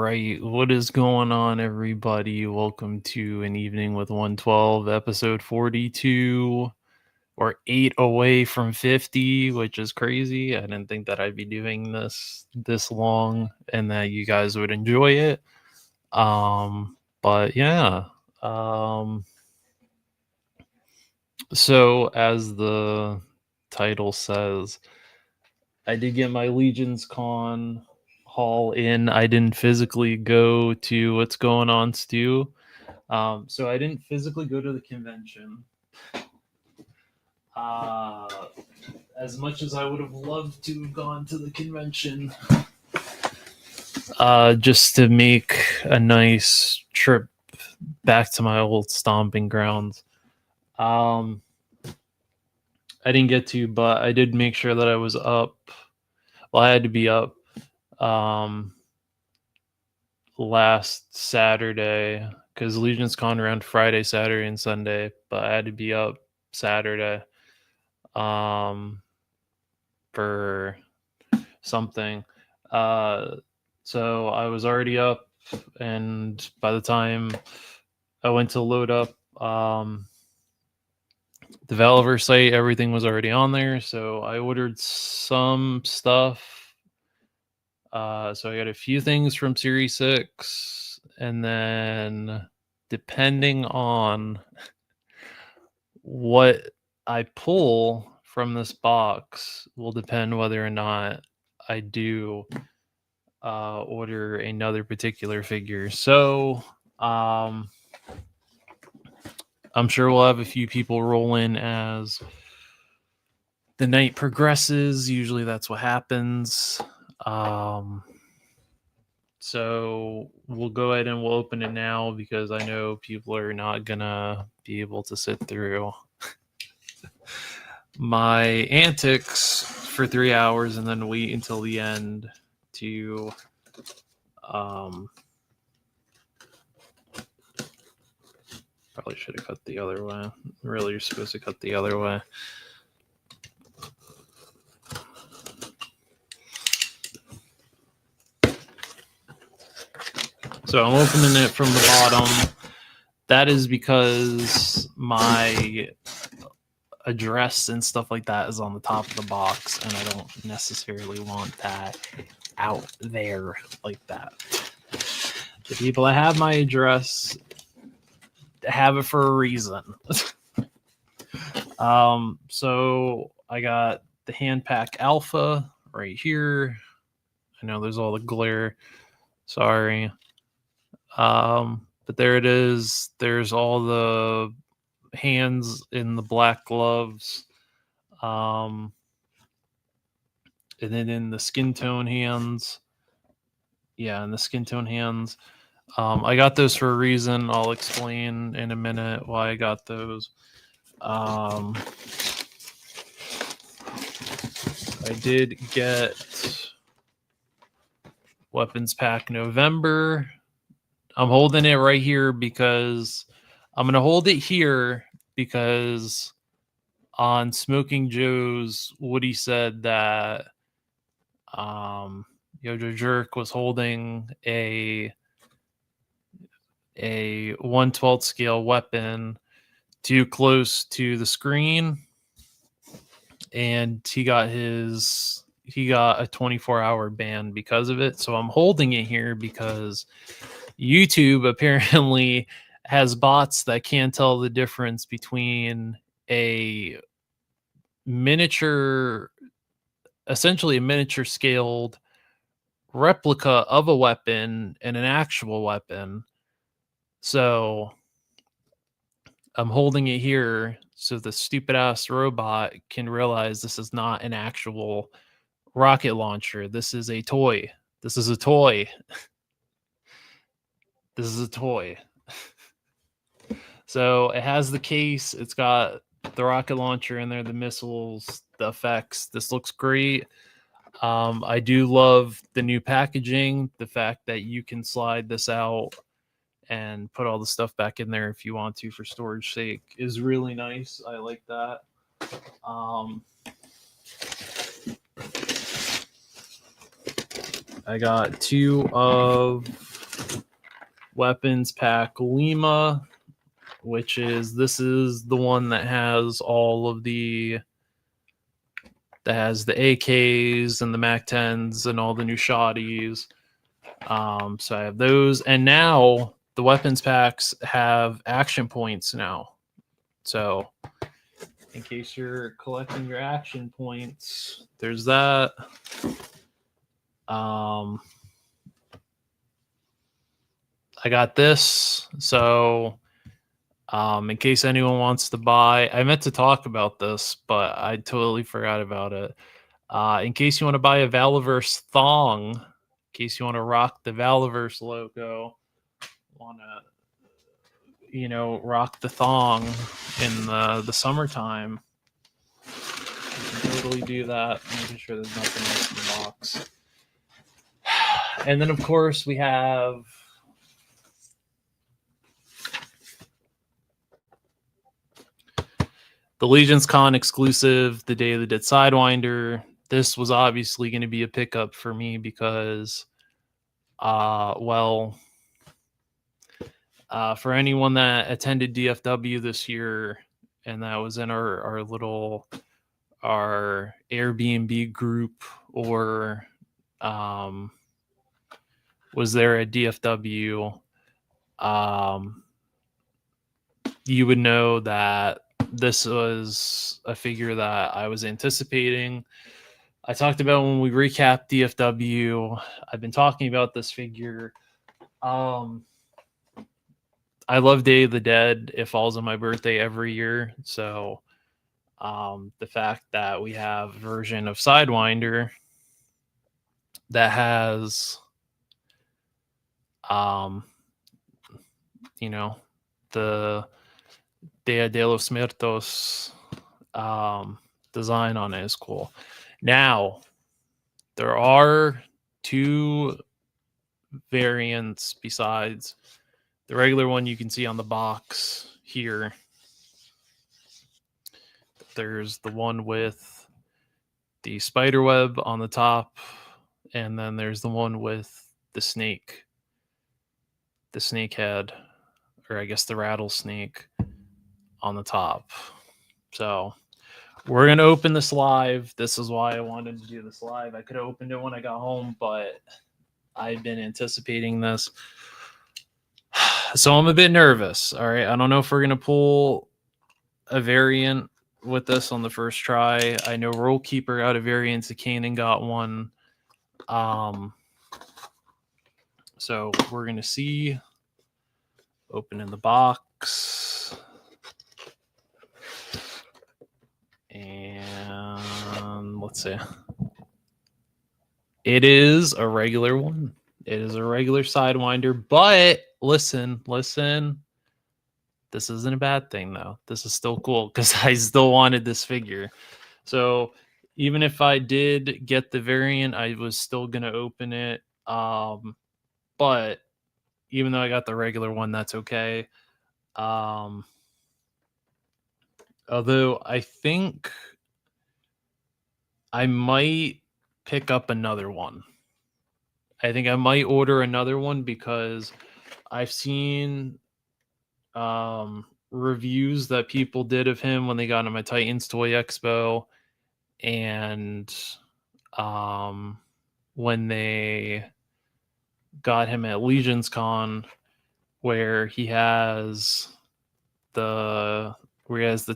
right, what is going on, everybody? Welcome to an evening with 112, episode 42. Or 8 away from 50, which is crazy. I didn't think that I'd be doing this long and that you guys would enjoy it. But yeah. Um, so as the title says, I did get my Legions Con haul in. I didn't physically go to what's going on, Stu. So I didn't physically go to the convention. Uh, as much as I would have loved to have gone to the convention, just to make a nice trip back to my old stomping grounds. I didn't get to, but I did make sure that I was up. Well, I had to be up last Saturday because Legion's Con around Friday, Saturday, and Sunday, but I had to be up Saturday for something. So I was already up, and by the time I went to load up the Valor site, everything was already on there. So I ordered some stuff. So I got a few things from Series 6, and then depending on what I pull from this box will depend whether or not I do order another particular figure. So I'm sure we'll have a few people roll in as the night progresses. Usually that's what happens. So we'll go ahead and we'll open it now because I know people are not gonna be able to sit through my antics for 3 hours and then wait until the end to probably should have cut the other way. Really, you're supposed to cut the other way. So I'm opening it from the bottom. That is because my address and stuff like that is on the top of the box, and I don't necessarily want that out there like that. The people that have my address have it for a reason. So I got the Hand Pack Alpha right here. I know there's all the glare. Sorry. But there it is. There's all the hands in the black gloves. And then in the skin tone hands. Yeah, in the skin tone hands. I got those for a reason. I'll explain in a minute why I got those. I did get Weapons Pack November. I'm holding it right here because I'm going to hold it here because on Smoking Joe's, Woody said that Yojo Jerk was holding a 1/12 scale weapon too close to the screen, and he got a 24-hour ban because of it. So I'm holding it here because YouTube apparently has bots that can't tell the difference between a miniature, essentially a miniature scaled replica of a weapon and an actual weapon. So I'm holding it here so the stupid ass robot can realize this is not an actual rocket launcher. This is a toy. This is a toy. This is a toy. So it has the case. It's got the rocket launcher in there, the missiles, the effects. This looks great. I do love the new packaging. The fact that you can slide this out and put all the stuff back in there if you want to for storage sake is really nice. I like that. I got two of Weapons Pack Lima, which is the one that has all of the AKs and the Mac 10s and all the new shotties. So I have those, and now the weapons packs have action points now. So in case you're collecting your action points, there's that. I got this. So in case anyone wants to buy, I meant to talk about this, but I totally forgot about it. In case you want to buy a Valaverse thong, in case you want to rock the Valaverse logo, want to, rock the thong in the summertime, you can totally do that. Making sure there's nothing else in the box. And then, of course, we have the Legion's Con exclusive, the Day of the Dead Sidewinder. This was obviously going to be a pickup for me because, for anyone that attended DFW this year and that was in our Airbnb group or was there at DFW, you would know that this was a figure that I was anticipating. I talked about when we recapped DFW. I've been talking about this figure. I love Day of the Dead. It falls on my birthday every year. So the fact that we have a version of Sidewinder that has the Dia de los Muertos design on it is cool. Now, there are two variants besides the regular one you can see on the box here. There's the one with the spider web on the top, and then there's the one with the snake head, or I guess the rattlesnake on the top. So we're going to open this live. This is why I wanted to do this live. I could have opened it when I got home, but I've been anticipating this. So I'm a bit nervous. All right. I don't know if we're going to pull a variant with this on the first try. I know Rule Keeper got a variant. Kanan got one. So we're going to see. Open in the box. And let's see. It is a regular one. It is a regular Sidewinder, but listen. This isn't a bad thing, though. This is still cool because I still wanted this figure. So even if I did get the variant, I was still going to open it. But even though I got the regular one, that's okay. Although I think I might pick up another one. I think I might order another one because I've seen reviews that people did of him when they got him at Titans Toy Expo, and when they got him at Legion's Con, where he has the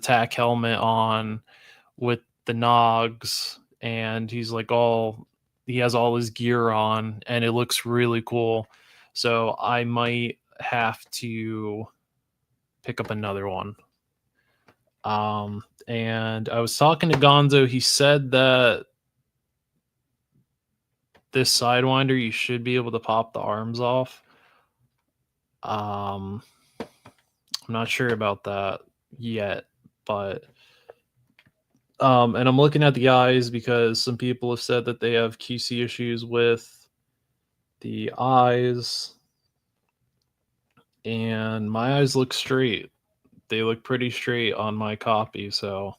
tack helmet on with the Nogs, and he's like he has all his gear on, and it looks really cool. So I might have to pick up another one. And I was talking to Gonzo. He said that this Sidewinder, you should be able to pop the arms off. I'm not sure about that yet, but and I'm looking at the eyes because some people have said that they have QC issues with the eyes, and my eyes look straight. They look pretty straight on my copy. So,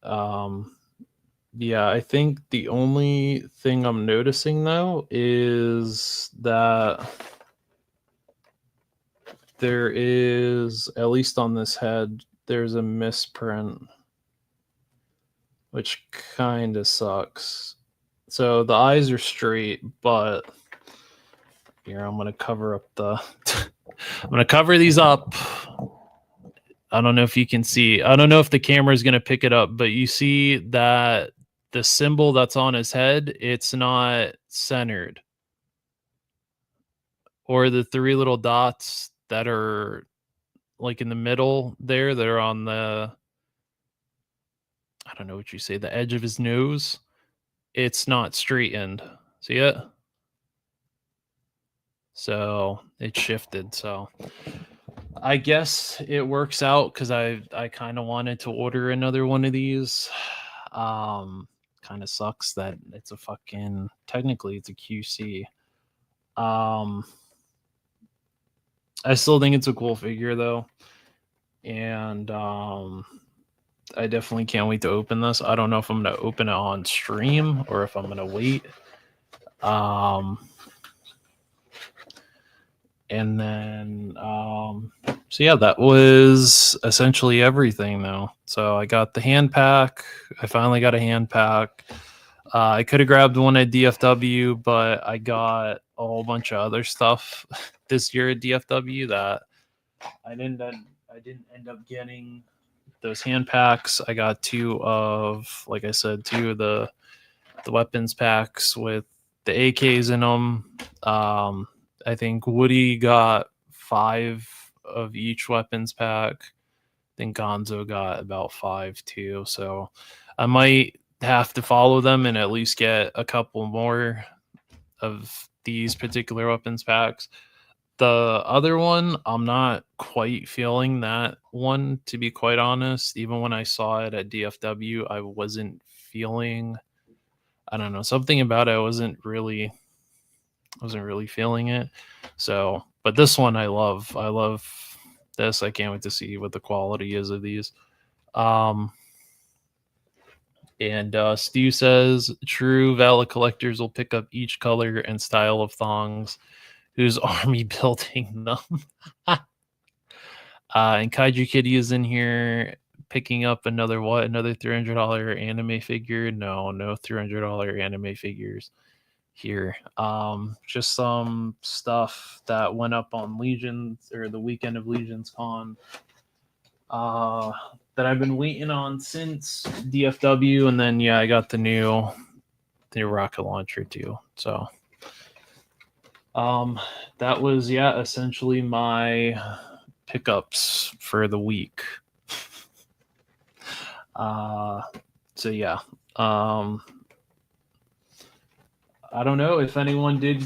yeah, I think the only thing I'm noticing though is that there is, at least on this head, there's a misprint, which kind of sucks. So the eyes are straight, but here I'm gonna cover up the. I'm gonna cover these up. I don't know if you can see. I don't know if the camera is gonna pick it up, but you see that the symbol that's on his head, it's not centered, or the three little dots that are like in the middle there, that are on the, I don't know what you say, the edge of his nose. It's not straightened. See it? So it shifted. So I guess it works out because I kind of wanted to order another one of these. Kind of sucks that it's a fucking, technically it's a QC. I still think it's a cool figure though, and I definitely can't wait to open this. I don't know if I'm gonna open it on stream or if I'm gonna wait. And then so yeah, that was essentially everything though. So I got the hand pack. I finally got a hand pack. I could have grabbed one at DFW, but I got a whole bunch of other stuff this year at DFW that I didn't end up getting those hand packs. I got two of, like I said, two of the weapons packs with the AKs in them. I think Woody got 5 of each weapons pack. I think Gonzo got about 5 too. So I might have to follow them and at least get a couple more of these particular weapons packs. The other one, I'm not quite feeling that one, to be quite honest. Even when I saw it at DFW, I wasn't feeling, I don't know, something about it. I wasn't really feeling it. So, but this one I love. I love this. I can't wait to see what the quality is of these. And Stu says, true Valid collectors will pick up each color and style of thongs whose army building them. And Kaiju Kitty is in here picking up another $300 anime figure. No $300 anime figures here. Just some stuff that went up on Legions, or the weekend of Legions Con, that I've been waiting on since DFW, and then yeah, I got the new rocket launcher too. So that was, yeah, essentially my pickups for the week. So yeah, I don't know if anyone did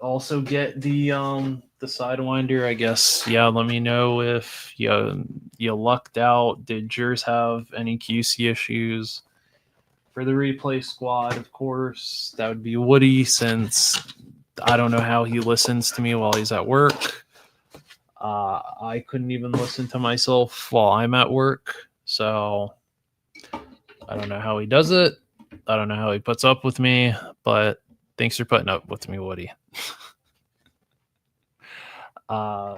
also get the Sidewinder. I guess, yeah, let me know if you lucked out. Did yours have any QC issues? For the replay squad, of course, that would be Woody, since I don't know how he listens to me while he's at work. I couldn't even listen to myself while I'm at work, so I don't know how he does it. I don't know how he puts up with me, but thanks for putting up with me, Woody.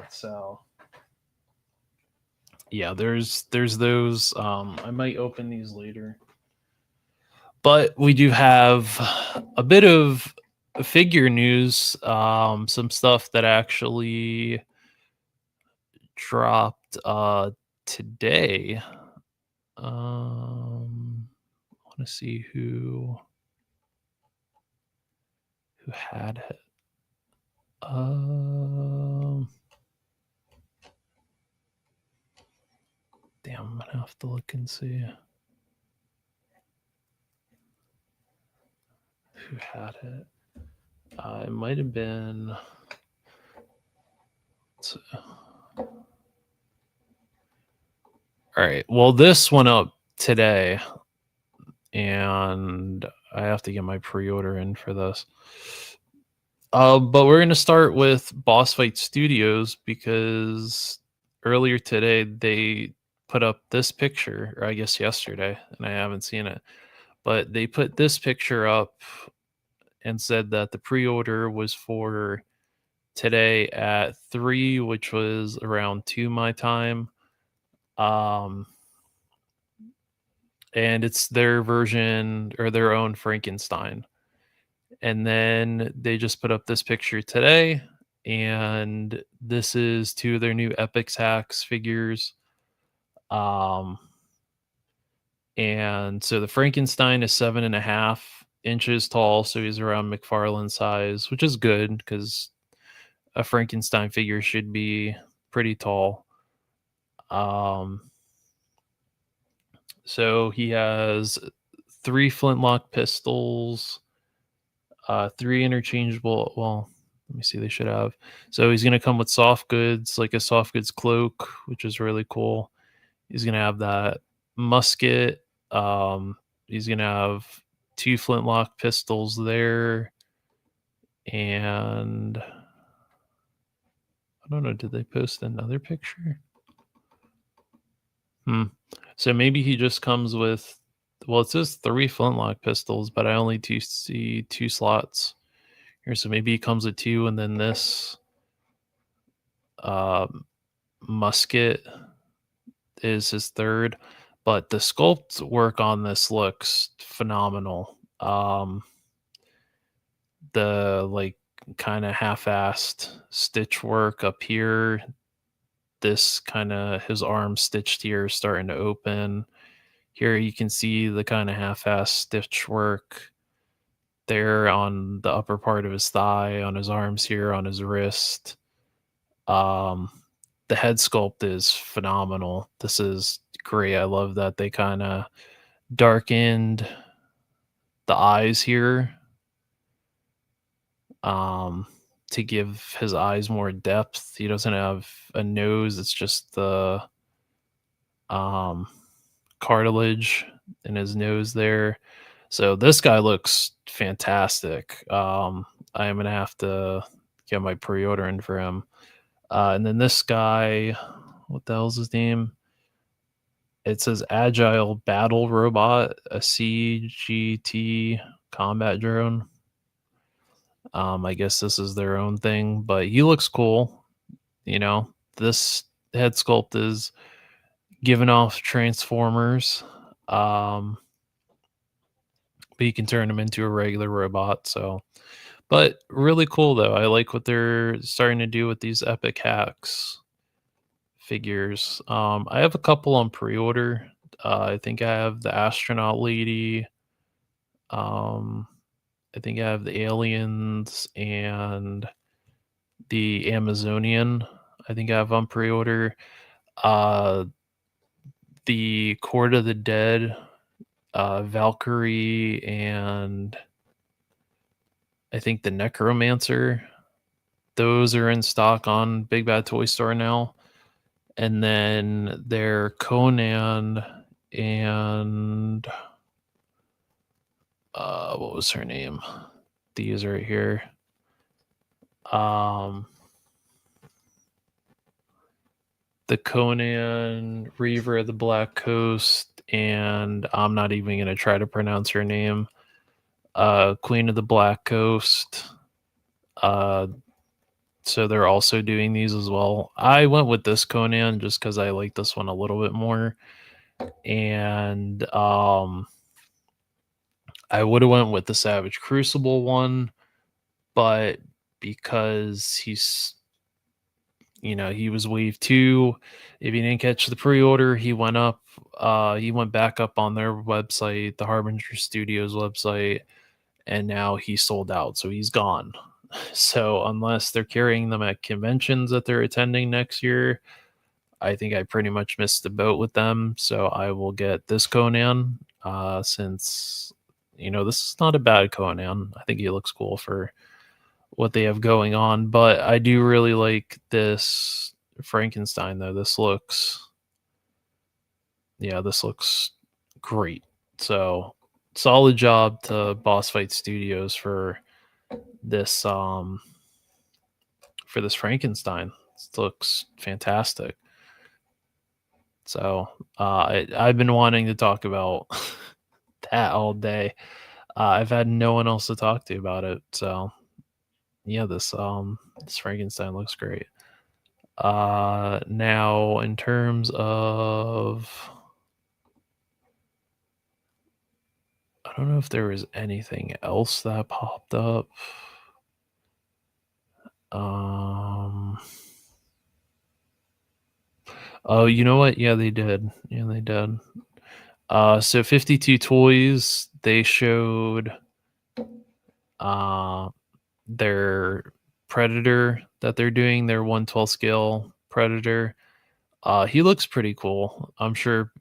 So yeah, there's those. I might open these later, but we do have a bit of figure news. Some stuff that actually dropped today. I want to see who had it. Damn, I'm gonna have to look and see who had it. It might have been. All right. Well, this went up today, and I have to get my pre-order in for this. But we're gonna start with Boss Fight Studios, because earlier today they put up this picture, or I guess yesterday, and I haven't seen it. But they put this picture up and said that the pre-order was for today at 3, which was around 2 my time. Um, and it's their version or their own Frankenstein. And then they just put up this picture today, and this is 2 of their new Epics Hacks figures. Um, and so the Frankenstein is 7.5 inches tall, so he's around McFarlane size, which is good because a Frankenstein figure should be pretty tall. Um, so he has 3 flintlock pistols, 3 interchangeable. Well, let me see. They should have. So he's gonna come with soft goods, like a soft goods cloak, which is really cool. He's gonna have that musket. He's gonna have 2 flintlock pistols there, and I don't know. Did they post another picture? Hmm. So maybe he just comes with. Well, it says 3 flintlock pistols, but I only see 2 slots here. So maybe he comes with 2, and then this um, musket is his third. But the sculpt work on this looks phenomenal. The like kind of half-assed stitch work up here. This kind of his arm stitched here is starting to open. Here you can see the kind of half-assed stitch work there on the upper part of his thigh, on his arms here, on his wrist. Um, the head sculpt is phenomenal. This is great. I love that they kind of darkened the eyes here, um, to give his eyes more depth. He doesn't have a nose, it's just the um, cartilage in his nose there. So this guy looks fantastic. I am gonna have to get my pre-order in for him. And then this guy, what the hell's his name? It says Agile Battle Robot, a CGT combat drone. I guess this is their own thing, but he looks cool. You know, this head sculpt is giving off Transformers. But you can turn him into a regular robot. So, but really cool though. I like what they're starting to do with these Epic Hacks figures. I have a couple on pre-order. I think I have the astronaut lady. Um, I think I have the aliens and the Amazonian. I think I have on pre-order. Uh, the Court of the Dead, Valkyrie, and I think the Necromancer. Those are in stock on Big Bad Toy Store now. And then their Conan and what was her name? These right here. The Conan, Reaver of the Black Coast, and I'm not even gonna try to pronounce her name. Queen of the Black Coast. So they're also doing these as well. I went with this Conan just because I like this one a little bit more. And I would have went with the Savage Crucible one, but because he was wave 2, if you didn't catch the pre-order, he went back up on their website, the Harbinger Studios website, and now he's sold out, so he's gone. So unless they're carrying them at conventions that they're attending next year, I think I pretty much missed the boat with them. So I will get this Conan, since this is not a bad Conan. I think he looks cool for what they have going on. But I do really like this Frankenstein though. This looks great. So solid job to Boss Fight Studios for this Frankenstein. This looks fantastic. So I've been wanting to talk about that all day. I've had no one else to talk to about it. So yeah, this Frankenstein looks great. Now in terms of, I don't know if there was anything else that popped up. Um, oh, you know what? Yeah, they did. Yeah, they did. So 52 Toys, they showed uh their Predator that they're doing, their 1/12 scale Predator. He looks pretty cool. I'm sure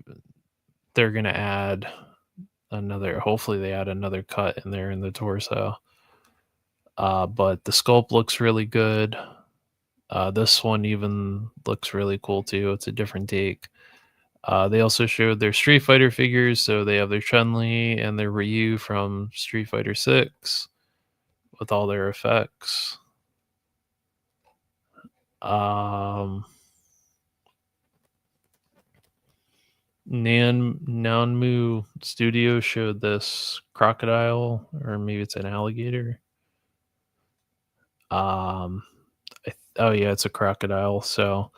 they're gonna add another. Hopefully, they add another cut in there in the torso. But the sculpt looks really good. This one even looks really cool too. It's a different take. They also showed their Street Fighter figures, so they have their Chun Li and their Ryu from Street Fighter 6 with all their effects. Um, Nanmu Studio showed this crocodile, or maybe it's an alligator. Um, oh yeah, it's a crocodile. So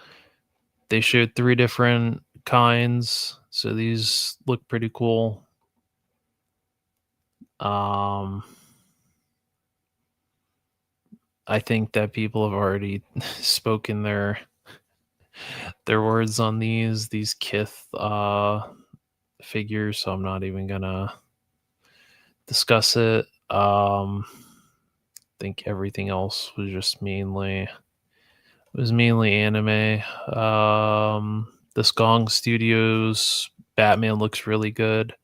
they showed three different kinds. So these look pretty cool. Um, I think that people have already spoken their words on these Kith figures, so I'm not even gonna discuss it. I think everything else was mainly anime. The Gong Studios Batman looks really good.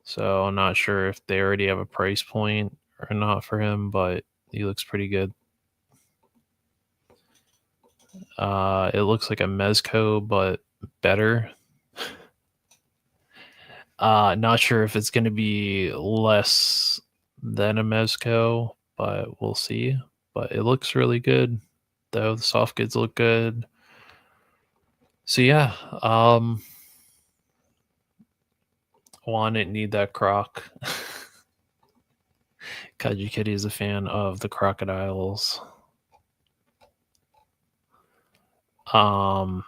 So I'm not sure if they already have a price point or not for him, but he looks pretty good. It looks like a Mezco, but better. Not sure if it's going to be less than a Mezco, but we'll see. But it looks really good, though. The soft goods look good. So yeah, want it, need that croc. Kaji Kitty is a fan of the crocodiles. Um,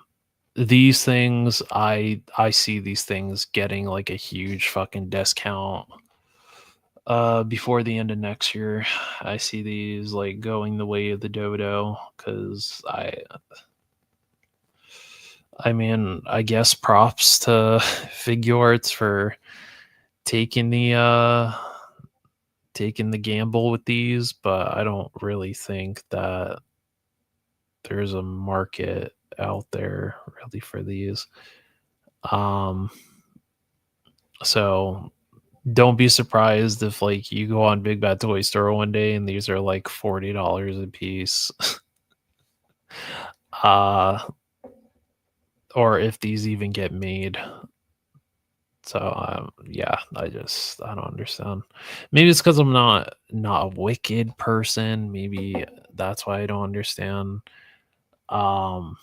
these things, I see these things getting like a huge fucking discount before the end of next year. I see these like going the way of the dodo, because I mean, I guess props to Figuarts for taking the gamble with these, but I don't really think that there's a market out there really for these. Um, so don't be surprised if like you go on Big Bad Toy Store one day and these are like $40 a piece. uh or if these even get made. So yeah, I don't understand. Maybe it's because I'm not a wicked person. Maybe that's why I don't understand. Um,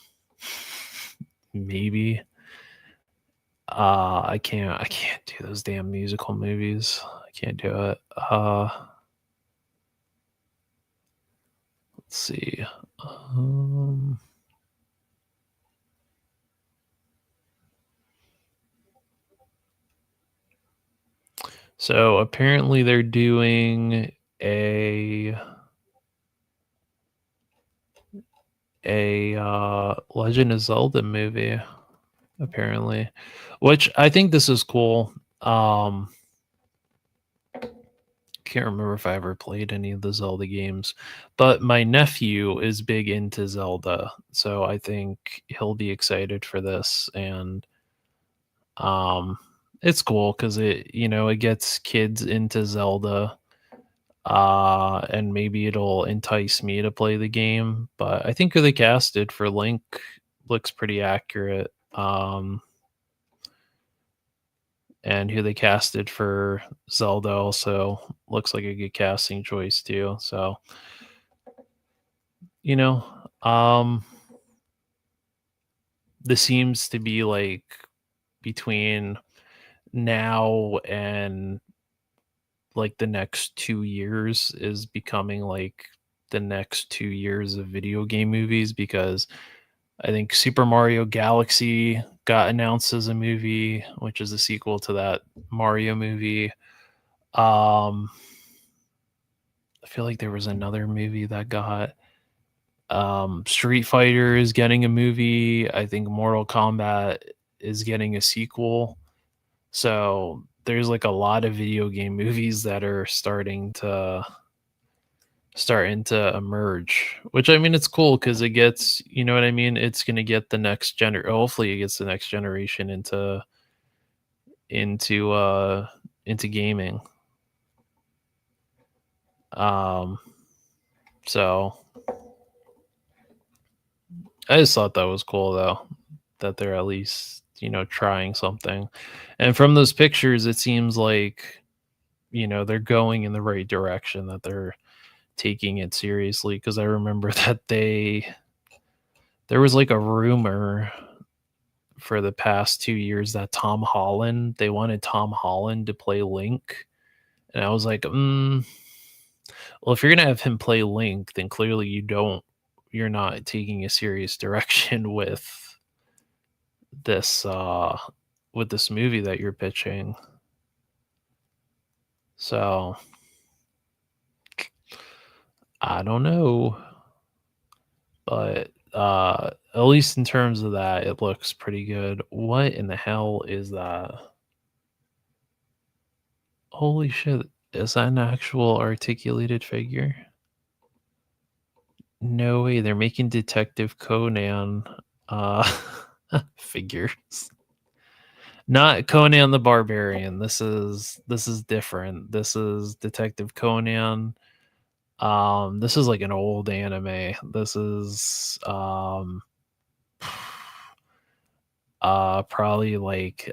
maybe I can't do those damn musical movies. I can't do it. Let's see. Um, so apparently they're doing a Legend of Zelda movie, apparently, which I think this is cool. Can't remember if I ever played any of the Zelda games, but my nephew is big into Zelda, so I think he'll be excited for this. And um it's cool because it gets kids into Zelda, and maybe it'll entice me to play the game. But I think who they casted for Link looks pretty accurate. And who they casted for Zelda also looks like a good casting choice too. So, you know, um, this seems to be like between now and like the next 2 years is becoming like the next 2 years of video game movies, because I think Super Mario Galaxy got announced as a movie, which is a sequel to that Mario movie. I feel like there was another movie that got Street Fighter is getting a movie. I think Mortal Kombat is getting a sequel. So there's like a lot of video game movies that are starting to emerge, which I mean, it's cool because it gets, you know what I mean, it's going to get the next hopefully it gets the next generation into gaming. So I just thought that was cool though, that they're at least, trying something. And from those pictures it seems like, they're going in the right direction, that they're taking it seriously, because I remember that there was like a rumor for the past 2 years that they wanted Tom Holland to play Link. And I was like, well, if you're going to have him play Link, then clearly you're not taking a serious direction this, with this movie that you're pitching. So I don't know, but at least in terms of that, it looks pretty good. What in the hell is that? Holy shit, is that an actual articulated figure? No way, they're making Detective Conan figures. Not Conan the Barbarian. This is different. This is Detective Conan. This is like an old anime. This is probably like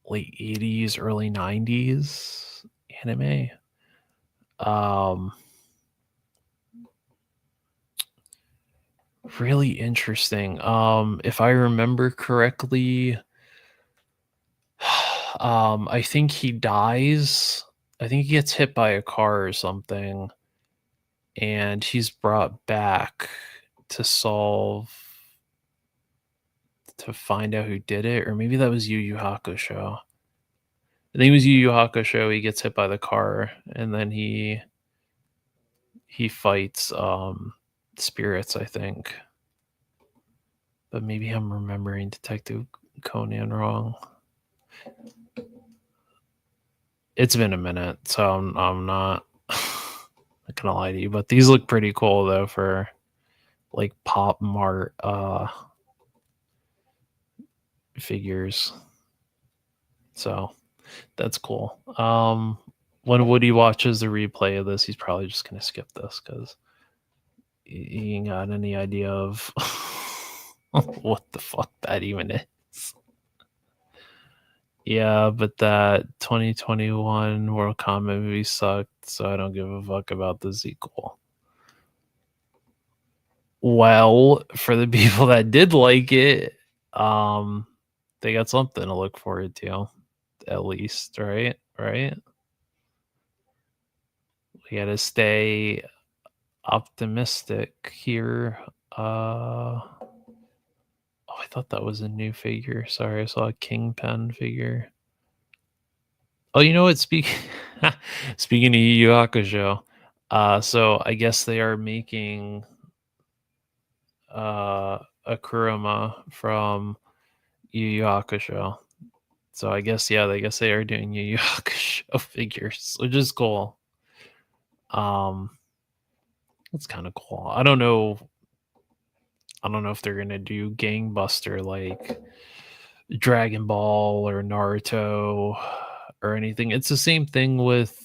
late 80s, early 90s anime. Really interesting. If I remember correctly, I think he dies. I think he gets hit by a car or something, and he's brought back to find out who did it, or maybe that was Yu Yu Hakusho. I think it was Yu Yu Hakusho. He gets hit by the car, and then he fights spirits, I think. But maybe I'm remembering Detective Conan wrong. It's been a minute, so I'm not gonna lie to you. But these look pretty cool though, for like Pop Mart figures. So that's cool. When Woody watches the replay of this, he's probably just gonna skip this because he ain't got any idea of what the fuck that even is. Yeah, but that 2021 Mortal Kombat movie sucked, so I don't give a fuck about the sequel. Well, for the people that did like it, they got something to look forward to, at least, right? Right? We gotta stay optimistic here. Oh, I thought that was a new figure. Sorry, I saw a Kingpin figure. Oh, you know what? Speaking of Yu Yu Hakusho, so I guess they are making Akurama from Yu Yu Hakusho. So I guess they are doing Yu Yu Hakusho figures, which is cool. It's kind of cool. I don't know if they're gonna do gangbuster like Dragon Ball or Naruto or anything. It's the same thing with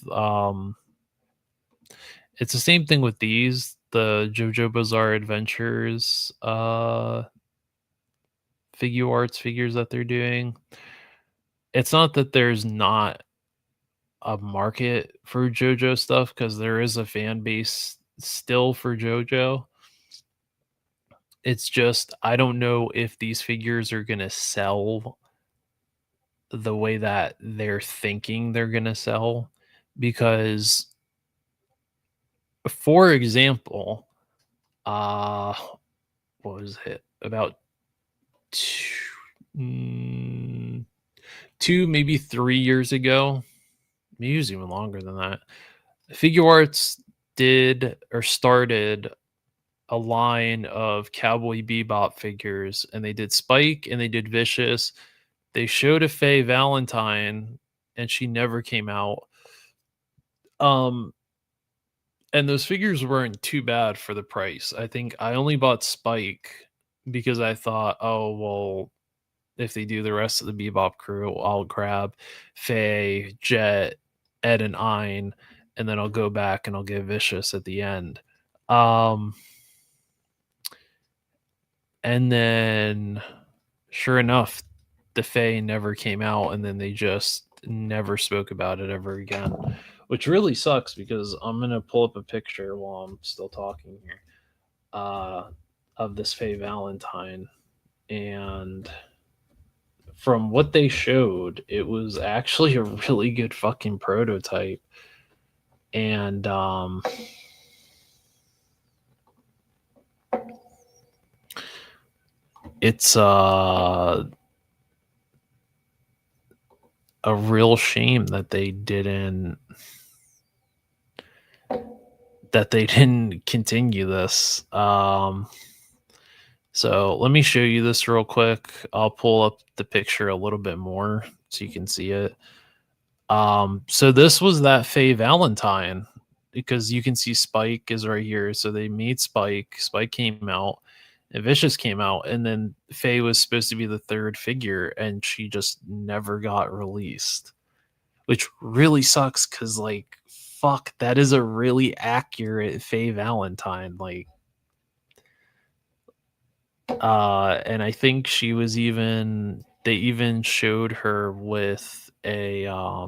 these, the JoJo Bizarre Adventures figures that they're doing. It's not that there's not a market for JoJo stuff, because there is a fan base still for JoJo. It's just I don't know if these figures are gonna sell the way that they're thinking they're gonna sell, because For example, what was it? About two, maybe 3 years ago. Maybe it was even longer than that. Figure Arts did or started a line of Cowboy Bebop figures, and they did Spike and they did Vicious. They showed a Faye Valentine, and she never came out. And those figures weren't too bad for the price. I think I only bought Spike because I thought, oh well, if they do the rest of the Bebop crew, I'll grab Faye, Jet, Ed, and Ein, and then I'll go back and I'll get Vicious at the end. And then, sure enough, the Fae never came out, and then they just never spoke about it ever again, which really sucks because I'm gonna pull up a picture while I'm still talking here of this Fae Valentine, and from what they showed, it was actually a really good fucking prototype, and it's a real shame that they didn't continue this. So let me show you this real quick. I'll pull up the picture a little bit more so you can see it. So this was that Faye Valentine, because you can see Spike is right here. So they made Spike. Spike came out, and Vicious came out, and then Faye was supposed to be the third figure, and she just never got released, which really sucks because, like, fuck, that is a really accurate Faye Valentine. Like, and I think she was even, they even showed her with a I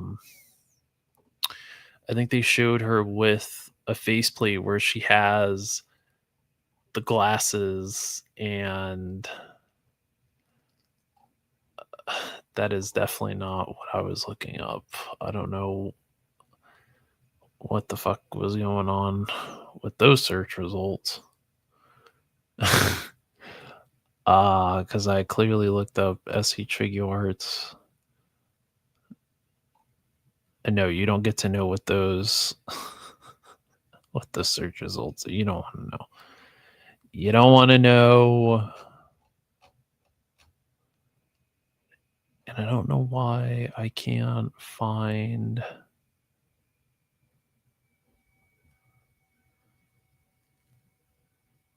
think they showed her with a faceplate where she has the glasses, and that is definitely not what I was looking up. I don't know what the fuck was going on with those search results. Because I clearly looked up SC Figuarts. And no, you don't get to know what those what the search results. You don't want to know. You don't want to know. And I don't know why I can't find.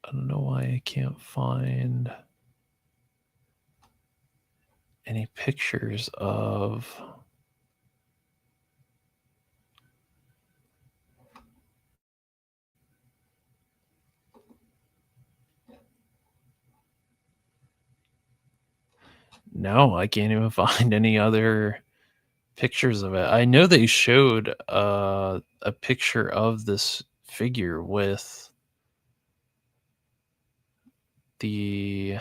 I don't know why I can't find any pictures of. No, I can't even find any other pictures of it. I know they showed a picture of this figure with the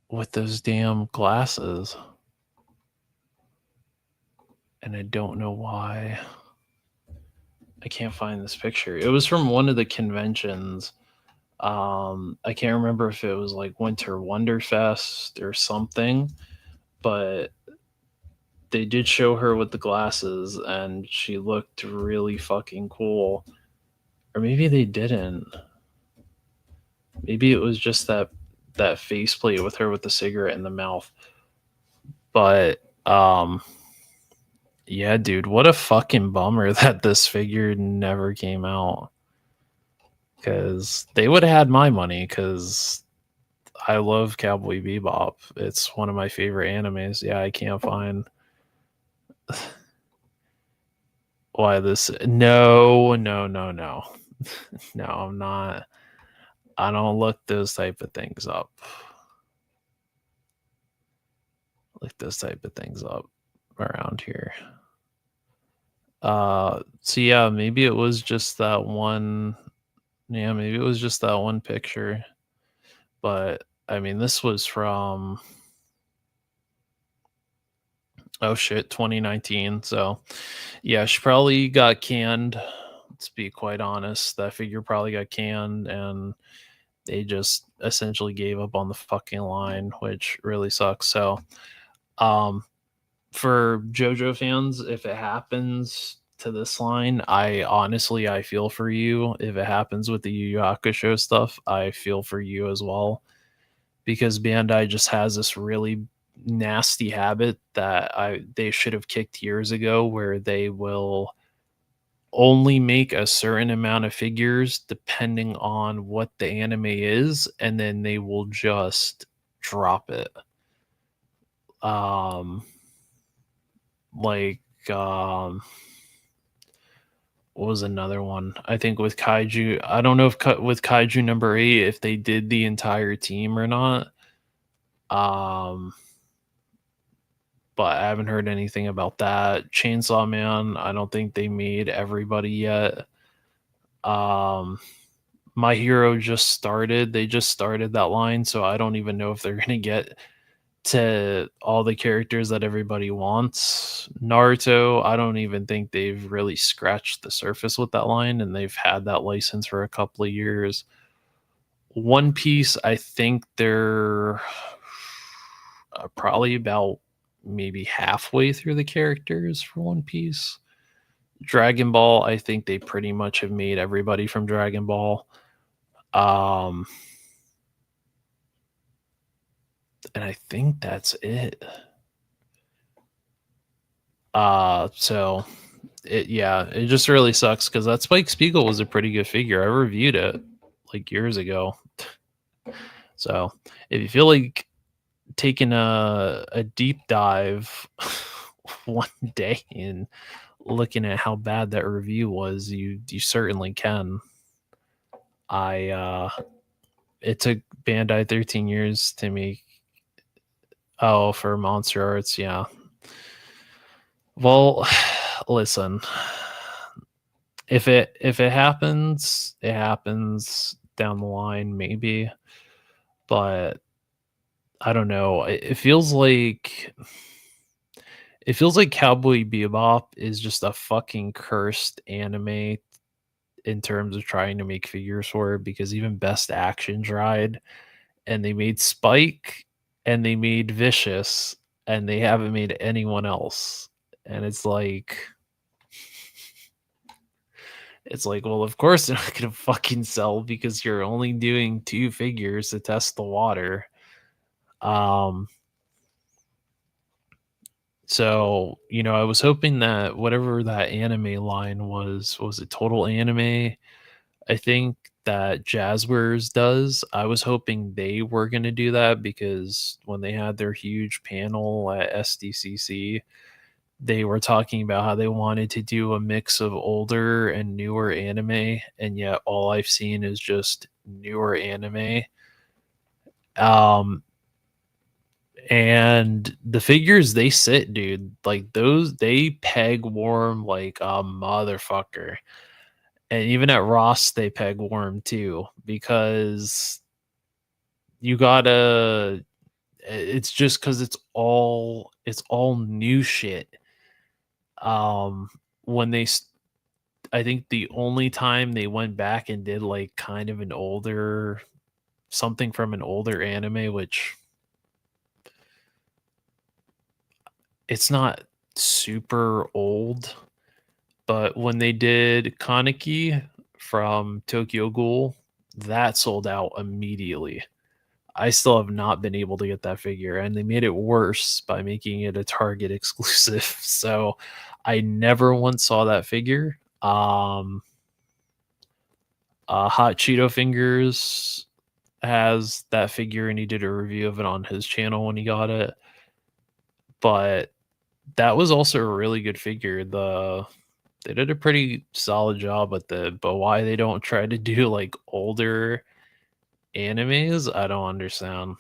with those damn glasses. And I don't know why I can't find this picture. It was from one of the conventions. I can't remember if it was like Winter Wonderfest or something, but they did show her with the glasses and she looked really fucking cool. Or maybe they didn't. Maybe it was just that faceplate with her with the cigarette in the mouth. But yeah, dude, what a fucking bummer that this figure never came out. Because they would have had my money, because I love Cowboy Bebop. It's one of my favorite animes. Yeah, I can't find why this. No, no, no, no. No, I'm not. I don't look those type of things up. Look those type of things up around here. So yeah, maybe it was just that one. Yeah, maybe it was just that one picture. But I mean, this was from, oh shit, 2019. So yeah, she probably got canned. Let's be quite honest. That figure probably got canned, and they just essentially gave up on the fucking line, which really sucks. So, um, for JoJo fans, if it happens to this line, I feel for you. If it happens with the Yu Yu Hakusho stuff, I feel for you as well, because Bandai just has this really nasty habit that they should have kicked years ago, where they will only make a certain amount of figures depending on what the anime is, and then they will just drop it. Um like what was another one? I think with Kaiju, I don't know if with Kaiju number 8 if they did the entire team or not. Um but I haven't heard anything about that. Chainsaw Man, I don't think they made everybody yet. My Hero just started. They just started that line, so I don't even know if they're going to get to all the characters that everybody wants. Naruto, I don't even think they've really scratched the surface with that line, and they've had that license for a couple of years. One Piece, I think they're probably about maybe halfway through the characters for One Piece. Dragon Ball, I think they pretty much have made everybody from Dragon Ball. And I think that's it. So it just really sucks because that Spike Spiegel was a pretty good figure. I reviewed it like years ago. So if you feel like taking a deep dive one day and looking at how bad that review was, you certainly can. It took Bandai 13 years to make. Oh, for Monster Arts, yeah. Well, listen. If it happens, it happens down the line, maybe. But I don't know. It feels like Cowboy Bebop is just a fucking cursed anime in terms of trying to make figures for it, because even Best Action tried, and they made Spike and they made Vicious, and they haven't made anyone else. And it's like, well, of course they're not gonna fucking sell, because you're only doing 2 figures to test the water. So, I was hoping that whatever that anime line was it Total Anime? I think that Jazzwares does. I was hoping they were going to do that, because when they had their huge panel at SDCC, they were talking about how they wanted to do a mix of older and newer anime, and yet all I've seen is just newer anime. And the figures, they sit, dude. Like, those, they peg warm like a motherfucker. And even at Ross, they peg warm too, because you gotta. It's just because it's all new shit. When I think the only time they went back and did like kind of an older something from an older anime, which it's not super old, but when they did Kaneki from Tokyo Ghoul, that sold out immediately. I still have not been able to get that figure, and they made it worse by making it a Target exclusive. So I never once saw that figure. Hot Cheeto Fingers has that figure, and he did a review of it on his channel when he got it. But that was also a really good figure. They did a pretty solid job with it, but why they don't try to do like older animes, I don't understand.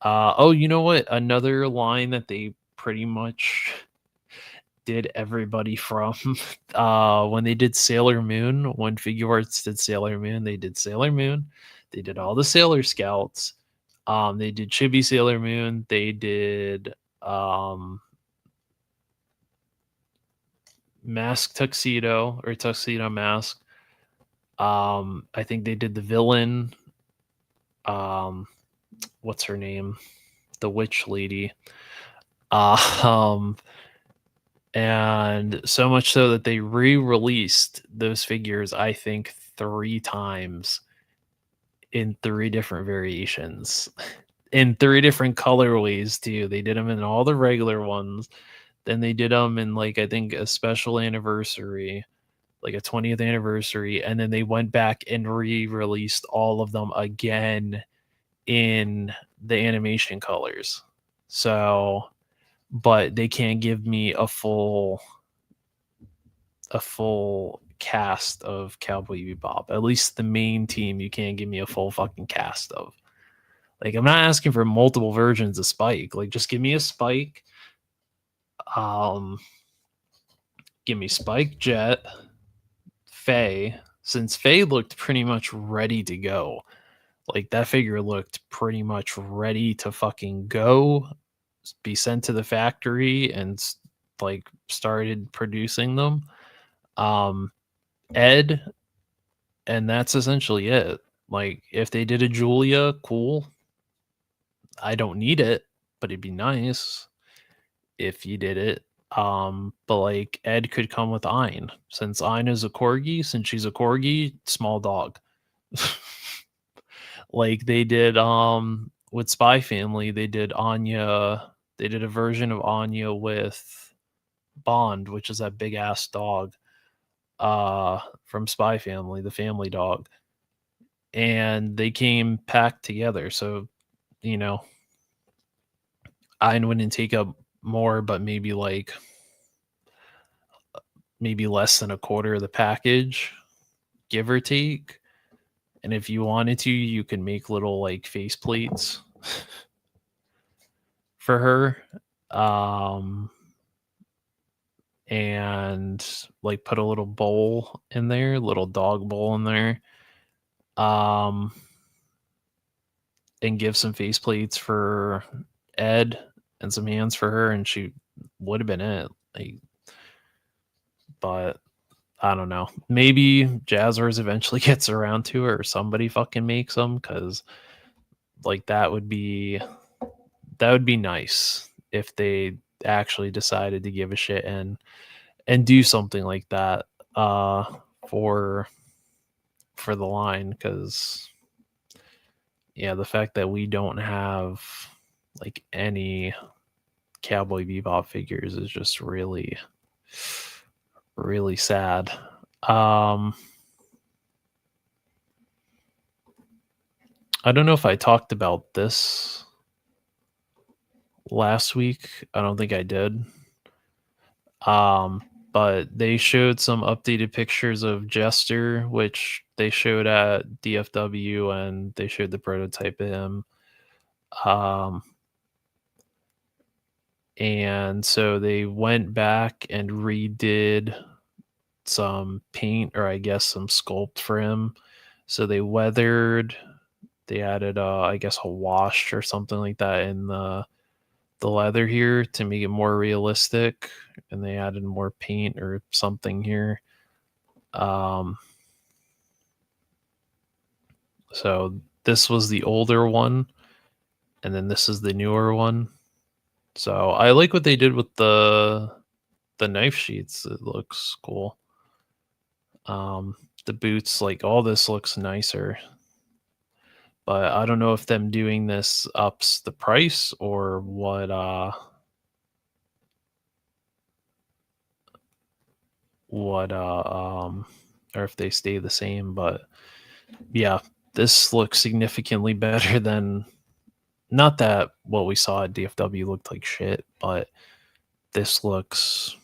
Oh, you know what? Another line that they pretty much did everybody from, when they did Sailor Moon, when Figure Arts did Sailor Moon, they did Sailor Moon, they did all the Sailor Scouts, They did Chibi Sailor Moon. They did Mask Tuxedo or Tuxedo Mask. I think they did the villain. What's her name? The witch lady. And so much so that they re-released those figures, I think, 3 times in 3 different variations, in 3 different colorways too. They did them in all the regular ones. Then they did them in, like, I think a special anniversary, like a 20th anniversary, and then they went back and re-released all of them again in the animation colors. So, but they can't give me a full cast of Cowboy Bebop. At least the main team, you can't give me a full fucking cast of. Like, I'm not asking for multiple versions of Spike. Like, just give me a Spike. Give me Spike, Jet, Faye. Since Faye looked pretty much ready to go. Like, that figure looked pretty much ready to fucking go, be sent to the factory, and like started producing them. Ed, and that's essentially it. Like, if they did a Julia, cool. I don't need it, but it'd be nice if you did it. But like, Ed could come with Ein. Since Ein is a corgi, since she's a corgi, small dog. Like they did with Spy Family, they did Anya, they did a version of Anya with Bond, which is that big ass dog from Spy Family, the family dog. And they came packed together. So, you know, I wouldn't take up more, but maybe like maybe less than a quarter of the package, give or take. And if you wanted to, you can make little like face plates for her. And like put a little bowl in there, little dog bowl in there. And give some face plates for Ed and some hands for her, and she would have been it. Like, but I don't know. Maybe Jazzwares eventually gets around to her, or somebody fucking makes them, because like that would be nice if they actually decided to give a shit and do something like that for the line. Because yeah, the fact that we don't have like any Cowboy Bebop figures is just really sad. I don't know if I talked about this last week. I don't think I did. But they showed some updated pictures of Jester, which they showed at DFW, and they showed the prototype of him. And so they went back and redid some paint, or I guess some sculpt for him. So they weathered, they added I guess a wash or something like that in the leather here to make it more realistic, and they added more paint or something here. So this was the older one, and then this is the newer one. So I like what they did with the knife sheets. It looks cool. The boots, like all this looks nicer. But I don't know if them doing this ups the price or what or if they stay the same. But yeah, this looks significantly better than, not that what we saw at DFW looked like shit, but this looks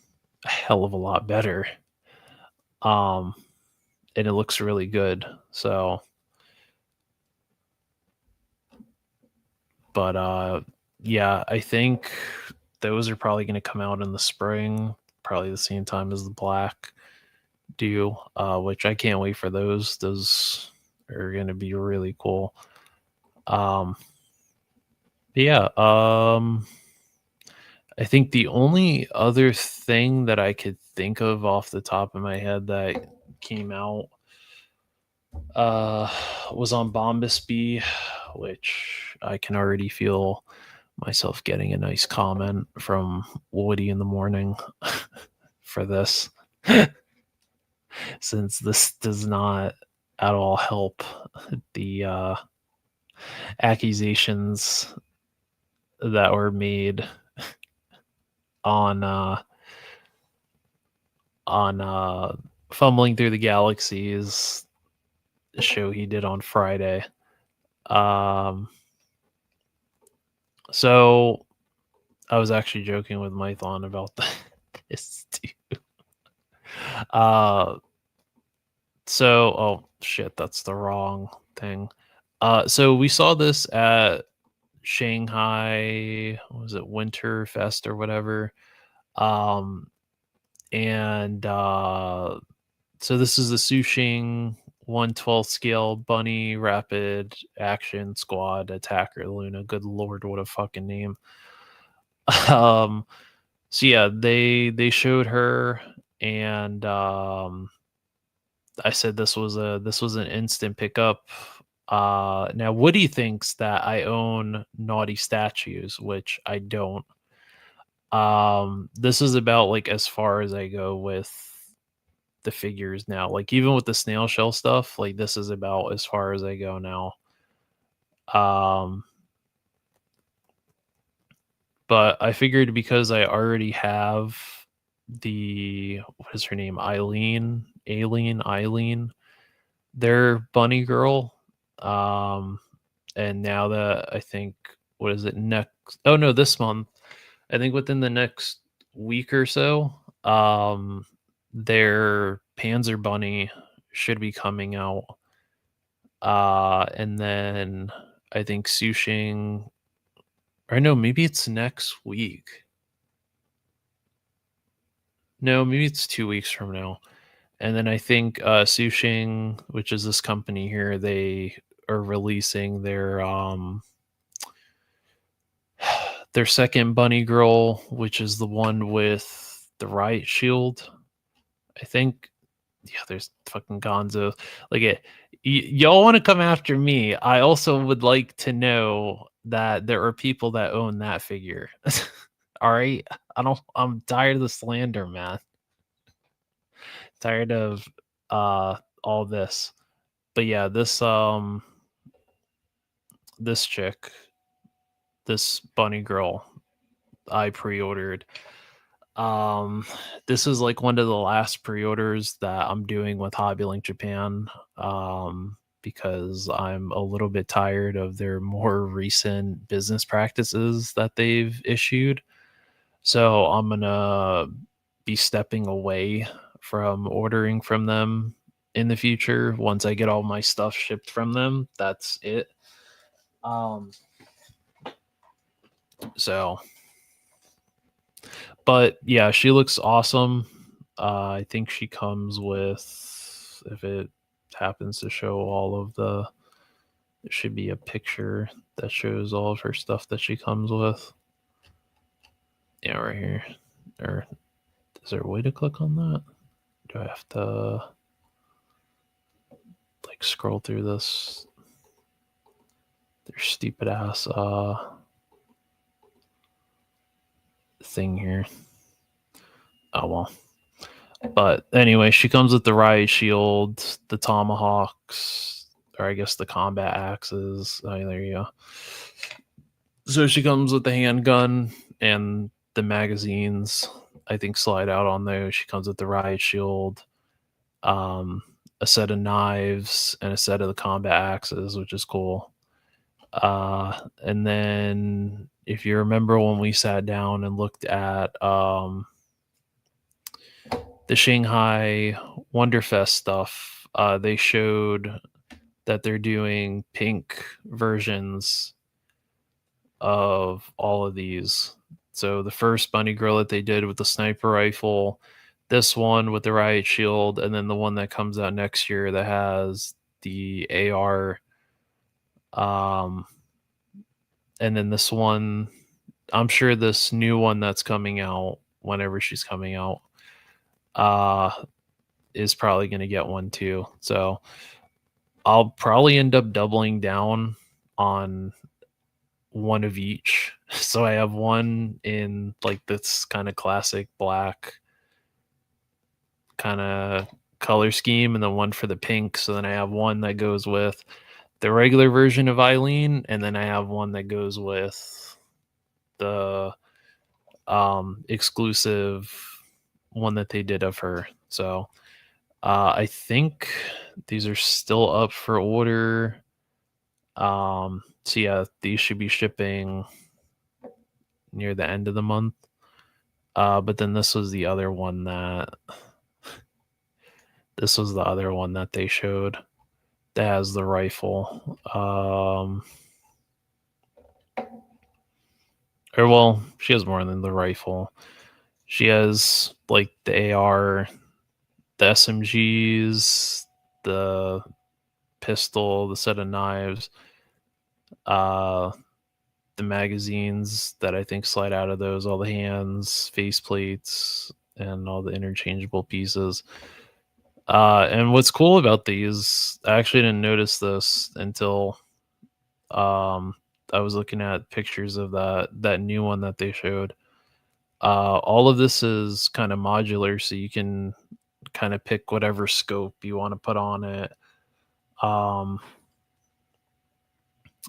a hell of a lot better. And it looks really good. So, but yeah, I think those are probably going to come out in the spring, probably the same time as the black do, which I can't wait for those. Those are going to be really cool. Yeah. I think the only other thing that I could think of off the top of my head that came out uh was on Bombasby, which I can already feel myself getting a nice comment from Woody in the morning for this, since this does not at all help the accusations that were made on on Fumbling Through the Galaxies show he did on Friday. Um, so I was actually joking with Mython about this too. Uh, oh shit, that's the wrong thing. So we saw this at Shanghai, what was it, Winterfest or whatever? Um, and so this is the Sushing 1/12 scale bunny rapid action squad attacker Luna. Good lord, what a fucking name. um so yeah, they showed her, and I said this was an instant pickup. Now Woody thinks that I own naughty statues, which I don't. This is about like as far as I go with the figures now. Like even with the snail shell stuff, like this is about as far as I go now. Um, but I figured because I already have what is her name? Eileen, their bunny girl. Um, and now that I think, what is it next? Oh no, this month. I think within the next week or so, their Panzer Bunny should be coming out. And then I think Sushing, or no, maybe it's next week. No, maybe it's 2 weeks from now. And then I think Sushing, which is this company here, they are releasing their second bunny girl, which is the one with the riot shield. I think, yeah, there's fucking Gonzo. Like y'all want to come after me. I also would like to know that there are people that own that figure. All right. I'm tired of the slander, man. Tired of all this. But yeah, this chick, this bunny girl, I pre-ordered. Um, this is like one of the last pre-orders that I'm doing with Hobbylink Japan. Because I'm a little bit tired of their more recent business practices that they've issued. So I'm gonna be stepping away from ordering from them in the future. Once I get all my stuff shipped from them, that's it. Um, so, but yeah, she looks awesome. I think she comes with, if it happens to show all of there should be a picture that shows all of her stuff that she comes with. Yeah, right here. Or is there a way to click on that? Do I have to like scroll through this? Their stupid ass thing here. Oh well. But anyway, she comes with the riot shield, the tomahawks, or I guess the combat axes. Oh, there you go. So she comes with the handgun and the magazines. I think slide out on those. She comes with the riot shield, a set of knives, and a set of the combat axes, which is cool. And then if you remember when we sat down and looked at the Shanghai Wonderfest stuff, they showed that they're doing pink versions of all of these. So the first bunny girl that they did with the sniper rifle, this one with the riot shield, and then the one that comes out next year that has the AR And then this one, I'm sure this new one that's coming out whenever she's coming out, uh, is probably going to get one too. So I'll probably end up doubling down on one of each. So I have one in like this kind of classic black kind of color scheme, and then one for the pink. So then I have one that goes with the regular version of Eileen, and then I have one that goes with the exclusive one that they did of her. So I think these are still up for order. So yeah, these should be shipping near the end of the month. But then this was the other one that they showed that has the rifle. Or well, she has more than the rifle. She has like the AR, the SMGs, the pistol, the set of knives, the magazines that I think slide out of those, all the hands, face plates, and all the interchangeable pieces. And what's cool about these, I actually didn't notice this until I was looking at pictures of that new one that they showed. All of this is kind of modular, so you can kind of pick whatever scope you want to put on it. Um,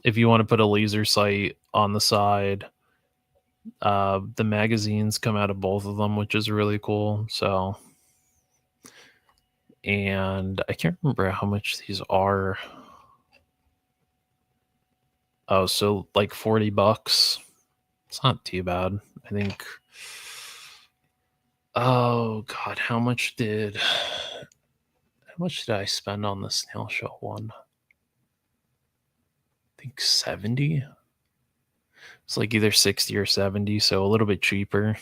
if you want to put a laser sight on the side, the magazines come out of both of them, which is really cool. So, and I can't remember how much these are. Oh, so like $40. It's not too bad. I think. Oh God, how much did I spend on the snail shell one? I think 70. It's like either 60 or 70, so a little bit cheaper.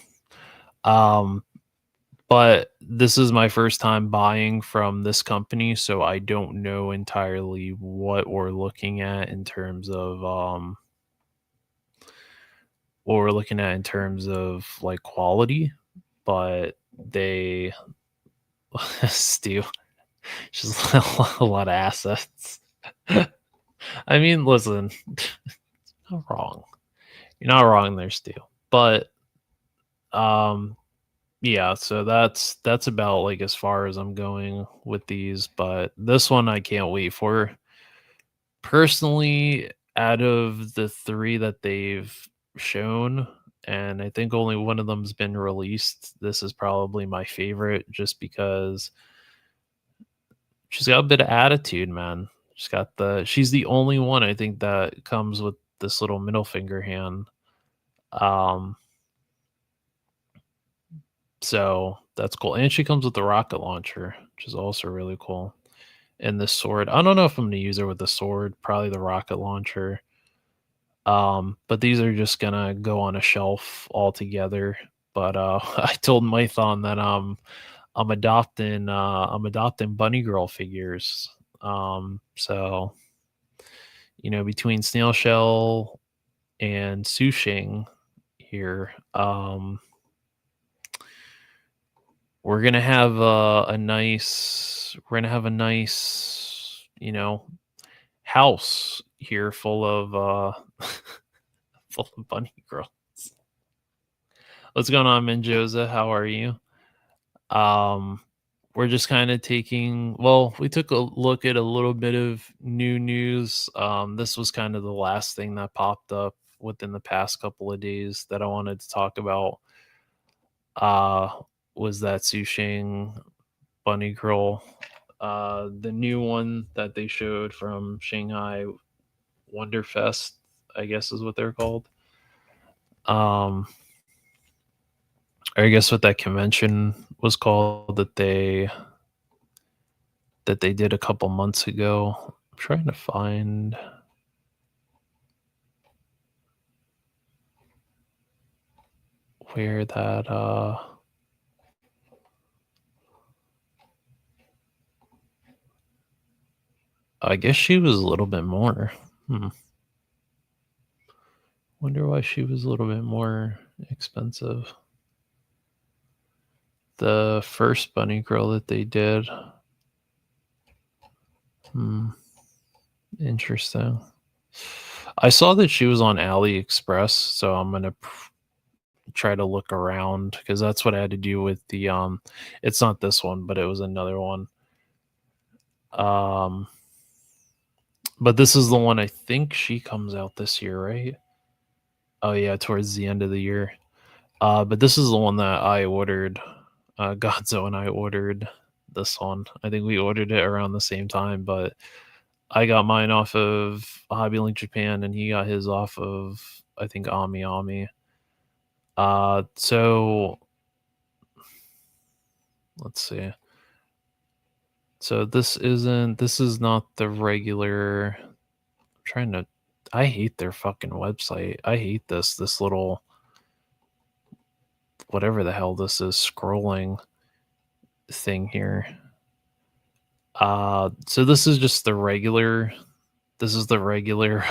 But this is my first time buying from this company, so I don't know entirely what we're looking at in terms of like quality, but they Stu, just a lot of assets. I mean, listen, not wrong. You're not wrong there, Stu. But yeah, so that's about like as far as I'm going with these, but this one I can't wait for. Personally, out of the 3 that they've shown, and I think only one of them's been released, this is probably my favorite just because she's got a bit of attitude, man. She's the only one I think that comes with this little middle finger hand. Um So that's cool. And she comes with the rocket launcher, which is also really cool. And this sword. I don't know if I'm gonna use her with the sword, probably the rocket launcher. But these are just gonna go on a shelf altogether. But I told Mython that I'm adopting bunny girl figures. So between Snail Shell and Sushing here, we're gonna have a nice house here full of full of bunny girls. What's going on, Menjoza? How are you? um we're just kind of we took a look at a little bit of new news. This was kind of the last thing that popped up within the past couple of days that I wanted to talk about. uh was that Sushing bunny girl, the new one that they showed from Shanghai Wonderfest, I guess is what they're called. Um, or I guess what that convention was called that they did a couple months ago. I'm trying to find where that I guess she was a little bit more. Wonder why she was a little bit more expensive. The first bunny girl that they did. Interesting. I saw that she was on AliExpress, so I'm gonna try to look around because that's what I had to do with the It's not this one, but it was another one. But this is the one I think she comes out this year, right? Oh yeah, towards the end of the year. But this is the one that I ordered. Godzo and I ordered this one. I think we ordered it around the same time, but I got mine off of Hobby Link Japan, and he got his off of I think Ami Ami. So let's see. So this is not the regular. I'm trying to. I hate their fucking website. I hate this little whatever the hell this is scrolling thing here. So this is just the regular. This is the regular.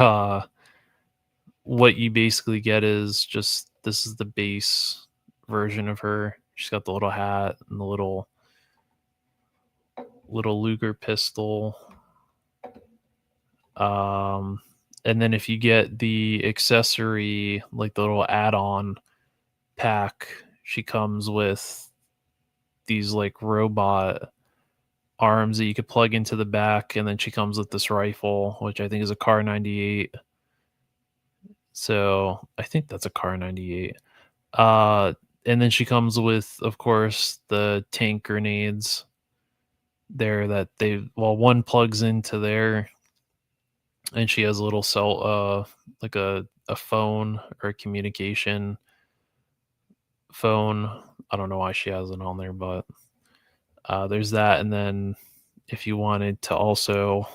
What you basically get is just this is the base version of her. She's got the little hat and the little Luger pistol. And then if you get the accessory, like the little add-on pack, she comes with these like robot arms that you could plug into the back, and then she comes with this rifle, which I think is a Kar 98. So I think that's a Kar 98. And then she comes with, of course, the tank grenades there that one plugs into there, and she has a little cell, like a phone or a communication phone. I don't know why she has it on there, but there's that. And then if you wanted to also,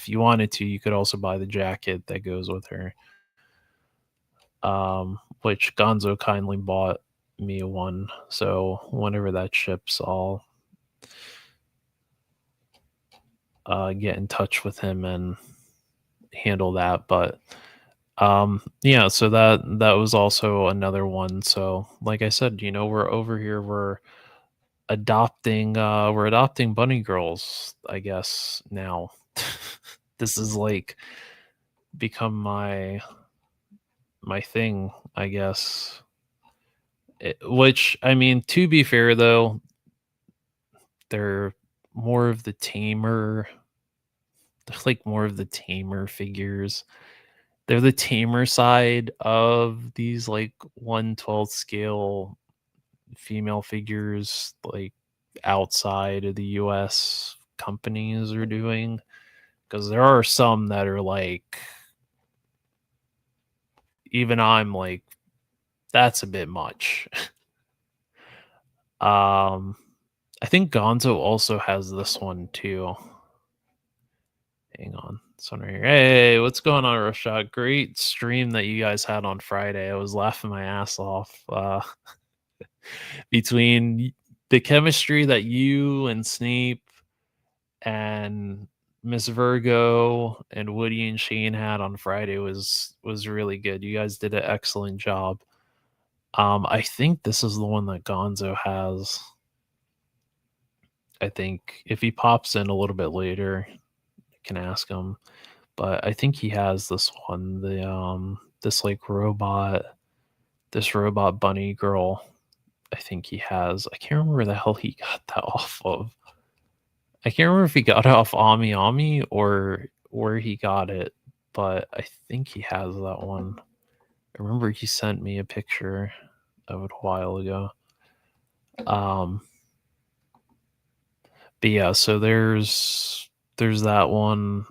you could also buy the jacket that goes with her. Which Gonzo kindly bought me one. So whenever that ships, I'll get in touch with him and handle that. But yeah, so that was also another one. So like I said, we're over here, we're adopting bunny girls, I guess now. This is like become my thing, I guess. Which, I mean, to be fair though, they're more of the tamer. They're like more of the tamer figures. They're the tamer side of these like 1/12 scale female figures, like outside of the US companies are doing. Because there are some that are like, even I'm like, that's a bit much. I think Gonzo also has this one too. Hang on. This one right here. Hey, what's going on, Rashad? Great stream that you guys had on Friday. I was laughing my ass off. Between the chemistry that you and Snape and Miss Virgo and Woody and Shane had on Friday was really good. You guys did an excellent job. I think this is the one that Gonzo has. I think if he pops in a little bit later, I can ask him. But I think he has this one, the this like robot bunny girl. I think he has. I can't remember where the hell he got that off of. I can't remember if he got it off Ami Ami or where he got it, but I think he has that one. I remember he sent me a picture of it a while ago. But yeah, so there's that one.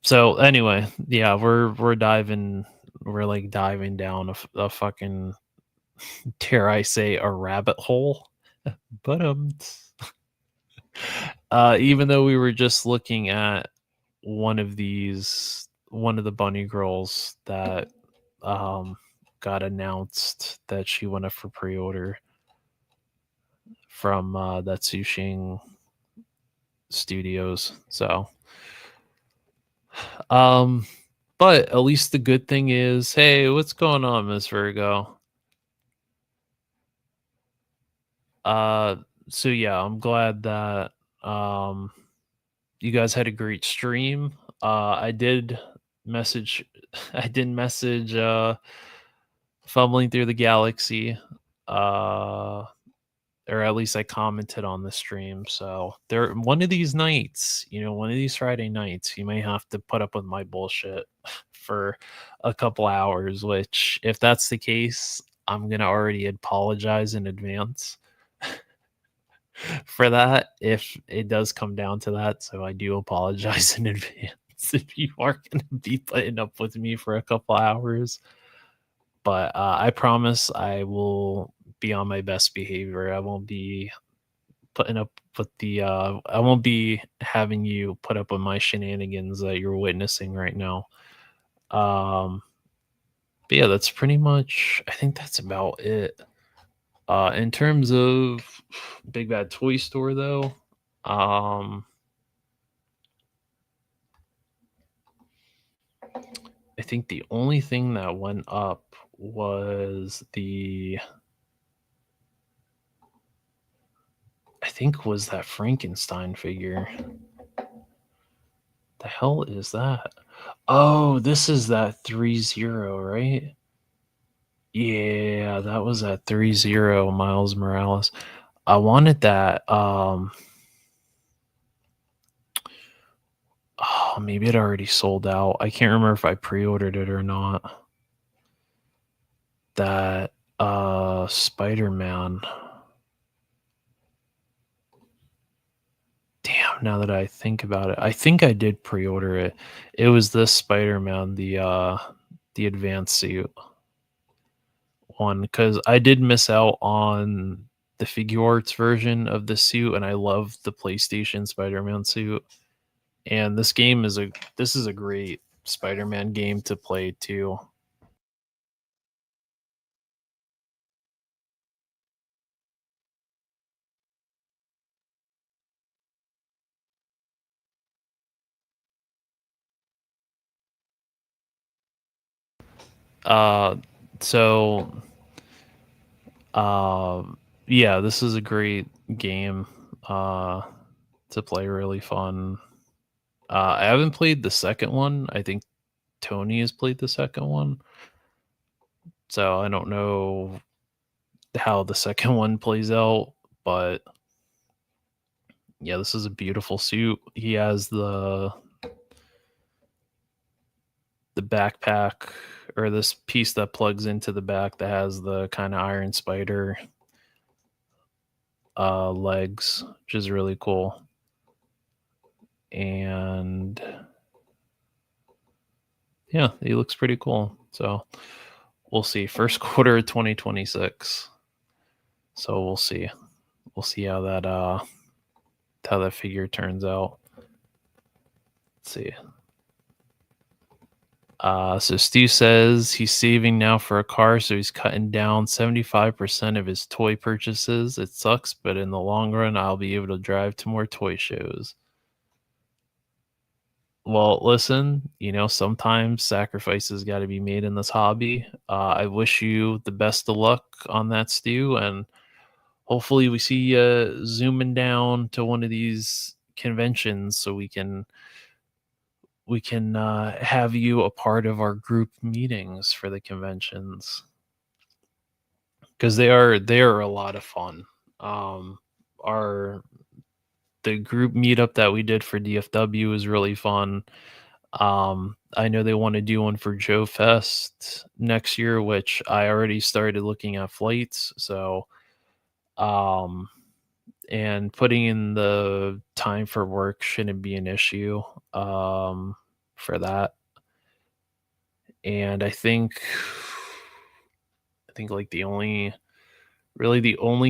So anyway, yeah, we're like diving down a fucking, dare I say, a rabbit hole. But even though we were just looking at one of the bunny girls that got announced that she went up for pre-order from that Sushing Studios. So But at least the good thing is, hey, what's going on, Miss Virgo? Uh, so yeah, I'm glad that um you guys had a great stream. I did message I did message Fumbling Through the Galaxy. Uh or at least I commented on the stream. So there one of these nights, one of these Friday nights, you may have to put up with my bullshit for a couple hours, which if that's the case, I'm gonna already apologize in advance for that if it does come down to that. So I do apologize in advance if you are going to be putting up with me for a couple hours. But I promise I will be on my best behavior. I won't be putting up with I won't be having you put up with my shenanigans that you're witnessing right now. Um, but yeah, that's pretty much, I think that's about it. In terms of Big Bad Toy Store, though, um, I think the only thing that went up was was that Frankenstein figure. The hell is that? Oh, this is that 3-0, right? Yeah, that was at 3-0 Miles Morales. I wanted that. Oh, maybe it already sold out. I can't remember if I pre-ordered it or not. That Spider-Man. Damn, now that I think about it. I think I did pre-order it. It was this Spider-Man, the advanced suit one, because I did miss out on the figure arts version of the suit, and I love the PlayStation Spider-Man suit. And this is a great Spider-Man game to play too. Uh, so yeah, this is a great game to play, really fun. I haven't played the second one. I think Tony has played the second one. So I don't know how the second one plays out, but yeah, this is a beautiful suit. He has the backpack, or this piece that plugs into the back that has the kind of Iron Spider legs, which is really cool. And yeah, he looks pretty cool. So we'll see. First quarter of 2026. So we'll see. We'll see how that figure turns out. Let's see. So Stu says he's saving now for a car, so he's cutting down 75% of his toy purchases. It sucks, but in the long run, I'll be able to drive to more toy shows. Well, listen, sometimes sacrifices got to be made in this hobby. I wish you the best of luck on that, Stu, and hopefully we see you zooming down to one of these conventions so we can have you a part of our group meetings for the conventions, because they are a lot of fun. Our The group meetup that we did for DFW was really fun. I know they want to do one for Joe Fest next year, which I already started looking at flights. So, um, and putting in the time for work shouldn't be an issue for that. And I think like the only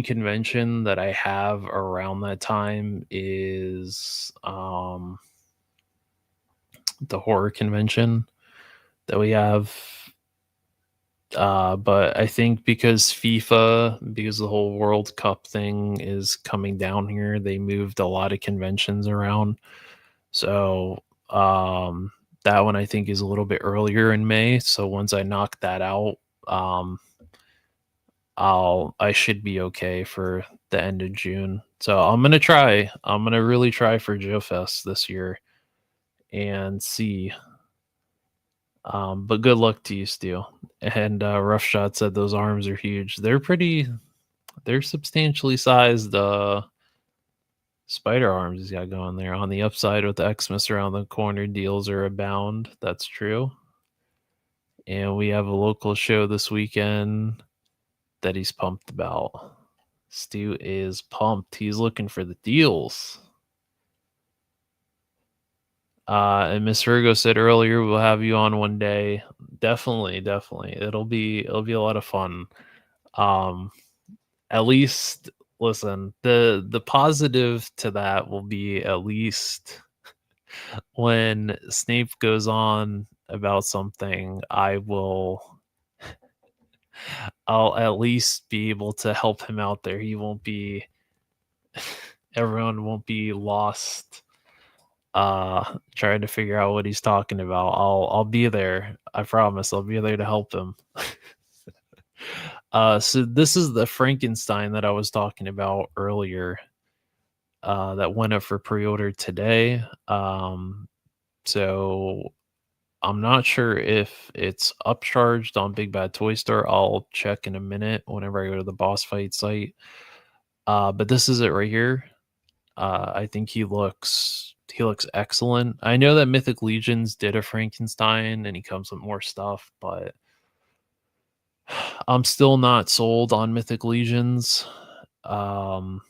convention that I have around that time is the horror convention that we have. But I think because the whole World Cup thing is coming down here, they moved a lot of conventions around. So That one I think is a little bit earlier in May. So once I knock that out, um, I should be okay for the end of June. So I'm gonna try. I'm gonna really try for Joe Fest this year and see. But good luck to you, Stu. And Rough Shot said those arms are huge. They're substantially sized spider arms he's got going there. On the upside with the Xmas around the corner, deals are abound. That's true. And we have a local show this weekend that he's pumped about. Stu is pumped. He's looking for the deals. And Miss Virgo said earlier we'll have you on one day. Definitely, definitely. It'll be a lot of fun. Um at least listen, the positive to that will be at least when Snape goes on about something, I'll at least be able to help him out there. He won't be everyone won't be lost trying to figure out what he's talking about. I'll be there. I promise I'll be there to help him. So this is the Frankenstein that I was talking about earlier. That went up for pre-order today. So I'm not sure if it's upcharged on Big Bad Toy Store. I'll check in a minute whenever I go to the boss fight site. But this is it right here. I think he looks excellent. I know that Mythic Legions did a Frankenstein and he comes with more stuff, but I'm still not sold on Mythic Legions. Um,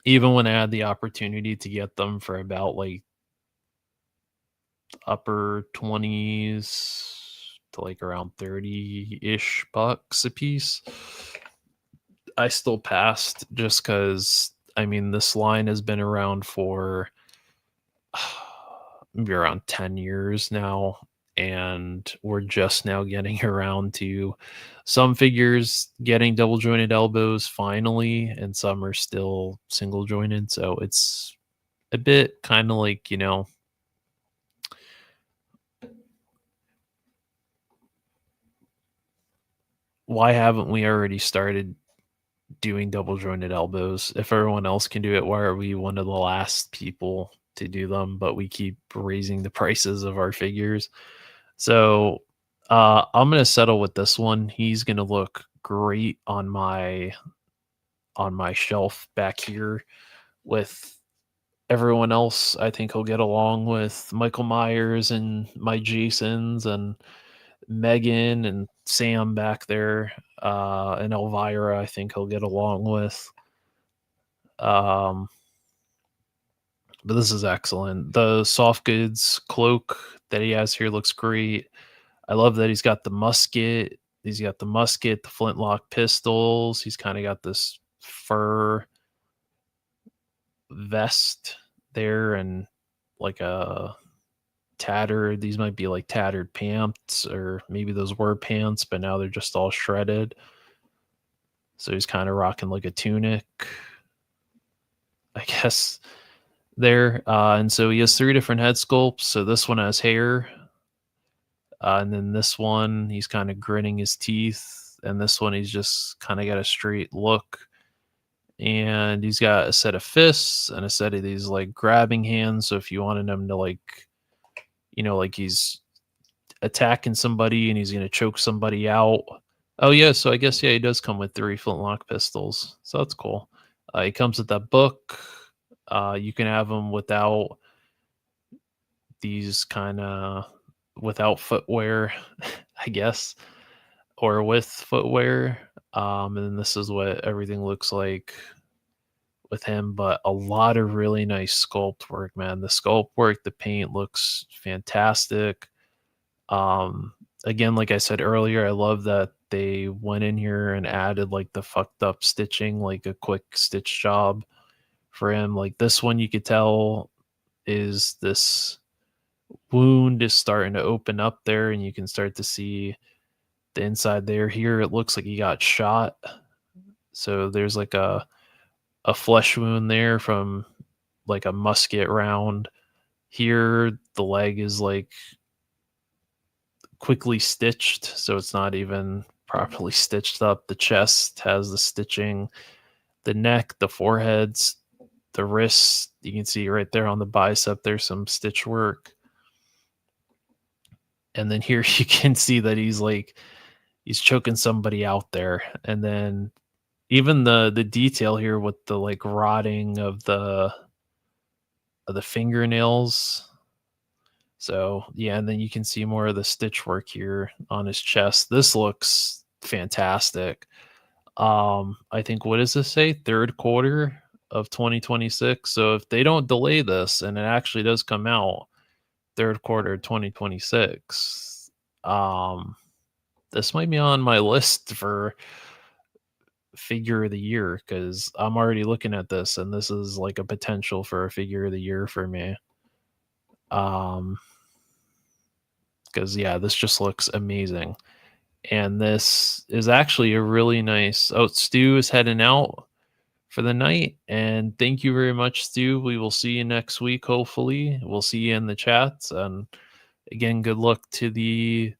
even when I had the opportunity to get them for about like upper 20s to like around 30-ish bucks a piece, I still passed just because I mean this line has been around for maybe around 10 years now, and we're just now getting around to some figures getting double jointed elbows finally, and some are still single jointed. So it's a bit kind of like, why haven't we already started doing double jointed elbows? If everyone else can do it, why are we one of the last people to do them? But we keep raising the prices of our figures. So I'm gonna settle with this one. He's gonna look great on my shelf back here with everyone else. I think he'll get along with Michael Myers and my Jasons and Megan and Sam back there, and Elvira. I think he'll get along with. Um, but this is excellent. The soft goods cloak that he has here looks great. I love that he's got the musket. He's got the musket, the flintlock pistols. He's kind of got this fur vest there and like a tattered. These might be like tattered pants, or maybe those were pants, but now they're just all shredded. So he's kind of rocking like a tunic, I guess, there. And so he has 3 different head sculpts. So this one has hair. And then this one, he's kind of gritting his teeth. And this one, he's just kind of got a straight look. And he's got a set of fists and a set of these like grabbing hands. So if you wanted him to like, like he's attacking somebody and he's going to choke somebody out. Oh, yeah. So I guess, yeah, he does come with 3 flintlock pistols. So that's cool. He comes with that book. You can have him without these kind of without footwear, I guess, or with footwear. And then this is what everything looks like with him, but a lot of really nice sculpt work, man. The sculpt work, the paint looks fantastic. Again, like I said earlier, I love that they went in here and added like the fucked up stitching, like a quick stitch job for him. Like this one, you could tell is this wound is starting to open up there, and you can start to see the inside there. Here, it looks like he got shot. So there's like a flesh wound there from like a musket round. Here, the leg is like quickly stitched, so it's not even properly stitched up. The chest has the stitching, the neck, the foreheads, the wrists. You can see right there on the bicep, there's some stitch work. And then here you can see that he's choking somebody out there. And then even the detail here with the like rotting of the fingernails. So yeah, and then you can see more of the stitch work here on his chest. This looks fantastic. I think, what does this say? Third quarter of 2026. So if they don't delay this and it actually does come out third quarter 2026, this might be on my list for figure of the year, because I'm already looking at this and this is like a potential for a figure of the year for me. Um, because yeah, this just looks amazing. And this is actually a really nice. Oh, Stu is heading out for the night. And thank you very much, Stu. We will see you next week, hopefully. We'll see you in the chats. And again, good luck to the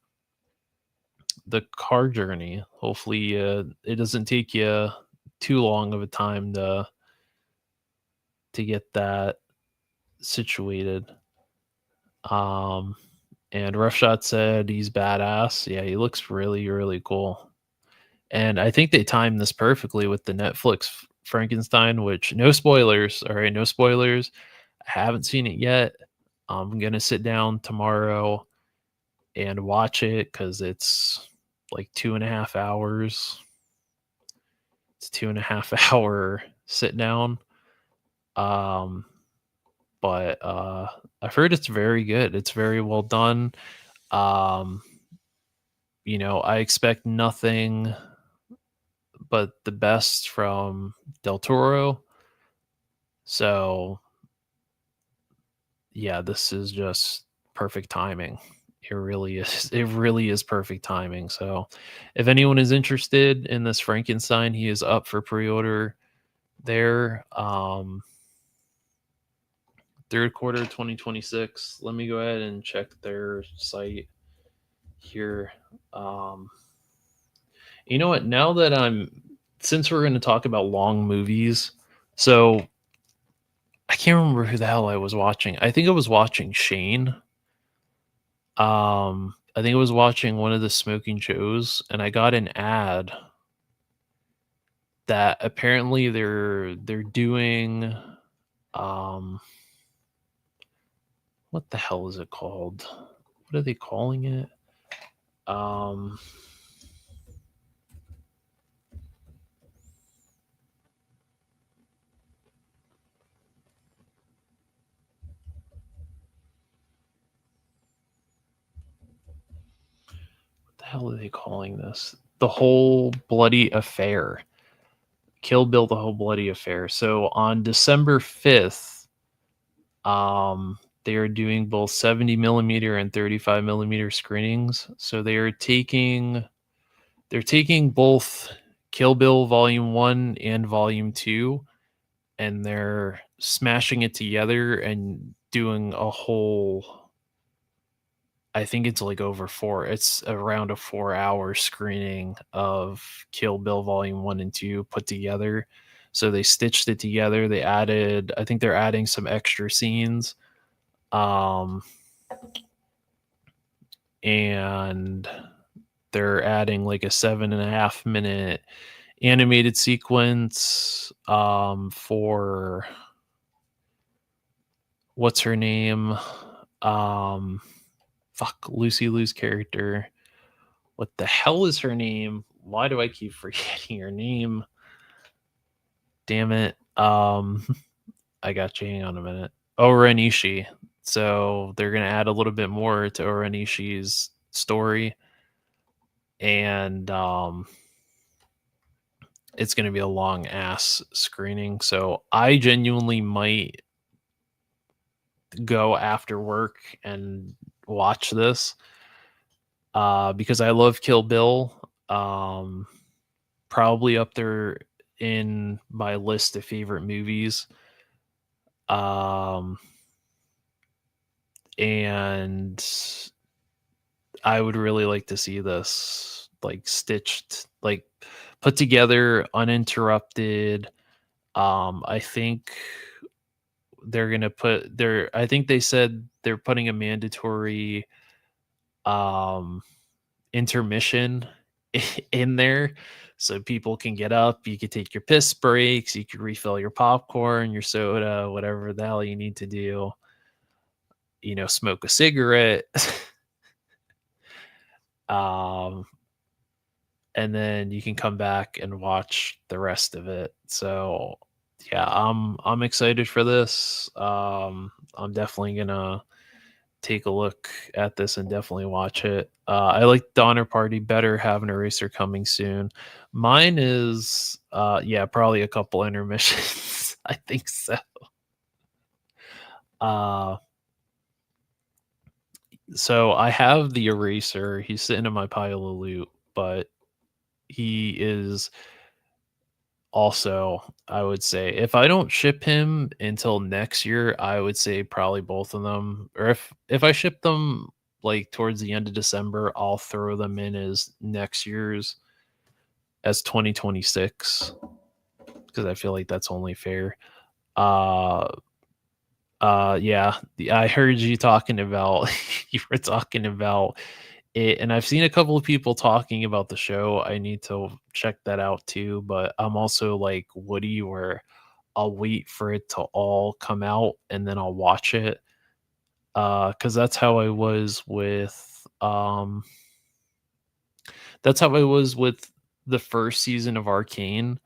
car journey. Hopefully, it doesn't take you too long of a time to get that situated. Um, and Roughshot said he's badass. Yeah, he looks really, really cool. And I think they timed this perfectly with the Netflix Frankenstein, which, no spoilers. All right, no spoilers. I haven't seen it yet. I'm gonna sit down tomorrow and watch it because it's like 2.5 hours. It's 2.5 hour sit down. Um, but I've heard it's very good. It's very well done. Um, I expect nothing but the best from Del Toro. So yeah, this is just perfect timing. It really is. It really is perfect timing. So if anyone is interested in this Frankenstein, he is up for pre-order there. Third quarter 2026. Let me go ahead and check their site here. Um, you know what? Now that since we're going to talk about long movies, so I can't remember who the hell I was watching. I think I was watching Shane. I think I was watching one of the Smoking Joes, and I got an ad that apparently they're doing, um what the hell is it called? What are they calling it? Um what the hell are they calling this? The Whole Bloody Affair. Kill Bill, The Whole Bloody Affair. So on December 5th, they are doing both 70 millimeter and 35 millimeter screenings. So they're taking both Kill Bill Volume 1 and Volume 2, and they're smashing it together and doing a whole, I think it's like it's around a 4-hour screening of Kill Bill Volume 1 and 2 put together. So they stitched it together. I think they're adding some extra scenes. Um, and they're adding like a 7.5 minute animated sequence for what's her name, um Lucy Liu's character. What the hell is her name? Why do I keep forgetting her name? Damn it. I got you. Hang on a minute. Oranishi. So they're gonna add a little bit more to Oranishi's story, and it's gonna be a long ass screening. So I genuinely might go after work and watch this, because I love Kill Bill. Um, Probably up there in my list of favorite movies. Um, and I would really like to see this like stitched, like put together, uninterrupted. I think they're gonna put their. I think they said they're putting a mandatory um intermission in there, so people can get up. You could take your piss breaks. You could refill your popcorn, your soda, whatever the hell you need to do. Smoke a cigarette. um, and then you can come back and watch the rest of it. So yeah, I'm excited for this. I'm definitely gonna take a look at this and definitely watch it. I like Donner Party better. Have an Eraser coming soon. Mine is yeah, probably a couple intermissions. I think so. Uh so I have the Eraser. He's sitting in my pile of loot, but he is also, I would say, if I don't ship him until next year, I would say probably both of them. Or if I ship them like towards the end of December, I'll throw them in as next year's, as 2026, because I feel like that's only fair. Uh yeah, I heard you talking about you were talking about it, and I've seen a couple of people talking about the show. I need to check that out too, but I'm also like Woody, where I'll wait for it to all come out and then I'll watch it. Cuz that's how I was with the first season of Arcane.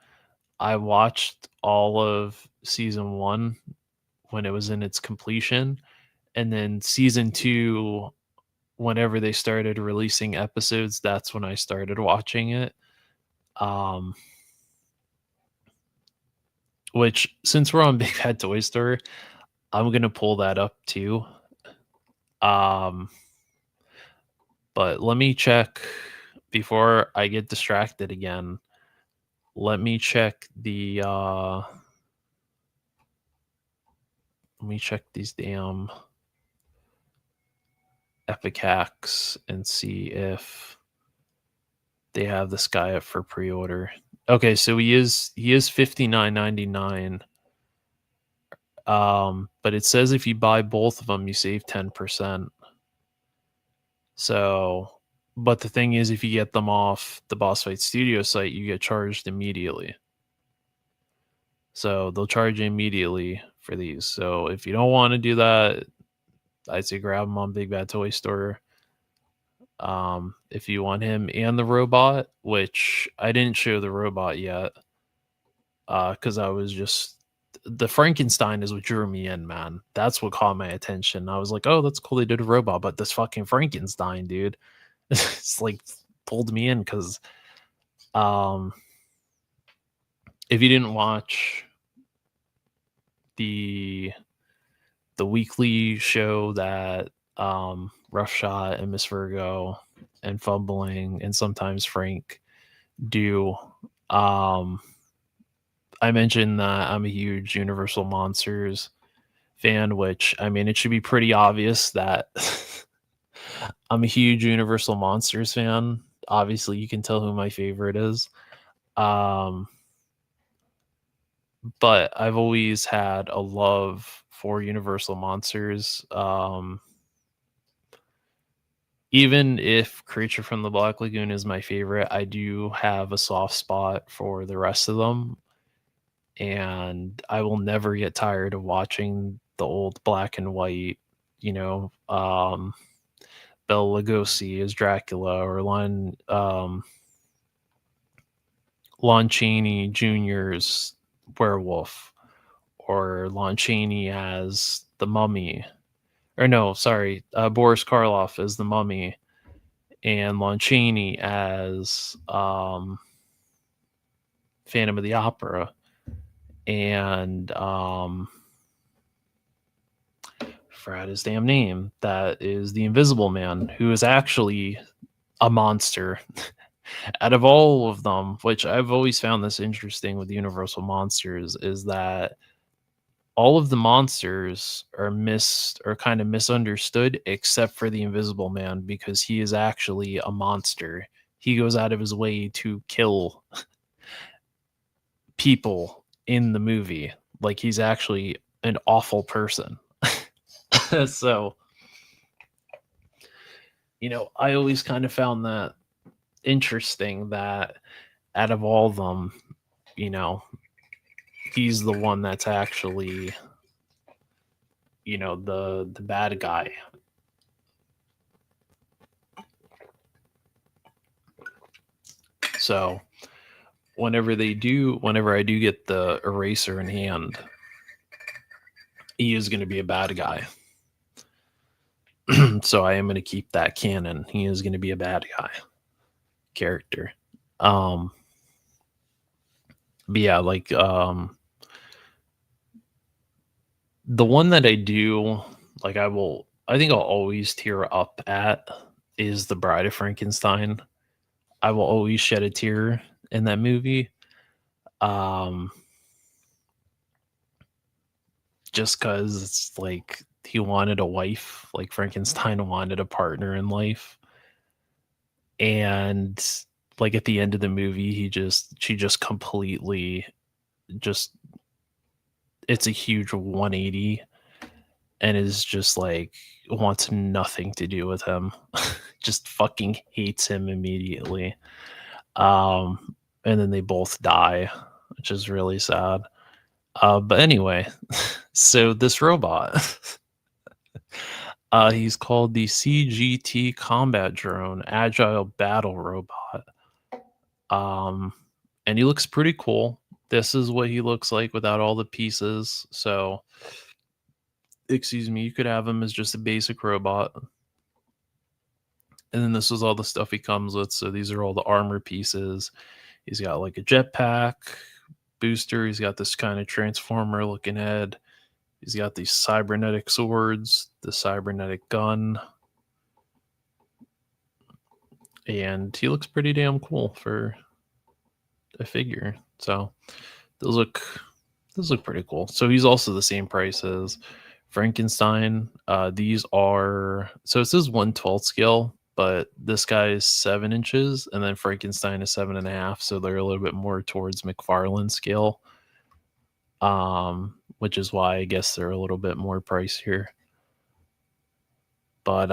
I watched all of season 1 when it was in its completion, and then season 2, whenever they started releasing episodes, that's when I started watching it. Um which, since we're on Big Bad Toy Store, I'm going to pull that up too. Um But let me check before I get distracted again. Let me check let me check these damn Epic Hacks and see if they have this guy up for pre-order. Okay, so he is $59.99. But it says if you buy both of them, you save 10%. So, but the thing is, if you get them off the Boss Fight Studio site, you get charged immediately. So they'll charge you immediately for these. So if you don't want to do that, I'd say grab them on Big Bad Toy Store. If you want him and the robot, which I didn't show the robot yet, because I was just, the Frankenstein is what drew me in, man. That's what caught my attention. I was like, oh, that's cool. They did a robot, but this fucking Frankenstein, dude, it's like pulled me in because if you didn't watch the weekly show that Rough Shot and Miss Virgo and Fumbling and sometimes Frank do, I mentioned that I'm a huge Universal Monsters fan, which, I mean, it should be pretty obvious that I'm a huge Universal Monsters fan. Obviously, you can tell who my favorite is. But I've always had a love for Universal Monsters. Even if Creature from the Black Lagoon is my favorite, I do have a soft spot for the rest of them. And I will never get tired of watching the old black and white, you know, Bela Lugosi as Dracula, or Lon Chaney Jr.'s werewolf, or Lon Chaney as the Mummy, or no, sorry, Boris Karloff as the Mummy, and Lon Chaney as Phantom of the Opera, and forgot his damn name. That is the Invisible Man, who is actually a monster. Out of all of them, which I've always found this interesting with Universal Monsters, is that all of the monsters are kind of misunderstood except for the Invisible Man because he is actually a monster. He goes out of his way to kill people in the movie. Like he's actually an awful person. So, I always kind of found that interesting that out of all of them, you know, he's the one that's actually, the bad guy. So, whenever I do get the eraser in hand, he is going to be a bad guy. So I am going to keep that canon. He is going to be a bad guy character. Um, but yeah, like the one that I do, like I think I'll always tear up at is The Bride of Frankenstein. I will always shed a tear in that movie. Um, just because it's like he wanted a wife, like Frankenstein wanted a partner in life. And like at the end of the movie, she just completely just it's a huge 180 and is just like wants nothing to do with him. Just fucking hates him immediately. And then they both die, which is really sad. But anyway, so this robot, he's called the CGT Combat Drone Agile Battle Robot. Um, and he looks pretty cool. This is what he looks like without all the pieces. So, excuse me, you could have him as just a basic robot. And then this is all the stuff he comes with. So these are all the armor pieces. He's got like a jetpack booster. He's got this kind of transformer looking head. He's got these cybernetic swords, the cybernetic gun. And he looks pretty damn cool for a figure. So those look pretty cool. So he's also the same price as Frankenstein. These are so it says 1/12 scale, but this guy is 7 inches, and then Frankenstein is 7.5. So they're a little bit more towards McFarlane scale. Which is why I guess they're a little bit more pricier. But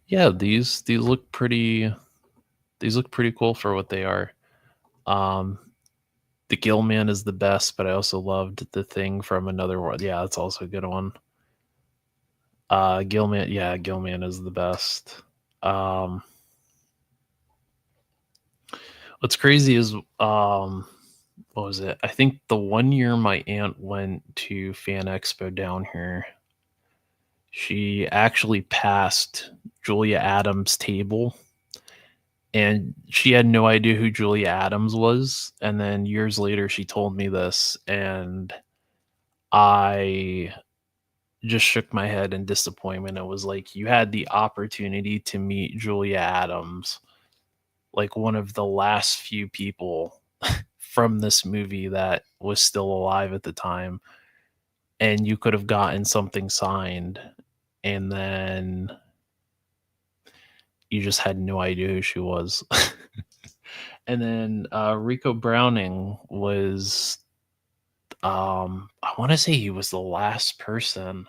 yeah, these look pretty cool for what they are. The Gillman is the best, but I also loved the Thing from Another World. Yeah, that's also a good one. Gillman is the best. What's crazy is what was it? I think the one year my aunt went to Fan Expo down here, she actually passed Julia Adams' table, and she had no idea who Julia Adams was. And then years later, she told me this, and I just shook my head in disappointment. It was like you had the opportunity to meet Julia Adams, like one of the last few people from this movie that was still alive at the time, and you could have gotten something signed, and then you just had no idea who she was. And then Rico Browning was, I want to say he was the last person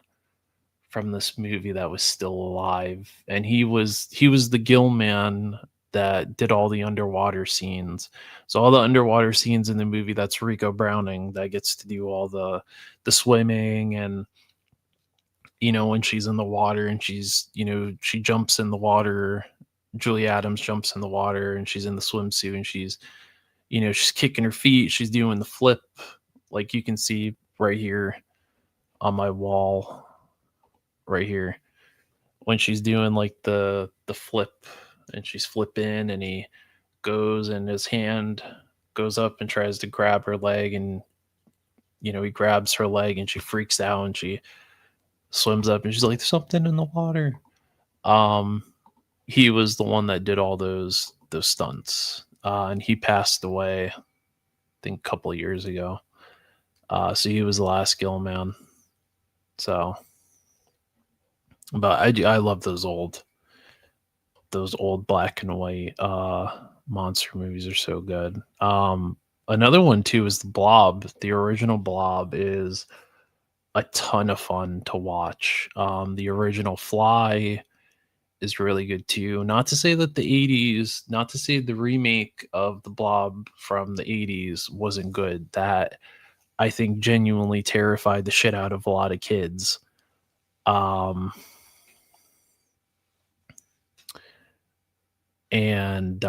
from this movie that was still alive, and he was the Gill Man that did all the underwater scenes. So all the underwater scenes in the movie, that's Rico Browning that gets to do all the swimming, and when she's in the water and she jumps in the water. Julie Adams jumps in the water and she's in the swimsuit and she's kicking her feet. She's doing the flip, like you can see right here on my wall, right here, when she's doing like the flip, and she's flipping, and he goes and his hand goes up and tries to grab her leg, and he grabs her leg and she freaks out and she swims up and she's like, "There's something in the water." Um, he was the one that did all those stunts, and he passed away, I think, a couple of years ago. So he was the last Gill man. So, but I love those old black and white monster movies are so good. Another one too is the Blob. The original Blob is a ton of fun to watch. The original Fly is really good too. Not to say that the 80s, not to say the remake of the Blob from the 80s wasn't good. That I think genuinely terrified the shit out of a lot of kids. And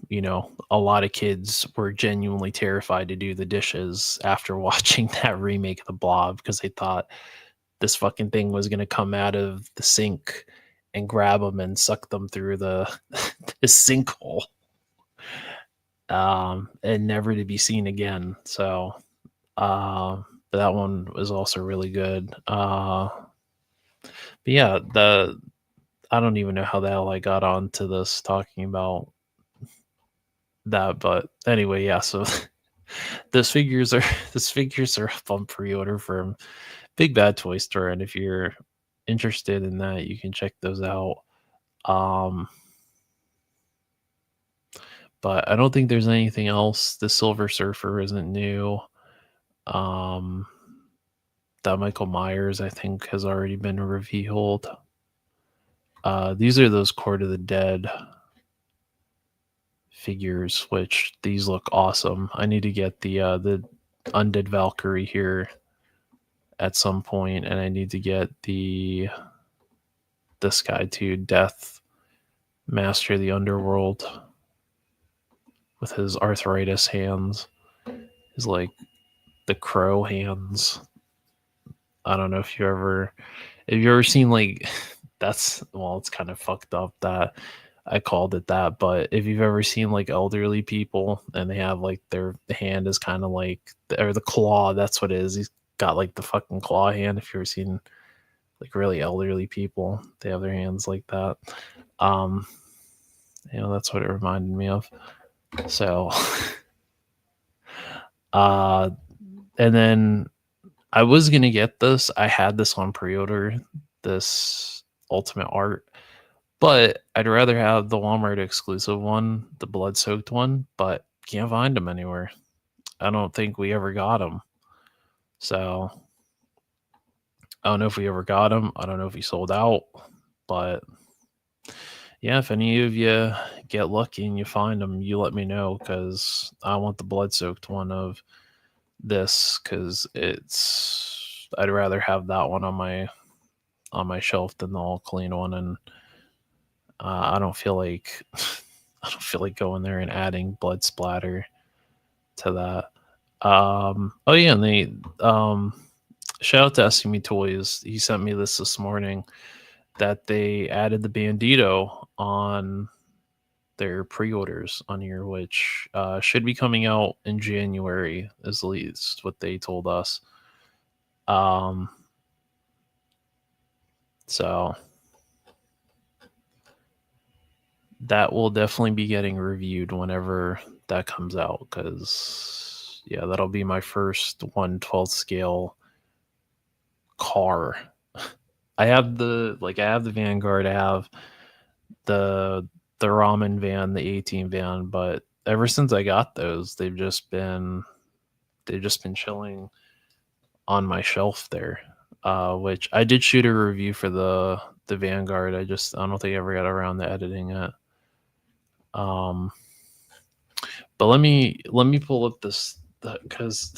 you know, a lot of kids were genuinely terrified to do the dishes after watching that remake of the Blob because they thought this fucking thing was going to come out of the sink and grab them and suck them through the, the sinkhole, and never to be seen again. So that one was also really good. But yeah, I don't even know how the hell I got onto this talking about that, but anyway, yeah. So those figures are up on pre-order from Big Bad Toy Store, and if you're interested in that, you can check those out. But I don't think there's anything else. The Silver Surfer isn't new. That Michael Myers, I think, has already been revealed. These are those Court of the Dead figures, which these look awesome. I need to get the Undead Valkyrie here at some point, and I need to get this guy too, Death, Master of the Underworld, with his arthritis hands, his like the crow hands. I don't know if you ever seen like that's, well, it's kind of fucked up that I called it that, but if you've ever seen like elderly people and they have like their hand is kind of like, or the claw, that's what it is. He's got like the fucking claw hand. If you've ever seen like really elderly people, they have their hands like that. You know, that's what it reminded me of. So, and then I was gonna get this. I had this on pre-order, this Ultimate Art, but I'd rather have the Walmart exclusive one, the blood-soaked one, but can't find them anywhere. I don't think we ever got them. So I don't know if we ever got them. I don't know if he sold out, but yeah, if any of you get lucky and you find them, you let me know, because I want the blood-soaked one of this, because I'd rather have that one on my shelf than the all clean one, and I don't feel like going there and adding blood splatter to that. Oh yeah, and they shout out to SME Toys. He sent me this morning that they added the Bandito on their pre-orders on here, which should be coming out in January, is at least what they told us. So that will definitely be getting reviewed whenever that comes out, because yeah, that'll be my first 1/12 scale car. I have the Vanguard, I have the Ramen van, the 18 van, but ever since I got those, they've just been chilling on my shelf there. Which I did shoot a review for the Vanguard. I don't think I ever got around to editing it. But let me pull up this, because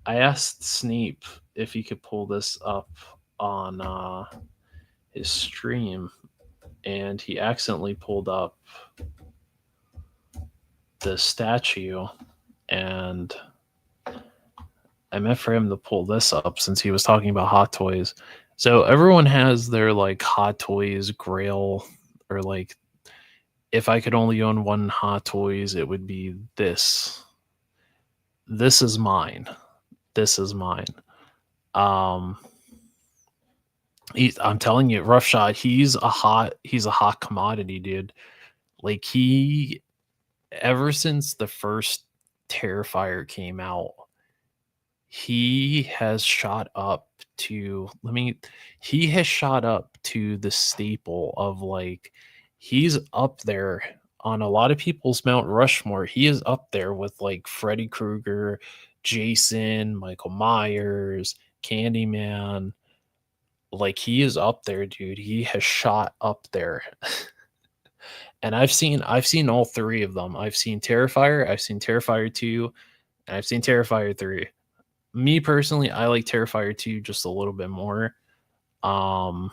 I asked Snape if he could pull this up on his stream, and he accidentally pulled up the statue, and I meant for him to pull this up since he was talking about Hot Toys. So everyone has their like Hot Toys grail, or like, if I could only own one Hot Toys, it would be this. This is mine. This is mine. I'm telling you, Rough Shot, he's a hot commodity, dude. Like, ever since the first Terrifier came out, he has shot up to he has shot up to the staple of like he's up there on a lot of people's Mount Rushmore. He is up there with like Freddy Krueger, Jason, Michael Myers, Candyman. Like he is up there, dude. He has shot up there. And I've seen all three of them. I've seen Terrifier, I've seen Terrifier 2, and I've seen Terrifier 3. Me personally, I like Terrifier 2 just a little bit more. Um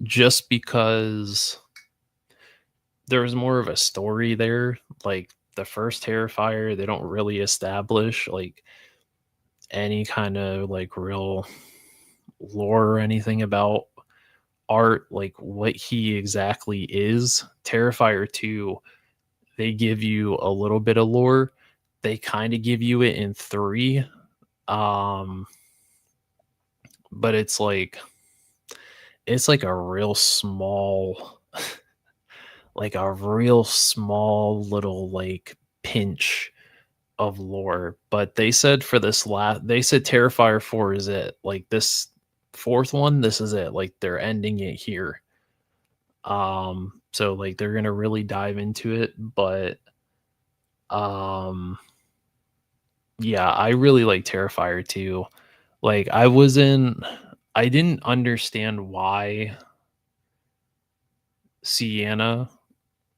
just because there was more of a story there. Like the first Terrifier, they don't really establish like any kind of like real lore or anything about Art, like what he exactly is. Terrifier 2, they give you a little bit of lore. They kind of give you it in 3. Um but it's like a real small like a real small little like pinch of lore. But they said for this last they said Terrifier 4 is it. Like this fourth one, this is it. Like they're ending it here. So like they're gonna really dive into it, but um yeah, I really like Terrifier too. Like I didn't understand why Sienna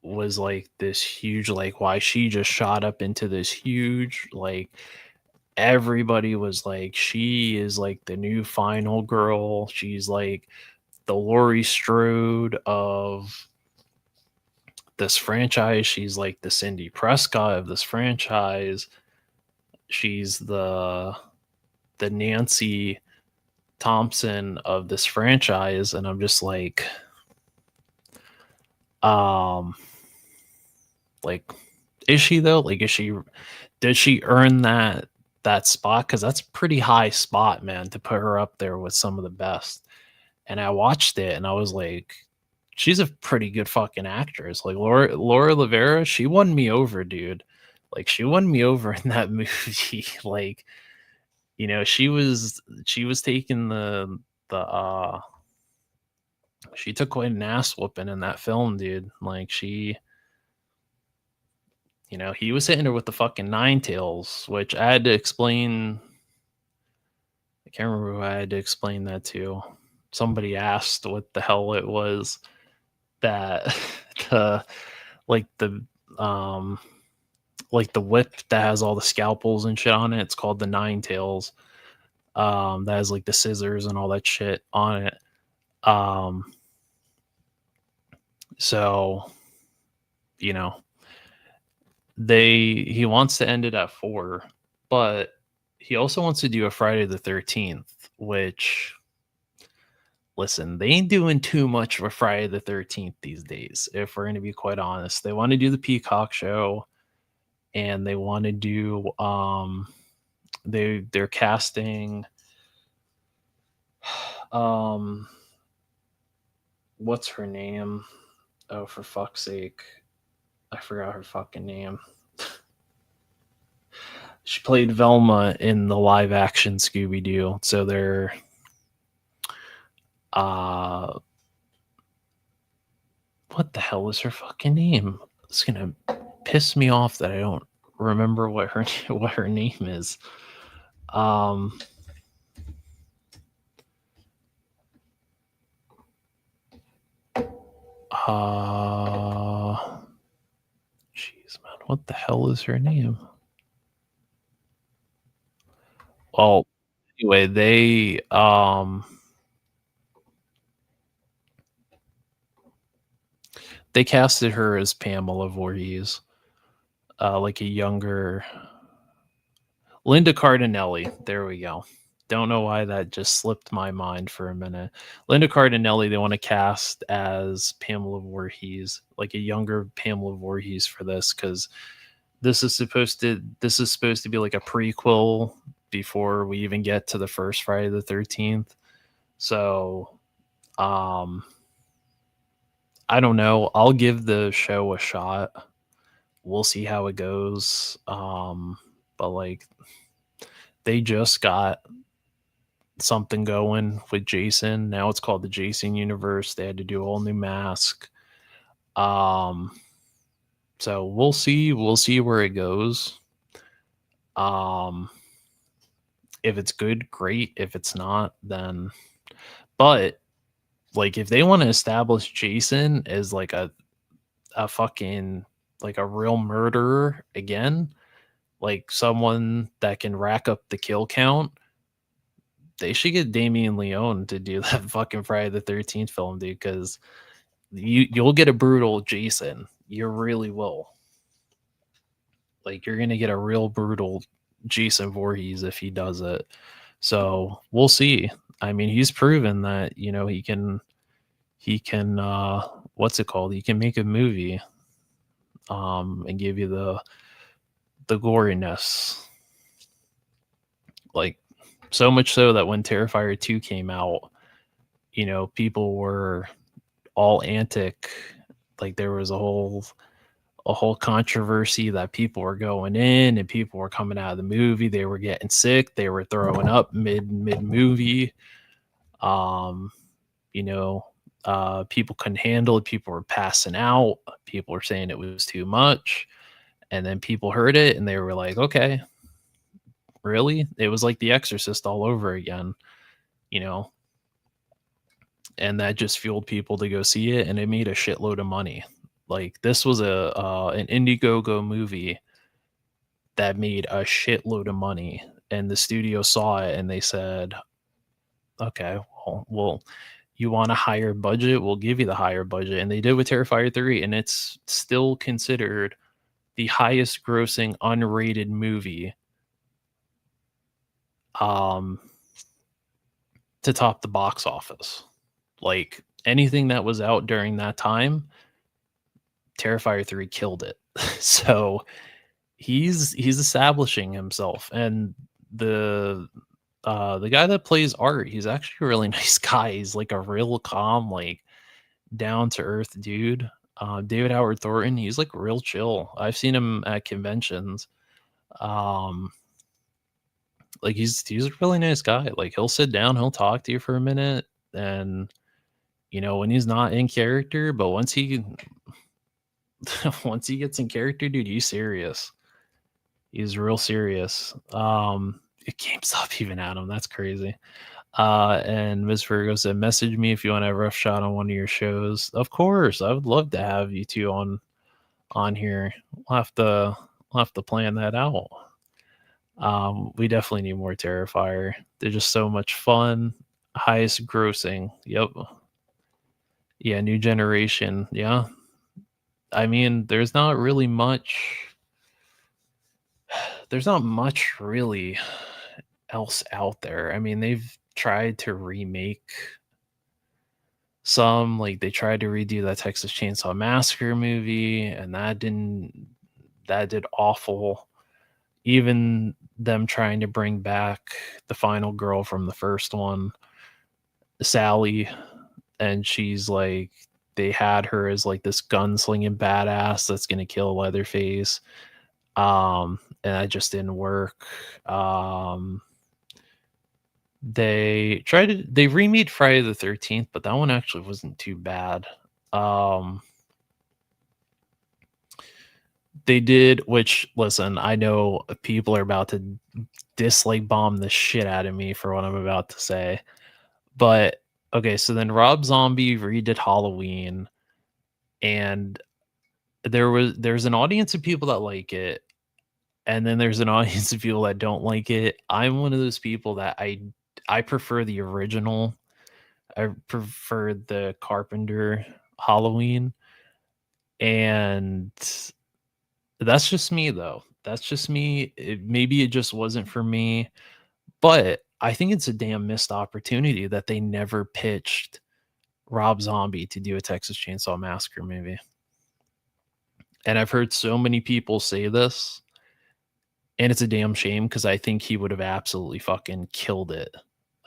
was like this huge, like why she just shot up into this huge, like everybody was like she is like the new final girl. She's like the Laurie Strode of this franchise. She's like the Cindy Prescott of this franchise. She's the Nancy Thompson of this franchise, and I'm just um like is she though? Like is she did she earn that spot? Because that's a pretty high spot, man, to put her up there with some of the best. And I watched it and I was like, she's a pretty good fucking actress. Like Laura Rivera, she won me over, dude. Like she won me over in that movie. Like, you know, she was taking the she took quite an ass whooping in that film, dude. Like she, you know, he was hitting her with the fucking nine tails, which I had to explain. I can't remember who I had to explain that to. Somebody asked what the hell it was that the like the um like the whip that has all the scalpels and shit on it. It's called the Nine Tails. That has like the scissors and all that shit on it. Um, so you know, he wants to end it at 4, but he also wants to do a Friday the 13th, which listen, they ain't doing too much of a Friday the 13th these days, if we're gonna be quite honest. They want to do the Peacock show and they want to do they're casting um what's her name? Oh, for fuck's sake. I forgot her fucking name. She played Velma in the live action Scooby Doo. So they're uh what the hell is her fucking name? It's gonna piss me off that I don't remember what her what her name is. Um jeez man, what the hell is her name? Well, anyway, they casted her as Pamela Voorhees, like a younger Linda Cardinelli. There we go. Don't know why that just slipped my mind for a minute. Linda Cardinelli, they want to cast as Pamela Voorhees, like a younger Pamela Voorhees for this, because this is supposed to be like a prequel before we even get to the first Friday the 13th. So um I don't know. I'll give the show a shot. We'll see how it goes. But like They just got something going with Jason. Now it's called the Jason universe. They had to do a whole new mask. Um, so we'll see. We'll see where it goes. Um, if it's good, great. If it's not, then. But like, if they want to establish Jason as like a fucking like a real murderer again, like someone that can rack up the kill count, they should get Damien Leone to do that fucking Friday the 13th film, dude, because you'll get a brutal Jason. You really will. Like, you're gonna get a real brutal Jason Voorhees if he does it. So we'll see. I mean, he's proven that, you know, he can what's it called? He can make a movie and give you the goriness. Like, so much so that when Terrifier 2 came out, you know, people were all antic. Like, there was a whole controversy that people were going in and people were coming out of the movie. They were getting sick. They were throwing up mid movie. You know, people couldn't handle it. People were passing out. People were saying it was too much. And then people heard it and they were like, okay, really? It was like The Exorcist all over again, you know? And that just fueled people to go see it, and it made a shitload of money. Like, this was a an Indiegogo movie that made a shitload of money, and the studio saw it and they said, "Okay, well, you want a higher budget? We'll give you the higher budget." And they did with Terrifier 3, and it's still considered the highest grossing unrated movie um to top the box office. Like, anything that was out during that time, Terrifier 3 killed it. So he's establishing himself, and the guy that plays Art, he's actually a really nice guy. He's like a real calm, like down to earth dude. David Howard Thornton, he's like real chill. I've seen him at conventions. Um, like, he's a really nice guy. Like, he'll sit down, he'll talk to you for a minute, and you know, when he's not in character, but once he once he gets in character, dude, he's serious. He's real serious. It games up even at him. That's crazy. And Miss Virgo said, "Message me if you want to have a rough shot on one of your shows." Of course, I would love to have you two on here. We'll have to plan that out. We definitely need more Terrifier. They're just so much fun. Highest grossing. Yep. Yeah, new generation. Yeah. I mean, there's not much really else out there. I mean, they've tried to remake some, like they tried to redo that Texas Chainsaw Massacre movie, and that did awful. Even them trying to bring back the final girl from the first one, Sally, and she's like, they had her as like this gunslinging badass that's gonna kill Leatherface. And that just didn't work. They remade Friday the 13th, but that one actually wasn't too bad. They did, which, listen, I know people are about to dislike bomb the shit out of me for what I'm about to say. But okay, so then Rob Zombie redid Halloween, and there's an audience of people that like it, and then there's an audience of people that don't like it. I'm one of those people that I prefer the original. I prefer the Carpenter Halloween, and that's just me though. That's just me. Maybe it just wasn't for me, but I think it's a damn missed opportunity that they never pitched Rob Zombie to do a Texas Chainsaw Massacre movie. And I've heard so many people say this, and it's a damn shame because I think he would have absolutely fucking killed it.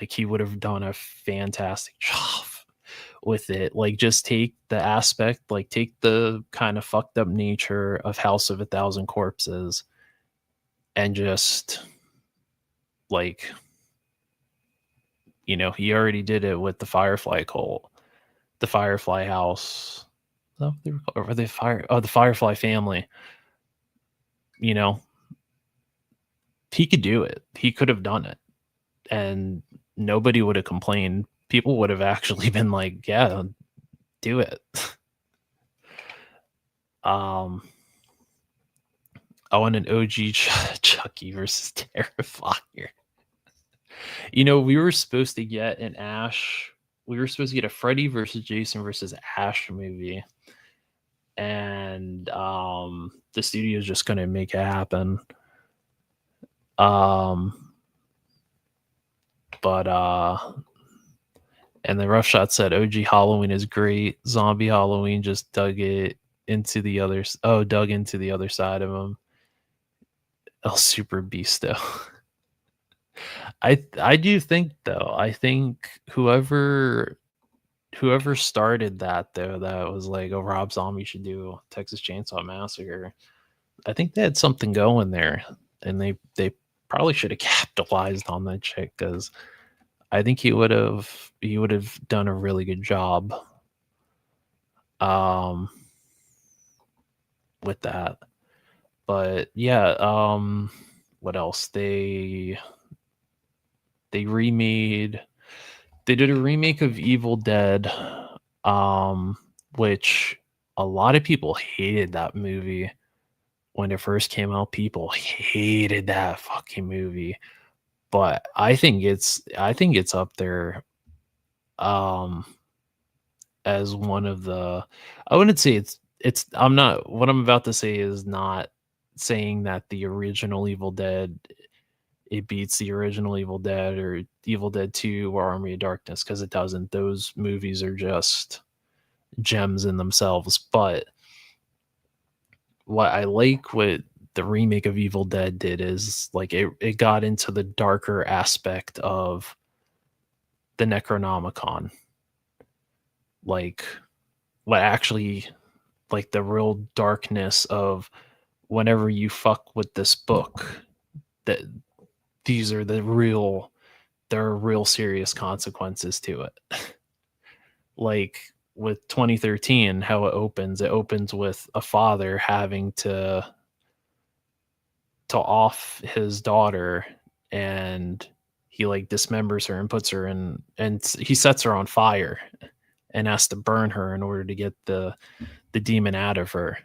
Like, he would have done a fantastic job with it. Like, just take the aspect, like take the kind of fucked up nature of House of a Thousand Corpses and just Like, he already did it with the Firefly cult, the Firefly house. Is that what they were called? Or the Firefly family. He could do it. He could have done it, and nobody would have complained. People would have actually been like, "Yeah, do it." um, I want an OG Chucky versus Terrifier. We were supposed to get an Ash. We were supposed to get a Freddy versus Jason versus Ash movie, and the studio's just going to make it happen. But and the Rough Shot said OG Halloween is great. Zombie Halloween just dug into the other side of him. El Super Beasto. I do think though. I think whoever started that though, that was like, oh, Rob Zombie should do Texas Chainsaw Massacre. I think they had something going there, and they probably should have capitalized on that chick, because I think he would have done a really good job with that. But yeah, what else? They did a remake of Evil Dead, which a lot of people hated that movie when it first came out. People hated that fucking movie. But I think it's up there as one of the, I wouldn't say I'm not, what I'm about to say is not saying that the original Evil Dead, it beats the original Evil Dead or Evil Dead 2 or Army of Darkness, because it doesn't. Those movies are just gems in themselves. But what I like what the remake of Evil Dead did is, like, it got into the darker aspect of the Necronomicon. Like, what actually, like, the real darkness of whenever you fuck with this book, that these are there are real serious consequences to it. Like with 2013, how it opens with a father having to off his daughter, and he like dismembers her and puts her in, and he sets her on fire and has to burn her in order to get the demon out of her.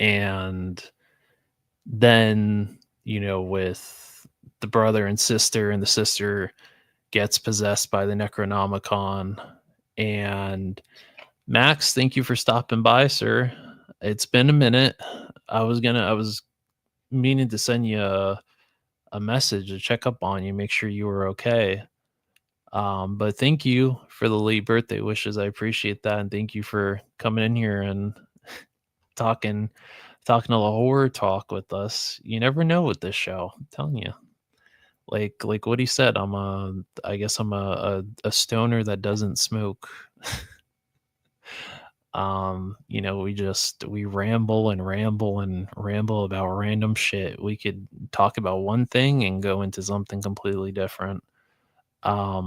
And then, with the brother and sister, and the sister gets possessed by the Necronomicon. And Max, thank you for stopping by, sir. It's been a minute. I was meaning to send you a message to check up on you, make sure you were okay. But thank you for the late birthday wishes. I appreciate that. And thank you for coming in here and talking a little horror talk with us. You never know with this show, I'm telling you. Like what he said, I guess I'm a stoner that doesn't smoke. We ramble and ramble and ramble about random shit. We could talk about one thing and go into something completely different. But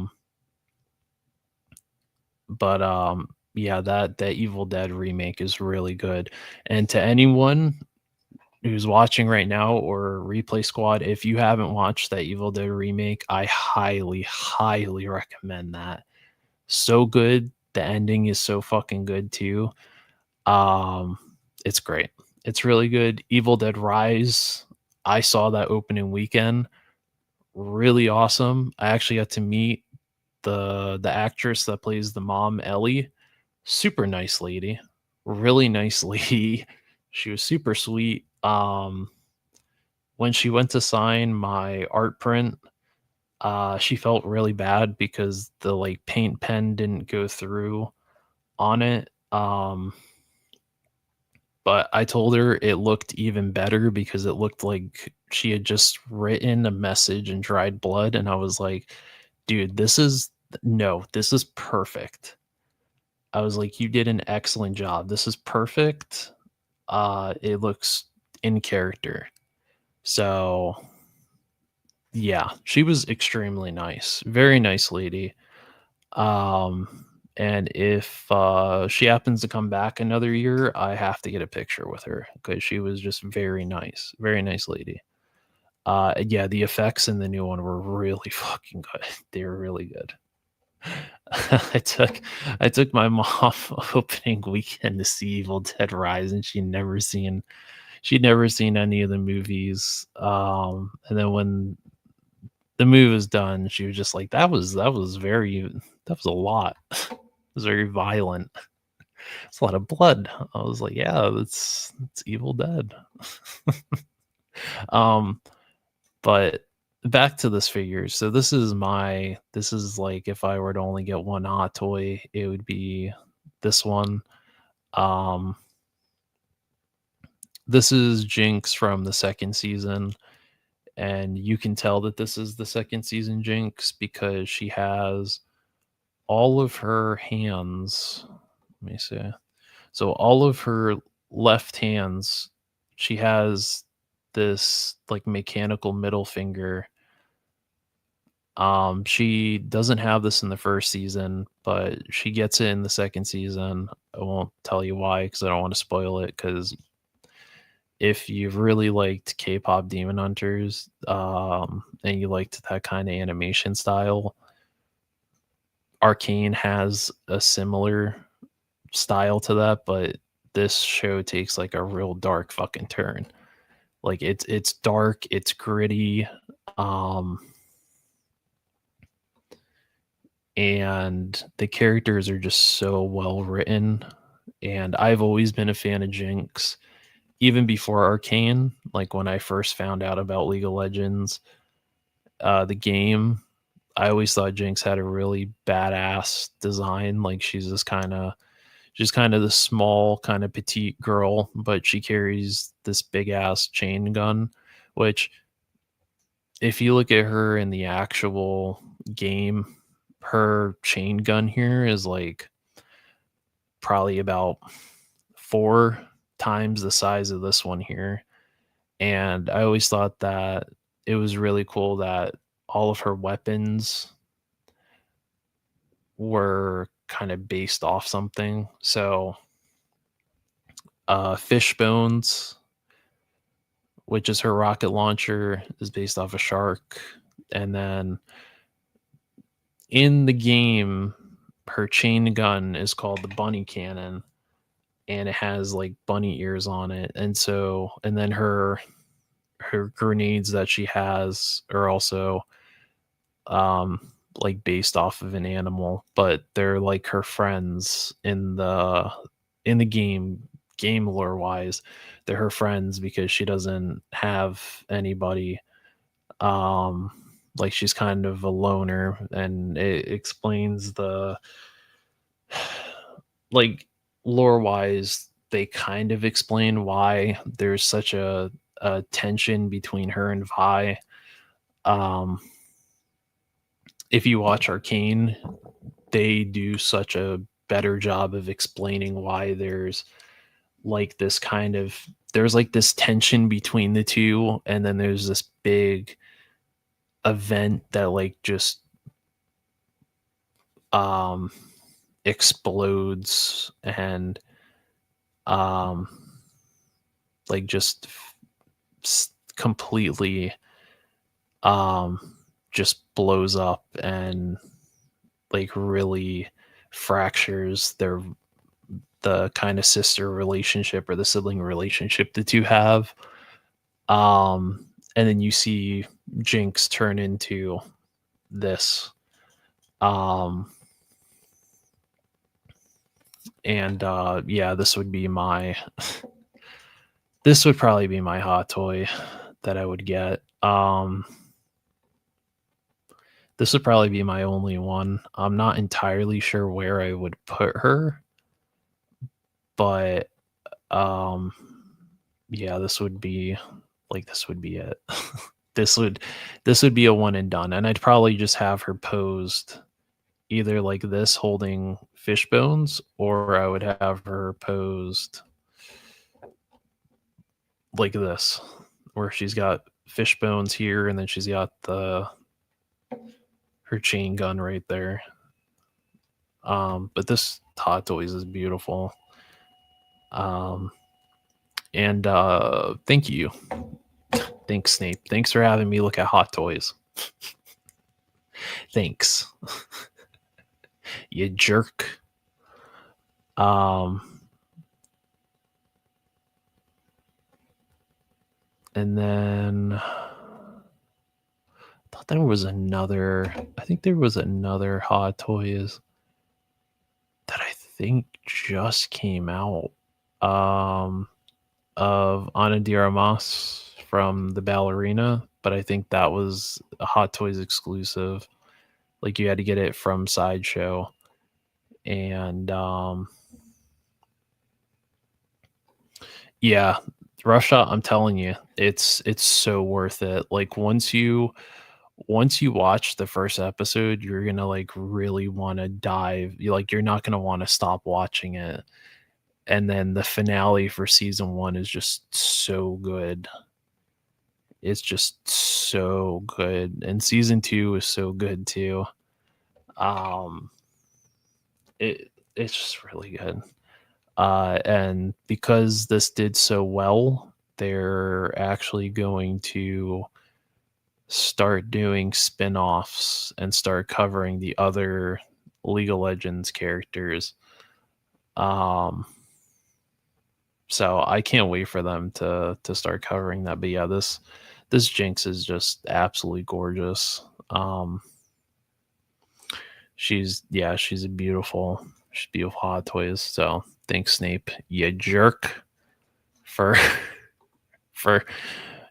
yeah, that Evil Dead remake is really good. And to anyone who's watching right now, or Replay Squad, if you haven't watched that Evil Dead remake, I highly, highly recommend that. So good. The ending is so fucking good too. It's great. It's really good. Evil Dead Rise, I saw that opening weekend. Really awesome. I actually got to meet the actress that plays the mom, Ellie. Super nice lady. Really nice lady. She was super sweet. When she went to sign my art print, she felt really bad because the like paint pen didn't go through on it. But I told her it looked even better because it looked like she had just written a message in dried blood. And I was like, dude, this is perfect. I was like, you did an excellent job. This is perfect. It looks in character. So yeah, she was extremely nice. Very nice lady. And if she happens to come back another year, I have to get a picture with her because she was just very nice. Very nice lady. Yeah, the effects in the new one were really fucking good. They were really good. I took I took my mom opening weekend to see Evil Dead Rise, and she'd never seen any of the movies. And then when the movie was done, she was just like, that was a lot. It was very violent. It's a lot of blood." I was like, "Yeah, it's Evil Dead." Um, but back to this figure. So this is like if I were to only get one hot toy, it would be this one. Um, this is Jinx from the second season, and you can tell that this is the second season Jinx because she has all of her hands. Let me see. So all of her left hands, she has this like mechanical middle finger. She doesn't have this in the first season, but she gets it in the second season. I won't tell you why because I don't want to spoil it. Because if you've really liked K-pop Demon Hunters, and you liked that kind of animation style, Arcane has a similar style to that, but this show takes like a real dark fucking turn. Like it's dark, it's gritty, um, and the characters are just so well written. And I've always been a fan of Jinx, even before Arcane. Like when I first found out about League of Legends, the game, I always thought Jinx had a really badass design. Like she's kind of the small, kind of petite girl, but she carries this big ass chain gun, which if you look at her in the actual game, her chain gun here is like probably about 4 times the size of this one here. And I always thought that it was really cool that all of her weapons were kind of based off something. So, Fishbones, which is her rocket launcher, is based off a shark. And then in the game, her chain gun is called the bunny cannon, and it has like bunny ears on it. And then her grenades that she has are also like based off of an animal, but they're like her friends in the game lore wise. They're her friends because she doesn't have anybody. Um like she's kind of a loner, and it explains the like lore wise, they kind of explain why there's such a tension between her and Vi. Um if you watch Arcane, they do such a better job of explaining why like this kind of there's like this tension between the two, and then there's this big event that like just um explodes and um like just completely um just blows up and like really fractures the kind of sister relationship or the sibling relationship the two have. And then you see Jinx turn into this. Um and yeah, this would probably be my hot toy that I would get. This would probably be my only one. I'm not entirely sure where I would put her, but um yeah, this would be it. this would this would be a one and done, and I'd probably just have her posed either like this holding fish bones, or I would have her posed like this. where she's got fish bones here, and then she's got her chain gun right there. But this Hot Toys is beautiful. And thank you. Thanks, Snape. Thanks for having me look at Hot Toys. Thanks. You jerk. And then I thought there was another. I think there was another Hot Toys that I think just came out. Of Ana de Armas from the ballerina, but I think that was a Hot Toys exclusive. Like you had to get it from Sideshow. And yeah, Russia, I'm telling you, it's so worth it. Like once you watch the first episode, you're gonna like really want to dive. You're not gonna want to stop watching it. And then the finale for season 1 is just so good. It's just so good. And season 2 is so good too. It's just really good. And because this did so well, they're actually going to start doing spin-offs and start covering the other League of Legends characters. So I can't wait for them to start covering that. But yeah, this Jinx is just absolutely gorgeous. She's a beautiful Hot Toys. So thanks, Snape, you jerk, for for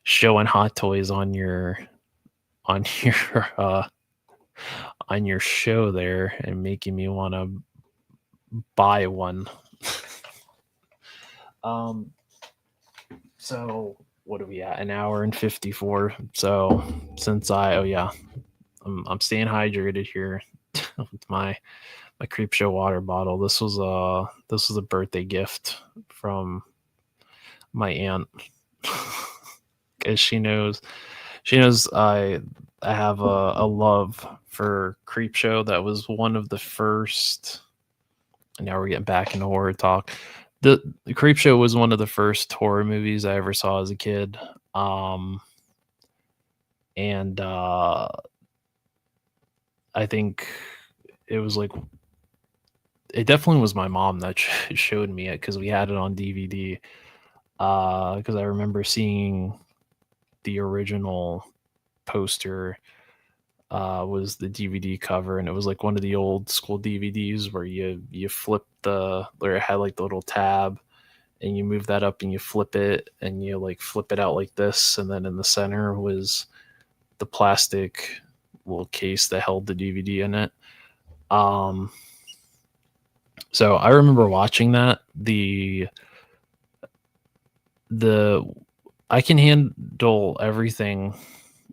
showing Hot Toys on your on your show there and making me want to buy one. So what are we at? An hour and 54. So since I'm staying hydrated here with my Creepshow water bottle. This was a birthday gift from my aunt. Because she knows I have a love for Creepshow. That was one of the first. Now we're getting back into horror talk. The Creepshow was one of the first horror movies I ever saw as a kid. And I think it was like, it definitely was my mom that showed me it because we had it on DVD. Because I remember seeing the original poster was the DVD cover, and it was like one of the old school DVDs where you flip where it had like the little tab, and you move that up and you flip it, and you like flip it out like this, and then in the center was the plastic little case that held the DVD in it. So I remember watching that. I can handle everything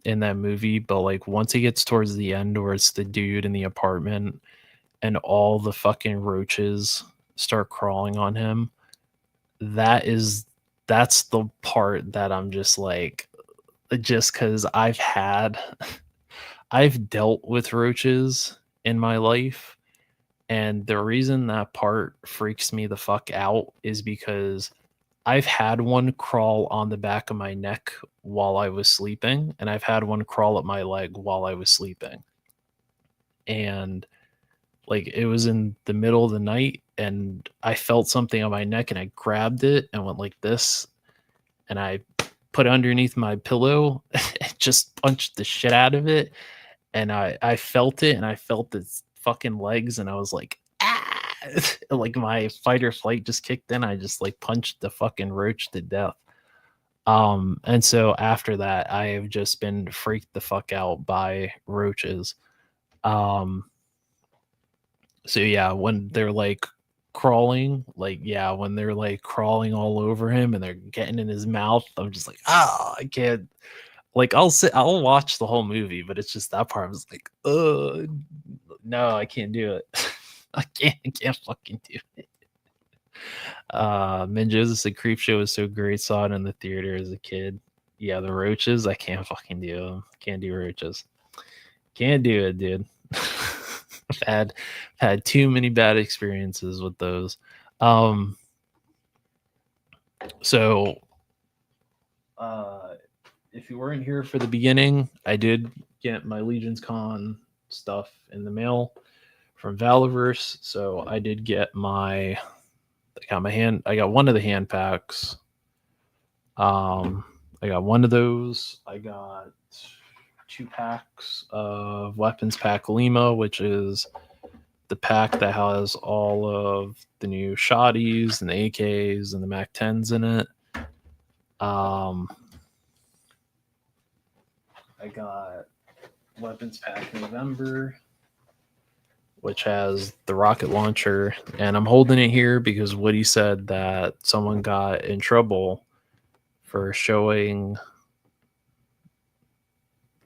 in that movie, but like once it gets towards the end where it's the dude in the apartment and all the fucking roaches start crawling on him, that's the part that I'm just like, just because I've dealt with roaches in my life, and the reason that part freaks me the fuck out is because I've had one crawl on the back of my neck while I was sleeping, and I've had one crawl up my leg while I was sleeping. And like it was in the middle of the night, and I felt something on my neck, and I grabbed it and went like this, and I put it underneath my pillow and just punched the shit out of it. And I felt it, and I felt its fucking legs, and I was like, like my fight or flight just kicked in. I just like punched the fucking roach to death. And so after that, I have just been freaked the fuck out by roaches. So yeah, when they're like crawling, when they're like crawling all over him and they're getting in his mouth, I'm just like, I can't. Like I'll watch the whole movie, but it's just that part. I was like, no, I can't do it. I can't fucking do it. Man, Joseph, the Creepshow was so great. Saw it in the theater as a kid. Yeah, the roaches, I can't fucking do them. Can't do roaches. Can't do it, dude. I've had too many bad experiences with those. Um, so if you weren't here for the beginning, I did get my Legions Con stuff in the mail from Valiverse. So I did get I got one of the hand packs. I got one of those. I got 2 packs of Weapons Pack Lima, which is the pack that has all of the new shotties and the AKs and the Mac 10s in it. I got Weapons Pack November, which has the rocket launcher, and I'm holding it here because Woody said that someone got in trouble for showing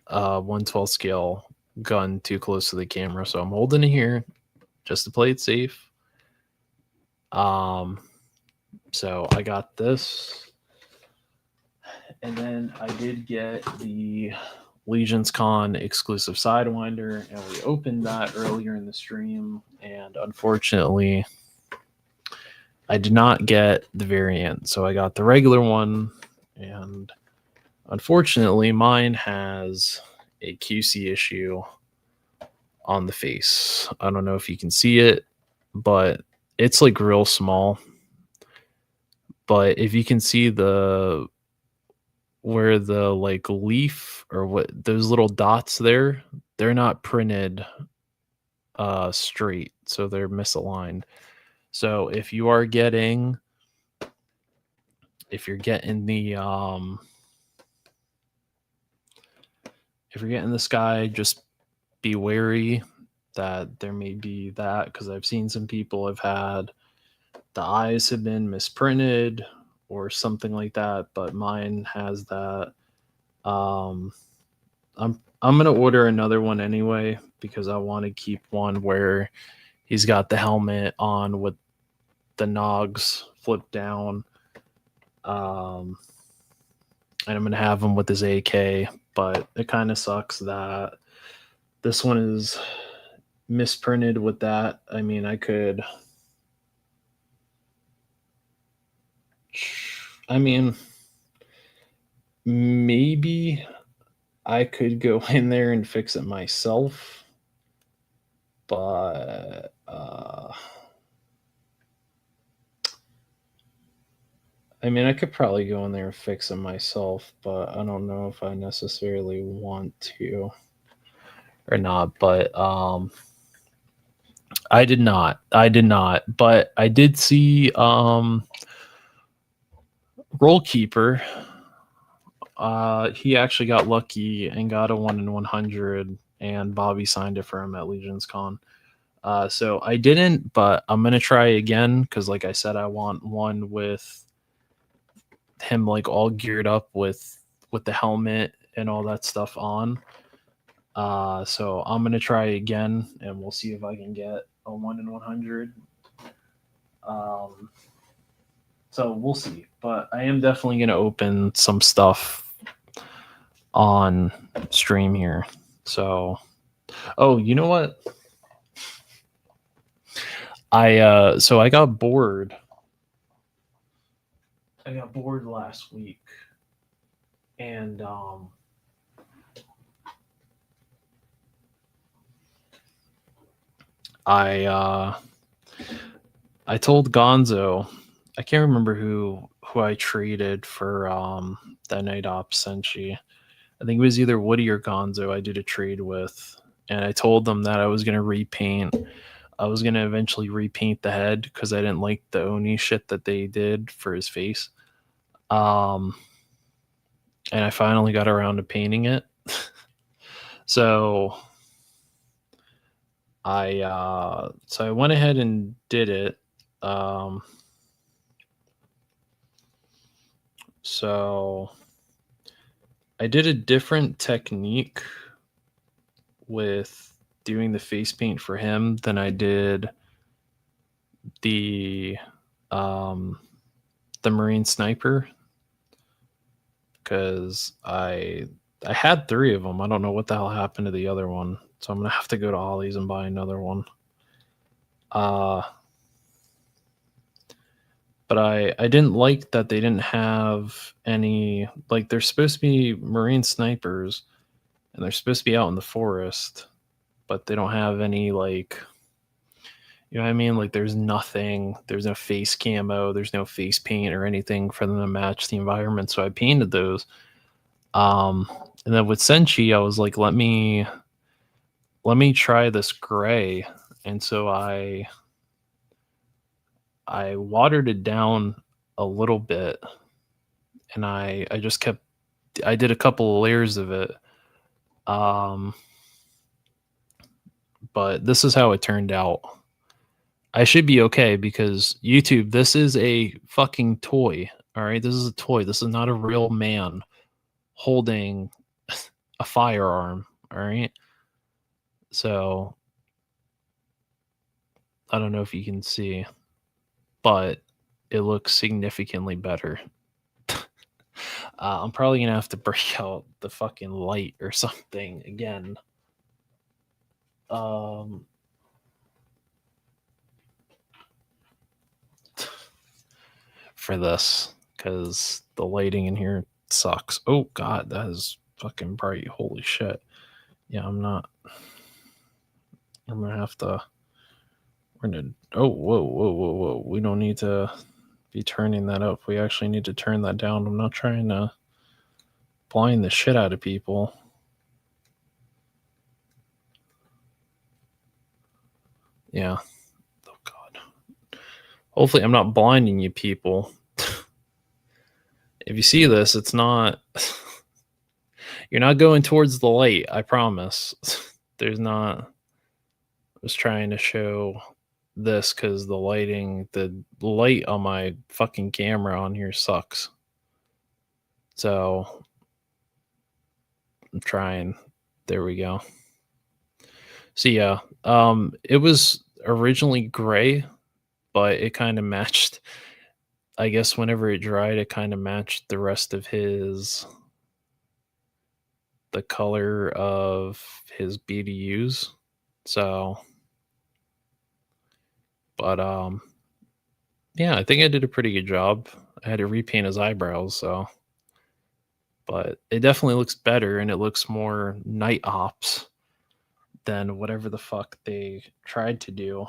a 112 scale gun too close to the camera, so I'm holding it here just to play it safe. So I got this, and then I did get the Legions Con exclusive Sidewinder, and we opened that earlier in the stream, and unfortunately I did not get the variant, so I got the regular one, and unfortunately mine has a QC issue on the face. I don't know if you can see it, but it's like real small. But if you can see where the like leaf or what those little dots there, they're not printed straight, so they're misaligned. So if you're getting the if you're getting this guy, just be wary that there may be that, because I've seen some people have had the eyes have been misprinted or something like that, but mine has that. I'm gonna order another one anyway because I want to keep one where he's got the helmet on with the nogs flipped down. And I'm gonna have him with his AK, but it kind of sucks that this one is misprinted with that. I mean, maybe I could go in there and fix it myself, but I could probably go in there and fix it myself, but I don't know if I necessarily want to or not. But I did not. But I did see Rollkeeper. He actually got lucky and got a 1 in 100, and Bobby signed it for him at Legions Con. So I didn't, but I'm gonna try again because, like I said, I want one with him like all geared up with the helmet and all that stuff on. So I'm gonna try again, and we'll see if I can get a 1 in 100. So we'll see, but I am definitely gonna open some stuff on stream here. So, oh, you know what? I got bored. I got bored last week, and I told Gonzo, I can't remember who I traded for that night op Senshi. I think it was either Woody or Gonzo I did a trade with, and I told them that I was gonna repaint. I was gonna eventually repaint the head because I didn't like the Oni shit that they did for his face. And I finally got around to painting it. So I went ahead and did it. So I did a different technique with doing the face paint for him than I did the Marine Sniper, because I had 3 of them. I don't know what the hell happened to the other one, so I'm gonna have to go to Ollie's and buy another one. But I didn't like that they didn't have any, like, they're supposed to be Marine snipers and they're supposed to be out in the forest, but they don't have any, like, you know what I mean? Like, there's nothing, there's no face camo, there's no face paint or anything for them to match the environment. So I painted those. And then with Senshi, I was like, let me try this gray. And so I watered it down a little bit, and I just kept, I did a couple of layers of it. But this is how it turned out. I should be okay because YouTube, this is a fucking toy. All right, this is a toy. This is not a real man holding a firearm. All right. So I don't know if you can see, but it looks significantly better. I'm probably gonna have to break out the fucking light or something again. For this, because the lighting in here sucks. Oh god, that is fucking bright. Holy shit. Yeah, I'm gonna have to, we're gonna, oh, whoa. We don't need to be turning that up. We actually need to turn that down. I'm not trying to blind the shit out of people. Yeah. Oh god. Hopefully I'm not blinding you people. If you see this, it's not, you're not going towards the light, I promise. There's not, I was trying to show this because the light on my fucking camera on here sucks. So I'm trying. There we go. So yeah, it was originally gray, but it kind of matched, I guess whenever it dried, it kind of matched the rest of the color of his BDUs. So, but yeah, I think I did a pretty good job. I had to repaint his eyebrows, so, but it definitely looks better and it looks more night ops than whatever the fuck they tried to do.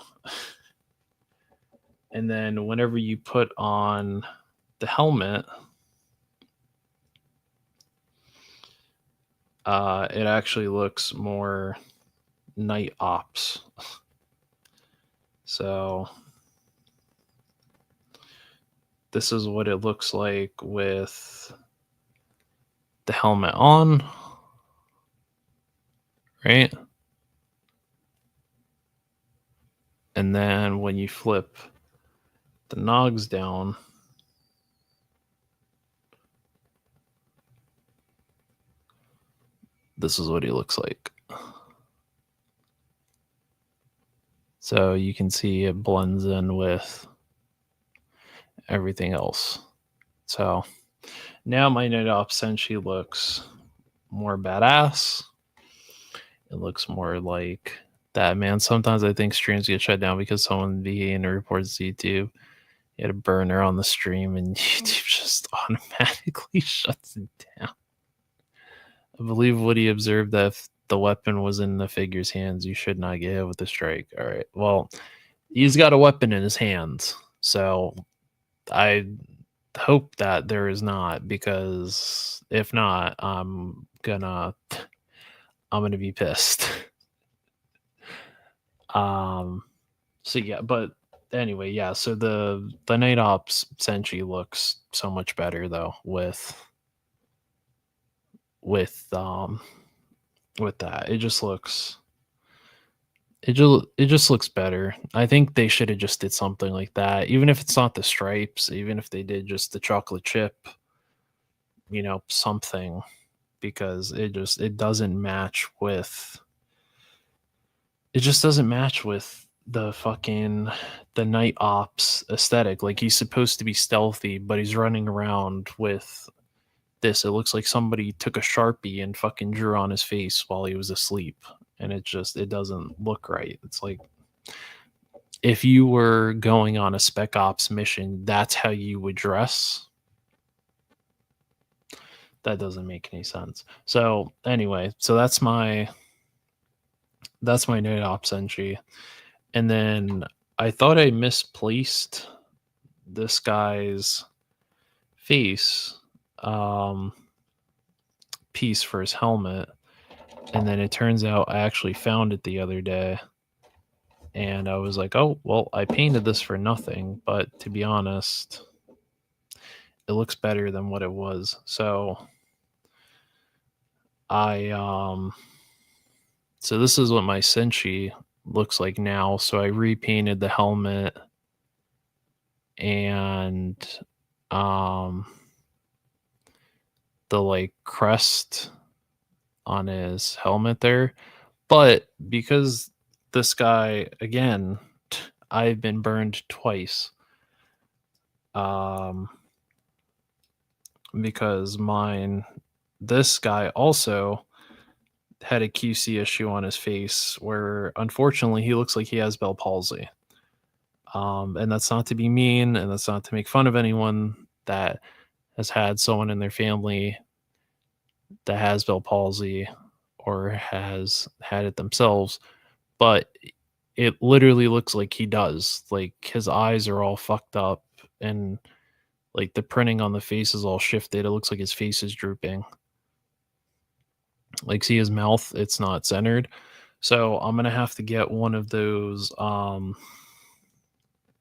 And then whenever you put on the helmet, it actually looks more night ops. So this is what it looks like with the helmet on, right? And then when you flip the nogs down, this is what he looks like. So you can see it blends in with everything else. So now my Night Ops Senshi looks more badass. It looks more like that, man. Sometimes I think streams get shut down because someone VA reports YouTube. You had a burner on the stream and YouTube just automatically shuts it down. I believe Woody observed that if the weapon was in the figure's hands, you should not get hit with a strike. All right. Well, he's got a weapon in his hands. So I hope that there is not, because if not, I'm gonna be pissed. So yeah, but anyway, yeah, so the Night Ops Senshi looks so much better though with that. It just looks better. I think they should have just did something like that, even if it's not the stripes, even if they did just the chocolate chip, something, because it doesn't match with, the Night Ops aesthetic. Like, he's supposed to be stealthy, but he's running around with this. It looks like somebody took a Sharpie and fucking drew on his face while he was asleep. And it doesn't look right. It's like, if you were going on a spec ops mission, that's how you would dress. That doesn't make any sense. So anyway, so that's my night ops entry. And then I thought I misplaced this guy's face piece for his helmet. And then it turns out I actually found it the other day. And I was like, oh, well, I painted this for nothing. But to be honest, it looks better than what it was. So so this is what my Senshi looks like now. So I repainted the helmet and the like crest on his helmet there. But because this guy, again, I've been burned twice. Because this guy also had a QC issue on his face where unfortunately he looks like he has Bell palsy. And that's not to be mean, and that's not to make fun of anyone that has had someone in their family that has Bell palsy or has had it themselves, but it literally looks like he does. Like his eyes are all fucked up and like the printing on the face is all shifted. It looks like his face is drooping. Like see his mouth, it's not centered. So I'm gonna have to get one of those what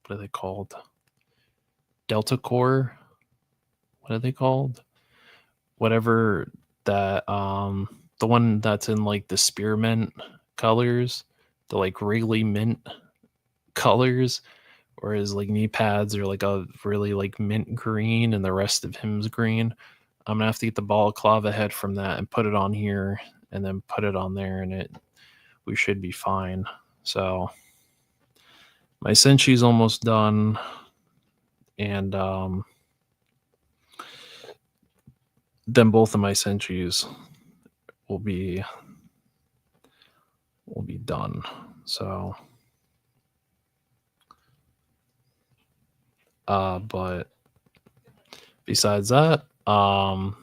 are they called? Delta Core? What are they called? Whatever that the one that's in like the spearmint colors, the like Wrigley mint colors, or his like knee pads are like a really like mint green and the rest of him's green. I'm gonna have to get the balaclava head from that and put it on here and then put it on there, and we should be fine. So my Senshi's almost done, and then both of my Senshis will be done. So but besides that, that'll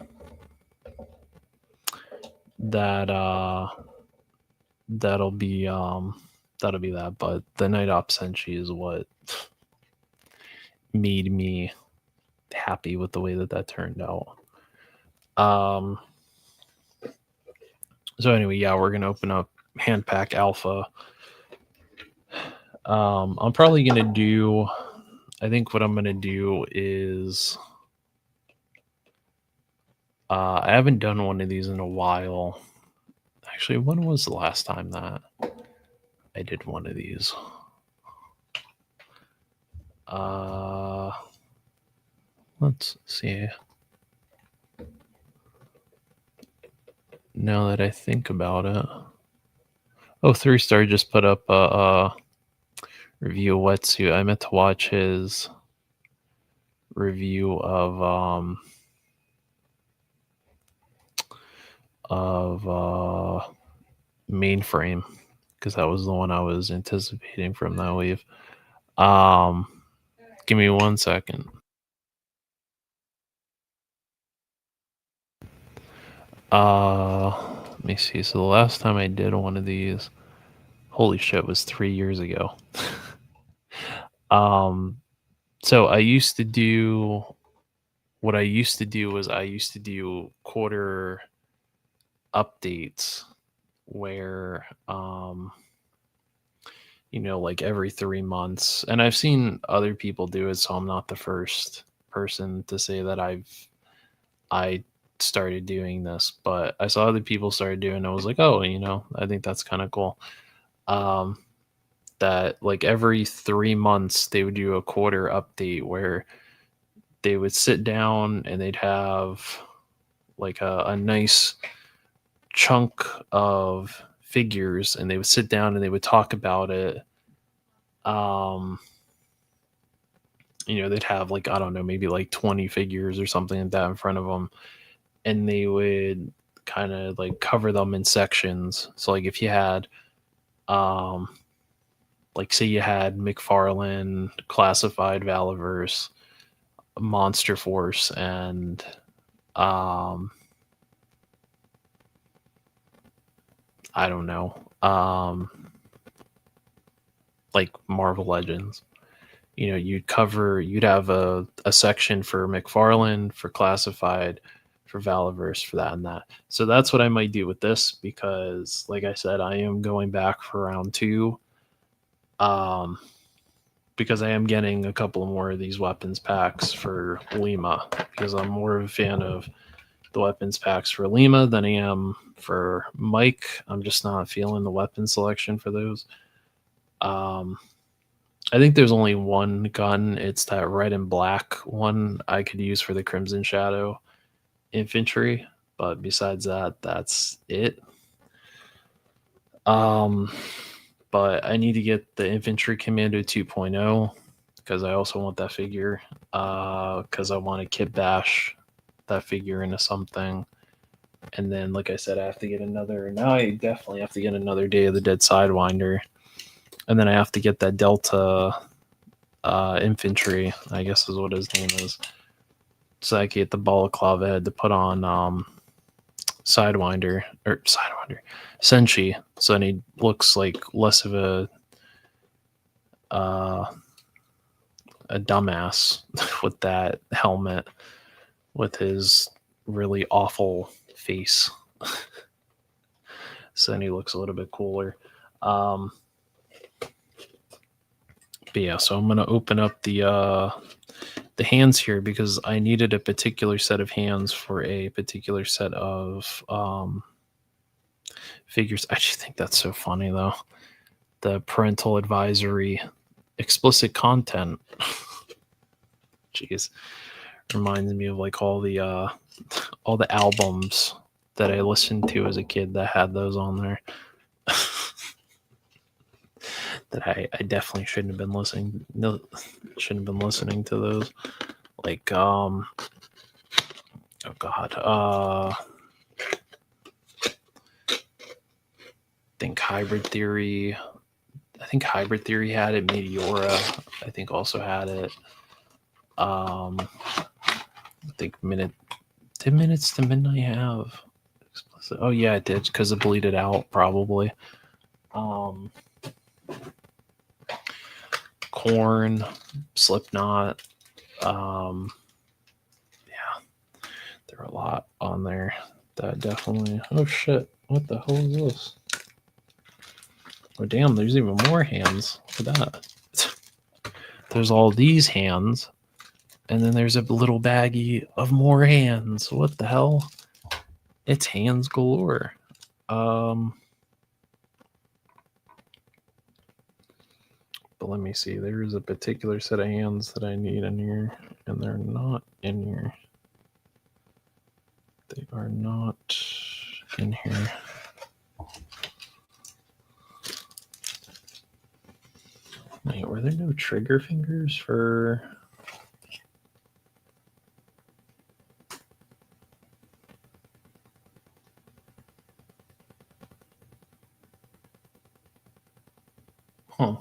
be that. But the night op Senshi is what made me happy with the way that turned out. So anyway, yeah, we're gonna open up Handpack Alpha. I'm probably gonna do. I think what I'm gonna do is. I haven't done one of these in a while. Actually, when was the last time that I did one of these? Let's see. Now that I think about it. Oh, 3-Star just put up a review of Wetsuit. I meant to watch his review of Mainframe, because that was the one I was anticipating from that wave. Give me 1 second. Let me see. So the last time I did one of these, holy shit, was 3 years ago. So I used to do quarter updates where like every 3 months, and I've seen other people do it, so I'm not the first person to say that I started doing this, but I saw other people started doing it. I was like, oh, I think that's kind of cool. That like every 3 months they would do a quarter update where they would sit down and they'd have like a nice chunk of figures, and they would sit down and they would talk about it. They'd have like, I don't know, maybe like 20 figures or something like that in front of them, and they would kind of like cover them in sections. So like if you had like say you had McFarlane, Classified, Valaverse, Monster Force, and I don't know, like Marvel Legends. You know, you'd have a section for McFarlane, for Classified, for Valaverse, for that and that. So that's what I might do with this, because like I said, I am going back for round 2. Because I am getting a couple more of these weapons packs for Lima, because I'm more of a fan of the weapons packs for Lima than I am for Mike. I'm just not feeling the weapon selection for those. I think there's only one gun. It's that red and black one I could use for the Crimson Shadow infantry, but besides that, that's it. But I need to get the Infantry Commando 2.0 because I also want that figure. Because I want to kit bash that figure into something. And then, like I said, I have to get another. Now I definitely have to get another Day of the Dead Sidewinder. And then I have to get that Delta infantry, I guess is what his name is. So I can get the balaclava head to put on Sidewinder, Senshi. So then he looks like less of a dumbass with that helmet, with his really awful face. So then he looks a little bit cooler. But yeah, so I'm gonna open up the hands here because I needed a particular set of hands for a particular set of figures. I just think that's so funny though. The parental advisory, explicit content. Jeez, reminds me of like all the albums that I listened to as a kid that had those on there. That I definitely shouldn't have been listening. No, shouldn't have been listening to those. Like oh god, I think Hybrid Theory. I think Hybrid Theory had it. Meteora, I think, also had it. I think Did Minutes to Midnight have explicit? Oh yeah, it did, because it bleeded out probably. Korn, Slipknot. Yeah, there are a lot on there that definitely. Oh shit! What the hell is this? Oh damn! There's even more hands. Look at that. There's all these hands, and then there's a little baggie of more hands. What the hell? It's hands galore. But let me see. There is a particular set of hands that I need in here, and they're not in here. They are not in here. Wait, were there no trigger fingers for... Huh.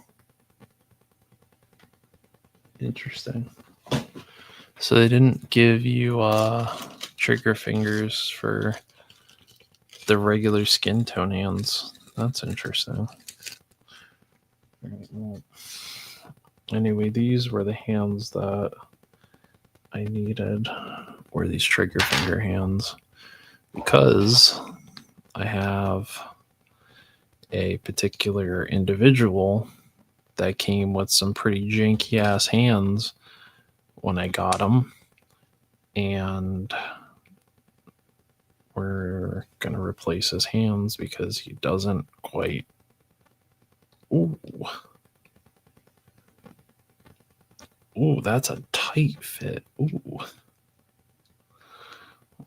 Interesting. So they didn't give you trigger fingers for the regular skin tone hands. That's interesting. Right, well, anyway, these were the hands that I needed, were these trigger finger hands, because I have a particular individual that came with some pretty janky ass hands when I got them, and we're gonna replace his hands because he doesn't quite. Ooh, that's a tight fit. Ooh,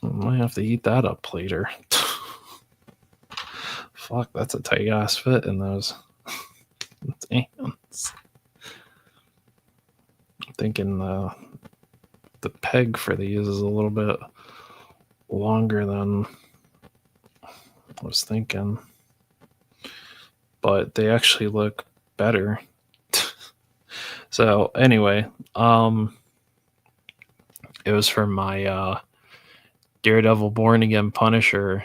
I might have to eat that up later. Fuck, that's a tight ass fit in those. Damn. I'm thinking the peg for these is a little bit longer than I was thinking. But they actually look better. So anyway, it was for my Daredevil Born Again Punisher.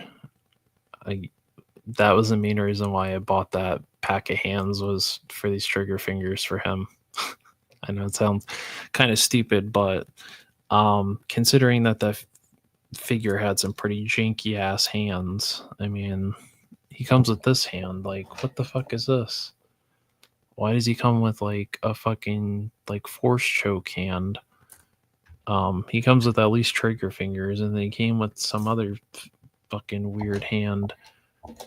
That was the main reason why I bought that pack of hands, was for these trigger fingers for him. I know it sounds kind of stupid, but considering that the figure had some pretty janky ass hands, I mean, he comes with this hand. Like, what the fuck is this? Why does he come with like a fucking like force choke hand? He comes with at least trigger fingers, and they came with some other fucking weird hand.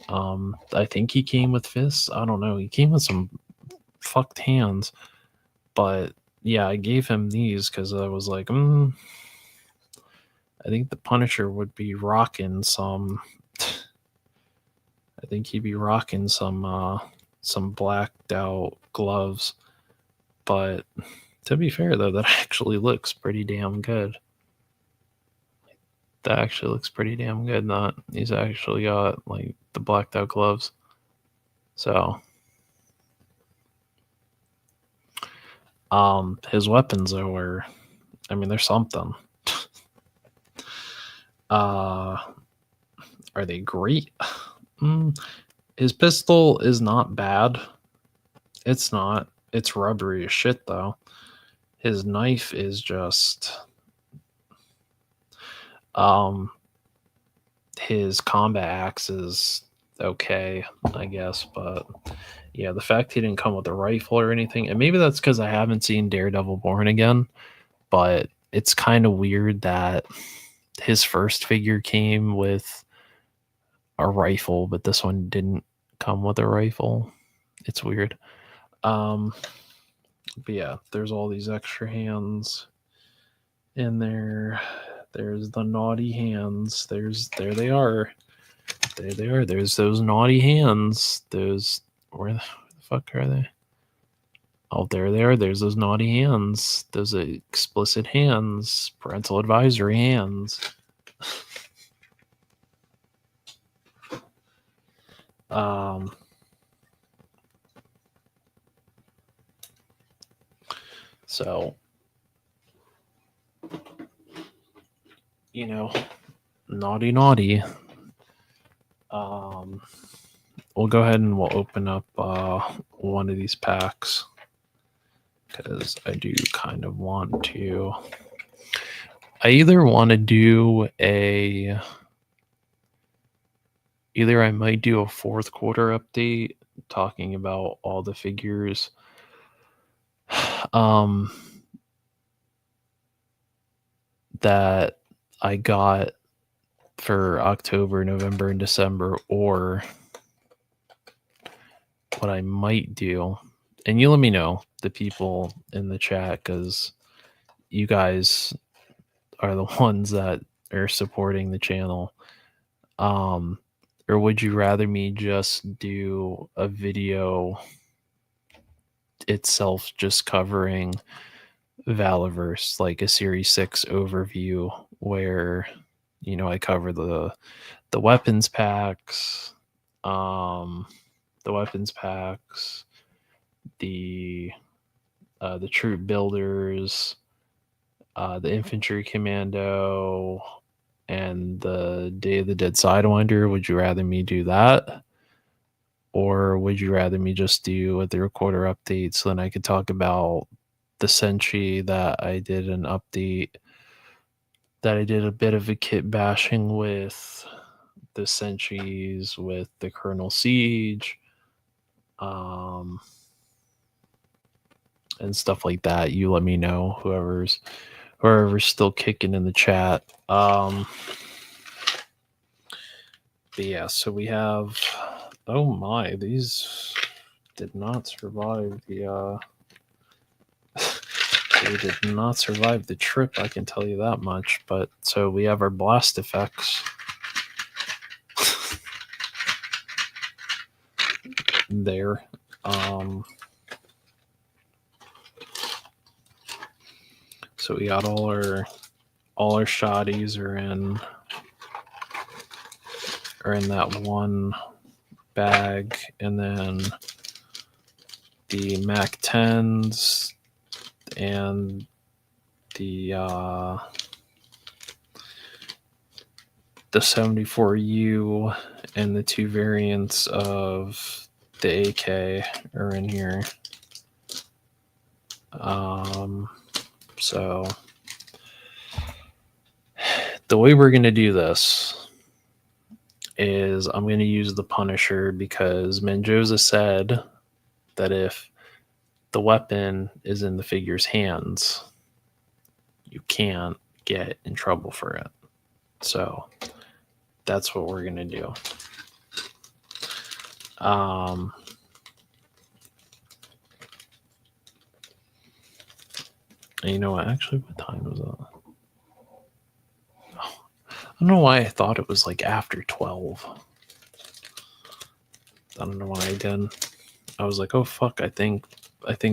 I think he came with fists. I don't know. He came with some fucked hands, but yeah, I gave him these because I was like, I think the Punisher would be rocking some. I think he'd be rocking some blacked out gloves. But to be fair, though, that actually looks pretty damn good. That actually looks pretty damn good. Not he's actually got like the blacked out gloves. So, his weapons are, I mean, they're something. Are they great? His pistol is not bad. It's not. It's rubbery as shit, though. His knife is just. His combat axe is okay, I guess, but yeah, the fact he didn't come with a rifle or anything, and maybe that's because I haven't seen Daredevil Born Again, but it's kind of weird that his first figure came with a rifle, but this one didn't come with a rifle. It's weird. But yeah, there's all these extra hands in there. There's the naughty hands. There they are. There they are. There's those naughty hands. Those where the fuck are they? Oh, there they are. There's those naughty hands. Those explicit hands. Parental advisory hands. So, you know, naughty. We'll go ahead and we'll open up one of these packs because I do kind of want to. I either want to do either I might do a fourth quarter update talking about all the figures that I got for October, November, and December, or what I might do, and you let me know, the people in the chat, because you guys are the ones that are supporting the channel. Or would you rather me just do a video itself just covering Valiverse, like a Series 6 overview where, you know, I cover the weapons packs, the troop builders, the infantry commando, and the Day of the Dead Sidewinder? Would you rather me do that? Or would you rather me just do the recorder update so then I could talk about the Senshi that I did an update, that I did a bit of a kit bashing with the Senshis, with the Colonel Siege, and stuff like that. You let me know, whoever's still kicking in the chat. But yeah, so we have, oh my, these did not survive the they did not survive the trip, I can tell you that much. But so we have our blast effects there. So we got all our shotties are in. are in that one bag, and then the Mac 10s and the 74U and the 2 variants of the AK are in here. So the way we're going to do this is I'm going to use the Punisher because Mendoza said that if the weapon is in the figure's hands, you can't get in trouble for it. So that's what we're going to do. And you know what? Actually, what time was it? Oh, I don't know why I thought it was like after 12. I don't know why I did. I was like, oh fuck, I think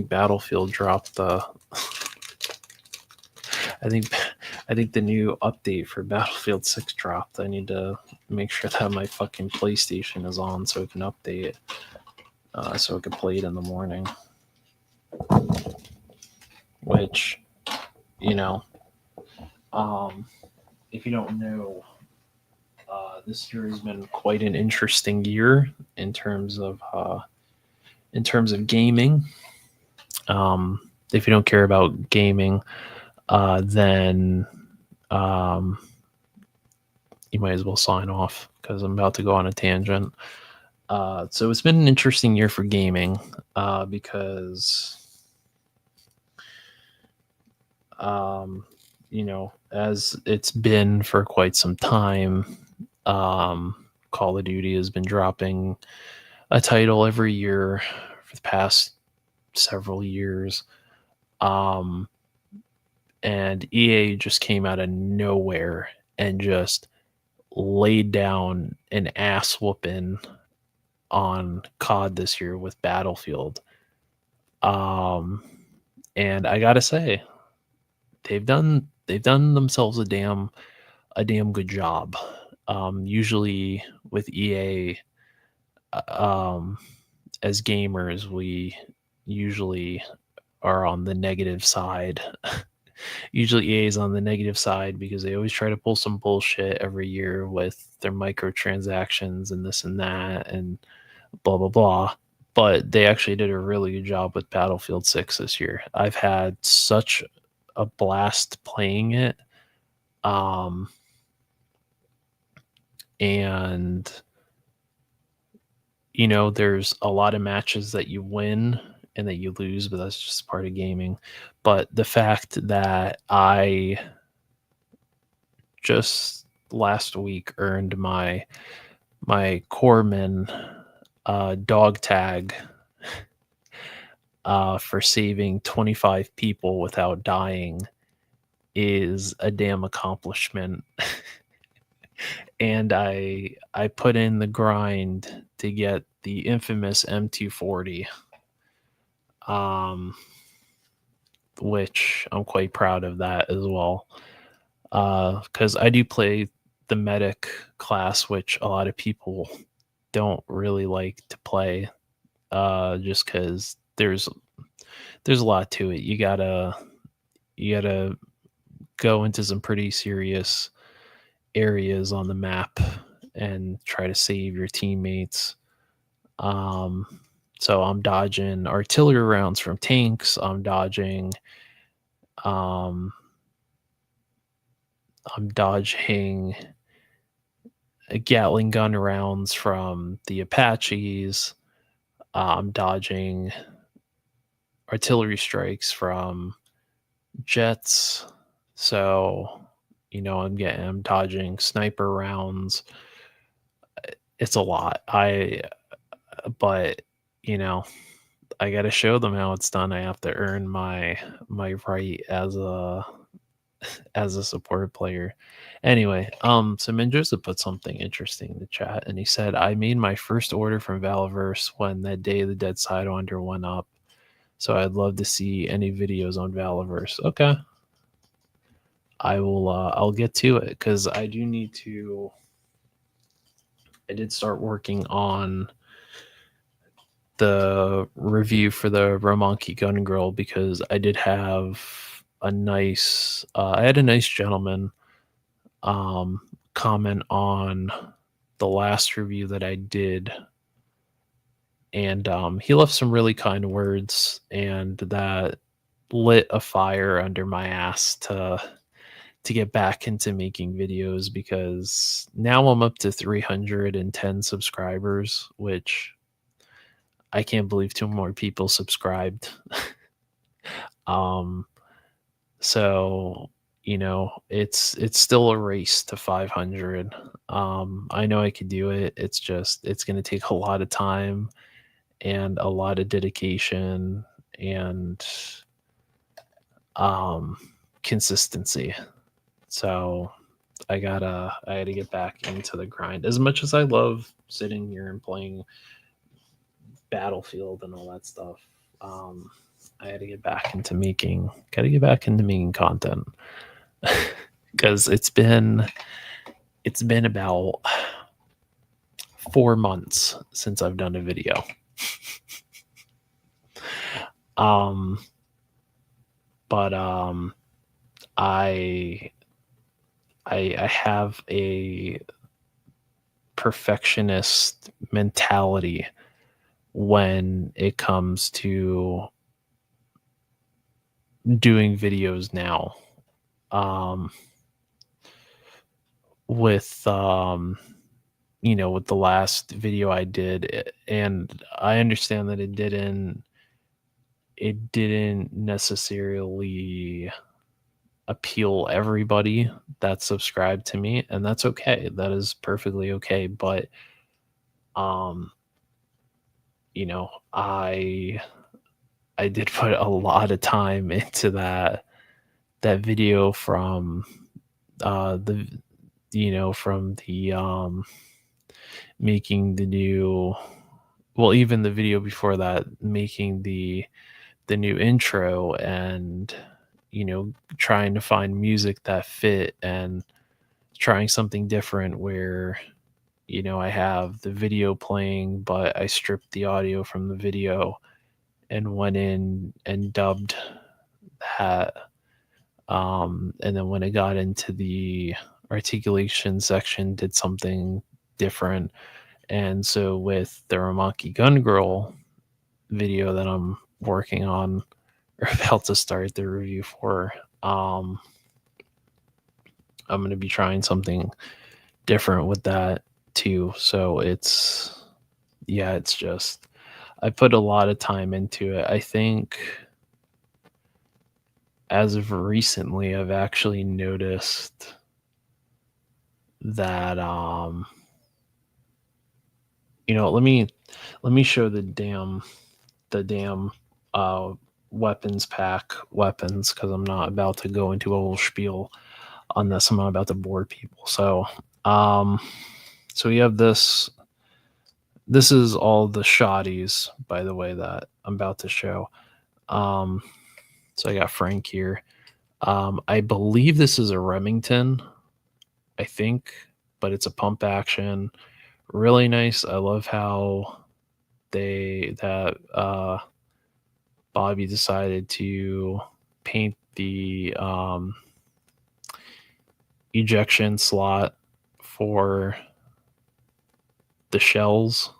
Battlefield dropped the I think the new update for Battlefield 6 dropped. I need to make sure that my fucking PlayStation is on so it can update so I can play it in the morning. Which, you know, if you don't know, this year has been quite an interesting year in terms of gaming. If you don't care about gaming, then you might as well sign off because I'm about to go on a tangent. So it's been an interesting year for gaming because, you know, as it's been for quite some time, Call of Duty has been dropping a title every year for the past several years. And EA just came out of nowhere and just laid down an ass whooping on COD this year with Battlefield. And I gotta say, they've done themselves a damn good job. Usually with EA, as gamers, we usually are on the negative side. Usually EA is on the negative side because they always try to pull some bullshit every year with their microtransactions and this and that and blah, blah, blah. But they actually did a really good job with Battlefield 6 this year. I've had such a blast playing it. And, you know, there's a lot of matches that you win and that you lose, but that's just part of gaming. But the fact that I just last week earned my Corpsman dog tag for saving 25 people without dying is a damn accomplishment. And I put in the grind to get the infamous M240, which I'm quite proud of that as well. Because I do play the medic class, which a lot of people don't really like to play, just because there's a lot to it. You gotta go into some pretty serious areas on the map and try to save your teammates. So I'm dodging artillery rounds from tanks. I'm dodging Gatling gun rounds from the Apaches. I'm dodging artillery strikes from jets. So, you know, I'm dodging sniper rounds. It's a lot. But you know, I got to show them how it's done. I have to earn my right as a support player. Anyway, so Mendoza put something interesting in the chat, and he said, I made my first order from Valverse when that Day of the Dead Sidewinder went up. So I'd love to see any videos on Valverse. Okay. I will I'll get to it because I do need to I did start working on the review for the Romanki Gun Grill because I did have a nice I had a nice gentleman um comment on the last review that I did, and he left some really kind words, and that lit a fire under my ass to get back into making videos, because now I'm up to 310 subscribers, which I can't believe two more people subscribed. um so it's still a race to 500. I know I could do it. It's just it's going to take a lot of time and a lot of dedication and um consistency. So I had to get back into the grind. As much as I love sitting here and playing Battlefield and all that stuff, I had to get back into making gotta get back into making content. Because it's been about 4 months since I've done a video. um but I I have a perfectionist mentality when it comes to doing videos now. Um with with the last video I did, and I understand that it didn't necessarily appeal everybody that subscribed to me, and that's okay. That is perfectly okay. But um you know I did put a lot of time into that video from the from the making the new, well, even the video before that, making the new intro, and trying to find music that fit, and trying something different where I have the video playing, but I stripped the audio from the video and went in and dubbed that. And then when it got into the articulation section, did something different. And so with the Ramaki Gun Girl video that I'm working on, or about to start the review for, I'm going to be trying something different with that too. So it's just, I put a lot of time into it. I think as of recently, I've actually noticed that let me show the damn uh weapons pack weapons, because I'm not about to go into a whole spiel on this. I'm not about to bore people. Um so we have this is all the shotties, by the way, that I'm about to show. um so I got Frank here. I believe this is a Remington, I think, but it's a pump action. Really nice. I love how Bobby decided to paint the ejection slot for the shells.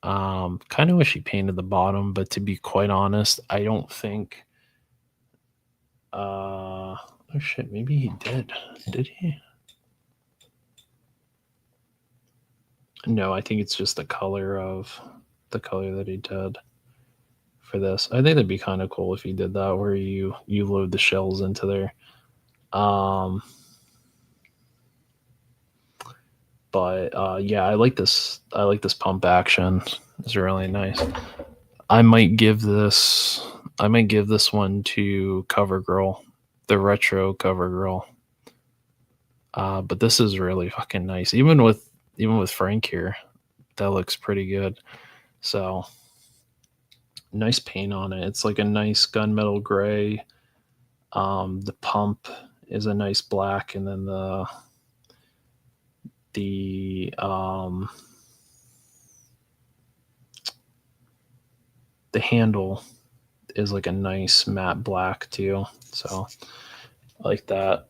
Kind of wish he painted the bottom, but to be quite honest, I don't think. Oh shit, maybe he did. Did he? No, I think it's just the color that he did for this. I think that'd be kind of cool if he did that, where you load the shells into there. Um, but yeah, I like this. I like this pump action. It's really nice. I might give this. I might give this one to CoverGirl, the retro CoverGirl. But this is really fucking nice. Even with Frank here, that looks pretty good. So nice paint on it. It's like a nice gunmetal gray. The pump is a nice black, and then the handle is like a nice matte black too, so I like that.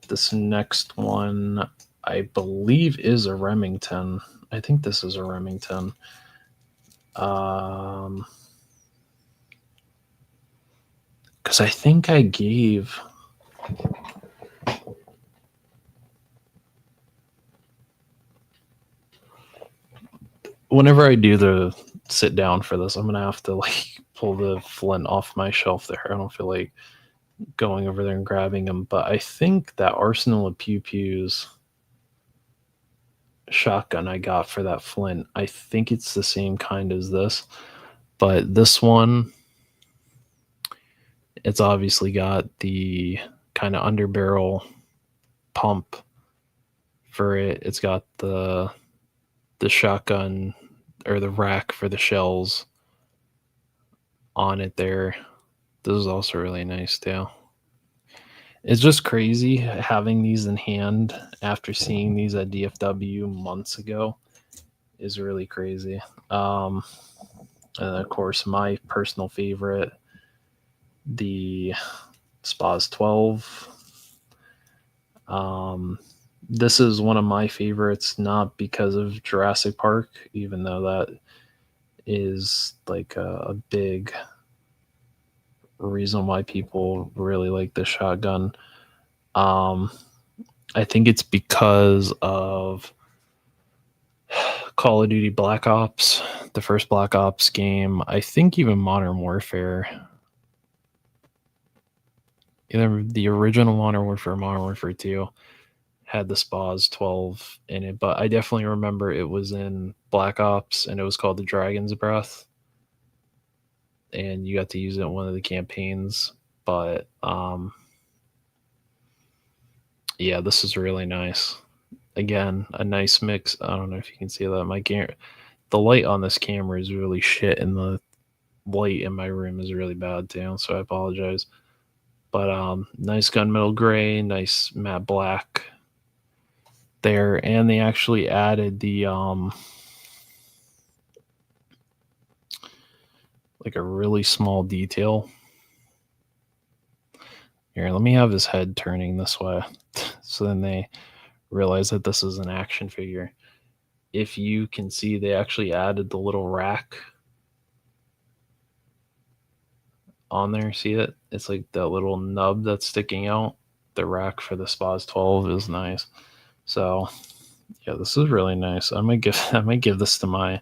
This next one I believe is a Remington. I think this is a Remington. Because I think I gave whenever I do the sit down for this, I'm gonna have to like pull the flint off my shelf there. I don't feel like going over there and grabbing them, but I think that Arsenal of Pew Pews shotgun I got for that flint, I think it's the same kind as this, but this one, it's obviously got the kind of underbarrel pump for it. It's got the shotgun or the rack for the shells on it there. This is also really nice too. It's just crazy having these in hand after seeing these at DFW months ago is really crazy. And of course, my personal favorite, the Spas 12. This is one of my favorites, not because of Jurassic Park, even though that is like a big reason why people really like this shotgun. I think it's because of Call of Duty Black Ops, the first Black Ops game. I think even Modern Warfare, either the original Modern Warfare or Modern Warfare 2, had the Spas 12 in it, but I definitely remember it was in Black Ops and it was called the Dragon's Breath. And you got to use it in one of the campaigns. But yeah, this is really nice. Again, a nice mix. I don't know if you can see that. The light on this camera is really shit, and the light in my room is really bad too, so I apologize. But nice gunmetal gray, nice matte black there, and they actually added the like a really small detail. Here, let me have his head turning this way so then they realize that this is an action figure. If you can see, they actually added the little rack on there. See it? It's like that little nub that's sticking out. The rack for the Spas 12 is nice. So yeah, this is really nice. I might give this to my,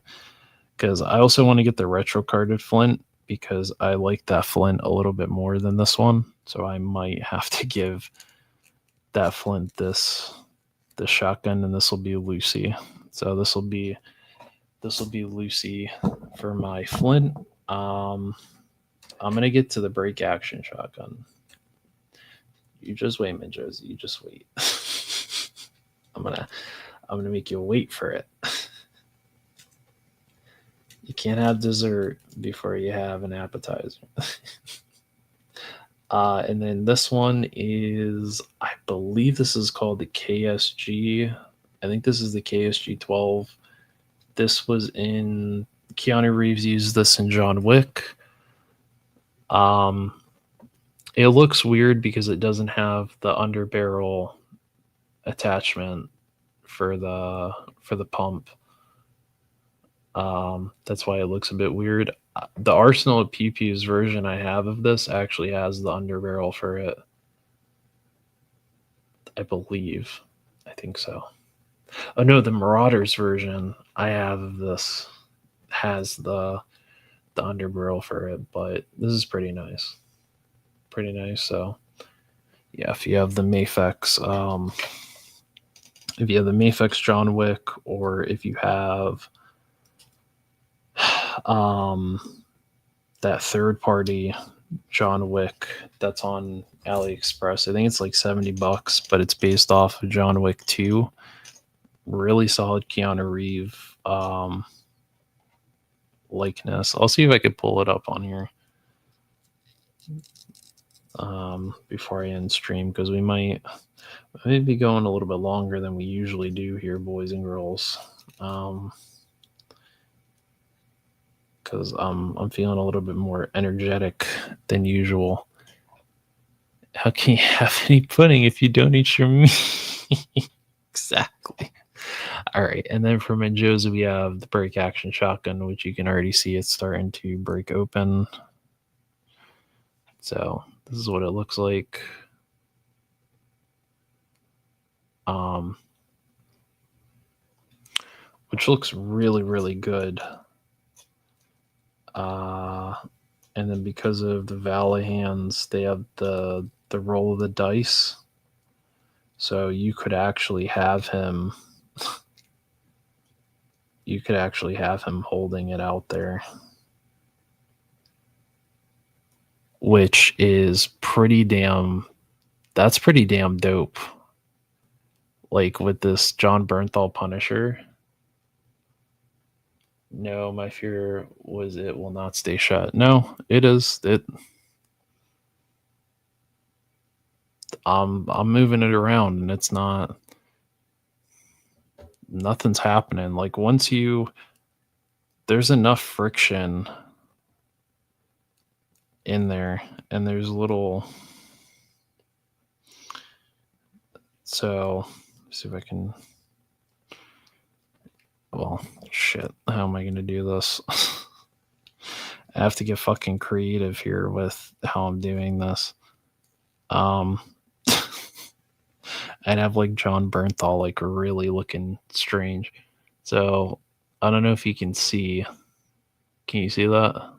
because I also want to get the retro carded flint because I like that flint a little bit more than this one. So I might have to give that flint this shotgun, and this will be Lucy. So this will be Lucy for my flint. I'm gonna get to the break action shotgun. You just wait, man, Josie. You just wait. I'm gonna make you wait for it. You can't have dessert before you have an appetizer. And then this one is, I believe this is called the KSG. I think this is the KSG 12. This was in, Keanu Reeves used this in John Wick. It looks weird because it doesn't have the underbarrel attachment for the pump. That's why it looks a bit weird. The Arsenal of Pew Pews version I have of this actually has the underbarrel for it. I believe. I think so. Oh no, the Marauders version I have of this has the underbarrel for it, but this is pretty nice. Pretty nice. So yeah, if you have the Mafex, John Wick, or if you have that third party John Wick that's on AliExpress, I think it's like $70, but it's based off of John Wick 2. Really solid Keanu Reeves likeness. I'll see if I could pull it up on here. before I end stream, because we might be going a little bit longer than we usually do here, boys and girls. Because I'm feeling a little bit more energetic than usual. How can you have any pudding if you don't eat your meat? Exactly. All right, and then for my Joes, we have the break action shotgun, which you can already see it's starting to break open. So this is what it looks like. Which looks really, really good. And then because of the Valley hands, they have the roll of the dice. So you could actually have him holding it out there, which is pretty damn dope. Like with this John Bernthal Punisher. No, my fear was it will not stay shut. No, it is. I'm moving it around and it's not, nothing's happening. Like once there's enough friction in there and there's little, so see if I can, well, shit, how am I going to do this? I have to get fucking creative here with how I'm doing this. I'd have like John Bernthal like really looking strange. So I don't know if you can see. Can you see that?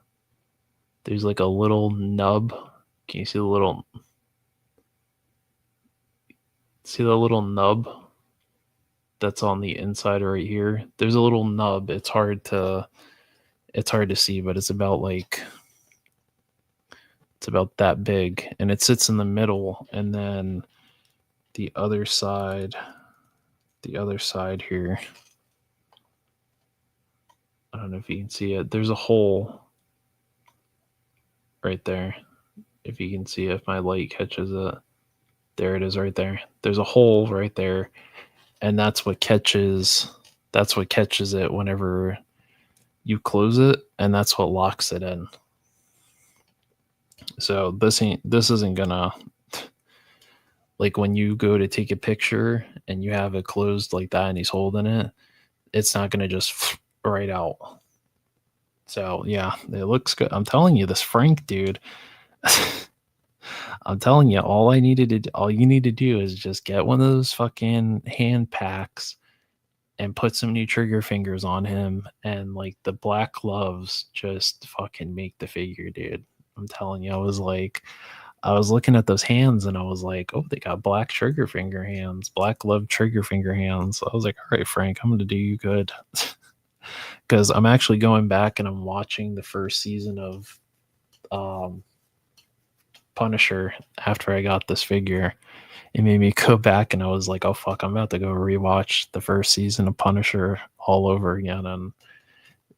There's like a little nub. Can you see the little nub that's on the inside right here? There's a little nub. It's hard to see, but it's about that big, and it sits in the middle, and then the other side here, I don't know if you can see it, there's a hole right there. If you can see, if my light catches it, there it is right there. There's a hole right there, and that's what catches it whenever you close it, and that's what locks it in. So this isn't gonna, like when you go to take a picture and you have it closed like that and he's holding it, it's not gonna just right out. So yeah, it looks good. I'm telling you, this Frank dude, I'm telling you, all you need to do is just get one of those fucking hand packs and put some new trigger fingers on him, and like the black gloves just fucking make the figure, dude. I'm telling you, I was looking at those hands and I was like, oh, they got black trigger finger hands, black glove trigger finger hands. So I was like, all right, Frank, I'm going to do you good. Because I'm actually going back and I'm watching the first season of Punisher after I got this figure. It made me go back and I was like, oh, fuck, I'm about to go rewatch the first season of Punisher all over again. And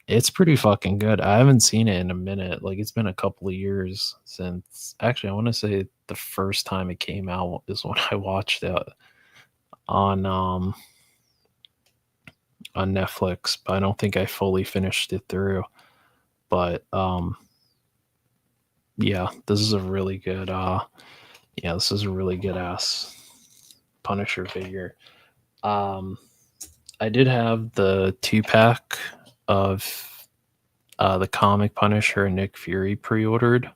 it's pretty fucking good. I haven't seen it in a minute. Like, it's been a couple of years since, actually, I want to say the first time it came out is when I watched it on Netflix, but I don't think I fully finished it through. But yeah, this is a really good ass Punisher figure. I did have the 2-pack of the comic Punisher and Nick Fury pre-ordered,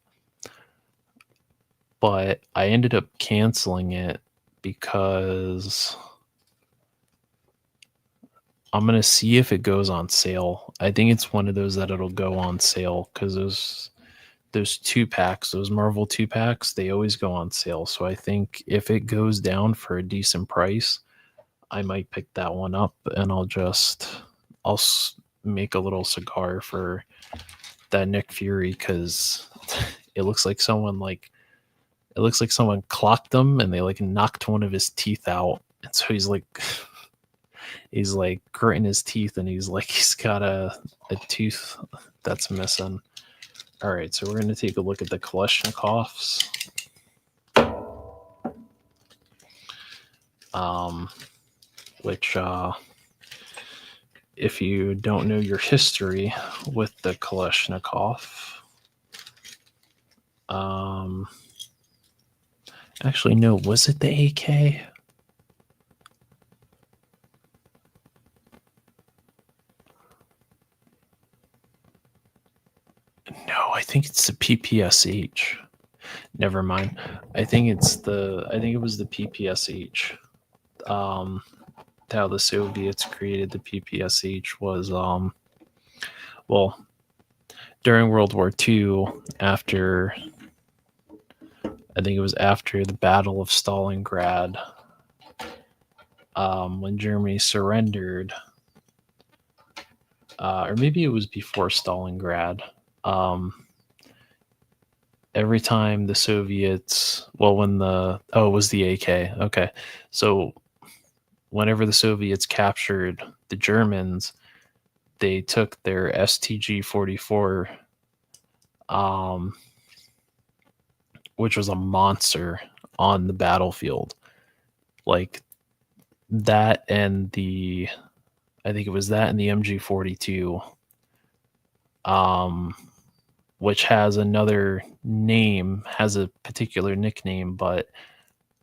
but I ended up canceling it because I'm going to see if it goes on sale. I think it's one of those that it'll go on sale because those 2-packs, those Marvel 2-packs, they always go on sale. So I think if it goes down for a decent price, I might pick that one up, and I'll make a little cigar for that Nick Fury, because it looks like someone clocked him and they like knocked one of his teeth out, and so he's like gritting his teeth, and he's got a tooth that's missing. All right, so we're going to take a look at the Kalashnikovs. which, if you don't know your history with the Kalashnikov, actually, no, was it the AK? No, I think it's the PPSH. Never mind. I think it was the PPSH. How the Soviets created the PPSH was well, during World War II, after I think it was after the Battle of Stalingrad, when Germany surrendered, or maybe it was before Stalingrad. Every time the Soviets, it was the AK. Okay, so whenever the Soviets captured the Germans, they took their STG-44, which was a monster on the battlefield. Like that and I think it was that and the MG-42, which has another name, has a particular nickname, but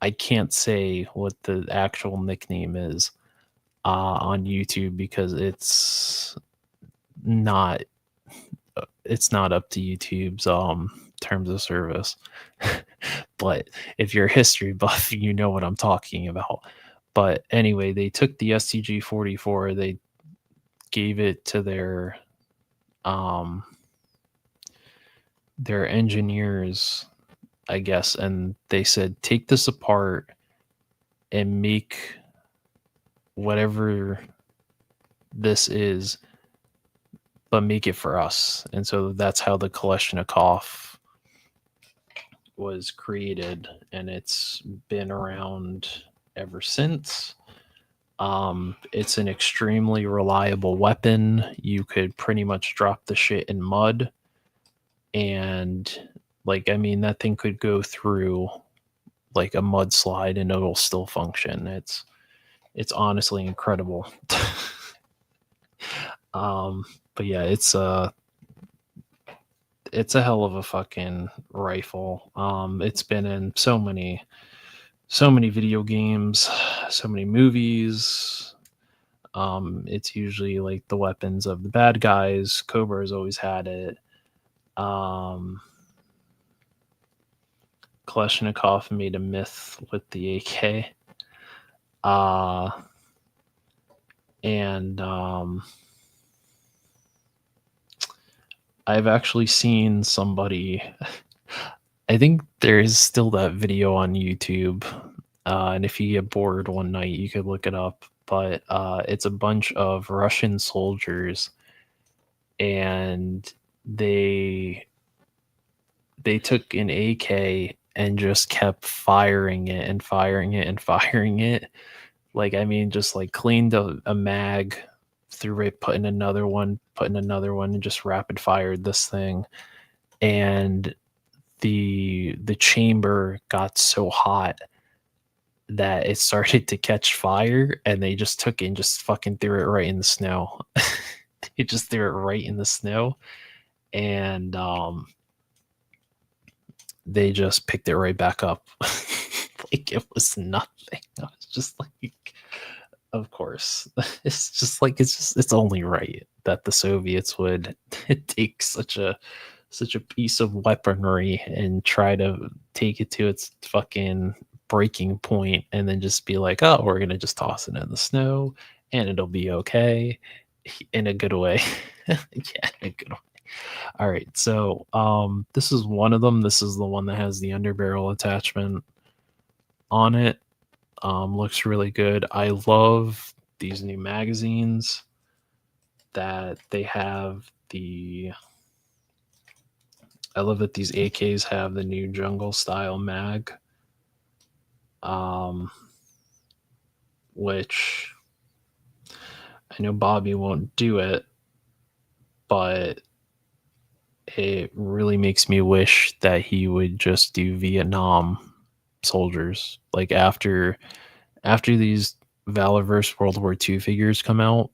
I can't say what the actual nickname is on YouTube because it's not up to YouTube's terms of service. But if you're a history buff, you know what I'm talking about. But anyway, they took the STG-44, they gave it to their engineers, I guess, and they said, take this apart and make whatever this is, but make it for us. And so that's how the Kalashnikov was created, and it's been around ever since. It's an extremely reliable weapon. You could pretty much drop the shit in mud, and that thing could go through like a mudslide and it'll still function. It's honestly incredible. But yeah, it's a hell of a fucking rifle. It's been in so many video games, so many movies. It's usually like the weapons of the bad guys. Cobra's always had it. Kalashnikov made a myth with the AK. And I've actually seen somebody, I think there's still that video on YouTube, and if you get bored one night, you could look it up, but it's a bunch of Russian soldiers, and they took an AK and just kept firing it and firing it and firing it. Just like cleaned a mag, threw it, put in another one, and just rapid fired this thing. And the chamber got so hot that it started to catch fire, and they just took it and just fucking threw it right in the snow. They just threw it right in the snow, and they just picked it right back up. Like it was nothing. I was just like, of course. It's only right that the Soviets would take such a piece of weaponry and try to take it to its fucking breaking point, and then just be like, oh, we're gonna just toss it in the snow and it'll be okay, in a good way. Yeah, in a good way. All right, so this is one of them. This is the one that has the underbarrel attachment on it. Looks really good. I love these new magazines that they have. I love that these AKs have the new jungle style mag, which I know Bobby won't do it, but it really makes me wish that he would just do Vietnam soldiers. Like after after these Valorverse World War II figures come out,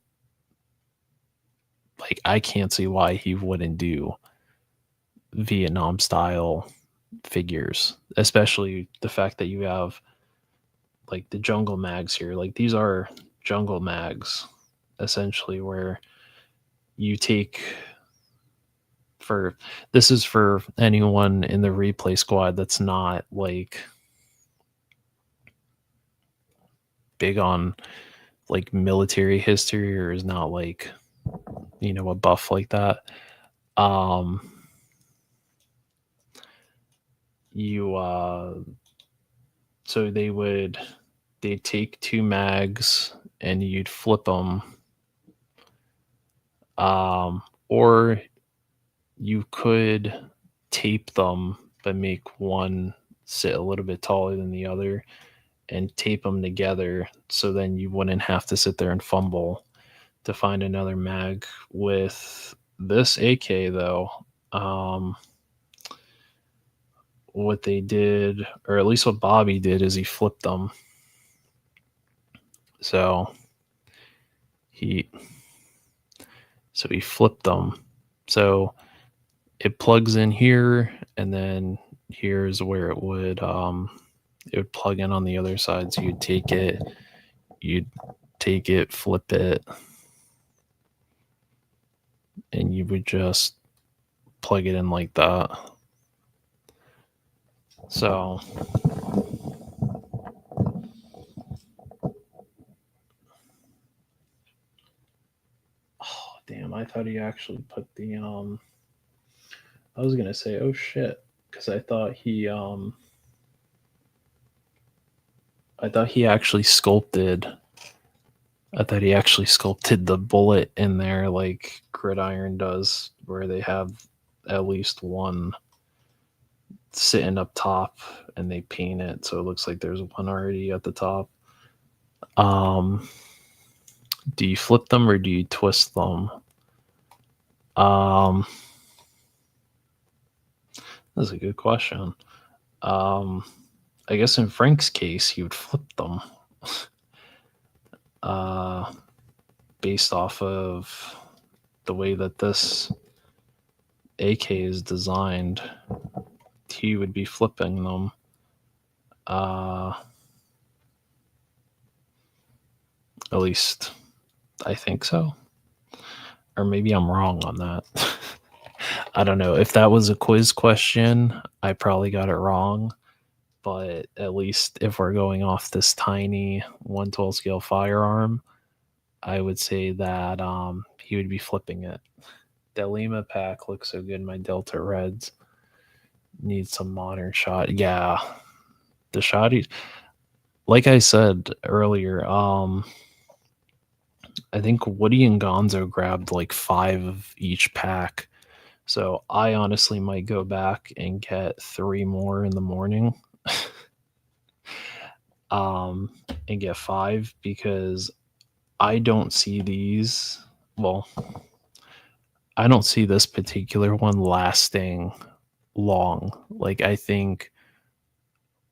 like I can't see why he wouldn't do Vietnam style figures, especially the fact that you have like the jungle mags here. Like these are jungle mags essentially, where you take, for this is for anyone in the replay squad that's not like big on like military history or is not like, you know, a buff like that. You so they'd take two mags and you'd flip them, or you could tape them but make one sit a little bit taller than the other and tape them together, so then you wouldn't have to sit there and fumble to find another mag. With this AK though, what they did, or at least what Bobby did, is he flipped them. So he flipped them. So it plugs in here, and then here's where it would plug in on the other side. So you'd take it, flip it, and you would just plug it in like that. So damn, I thought he actually put the I was gonna say, oh shit, because I thought he actually sculpted. I thought he actually sculpted the bullet in there like Gridiron does, where they have at least one sitting up top and they paint it so it looks like there's one already at the top. Do you flip them or do you twist them? That's a good question. I guess in Frank's case, he would flip them. Based off of the way that this AK is designed, he would be flipping them. At least I think so. Or maybe I'm wrong on that. I don't know. If that was a quiz question, I probably got it wrong. But at least if we're going off this tiny 112 scale firearm, I would say that he would be flipping it. The Lima pack looks so good. My Delta Reds need some modern shot. Yeah, the shotty. Like I said earlier, I think Woody and Gonzo grabbed like 5 of each pack. So I honestly might go back and get 3 more in the morning. And get 5, because I don't see these. Well, I don't see this particular one lasting long. Like, I think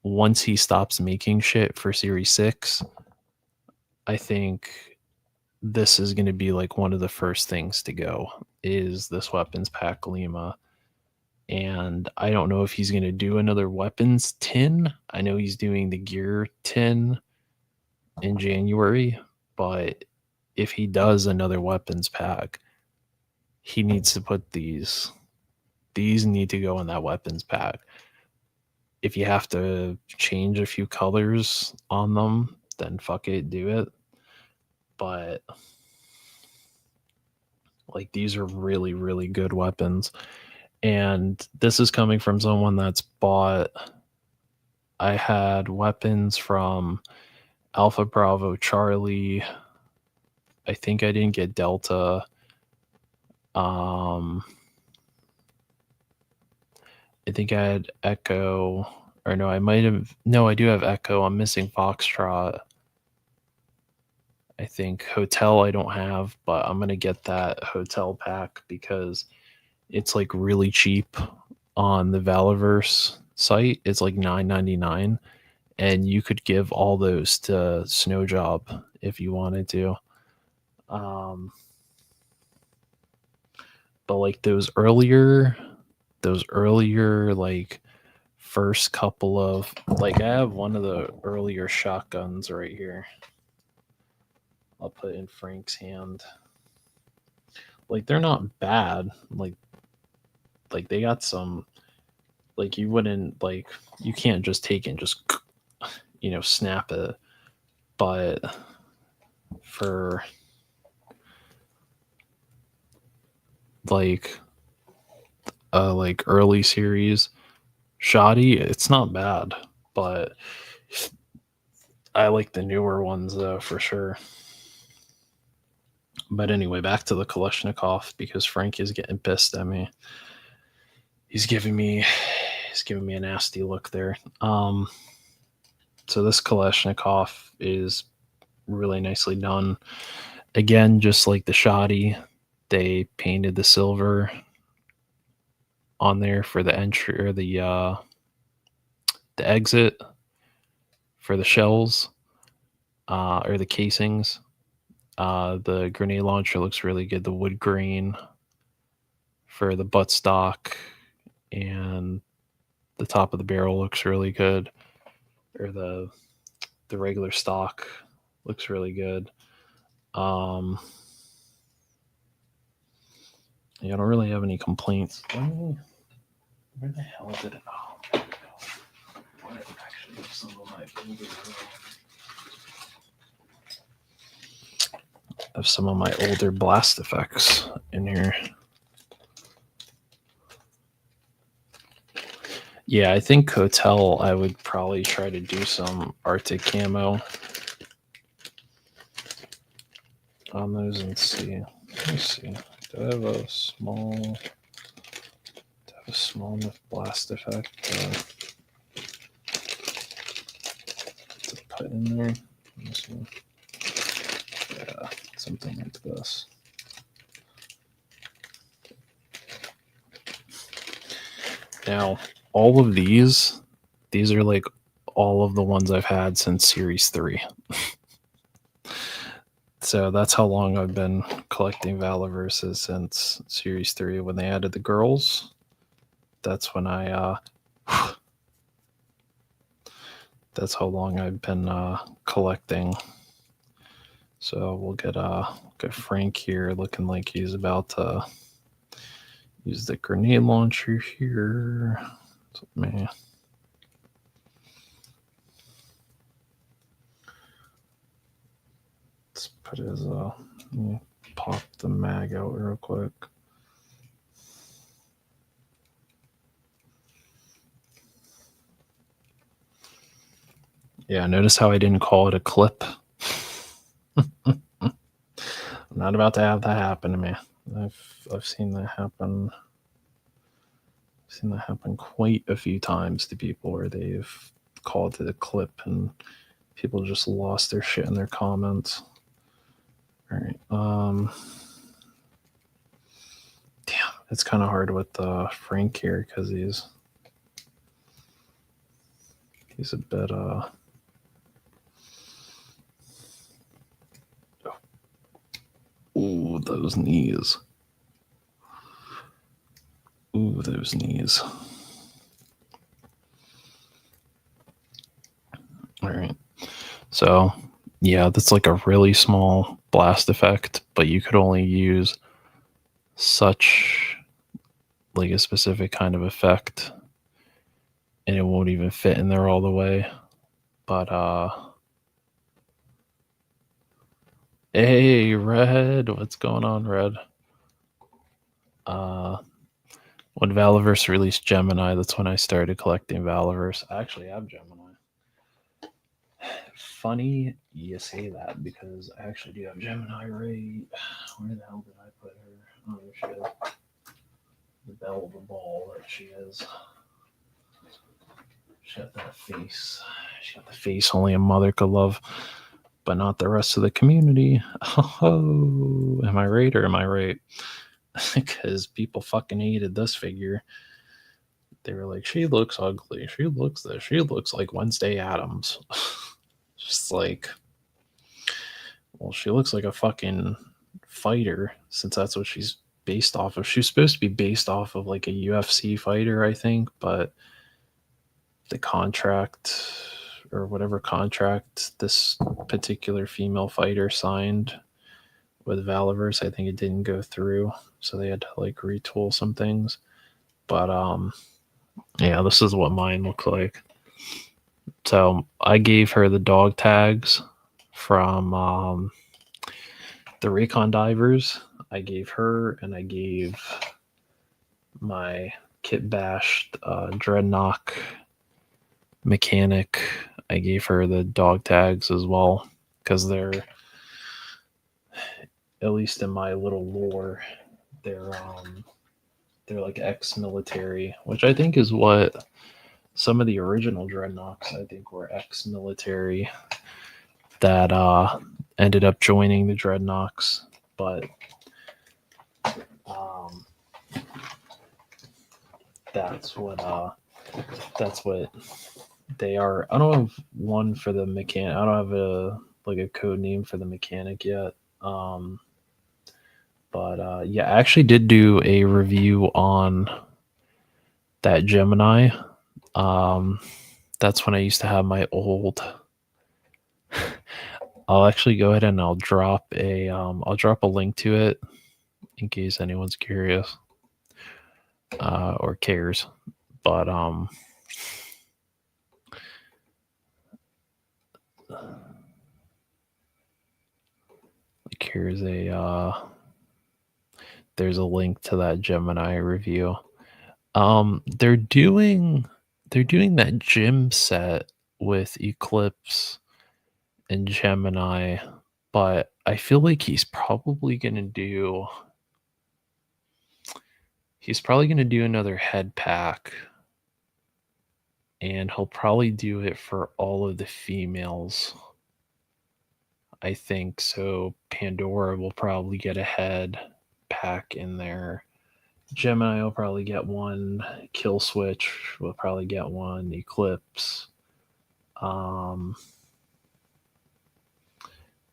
once he stops making shit for Series 6, I think this is going to be like one of the first things to go, is this weapons pack Lima. And I don't know if he's going to do another weapons tin. I know he's doing the gear tin in January, but if he does another weapons pack, he needs to put these need to go in that weapons pack. If you have to change a few colors on them, then fuck it, do it. But like, these are really, really good weapons. And this is coming from someone that's bought. I had weapons from Alpha Bravo Charlie. I think I didn't get Delta. I think I had Echo. Or no, I might have. No, I do have Echo. I'm missing Foxtrot. I think Hotel I don't have, but I'm going to get that Hotel pack because it's like really cheap on the Valorverse site. It's like $9.99, and you could give all those to Snow Job if you wanted to. Um, but like those earlier like first couple of like I have one of the earlier shotguns right here. I'll put in Frank's hand. Like they're not bad. Like they got some like you wouldn't like you can't just take it and just snap it. But for like like early series shoddy, it's not bad. But I like the newer ones though for sure. But anyway, back to the Kalashnikov because Frank is getting pissed at me. He's giving me a nasty look there. So this Kalashnikov is really nicely done. Again, just like the shoddy, they painted the silver on there for the entry or the exit for the shells or the casings. The grenade launcher looks really good. The wood grain for the buttstock and the top of the barrel looks really good. Or the regular stock looks really good. Yeah, I don't really have any complaints. Where the hell did it? Oh, what actually some of my of some of my older blast effects in here. Yeah, I think Hotel, I would probably try to do some Arctic camo on those and see. Let me see. Do I have a small enough blast effect to put in there? Yeah, something like this. Now, all of these are like all of the ones I've had since Series 3. So that's how long I've been collecting Valaverses, since Series 3 when they added the girls. That's when I that's how long I've been collecting. So we'll get Frank here looking like he's about to use the grenade launcher here. Man. Let's put his pop the mag out real quick. Yeah, notice how I didn't call it a clip. I'm not about to have that happen to me. I've seen that happen. I've seen that happen quite a few times to people where they've called it a clip and people just lost their shit in their comments. All right. Damn, it's kind of hard with Frank here because he's a bit Ooh, those knees. Ooh, those knees. All right. So, yeah, that's like a really small blast effect, but you could only use such like a specific kind of effect and it won't even fit in there all the way. But hey, Red, what's going on, Red? When Valaverse released Gemini, that's when I started collecting Valaverse. I actually have Gemini. Funny you say that because I actually do have Gemini right. Where the hell did I put her? Oh, there she is. The belle of the ball that she is. She got that face. She got the face only a mother could love, but not the rest of the community. Oh, am I right or am I right? Because people fucking hated this figure. they were like, she looks ugly. She looks this. She looks like Wednesday Adams. Just like, well, she looks like a fucking fighter since that's what she's based off of. She's supposed to be based off of like a UFC fighter, I think, but the contract or whatever contract this particular female fighter signed with Valiverse, I think it didn't go through, so they had to like retool some things. But yeah, this is what mine looks like. So I gave her the dog tags from the Recon Divers. I gave her, and I gave my Kit Bashed Dreadnought mechanic. I gave her the dog tags as well because they're, at least in my little lore, they're like ex-military, which I think is what some of the original Dreadnoughts I think were ex-military that ended up joining the Dreadnoughts, but that's what they are. I don't have one for the mechanic. I don't have a code name for the mechanic yet. But yeah, I actually did do a review on that Gemini. That's when I used to have my old. I'll actually go ahead and I'll drop a link to it in case anyone's curious or cares. But like there's a link to that Gemini review. They're doing that gym set with Eclipse and Gemini, but I feel like he's probably gonna do another head pack, and he'll probably do it for all of the females. I think so. Pandora will probably get a head pack in there. Gemini will probably get one. Kill Switch will probably get one. Eclipse.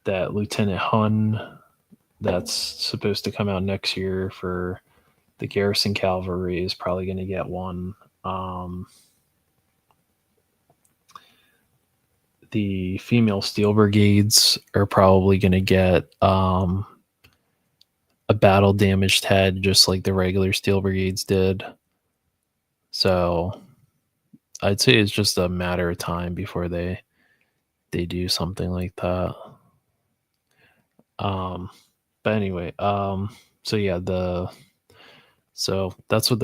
That Lieutenant Hun that's supposed to come out next year for the Garrison Cavalry is probably going to get one. The female Steel Brigades are probably going to get a battle damaged head, just like the regular Steel Brigades did. So I'd say it's just a matter of time before they do something like that. But anyway, so yeah, so that's what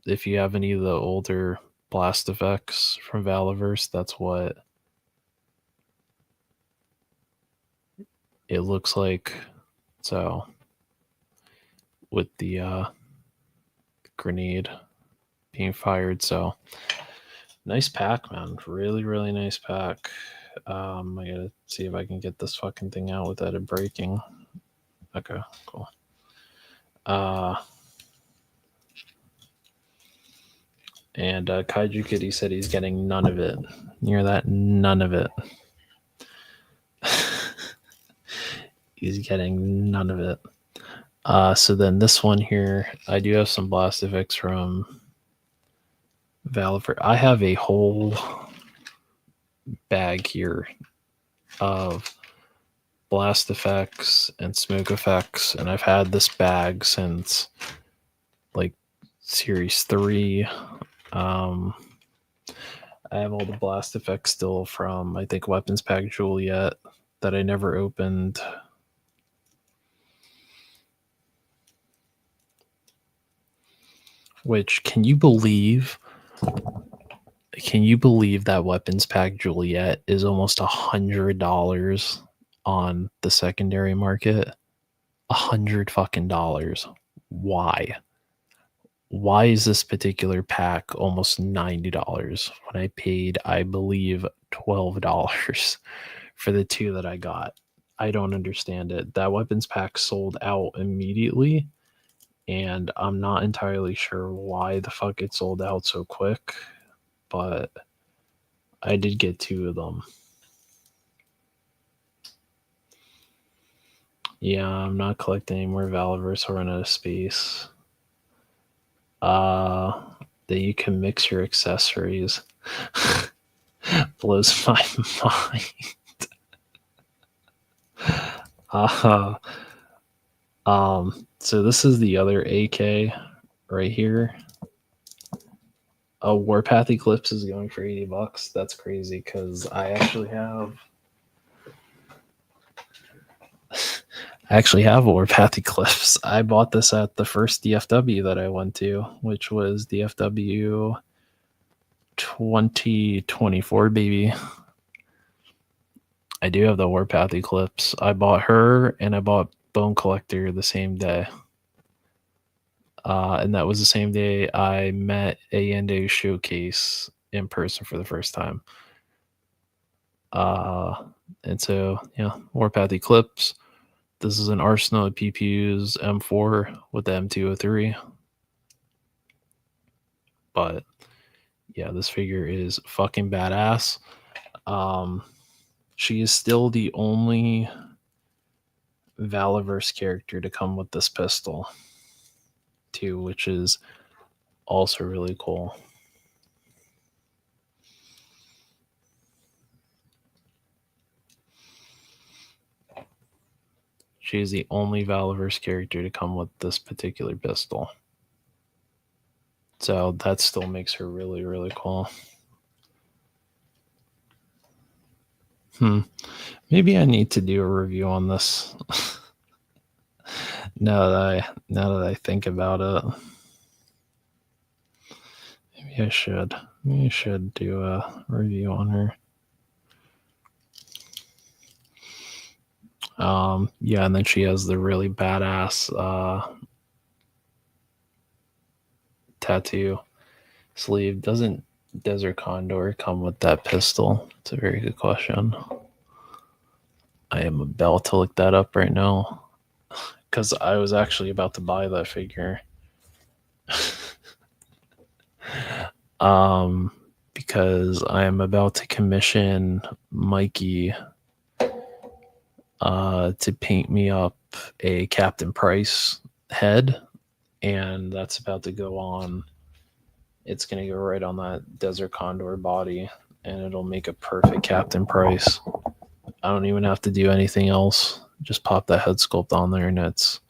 if you have any of the older blast effects from Valiverse, that's what it looks like. So with the grenade being fired, so nice pack, man. Really, really nice pack. I gotta see if I can get this fucking thing out without it breaking. Okay, cool. And Kaiju Kitty said he's getting none of it. You hear that? None of it. He's getting none of it. So then this one here, I do have some blast effects from Valiver. I have a whole bag here of blast effects and smoke effects, and I've had this bag since like Series 3. I have all the blast effects still from, I think, Weapons Pack Juliet that I never opened. Which, can you believe that Weapons Pack Juliet is almost $100 on the secondary market? $100 fucking dollars. Why? Why is this particular pack almost $90 when I paid, I believe, $12 for the two that I got? I don't understand it. That Weapons Pack sold out immediately, and I'm not entirely sure why the fuck it sold out so quick, but I did get 2 of them. Yeah, I'm not collecting any more Valaverse or run out of space. That you can mix your accessories. Blows my mind. So this is the other AK right here. A Warpath Eclipse is going for $80. That's crazy because I actually have a Warpath Eclipse. I bought this at the first DFW that I went to, which was DFW 2024, baby. I do have the Warpath Eclipse. I bought her and I bought Bone Collector the same day. And that was the same day I met Allende Showcase in person for the first time. And so, yeah, Warpath Eclipse. This is an arsenal of PPUs M4 with the M203. But yeah, this figure is fucking badass. She is still the only Valaverse character to come with this pistol, too, which is also really cool. She is the only Valaverse character to come with this particular pistol. So that still makes her really, really cool. Maybe I need to do a review on this. now that I think about it. Maybe I should. Maybe I should do a review on her. Yeah, and then she has the really badass tattoo sleeve. Doesn't Desert Condor come with that pistol? It's a very good question. I am about to look that up right now because I was actually about to buy that figure. Because I am about to commission Mikey to paint me up a Captain Price head, and that's about to go on. It's going to go right on that Desert Condor body, and it'll make a perfect Captain Price. I don't even have to do anything else. Just pop that head sculpt on there, and it's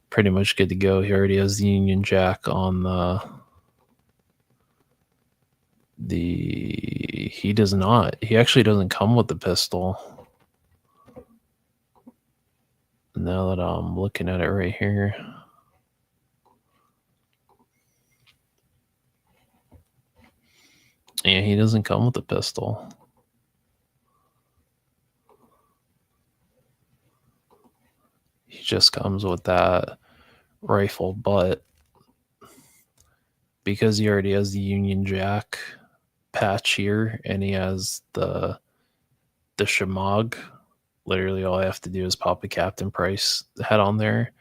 pretty much good to go. He already has the Union Jack on he does not. He actually doesn't come with the pistol. Now that I'm looking at it right here. Yeah, he doesn't come with the pistol. He just comes with that rifle, but because he already has the Union Jack patch here and he has the Shemagh, literally all I have to do is pop a Captain Price head on there,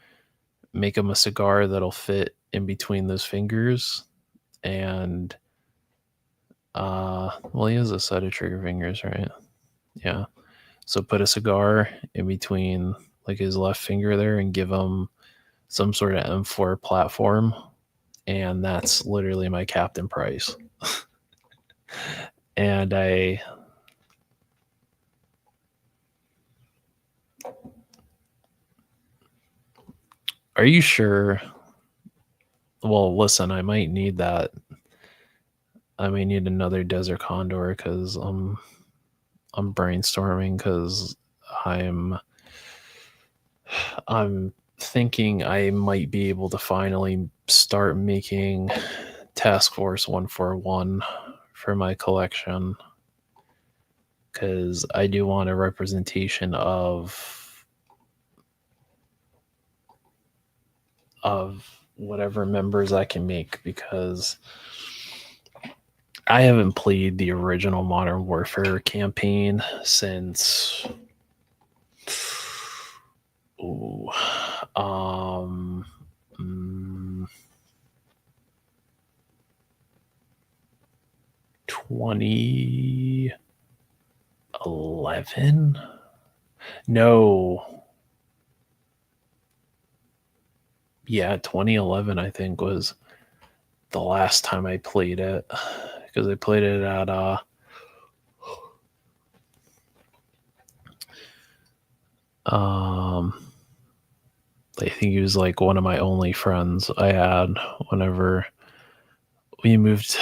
make him a cigar that'll fit in between those fingers, and well, he has a set of trigger fingers, right? Yeah. So put a cigar in between like his left finger there and give him some sort of M4 platform, and that's literally my Captain Price. And are you sure? Well, listen, I might need that. I may need another Desert Condor because I'm brainstorming because I'm thinking I might be able to finally start making Task Force 141 for my collection, because I do want a representation of whatever members I can make, because I haven't played the original Modern Warfare campaign since 2011? No. Yeah, 2011 I think was the last time I played it, because I played it at I think he was like one of my only friends I had whenever we moved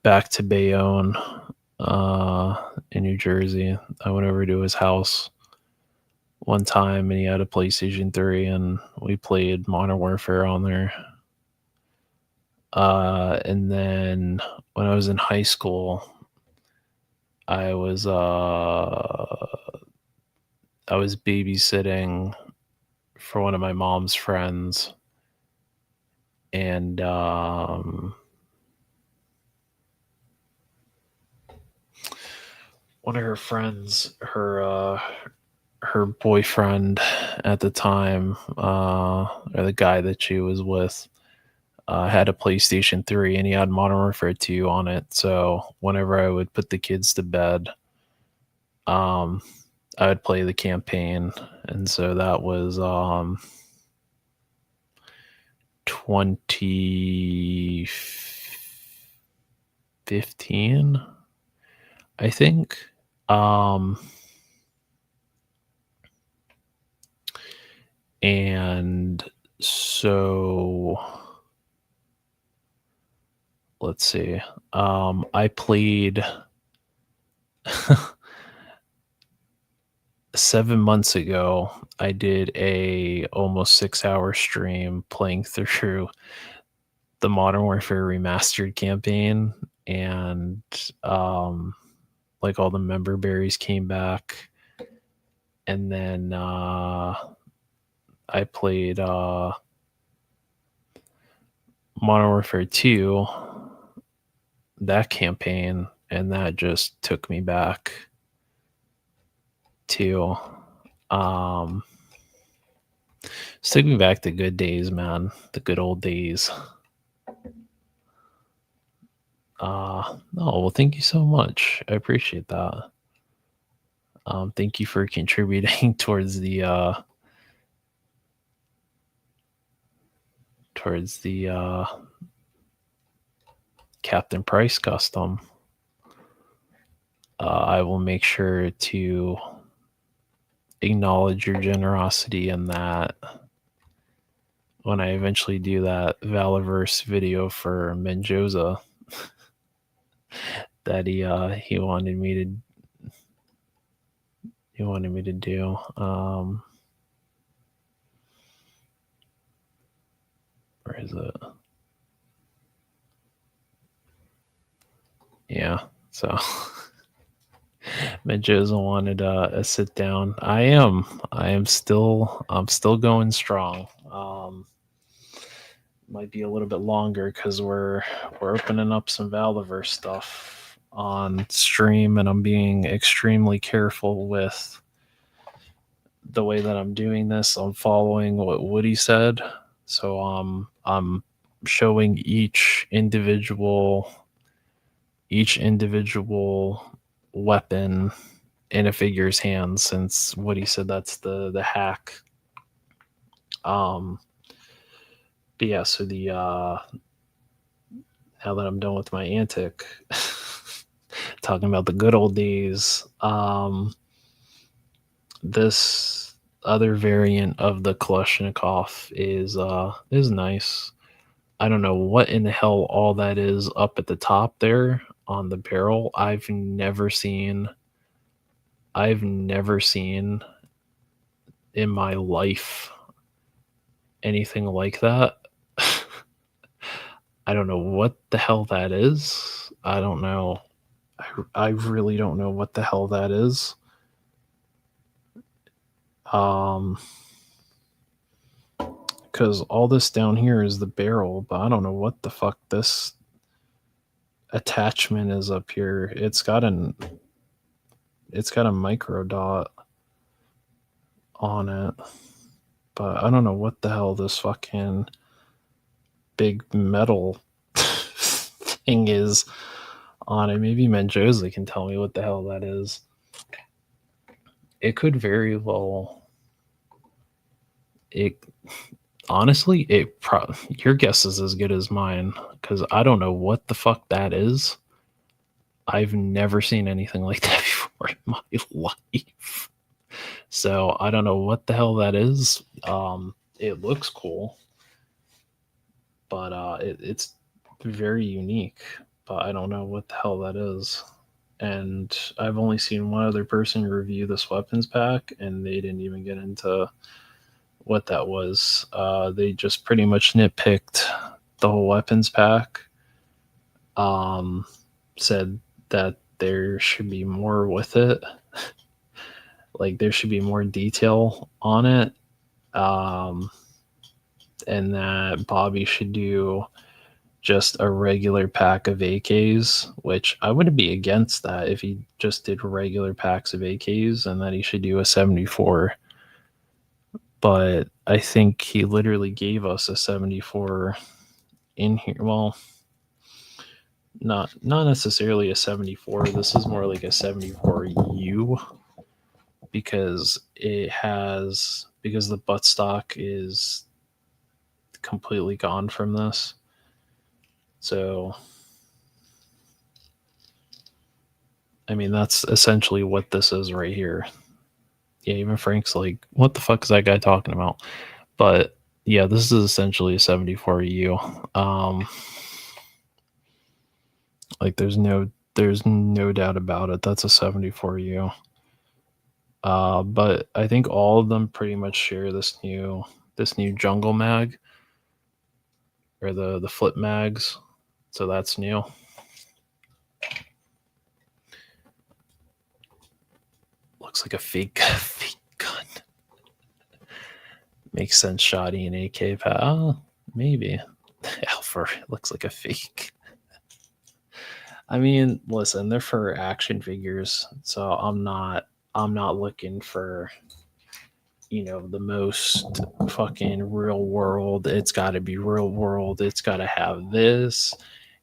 back to Bayonne, in New Jersey. I went over to his house one time and he had a PlayStation 3 and we played Modern Warfare on there. And then when I was in high school, I was babysitting for one of my mom's friends, and one of her friends, her boyfriend at the time, or the guy that she was with, had a PlayStation 3 and he had Modern Warfare 2 on it. So whenever I would put the kids to bed, I would play the campaign. And so that was 2015, I think. And so let's see. I played 7 months ago. I did a almost 6-hour stream playing through the Modern Warfare Remastered campaign, and like all the member berries came back, and then I played Modern Warfare 2, that campaign, and that just took me back to it's took me back to good days, man. The good old days. No, well, thank you so much. I appreciate that. Thank you for contributing towards the Captain Price custom. I will make sure to acknowledge your generosity in that when I eventually do that Valiverse video for Menjoza that he wanted me to do. Where is it? Yeah, so Menjoza wanted a sit down. I'm still going strong. Might be a little bit longer because we're opening up some Valiverse stuff on stream, and I'm being extremely careful with the way that I'm doing this. I'm following what Woody said, so I'm showing each individual weapon in a figure's hands, since Woody said that's the hack. But yeah, so the now that I'm done with my antic, talking about the good old days, this other variant of the Kalashnikov is nice. I don't know what in the hell all that is up at the top there on the barrel. I've never seen in my life anything like that. I don't know what the hell that is. I don't know. I really don't know what the hell that is. Because all this down here is the barrel, but I don't know what the fuck this attachment is up here. It's got a micro dot on it, but I don't know what the hell this fucking big metal thing is on it. Maybe Menjoza can tell me what the hell that is. It could very well. It honestly, your guess is as good as mine because I don't know what the fuck that is. I've never seen anything like that before in my life. So I don't know what the hell that is. It looks cool, but it's very unique. But I don't know what the hell that is. And I've only seen one other person review this weapons pack, and they didn't even get into what that was. They just pretty much nitpicked the whole weapons pack. Said that there should be more with it. Like there should be more detail on it. And that Bobby should do just a regular pack of AKs, which I wouldn't be against that if he just did regular packs of AKs, and that he should do a 74. But I think he literally gave us a 74 in here. Well, not necessarily a 74. This is more like a 74U because the buttstock is completely gone from this. So I mean, that's essentially what this is right here. Yeah, even Frank's like, what the fuck is that guy talking about? But yeah, this is essentially a 74U. Like there's no doubt about it. That's a 74U. But I think all of them pretty much share this new jungle mag or the flip mags. So that's new. Looks like a fake gun. Makes sense. Shoddy and AK pad. Oh, maybe. Alpha looks like a fake. I mean, listen, they're for action figures, so I'm not looking for the most fucking real world. It's got to be real world. It's got to have this.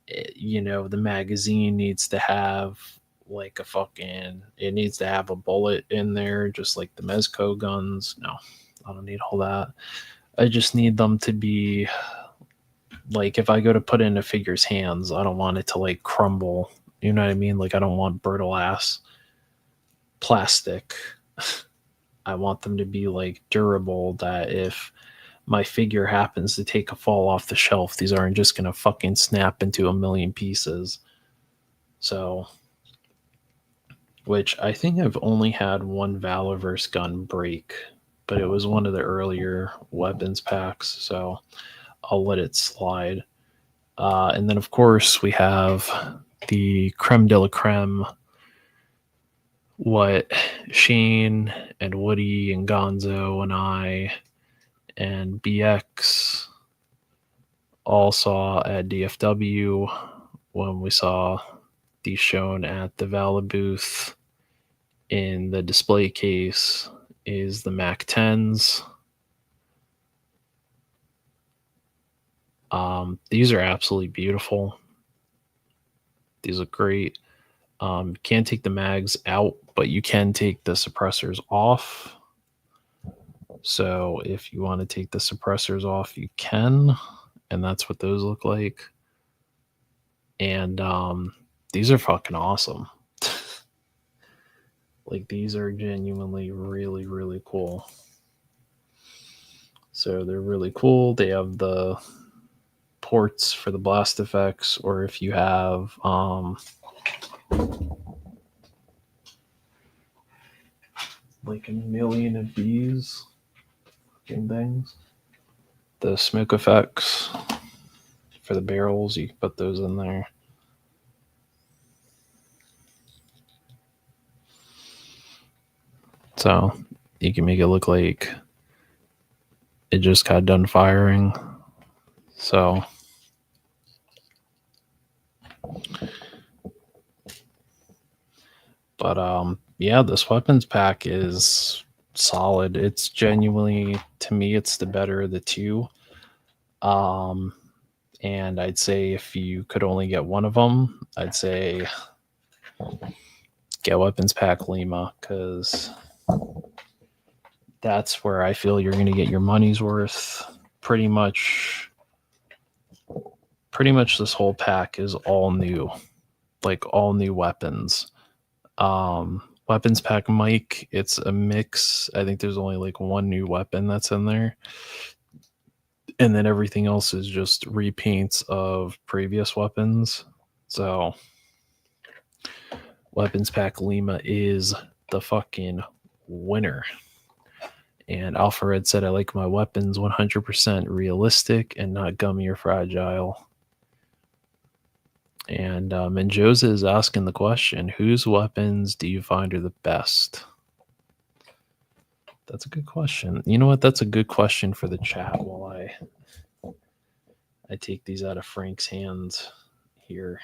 The magazine needs to have like a fucking. It needs to have a bullet in there, just like the Mezco guns. No, I don't need all that. I just need them to be like, if I go to put it in a figure's hands, I don't want it to like crumble. You know what I mean? Like I don't want brittle ass plastic. I want them to be like durable, that if my figure happens to take a fall off the shelf, these aren't just gonna fucking snap into a million pieces. So, which I think I've only had one Valorverse gun break, but it was one of the earlier weapons packs, so I'll let it slide. And then, of course, we have the creme de la creme, what Shane and Woody and Gonzo and I and BX all saw at DFW when we saw these shown at the Vala booth. In the display case is the Mac 10s. These are absolutely beautiful. These look great. You can't take the mags out, but you can take the suppressors off. So if you want to take the suppressors off, you can. And that's what those look like. And these are fucking awesome. Like these are genuinely really, really cool. So they're really cool. They have the ports for the blast effects, or if you have like a million of these fucking things. The smoke effects for the barrels, you can put those in there. So you can make it look like it just got done firing. So but yeah, this weapons pack is solid. It's genuinely, to me, it's the better of the two. And I'd say if you could only get one of them, I'd say get Weapons Pack Lima, because that's where I feel you're going to get your money's worth. Pretty much this whole pack is all new, like all new weapons. Weapons Pack Mike, it's a mix. I think there's only like one new weapon that's in there, and then everything else is just repaints of previous weapons. So Weapons Pack Lima is the fucking winner. And Alpha Red said, I like my weapons 100% realistic and not gummy or fragile. And Menjoza is asking the question, whose weapons do you find are the best? That's a good question. You know what? That's a good question for the chat while I take these out of Frank's hands here.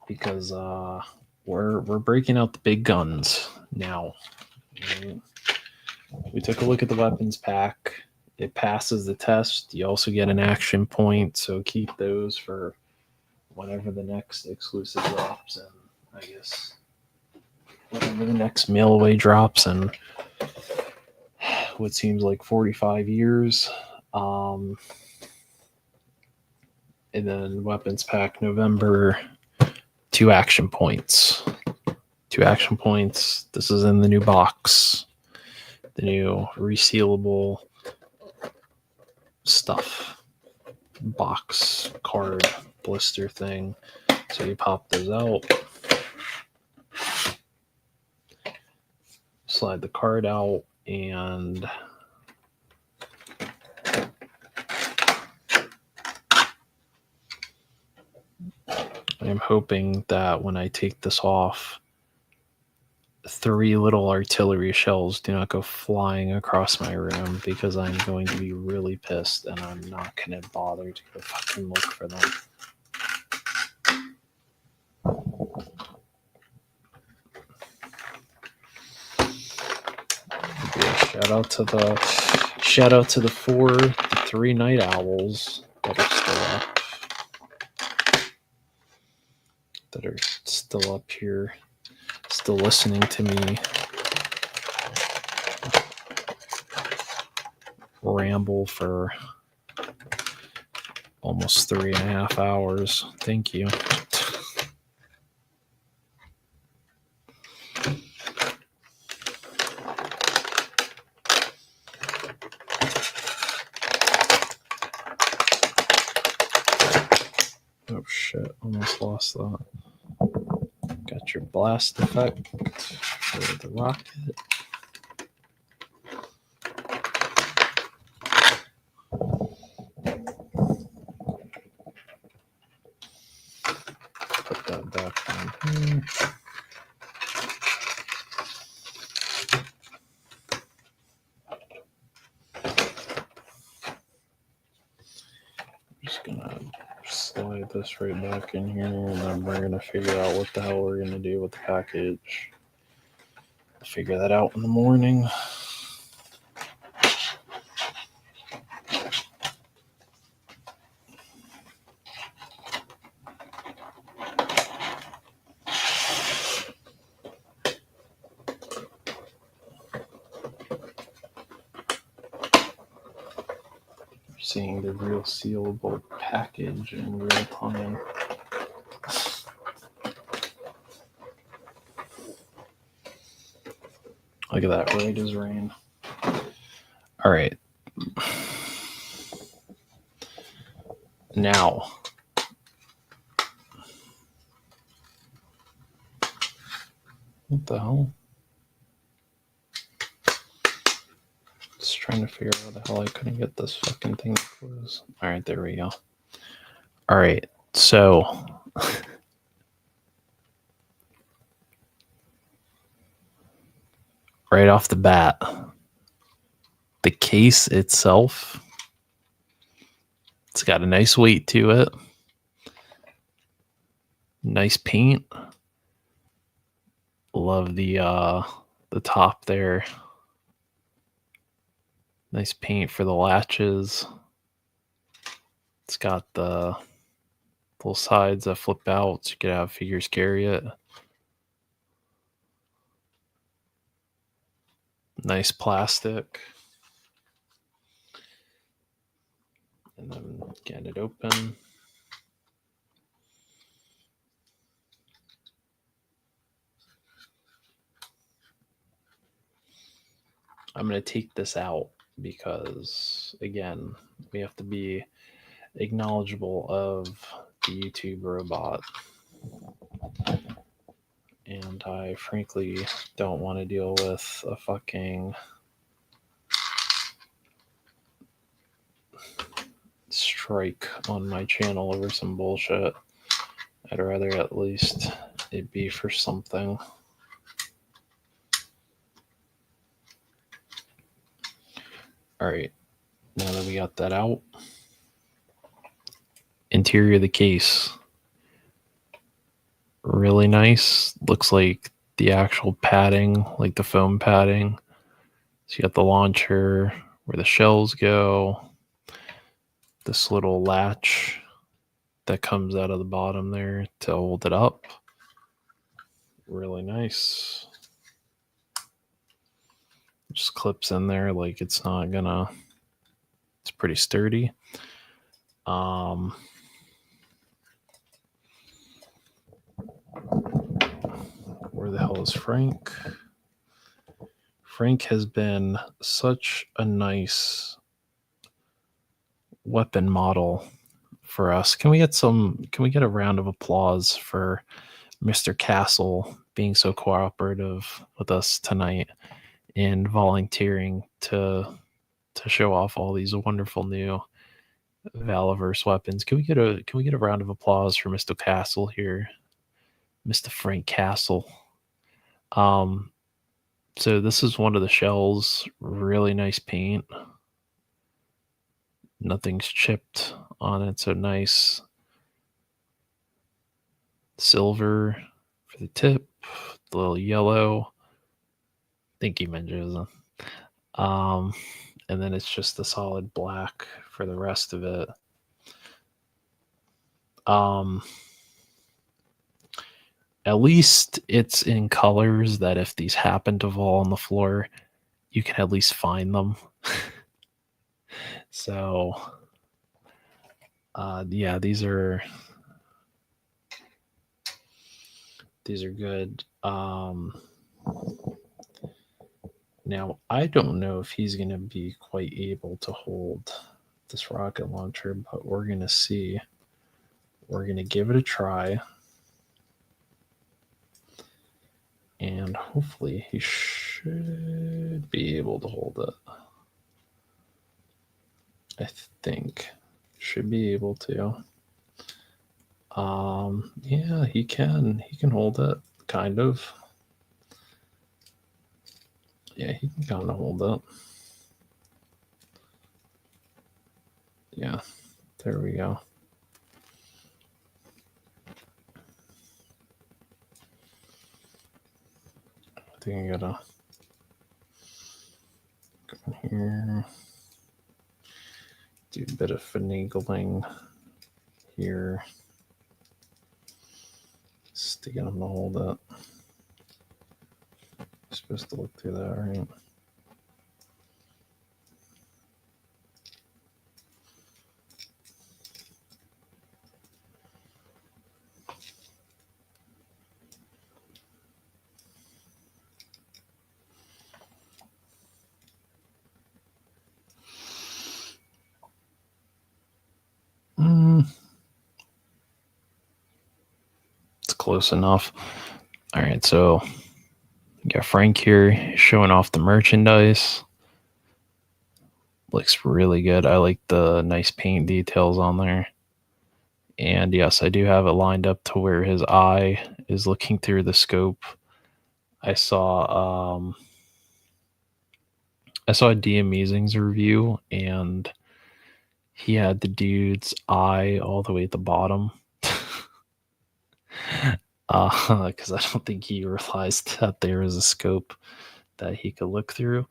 Because we're breaking out the big guns now. We took a look at the weapons pack. It passes the test. You also get an action point, so keep those for whenever the next exclusive drops, and I guess whenever the next mail away drops, and what seems like 45 years. And then weapons pack November, 2 action points. 2 action points. This is in the new box. The new resealable stuff. Box, card, blister thing. So you pop those out. Slide the card out, and I'm hoping that when I take this off, 3 little artillery shells do not go flying across my room, because I'm going to be really pissed and I'm not going to bother to go fucking look for them. Shout out to the 3 night owls that are still up here, still listening to me ramble for almost 3.5 hours. Thank you. Oh shit, almost lost that. Got your blast effect for the rocket. Put that back on here. Just gonna slide this right back in here, and then we're gonna figure out what the hell we're gonna do with the package. I'll figure that out in the morning. Seeing the real sealable package in real time. Look at that, right as rain. All right. Now, what the hell? Just trying to figure out how the hell I couldn't get this fucking thing to close. All right, there we go. All right, so right off the bat, the case itself, it's got a nice weight to it. Nice paint. Love the top there. Nice paint for the latches. It's got the little sides that flip out so you could have figures carry it. Nice plastic. And then get it open. I'm going to take this out because, again, we have to be acknowledgeable of the YouTube robot. And I frankly don't want to deal with a fucking strike on my channel over some bullshit. I'd rather at least it be for something. All right, now that we got that out, interior of the case, really nice. Looks like the actual padding, like the foam padding. So you got the launcher where the shells go, this little latch that comes out of the bottom there to hold it up. Really nice. Just clips in there like it's not gonna, it's pretty sturdy. Where the hell is Frank? Frank has been such a nice weapon model for us. Can we get a round of applause for Mr. Castle being so cooperative with us tonight and volunteering to show off all these wonderful new Valaverse weapons? Can we get a round of applause for Mr. Castle here? Mr. Frank Castle. So this is one of the shells. Really nice paint. Nothing's chipped on it, so nice silver for the tip, the little yellow. Thank you, Menjoza. And then it's just the solid black for the rest of it. At least it's in colors that if these happen to fall on the floor, you can at least find them. So, yeah, these are good. Now, I don't know if he's going to be quite able to hold this rocket launcher, but we're going to see. We're going to give it a try. And hopefully he should be able to hold it. I think. Should be able to. Yeah, he can. He can hold it, kind of. Yeah, he can kind of hold it. Yeah, there we go. I think I gotta go in here. Do a bit of finagling here. Sticking him to hold it. You're supposed to look through that, right? It's close enough. All right, so you got Frank here showing off the merchandise. Looks really good. I like the nice paint details on there. And yes, I do have it lined up to where his eye is looking through the scope. I saw a DM Musings review, and he had the dude's eye all the way at the bottom. Because I don't think he realized that there is a scope that he could look through.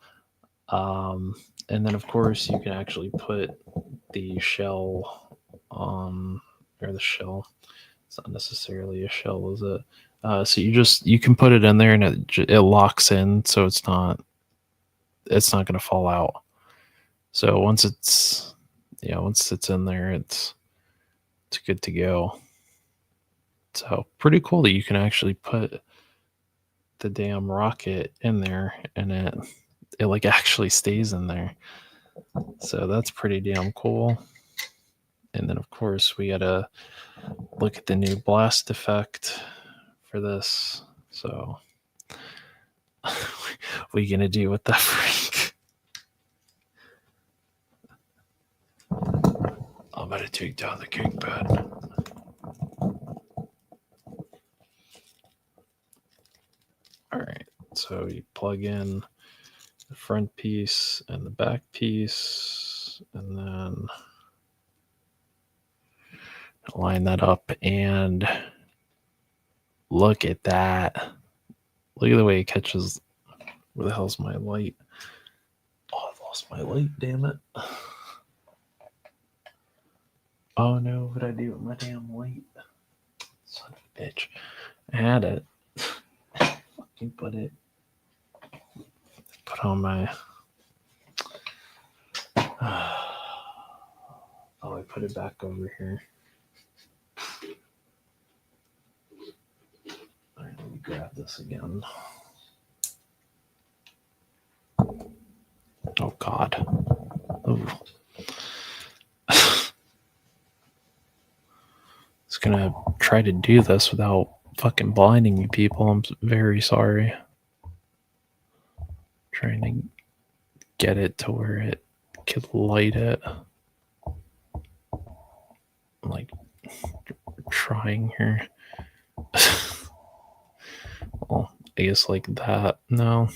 And then, of course, you can actually put the shell or the shell. It's not necessarily a shell, is it? So you can put it in there and it locks in, so it's not going to fall out. So once it's in there, it's good to go. So pretty cool that you can actually put the damn rocket in there and it like actually stays in there. So that's pretty damn cool. And then of course we gotta look at the new blast effect for this. So what are you gonna do with that freak? I'm gonna take down the cake bed. Alright, so you plug in the front piece and the back piece, and then line that up, and look at that. Look at the way it catches. Where the hell's my light? Oh, I've lost my light, damn it. Oh no, what did I do with my damn light? Son of a bitch. I had it. Fucking put on my. Oh, I put it back over here. Alright, let me grab this again. Oh god. Oh. It's gonna try to do this without fucking blinding you people. I'm very sorry. Trying to get it to where it could light it. I'm like trying here. Well, I guess like that. No.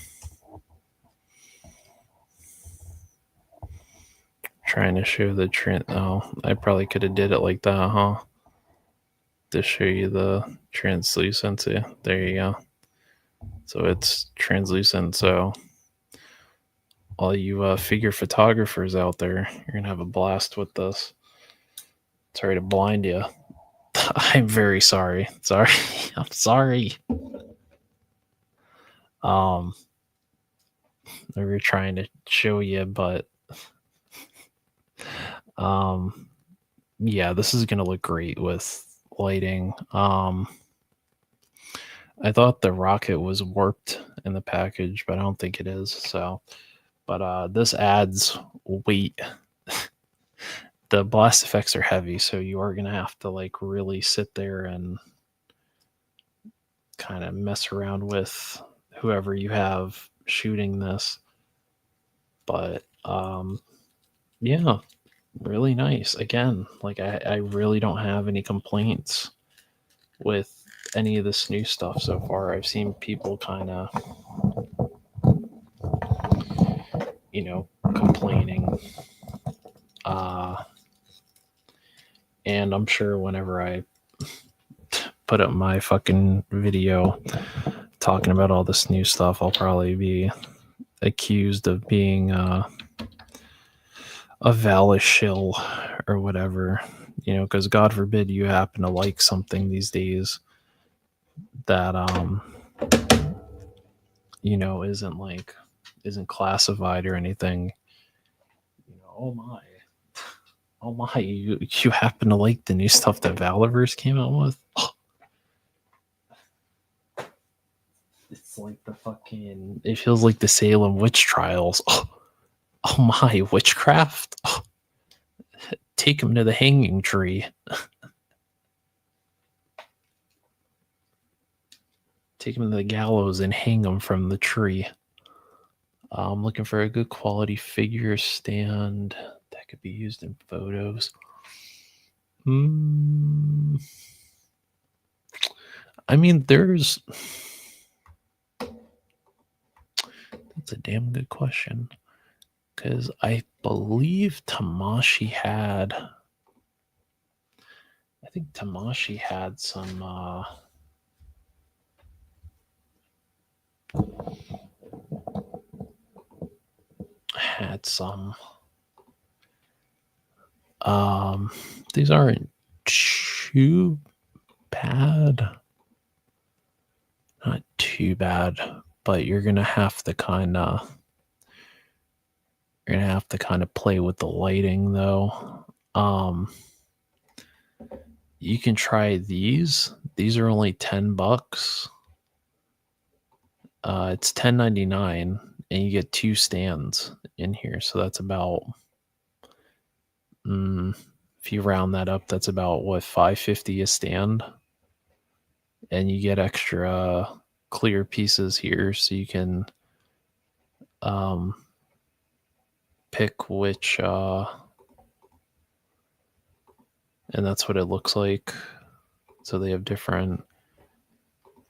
Trying to show the trend. Oh, I probably could have did it like that, huh? To show you the translucency. There you go. So it's translucent. So all you figure photographers out there, you're gonna have a blast with this. Sorry to blind you. I'm very sorry. Sorry. I'm sorry. We were trying to show you, but yeah, this is gonna look great with lighting. I thought the rocket was warped in the package, but I don't think it is. So, but this adds weight. The blast effects are heavy, so you are gonna have to like really sit there and kind of mess around with whoever you have shooting this. But yeah, really nice. Again, like I really don't have any complaints with any of this new stuff so far. I've seen people kind of, complaining. And I'm sure whenever I put up my fucking video talking about all this new stuff, I'll probably be accused of being a Valis shill or whatever, because God forbid you happen to like something these days that isn't classified or anything. Oh my, you happen to like the new stuff that Valiverse came out with? Oh. It's like it feels like the Salem witch trials. Oh my, witchcraft? Oh. Take him to the hanging tree. Take him to the gallows and hang him from the tree. I'm looking for a good quality figure stand that could be used in photos. I mean, that's a damn good question. Because I believe Tamashii had some These aren't too bad. Not too bad, but you're gonna have to kind of play with the lighting though. You can try these. These are only $10. It's $10.99, and you get 2 stands in here. So that's about, if you round that up, that's about what, $5.50 a stand, and you get extra clear pieces here, so you can pick which. And that's what it looks like. So they have different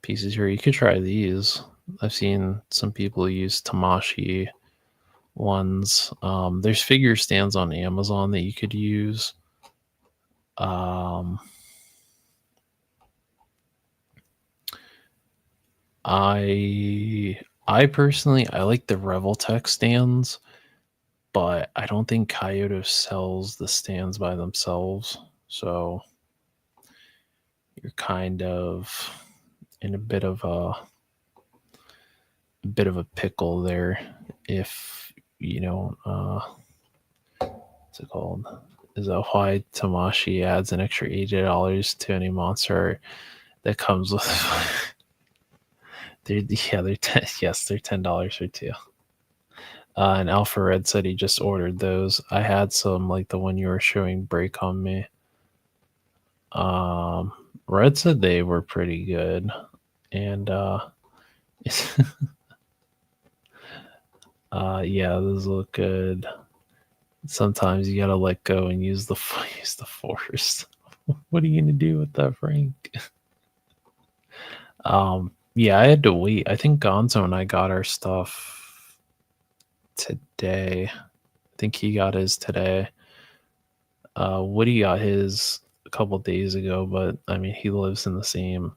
pieces here. You could try these. I've seen some people use Tamashii ones. There's figure stands on Amazon that you could use. I personally, I like the Revoltech stands, but I don't think Kyoto sells the stands by themselves. So you're kind of in a bit of a pickle there if what's it called? Is that why Tamashii adds an extra $80 to any monster that comes with? they're $10 for 2. And Alpha Red said he just ordered those. I had some, like the one you were showing break on me. Red said they were pretty good, and yeah, those look good. Sometimes you gotta let go and use the force. What are you gonna do with that, Frank? Yeah, I had to wait. I think Gonzo and I got our stuff today. I think he got his today. Woody got his a couple days ago, but I mean, he lives in the same,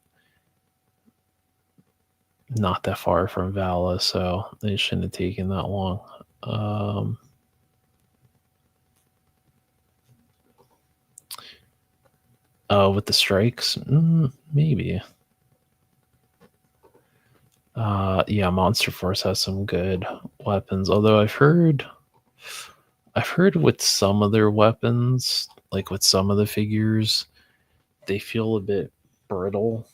not that far from Vala, so it shouldn't have taken that long. With the strikes, maybe. Yeah, Monster Force has some good weapons. Although I've heard with some of their weapons, like with some of the figures, they feel a bit brittle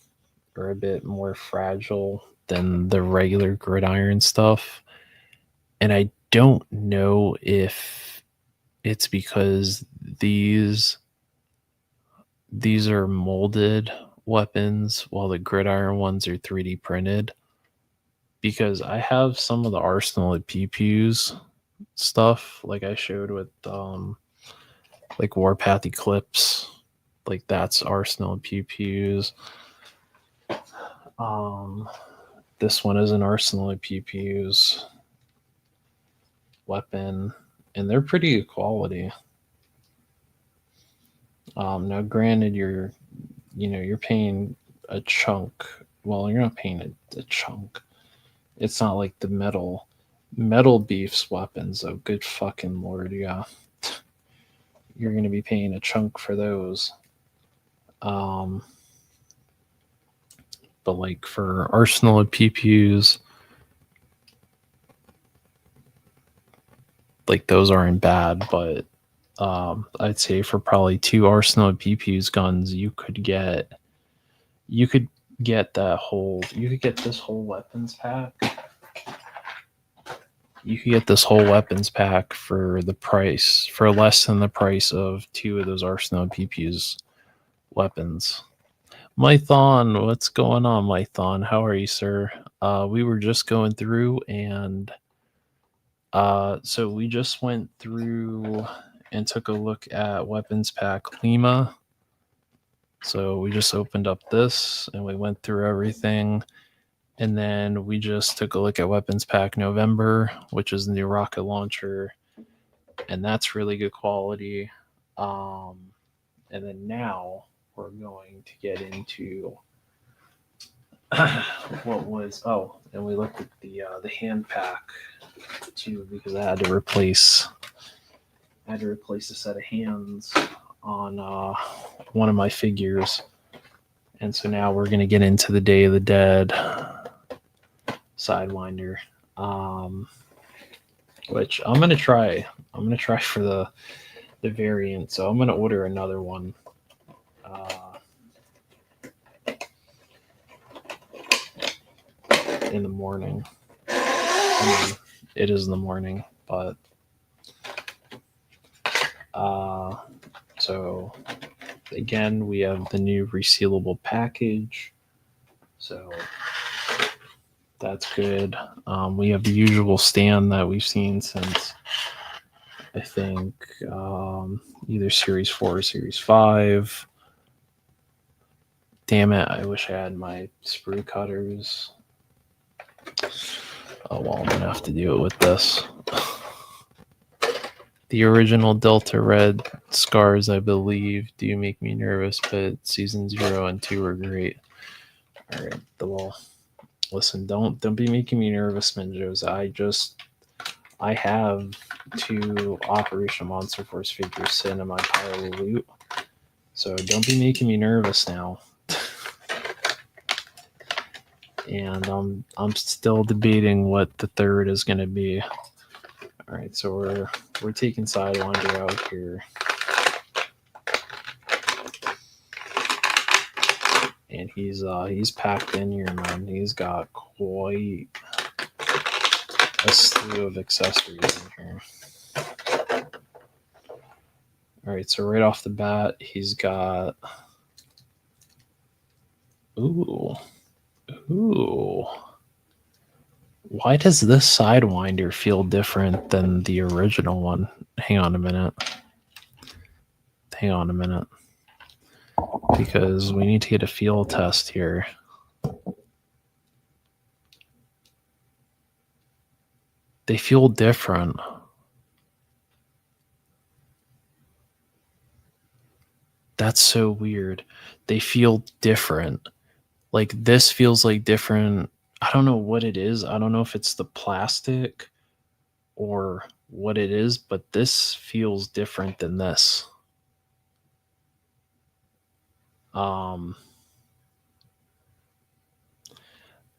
or a bit more fragile than the regular gridiron stuff. And I don't know if it's because these are molded weapons while the gridiron ones are 3D printed. Because I have some of the Arsenal at PPUs stuff, like I showed with like Warpath Eclipse, like that's Arsenal at PPUs. This one is an Arsenal at PPUs weapon, and they're pretty good quality. Now, granted, you're paying a chunk. Well, you're not paying a chunk. It's not like the metal beef's weapons. Oh, good fucking lord, yeah. You're going to be paying a chunk for those. But like for Arsenal of PPUs, like those aren't bad, but I'd say for probably 2 Arsenal of PPUs guns, you could get this whole weapons pack. You could get this whole weapons pack for less than the price of 2 of those Arsenal PPUs weapons. Mython, what's going on, Mython? How are you, sir? We were just going through, and so we just went through and took a look at weapons pack Lima. So we just opened up this and we went through everything. And then we just took a look at weapons pack November, which is the new rocket launcher. And that's really good quality. And then now we're going to get into and we looked at the hand pack too, because I had to replace I had to replace a set of hands on one of my figures. And so now we're going to get into the Day of the Dead Sidewinder, which I'm going to try. I'm going to try for the variant. So I'm going to order another one. In the morning. I mean, it is in the morning, but so again, we have the new resealable package, so that's good. We have the usual stand that we've seen since I think either Series 4 or Series 5. Damn it, I wish I had my sprue cutters. Oh well, I'm gonna have to do it with this. The original Delta Red scars, I believe, do make me nervous, but season 0 and 2 were great. All right, well, listen, don't be making me nervous, Minjos. I have 2 Operation Monster Force figures sitting in my pile of loot, so don't be making me nervous now. And I'm still debating what the third is going to be. All right, so we're taking Sidewinder out here. And he's packed in here, man. He's got quite a slew of accessories in here. All right, so right off the bat, he's got ooh. Why does this Sidewinder feel different than the original one? Hang on a minute. Because we need to get a feel test here. They feel different. That's so weird. They feel different. Like this feels like different. I don't know what it is. I don't know if it's the plastic or what it is, but this feels different than this.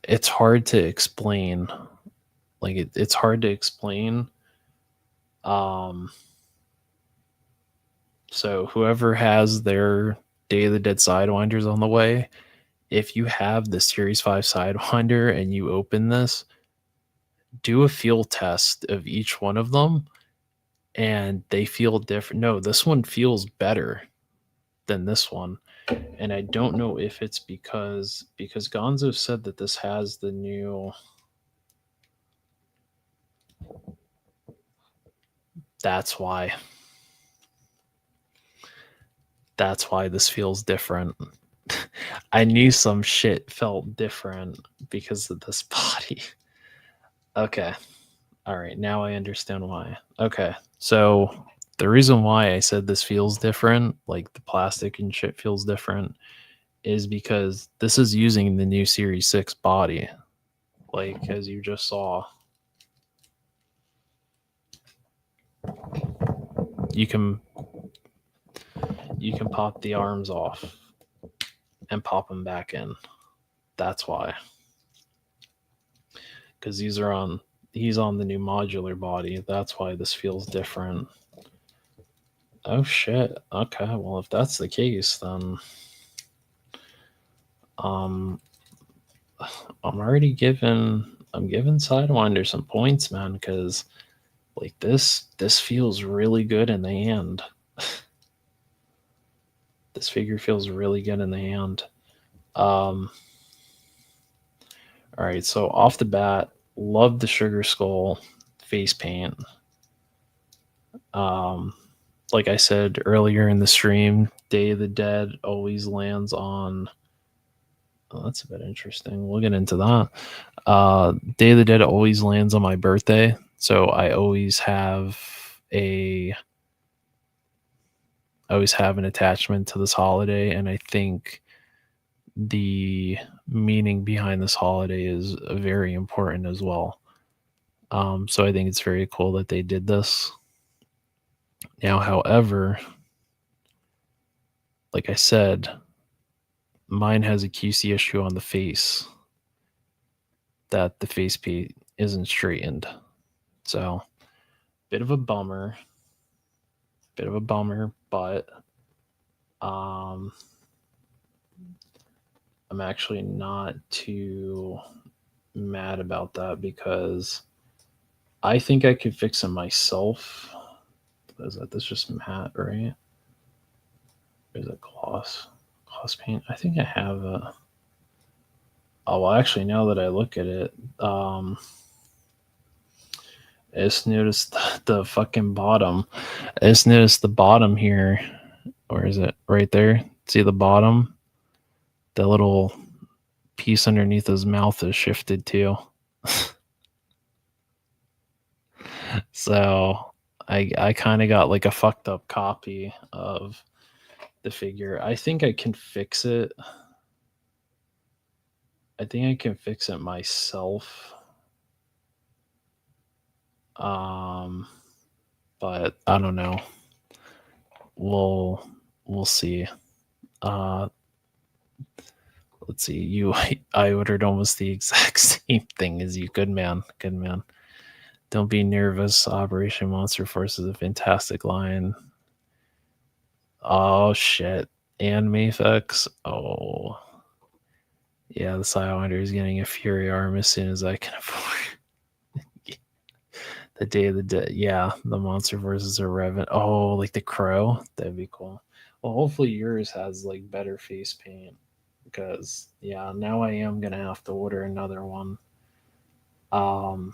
It's hard to explain. Like it's hard to explain. So whoever has their Day of the Dead Sidewinders on the way, if you have the Series 5 Sidewinder and you open this, do a feel test of each one of them, and they feel different. No, this one feels better than this one. And I don't know if it's because Gonzo said that this has the new. That's why. That's why this feels different. I knew some shit felt different because of this body. Okay. All right. Now I understand why. Okay. So the reason why I said this feels different, like the plastic and shit feels different, is because this is using the new Series 6 body. Like, as you just saw, you can pop the arms off and pop them back in. That's why. Because he's on the new modular body. That's why this feels different. Oh shit. Okay, well if that's the case, then I'm giving Sidewinder some points, man, because like this feels really good in the hand. This figure feels really good in the hand. All right, so off the bat, love the Sugar Skull face paint. Like I said earlier in the stream, Day of the Dead always lands on. Oh, that's a bit interesting. We'll get into that. Day of the Dead always lands on my birthday, so I always have an attachment to this holiday, and I think the meaning behind this holiday is very important as well. So I think it's very cool that they did this. Now, however, like I said, mine has a QC issue on the face that the faceplate isn't straightened. So, bit of a bummer. But I'm actually not too mad about that because I think I could fix it myself. Is that this just matte, right? Or is it gloss? Gloss paint? I think I have a. Oh, well, actually, now that I look at it, I just noticed the fucking bottom. I just noticed the bottom here. Where is it? Right there. See the bottom? The little piece underneath his mouth is shifted too. So I kind of got like a fucked up copy of the figure. I think I can fix it. I think I can fix it myself. But I don't know. We'll see. Uh let's see. I ordered almost the exact same thing as you. Good man. Good man. Don't be nervous. Operation Monster Force is a fantastic line. Oh shit. Anime effects. Oh. Yeah, the Sidewinder is getting a Fury arm as soon as I can afford. The Day of the Dead. Yeah, the Monster versus a Revenant. Oh, like the Crow. That'd be cool. Well, hopefully yours has like better face paint because yeah, now I am gonna have to order another one. Um,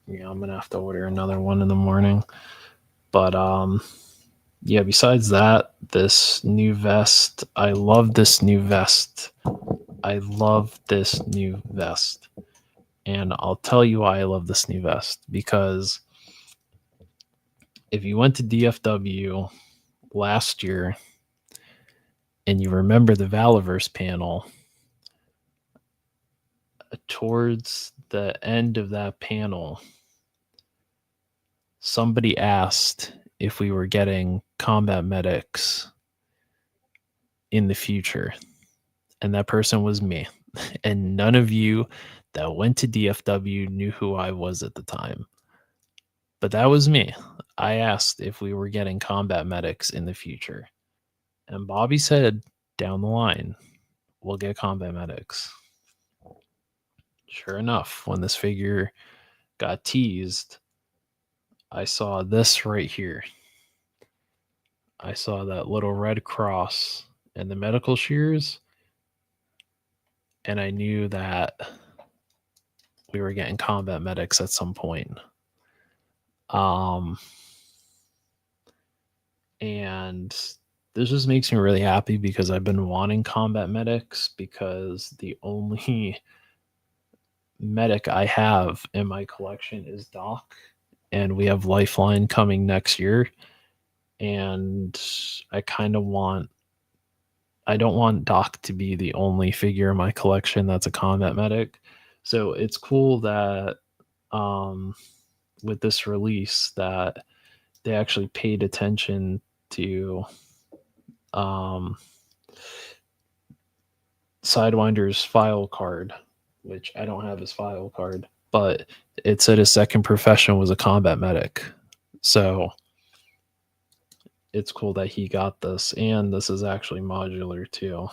yeah, I'm gonna have to order another one in the morning. But yeah, besides that, this new vest. I love this new vest. I love this new vest. And I'll tell you why I love this new vest. Because if you went to DFW last year and you remember the Valaverse panel, towards the end of that panel, somebody asked if we were getting combat medics in the future. And that person was me. And none of you that went to DFW knew who I was at the time. But that was me. I asked if we were getting combat medics in the future. And Bobby said, down the line, we'll get combat medics. Sure enough, when this figure got teased, I saw this right here. I saw that little red cross and the medical shears. And I knew that we were getting combat medics at some point. And this just makes me really happy because I've been wanting combat medics because the only medic I have in my collection is Doc, and we have Lifeline coming next year. And I don't want Doc to be the only figure in my collection that's a combat medic. So it's cool that with this release that they actually paid attention to Sidewinder's file card, which I don't have his file card, but it said his second profession was a combat medic. So it's cool that he got this, and this is actually modular too,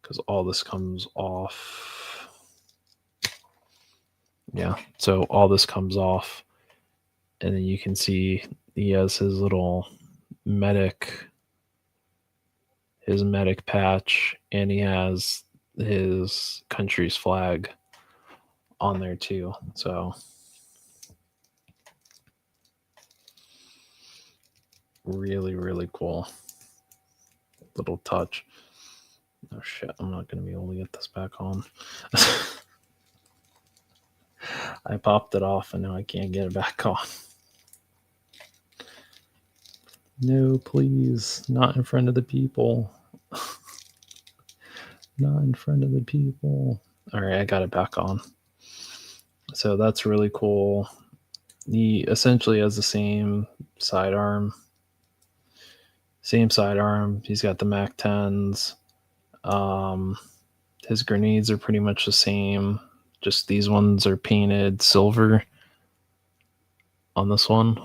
because all this comes off. Yeah, so all this comes off, and then you can see he has his little medic, his medic patch, and he has his country's flag on there too. So really, really cool little touch. Oh shit, I'm not gonna be able to get this back on. I popped it off and now I can't get it back on. No, please, not in front of the people. Not in front of the people. All right, I got it back on. So that's really cool. He essentially has the same sidearm. He's got the Mac 10s. His grenades are pretty much the same. Just these ones are painted silver on this one.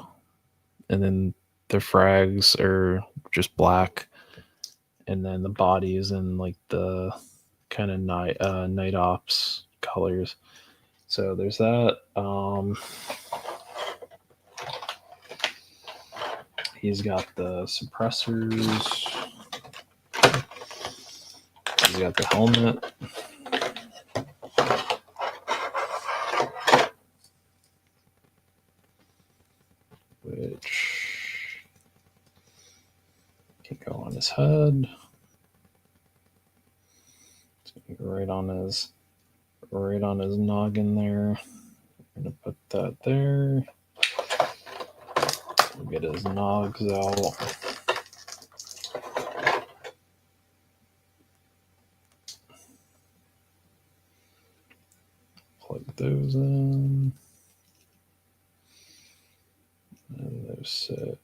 And then their frags are just black. And then the body is in like the kind of night ops colors. So there's that. He's got the suppressors. He's got the helmet. Which can go on his head. Right on his noggin there. I'm gonna put that there. We'll get his nogs out. Plug those in. And those sit.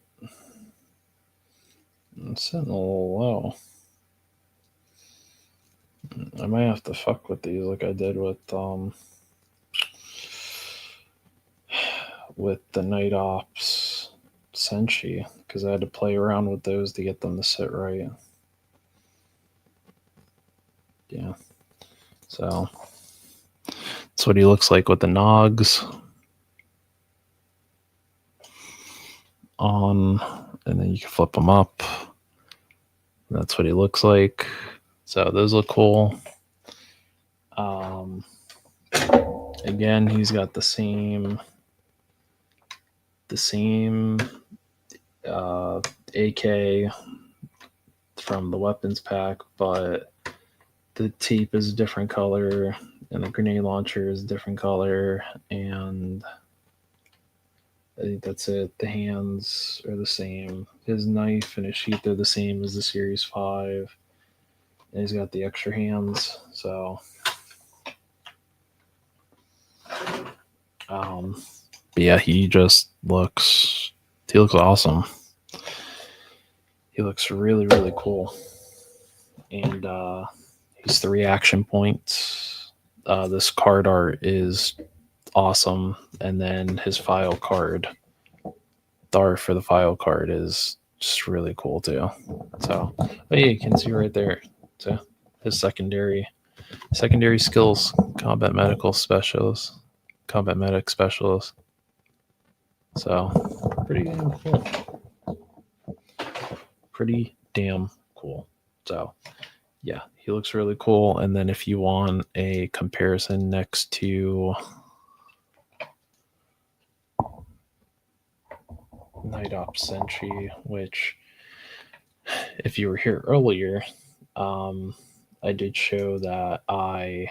I'm sitting a little low. I might have to fuck with these like I did with the Night Ops Senshi, because I had to play around with those to get them to sit right. Yeah. So that's what he looks like with the nogs on, and then you can flip them up. That's what he looks like. So those look cool. Again, he's got the same AK from the weapons pack, but the tape is a different color, and the grenade launcher is a different color, and I think that's it. The hands are the same. His knife and his sheath are the same as the Series 5. And he's got the extra hands, so but yeah, he looks awesome. He looks really, really cool. And he's 3 action points. This card art is awesome. And then his file card, the art for the file card is just really cool too. So, but yeah, you can see right there. So his secondary skills, combat medic specialist. So pretty damn cool. So yeah, he looks really cool. And then if you want a comparison next to Night Ops Senshi, which if you were here earlier, I did show that I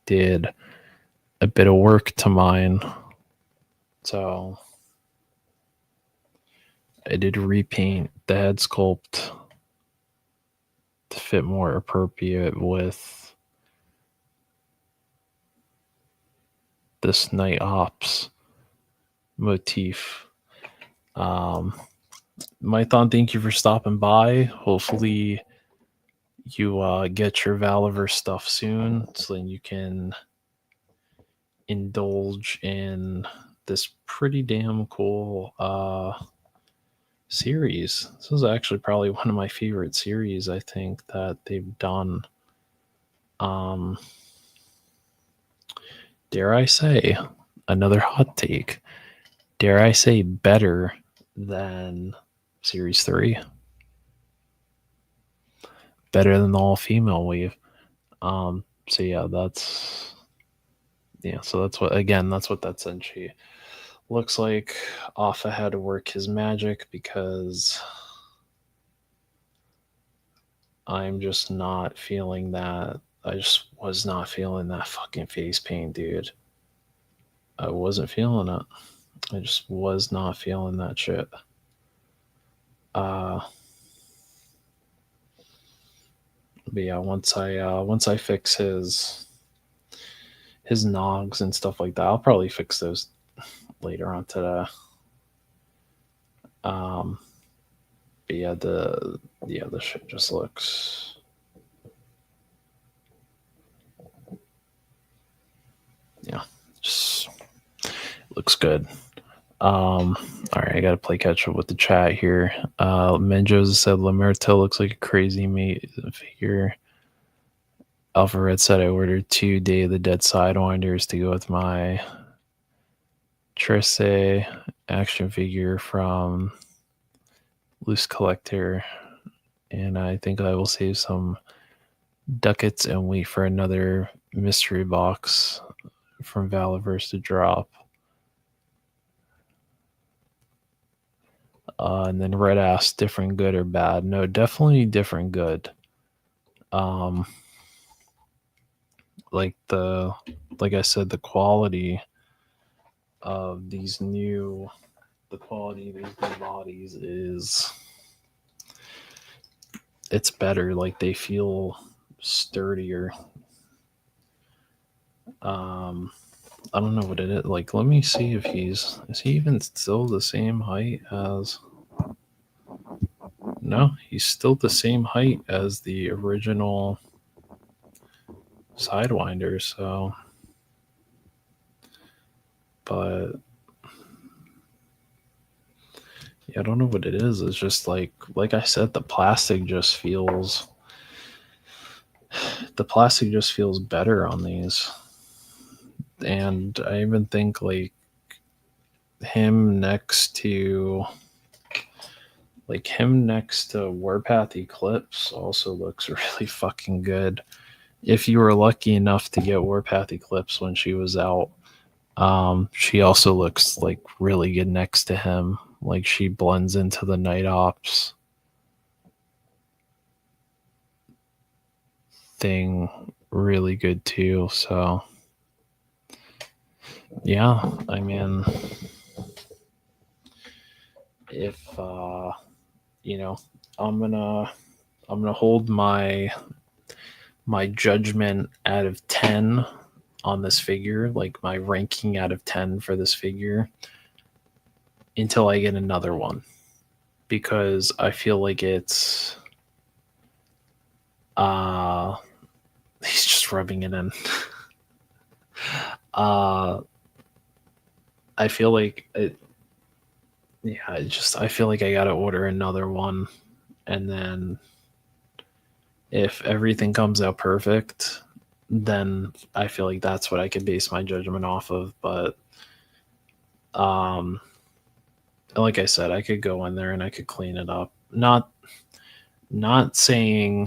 did a bit of work to mine. So I did repaint the head sculpt to fit more appropriate with this Night Ops motif. Mython, thank you for stopping by. Hopefully you get your Valiverse stuff soon so then you can indulge in this pretty damn cool series. This is actually probably one of my favorite series, I think, that they've done. Dare I say, another hot take, dare I say better than Series 3? Better than the all-female wave. So yeah, so that's what that Senshi looks like. Alpha had to work his magic because I'm just not feeling that. I just was not feeling that fucking face paint, dude. I wasn't feeling it. I just was not feeling that shit. But yeah, once I fix his nogs and stuff like that, I'll probably fix those later on today. But yeah, the shit just looks. Yeah, just looks good. All right, I gotta play catch up with the chat here. Menjoza said Lamerto looks like a crazy mate figure. Alpha said I ordered 2 Day of the Dead Sidewinders to go with my Trisse action figure from Loose Collector, and I think I will save some ducats and wait for another mystery box from Valaverse to drop. And then Red asked, different good or bad? No, definitely different good. Like I said, the quality of these new bodies is it's better. Like they feel sturdier. I don't know what it is. Like, let me see if is he even still the same height as? No, he's still the same height as the original Sidewinder. So, but yeah, I don't know what it is. It's just like I said, the plastic just feels better on these. And I even think like him next to Warpath Eclipse also looks really fucking good. If you were lucky enough to get Warpath Eclipse when she was out, she also looks like really good next to him. Like she blends into the Night Ops thing really good too. So yeah, I mean, if I'm gonna hold my judgment out of 10 on this figure, like my ranking out of 10 for this figure, until I get another one, because I feel like it's he's just rubbing it in. I feel like it, yeah, I feel like I gotta order another one, and then if everything comes out perfect, then I feel like that's what I could base my judgment off of. But like I said, I could go in there and I could clean it up. Not saying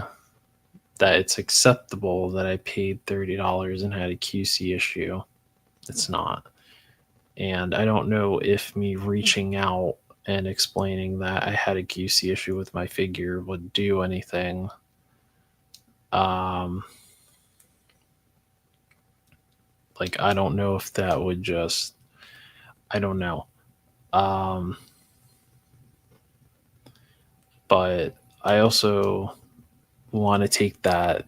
that it's acceptable that I paid $30 and had a QC issue. It's not. And I don't know if me reaching out and explaining that I had a QC issue with my figure would do anything. Like, I don't know if that would just, I don't know. But I also want to take that.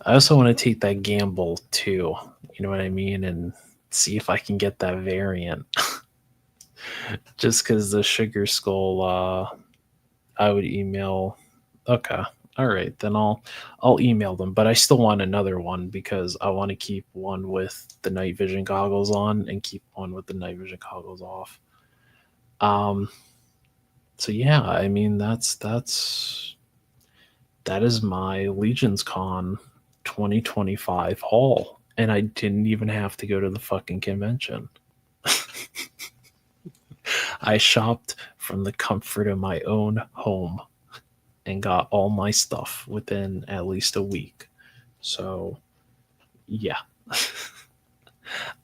I also want to take that gamble too. You know what I mean? And see if I can get that variant. Just because the Sugar Skull, I would email. Okay, all right, then I'll email them. But I still want another one because I want to keep one with the night vision goggles on and keep one with the night vision goggles off. So yeah, I mean that is my Legions Con 2025 haul, and I didn't even have to go to the fucking convention. I shopped from the comfort of my own home and got all my stuff within at least a week. So, yeah.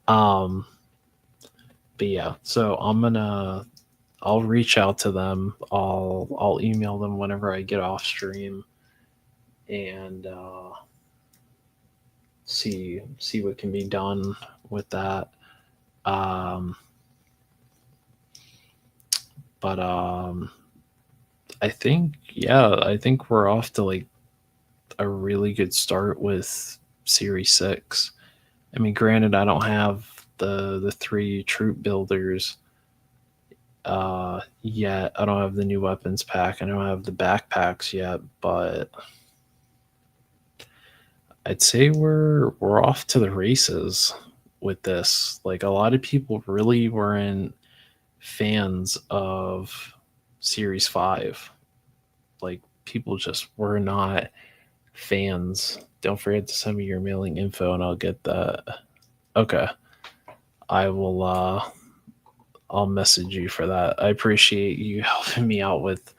But yeah, so I'll reach out to them. I'll email them whenever I get off stream and see what can be done with that. But I think we're off to like a really good start with Series 6. I mean, granted, I don't have the three troop builders yet. I don't have the new weapons pack. I don't have the backpacks yet, but I'd say we're off to the races with this. Like a lot of people really weren't fans of Series 5. Like people just were not fans. Don't forget to send me your mailing info and I'll get that. Okay. I will I'll message you for that. I appreciate you helping me out with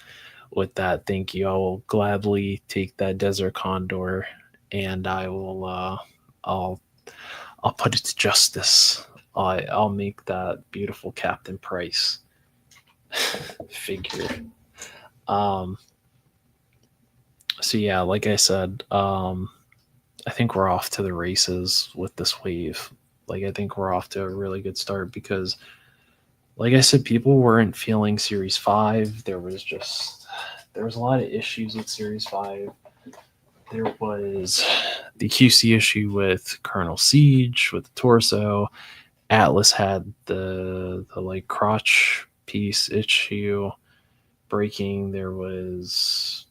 that. Thank you. I will gladly take that Desert Condor and I will I'll put it to justice. I'll make that beautiful Captain Price figure. Um so yeah, like I said, I think we're off to the races with this wave. Like I think we're off to a really good start because like I said, people weren't feeling Series 5. There was a lot of issues with Series 5. There was the QC issue with Colonel Siege with the torso. Atlas had the like crotch piece issue breaking. There was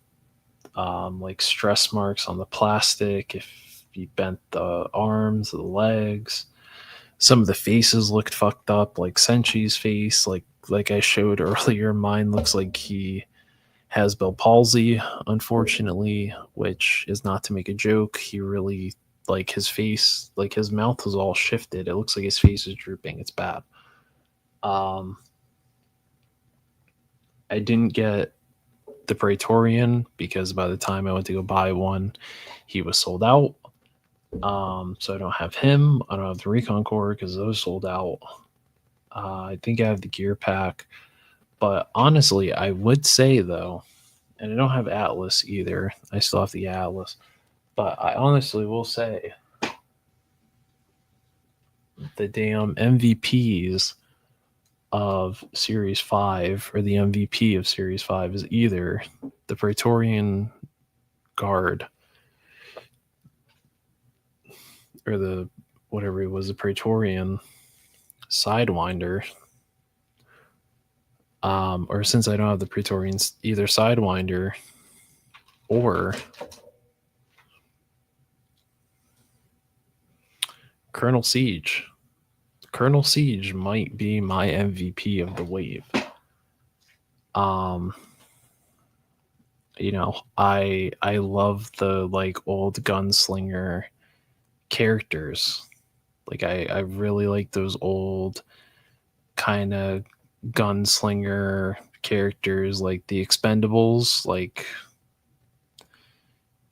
like stress marks on the plastic if you bent the arms or the legs. Some of the faces looked fucked up, like Senchi's face, like I showed earlier. Mine looks like he has Bell palsy, unfortunately, which is not to make a joke. He really like his face, like his mouth was all shifted. It looks like his face is drooping. It's bad. Um, I didn't get the Praetorian because by the time I went to go buy one, he was sold out. So I don't have him. I don't have the Recon Core because those sold out. I think I have the gear pack. But honestly, I would say though, and I don't have Atlas either. I still have the Atlas. But I honestly will say the damn MVPs of Series 5 or the MVP of Series 5 is either the Praetorian Guard or the whatever it was, the Praetorian Sidewinder. Or since I don't have the Praetorians, either Sidewinder or Colonel Siege. Colonel Siege might be my MVP of the wave. I love the like old gunslinger characters. Like I really like those old kind of gunslinger characters like the Expendables, like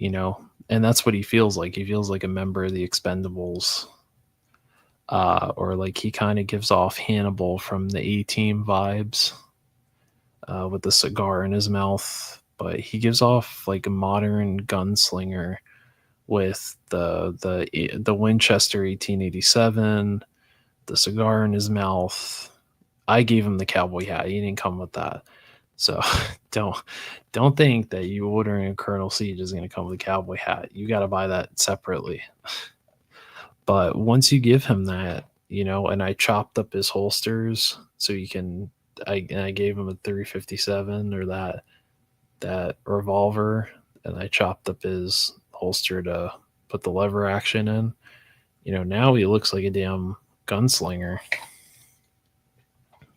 and that's what he feels like. He feels like a member of the Expendables. Or like he kind of gives off Hannibal from the A-Team vibes with the cigar in his mouth, but he gives off like a modern gunslinger with the Winchester 1887, the cigar in his mouth. I gave him the cowboy hat. He didn't come with that. So don't think that you ordering a Colonel Siege is going to come with a cowboy hat. You got to buy that separately. But once you give him that, and I chopped up his holsters so you can, I gave him a 357 or that revolver, and I chopped up his holster to put the lever action in. Now he looks like a damn gunslinger.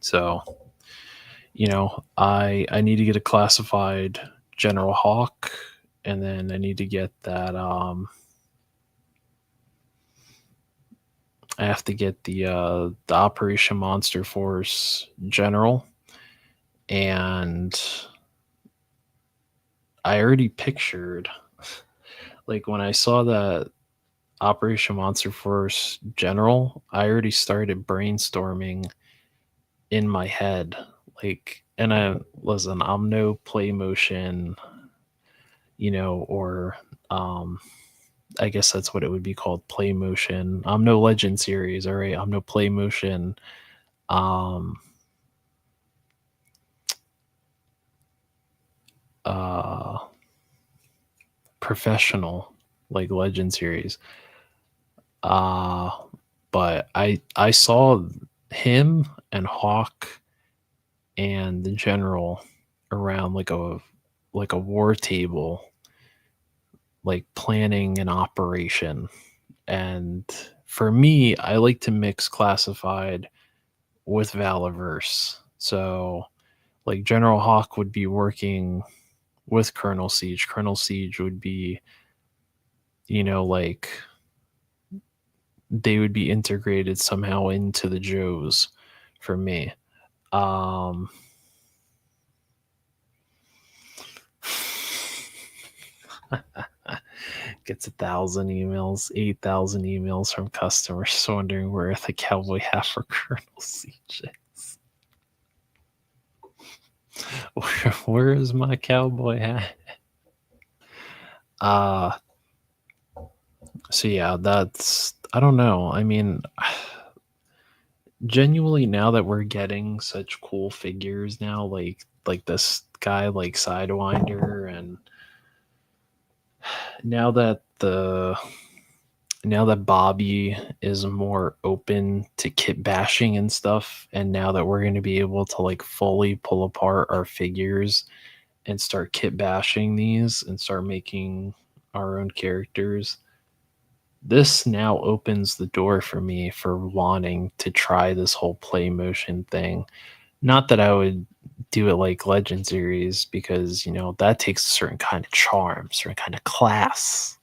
So, I need to get a classified General Hawk, and then I need to get that I have to get the Operation Monster Force General, and I already pictured, like when I saw that Operation Monster Force General, I already started brainstorming in my head, like, and I'm no play motion, or I guess that's what it would be called, play motion. I'm no Legend series, all right. I'm no play motion. Um, uh, Professional like Legend series. Uh, but I saw him and Hawk and the general around like a war table, like planning an operation. And for me, I like to mix classified with Valaverse. So like General Hawk would be working with Colonel Siege. Colonel Siege would be, like they would be integrated somehow into the Joes for me. Um Gets 8,000 emails from customers wondering where the cowboy hat for Colonel Siege is. Where is my cowboy hat? Uh so yeah, that's, I don't know. I mean, genuinely, now that we're getting such cool figures now, like this guy like Sidewinder, and now that the now that Bobby is more open to kit bashing and stuff, and now that we're going to be able to like fully pull apart our figures and start kit bashing these and start making our own characters, this now opens the door for me for wanting to try this whole play motion thing. Not that I would do it like Legend Series, because that takes a certain kind of charm, certain kind of class,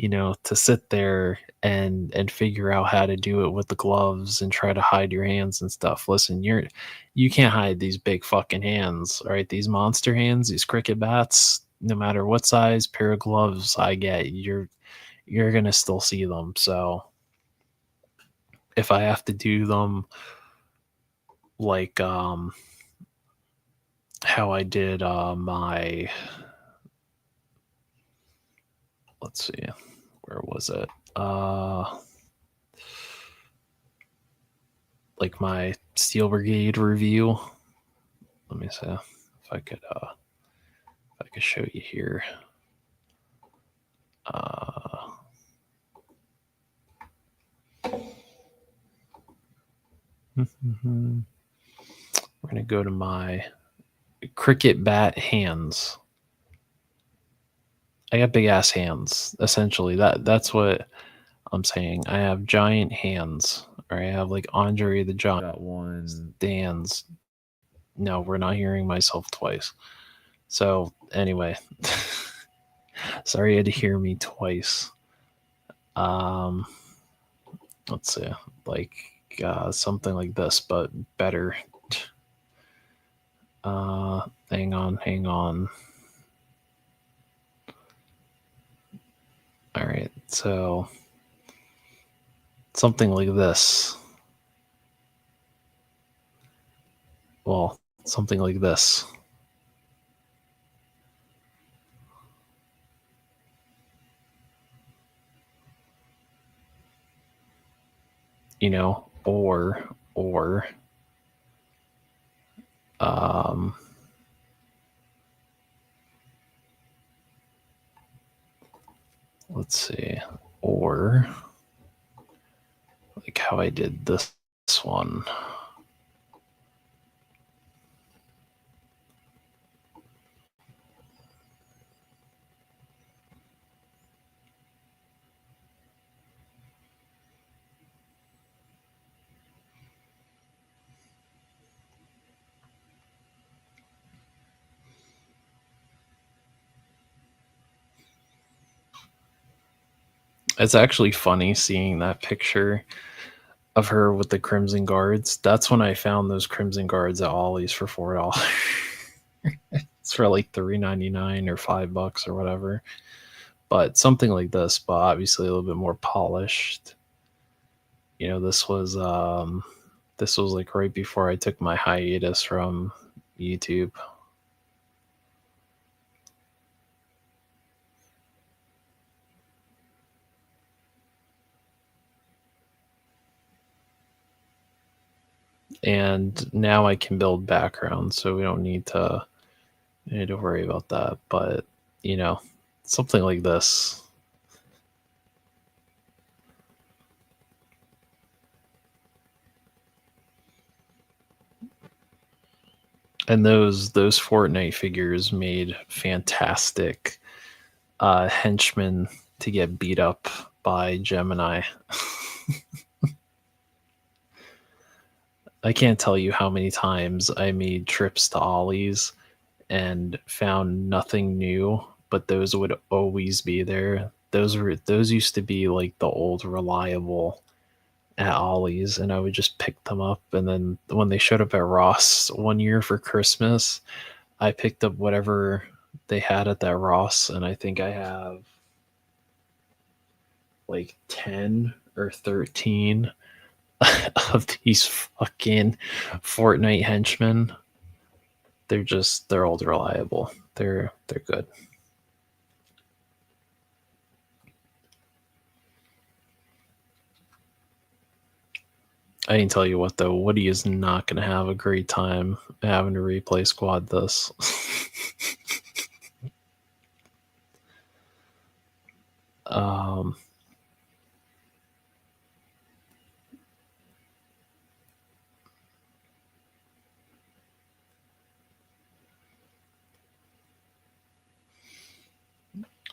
to sit there and figure out how to do it with the gloves and try to hide your hands and stuff. Listen, you can't hide these big fucking hands, all right? These monster hands, these cricket bats, no matter what size pair of gloves I get, you're gonna still see them. So if I have to do them like how I did my, let's see, where was it? Like my Steel Brigade review. Let me see if I could show you here. We're gonna go to my cricket bat hands. I got big ass hands. Essentially, that's what I'm saying. I have giant hands. Or I have like Andre the Giant. Got one. Dan's. No, we're not hearing myself twice. So anyway, sorry you had to hear me twice. Let's see, like something like this, but better. Hang on. All right, so something like this. Well, something like this. Or let's see, or like how I did this one. It's actually funny seeing that picture of her with the Crimson Guards. That's when I found those Crimson Guards at Ollie's for $4. It's for like $3.99 or $5 or whatever. But something like this, but obviously a little bit more polished. This was like right before I took my hiatus from YouTube. And now I can build backgrounds, so we don't need to worry about that. But something like this. And those Fortnite figures made fantastic henchmen to get beat up by Gemini. I can't tell you how many times I made trips to Ollie's and found nothing new, but those would always be there. Those used to be like the old reliable at Ollie's, and I would just pick them up. And then when they showed up at Ross one year for Christmas, I picked up whatever they had at that Ross, and I think I have like 10 or 13 of these fucking Fortnite henchmen. They're old reliable. They're good. I can tell you what though, Woody is not gonna have a great time having to replay squad this. um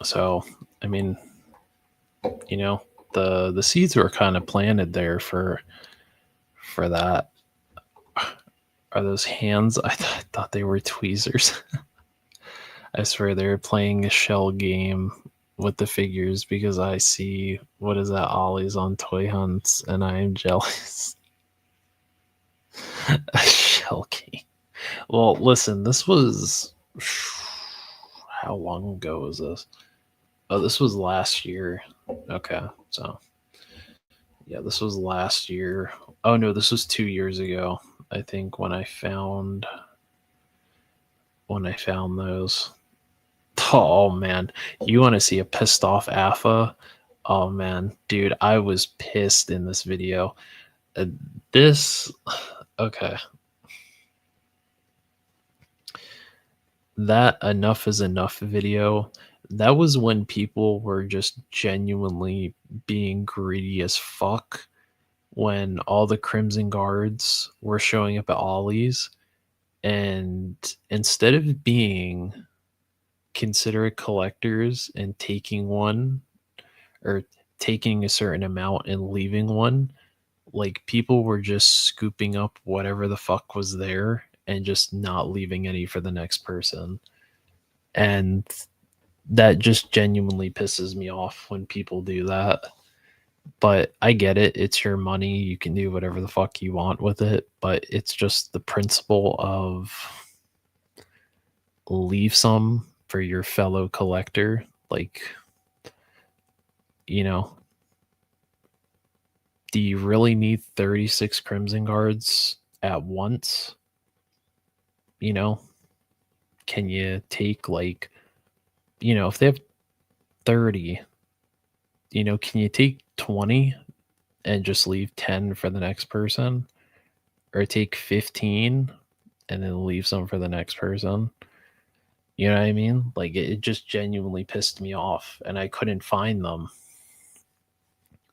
so I mean, you know, the seeds were kind of planted there for that. Are those hands? I thought they were tweezers. I swear they're playing a shell game with the figures because I see what is that Ollie's on Toy Hunts and I am jealous. A shell game. Well, listen, this was how long ago was this? Oh, this was last year. Okay, so yeah, this was last year. Oh no, this was 2 years ago. I think when I found those. Oh man, you want to see a pissed off AFA? Oh man, dude, I was pissed in this video. This okay. That enough is enough video. That was when people were just genuinely being greedy as fuck when all the Crimson Guards were showing up at Ollie's, and instead of being considerate collectors and taking one or taking a certain amount and leaving one, like people were just scooping up whatever the fuck was there and just not leaving any for the next person. And that just genuinely pisses me off when people do that. But I get it. It's your money. You can do whatever the fuck you want with it. But it's just the principle of leave some for your fellow collector. Like, you know, do you really need 36 Crimson Guards at once? You know, can you take like, if they have 30, can you take 20 and just leave 10 for the next person? Or take 15 and then leave some for the next person? You know what I mean? Like it just genuinely pissed me off and I couldn't find them.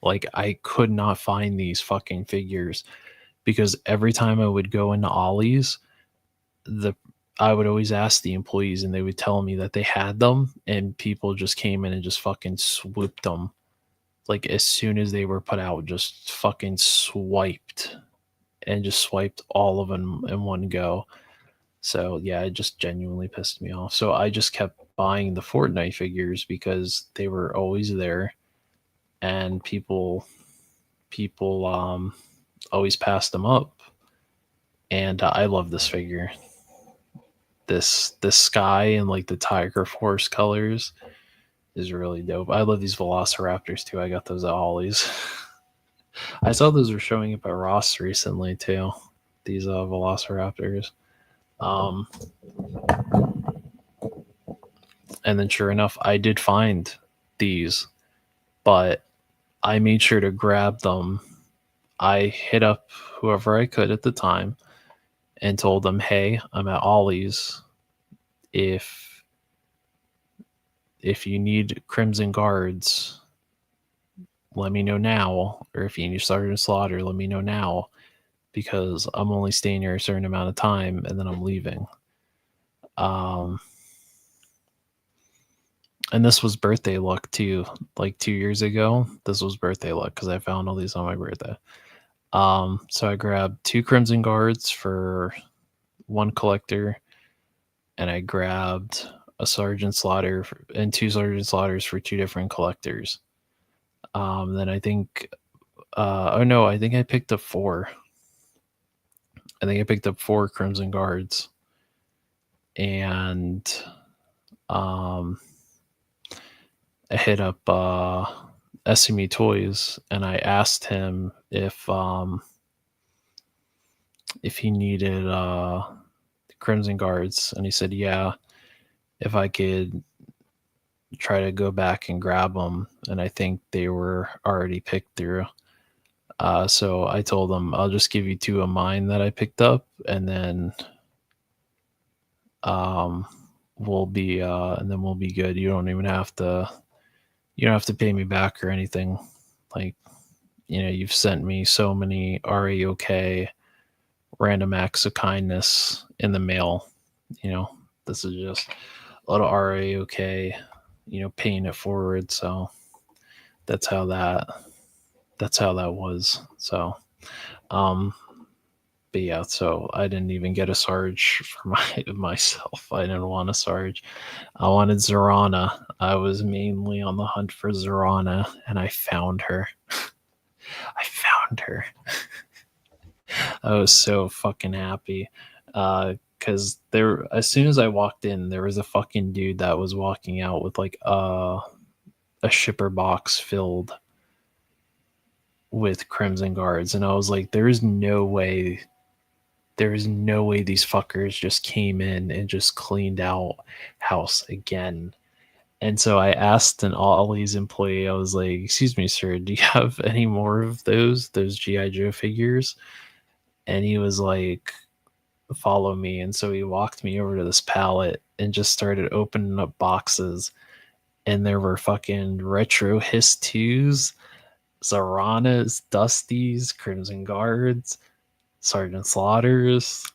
Like I could not find these fucking figures because every time I would go into Ollie's, I would always ask the employees and they would tell me that they had them and people just came in and just fucking swooped them. Like as soon as they were put out, just fucking swiped and just swiped all of them in one go. So yeah, it just genuinely pissed me off. So I just kept buying the Fortnite figures because they were always there and people always passed them up. And I love this figure. This sky and like the Tiger Force colors is really dope. I love these Velociraptors too. I got those at Ollie's. I saw those were showing up at Ross recently too. These Velociraptors. And then sure enough, I did find these, but I made sure to grab them. I hit up whoever I could at the time and told them, "Hey, I'm at Ollie's. If you need Crimson Guards, let me know now. Or if you need Sergeant Slaughter, let me know now. because I'm only staying here a certain amount of time and then I'm leaving. And this was birthday luck too. Like 2 years ago, this was birthday luck because I found all these on my birthday. So I grabbed 2 Crimson Guards for one collector, and I grabbed a Sergeant Slaughter and 2 Sergeant Slaughters for 2 different collectors. Then I think, oh no, I think I picked up 4. I think I picked up 4 Crimson Guards, and I hit up SME Toys, and I asked him if he needed Crimson Guards, and he said, yeah, if I could try to go back and grab them, and I think they were already picked through. So I told him, I'll just give you 2 of mine that I picked up, and then we'll be good. You don't have to pay me back or anything. Like, you've sent me so many RAOK random acts of kindness in the mail. This is just a lot of RAOK, paying it forward. So that's how that was. So, but yeah, so I didn't even get a Sarge for myself. I didn't want a Sarge. I wanted Zorana. I was mainly on the hunt for Zorana, and I found her. I found her. I was so fucking happy. Because as soon as I walked in, there was a fucking dude that was walking out with like a shipper box filled with Crimson Guards, and I was like, there is no way these fuckers just came in and just cleaned out house again. And so I asked an Ollie's employee, I was like, excuse me, sir, do you have any more of those G.I. Joe figures? And he was like, follow me. And so he walked me over to this pallet and just started opening up boxes. And there were fucking Retro Hiss 2s, Zoranas, Dusties, Crimson Guards, Sergeant Slaughters.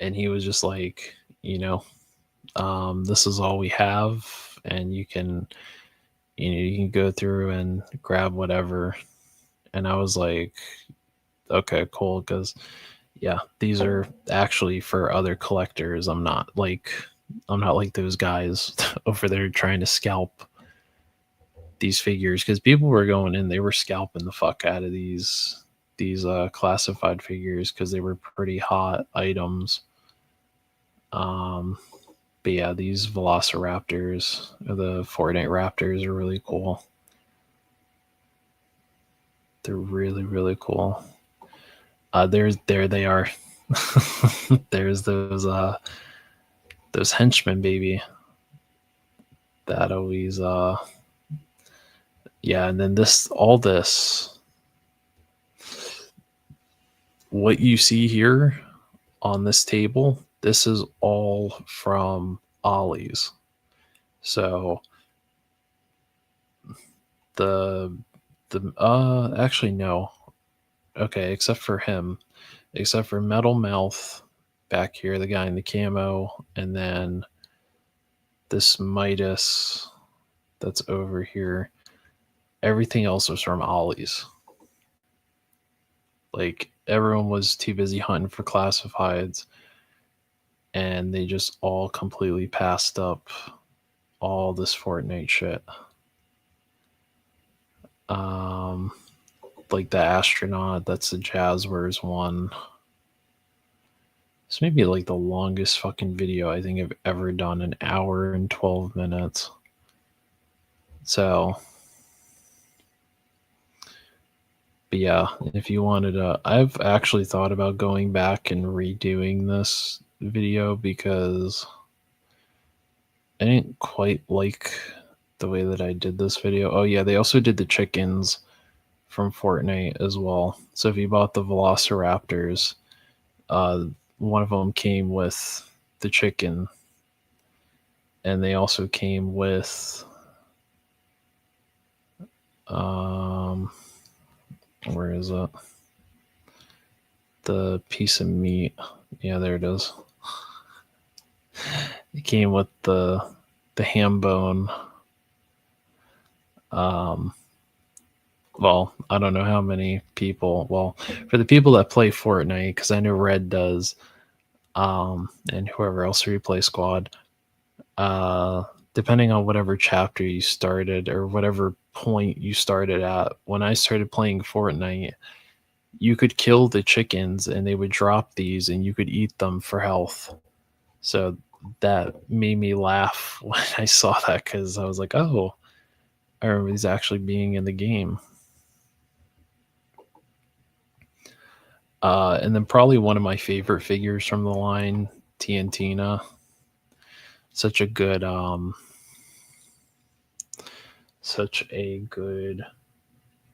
And he was just like, this is all we have, and you can go through and grab whatever. And I was like, okay, cool, because yeah, these are actually for other collectors. I'm not like those guys over there trying to scalp these figures, because people were going in, they were scalping the fuck out of these classified figures because they were pretty hot items. But yeah, these Velociraptors, the Fortnite Raptors, are really cool. They're really, really cool. There they are. There's those henchmen, baby. That always yeah, and then all this what you see here on this table, this is all from Ollie's. So actually no. Okay, except for Metal Mouth back here, the guy in the camo, and then this Midas that's over here. Everything else was from Ollie's. Like, everyone was too busy hunting for classifieds, and they just all completely passed up all this Fortnite shit. Like the astronaut, that's the Jazzwares one. This may be like the longest fucking video I think I've ever done, 1 hour and 12 minutes. So, but yeah, if you wanted to, I've actually thought about going back and redoing this video because I didn't quite like the way that I did this video. Oh yeah, they also did the chickens from Fortnite as well. So if you bought the Velociraptors, one of them came with the chicken, and they also came with where is it? the piece of meat. Yeah, there it is. It came with the ham bone. Well, I don't know how many people. Well, for the people that play Fortnite, because I know Red does, and whoever else replay squad, depending on whatever chapter you started or whatever point you started at. When I started playing Fortnite, you could kill the chickens and they would drop these, and you could eat them for health. So that made me laugh when I saw that, because I was like, oh, I remember these actually being in the game. And then probably one of my favorite figures from the line, TNTina. Such a good,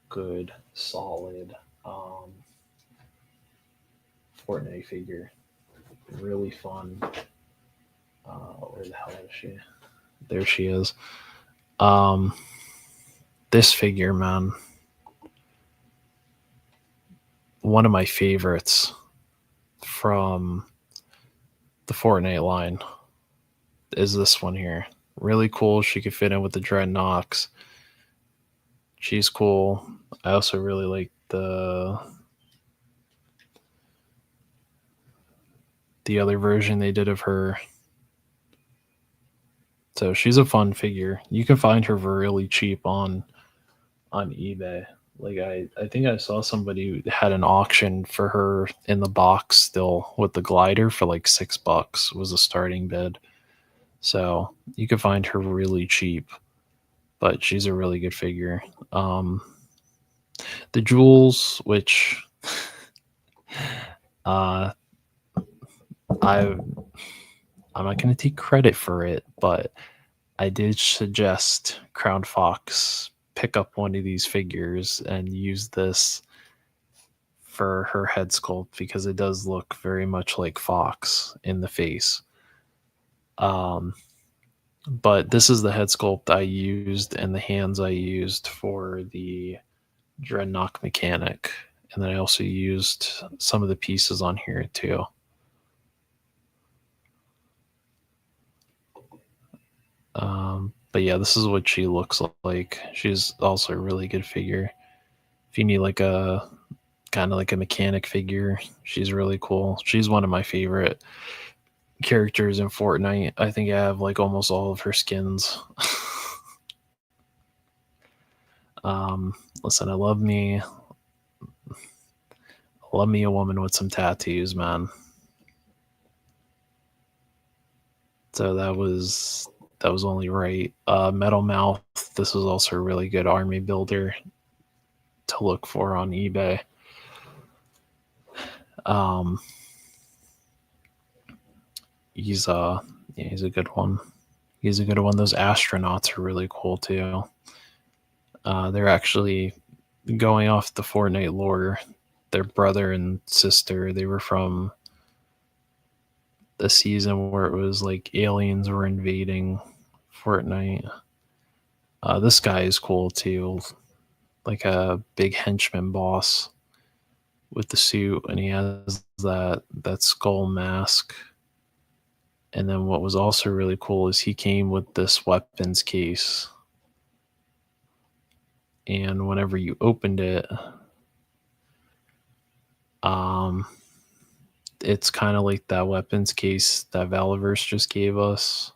good, solid Fortnite figure. Really fun. Where the hell is she? There she is. This figure, man, one of my favorites from the Fortnite line is this one here. Really cool. She could fit in with the Dreadnoks. She's cool. I also really like the other version they did of her. So she's a fun figure. You can find her for really cheap on eBay. Like I think I saw somebody who had an auction for her in the box still with the glider for like $6 was a starting bid. So you can find her really cheap, but she's a really good figure. The jewels, which I'm not going to take credit for it, but I did suggest Crown Fox pick up one of these figures and use this for her head sculpt, because it does look very much like Fox in the face. But this is the head sculpt I used and the hands I used for the Dreadnought mechanic. And then I also used some of the pieces on here too. But yeah, this is what she looks like. She's also a really good figure. If you need like a kind of like a mechanic figure, she's really cool. She's one of my favorite characters in Fortnite. I think I have like almost all of her skins. Listen, I love me a woman with some tattoos, man. So that was only right. Metal Mouth, this was also a really good army builder to look for on eBay. He's a good one. He's a good one. Those astronauts are really cool too. They're actually going off the Fortnite lore. Their brother and sister, they were from the season where it was like aliens were invading Fortnite. This guy is cool too, like a big henchman boss with the suit, and he has that skull mask. And then what was also really cool is he came with this weapons case, and whenever you opened it, it's kind of like that weapons case that Valiverse just gave us.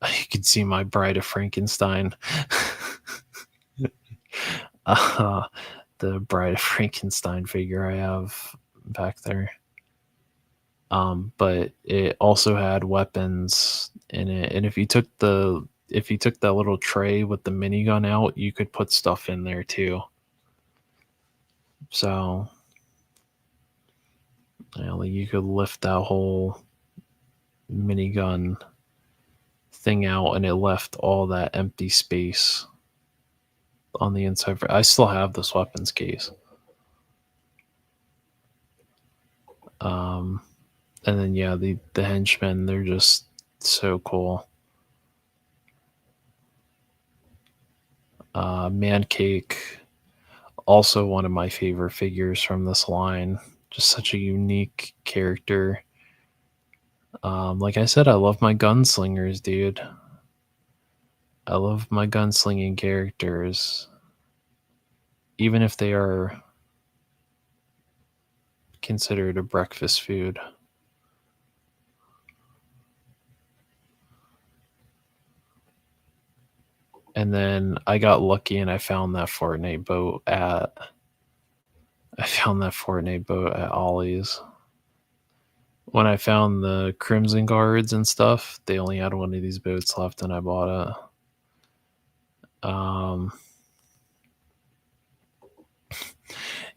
You can see my Bride of Frankenstein. The Bride of Frankenstein figure I have back there. But it also had weapons in it, and if you took that little tray with the minigun out, you could put stuff in there too. So like you could lift that whole minigun thing out, and it left all that empty space on the inside. I still have this weapons case. And then yeah, the henchmen, they're just so cool. Man Cake, Also one of my favorite figures from this line. Just such a unique character. Like I said, I love my gunslingers, dude. I love my gunslinging characters, even if they are considered a breakfast food. And then I got lucky and I found that Fortnite boat at Ollie's. When I found the Crimson Guards and stuff, they only had one of these boats left and I bought it.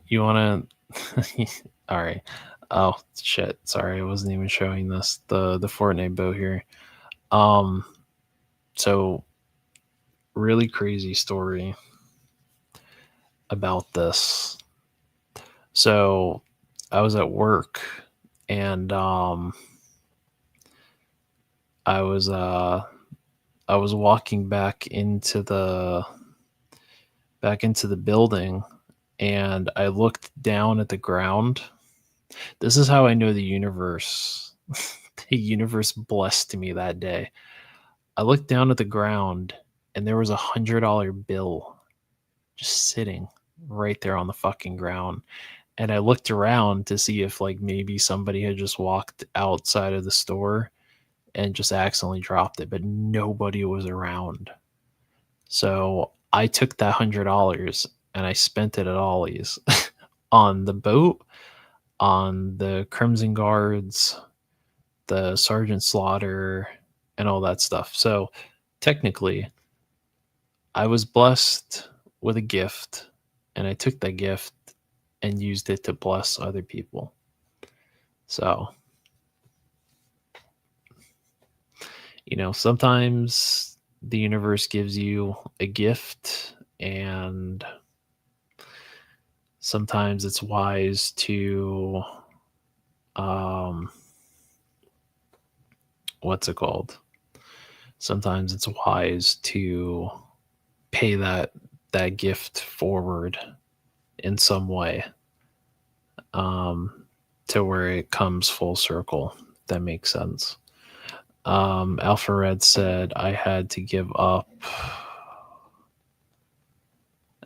You want to all right. Oh shit, sorry, I wasn't even showing this the Fortnite boat here. So really crazy story about this. So I was at work and I was walking back into the building and I looked down at the ground. This is how I know the universe blessed me that day. I looked down at the ground and there was $100 bill just sitting right there on the fucking ground. And I looked around to see if like maybe somebody had just walked outside of the store and just accidentally dropped it, but nobody was around. So I took that $100 and I spent it at Ollie's on the boat, on the Crimson Guards, the Sergeant Slaughter, and all that stuff. So technically, I was blessed with a gift, and I took that gift and used it to bless other people. So, sometimes the universe gives you a gift, and sometimes it's wise to what's it called? Sometimes it's wise to pay that gift forward in some way, to where it comes full circle. If that makes sense. Alpha Red said I had to give up.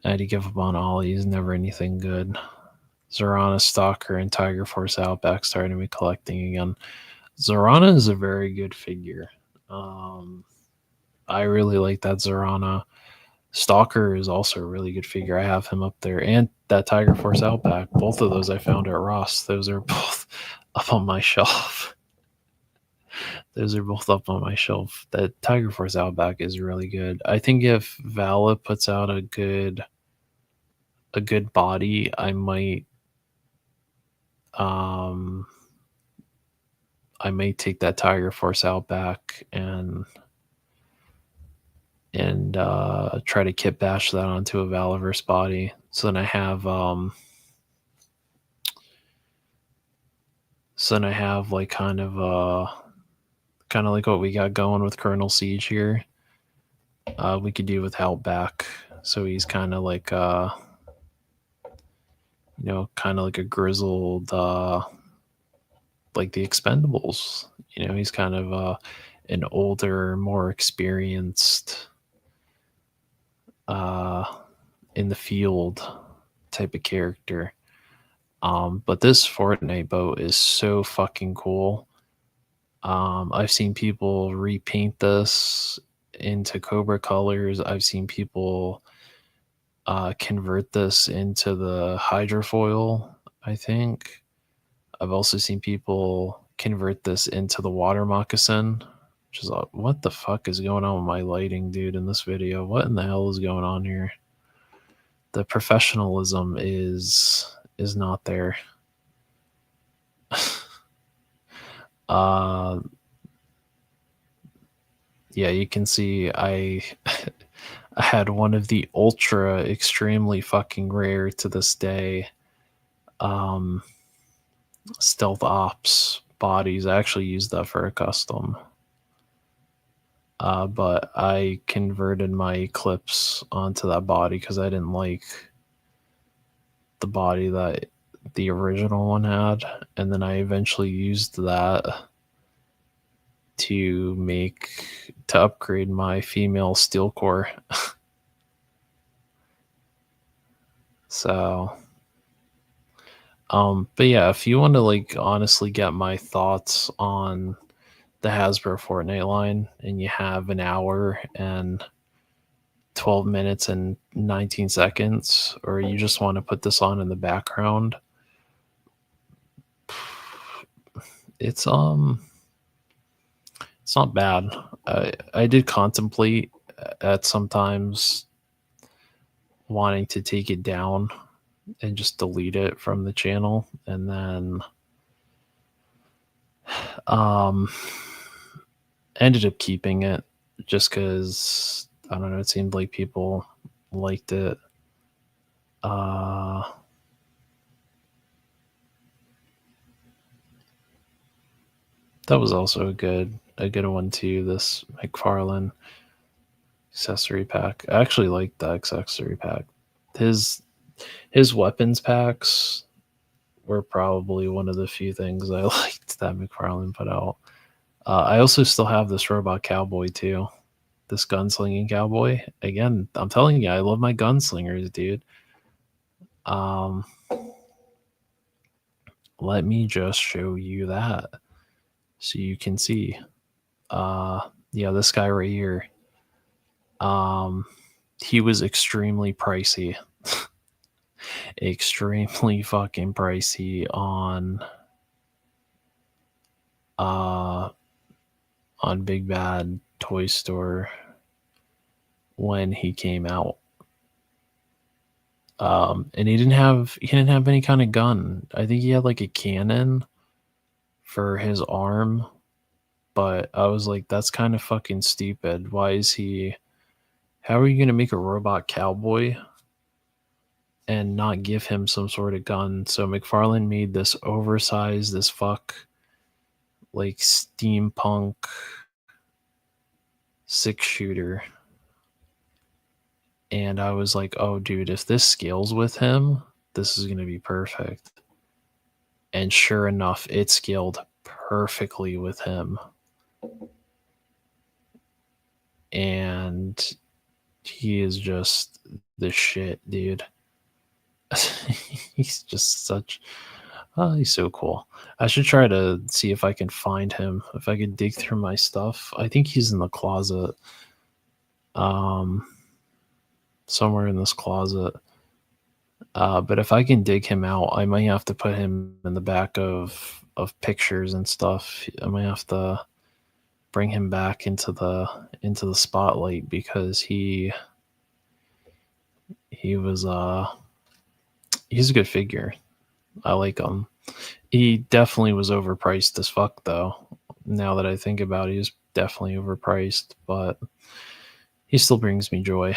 I had to give up on Ollie's. Never anything good. Zorana Stalker and Tiger Force Outback started me collecting again. Zorana is a very good figure. I really like that Zorana. Stalker is also a really good figure. I have him up there. And that Tiger Force Outback. Both of those I found at Ross. Those are both up on my shelf. That Tiger Force Outback is really good. I think if Vala puts out a good body, I might take that Tiger Force Outback and try to kit bash that onto a Valaverse body. So then I have like kind of like what we got going with Colonel Siege here. We could do with Outback. So he's kind of like kind of like a grizzled like the Expendables. He's kind of an older, more experienced in the field type of character. But this Fortnite boat is so fucking cool. I've seen people repaint this into Cobra colors. I've seen people convert this into the hydrofoil, I think. I've also seen people convert this into the water moccasin, which is what the fuck is going on with my lighting, dude, in this video? What in the hell is going on here? The professionalism is not there. Yeah, you can see I had one of the ultra extremely fucking rare to this day stealth ops bodies. I actually used that for a custom. But I converted my Eclipse onto that body because I didn't like the body that the original one had, and then I eventually used that to upgrade my female steel core. So, but yeah, if you want to like honestly get my thoughts on the Hasbro Fortnite line, and you have an hour and 12 minutes and 19 seconds, or you just want to put this on in the background, it's not bad. I did contemplate at sometimes wanting to take it down and just delete it from the channel, and then ended up keeping it just because I don't know, it seemed like people liked it. That was also a good one too, this McFarlane accessory pack. I actually liked that accessory pack. His weapons packs were probably one of the few things I liked that McFarlane put out. I also still have this robot cowboy too, this gunslinging cowboy. Again, I'm telling you, I love my gunslingers, dude. Let me just show you that so you can see. Yeah, this guy right here. He was extremely pricey. Extremely fucking pricey on Big Bad Toy Store when he came out. And he didn't have any kind of gun. I think he had like a cannon for his arm, but I was like, that's kind of fucking stupid. Why is he? How are you gonna make a robot cowboy and not give him some sort of gun? So McFarlane made this oversized, this fuck, like steampunk 6-shooter. And I was like, oh, dude, if this scales with him, this is going to be perfect. And sure enough, it scaled perfectly with him. And he is just the shit, dude. He's just such... Oh, he's so cool. I should try to see if I can find him. If I could dig through my stuff. I think he's in the closet. Somewhere in this closet. But if I can dig him out, I might have to put him in the back of pictures and stuff. I might have to bring him back into the spotlight because he was he's a good figure. I like him. He definitely was overpriced as fuck though. Now that I think about it, he's definitely overpriced, but he still brings me joy.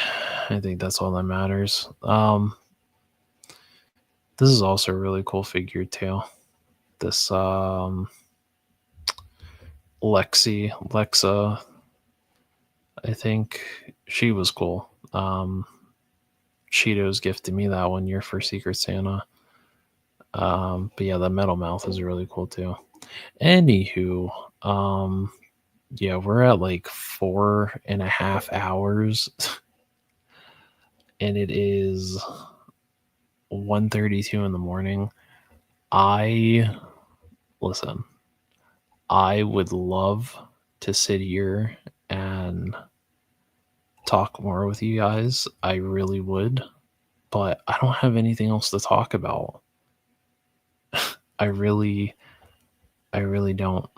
I think that's all that matters. This is also a really cool figure too. This Lexa, I think she was cool. Cheetos gifted me that one year for Secret Santa. But yeah, the metal mouth is really cool too. Anywho, yeah, we're at like 4.5 hours, and it is 1:32 in the morning. Listen, I would love to sit here and talk more with you guys. I really would, but I don't have anything else to talk about. I really don't.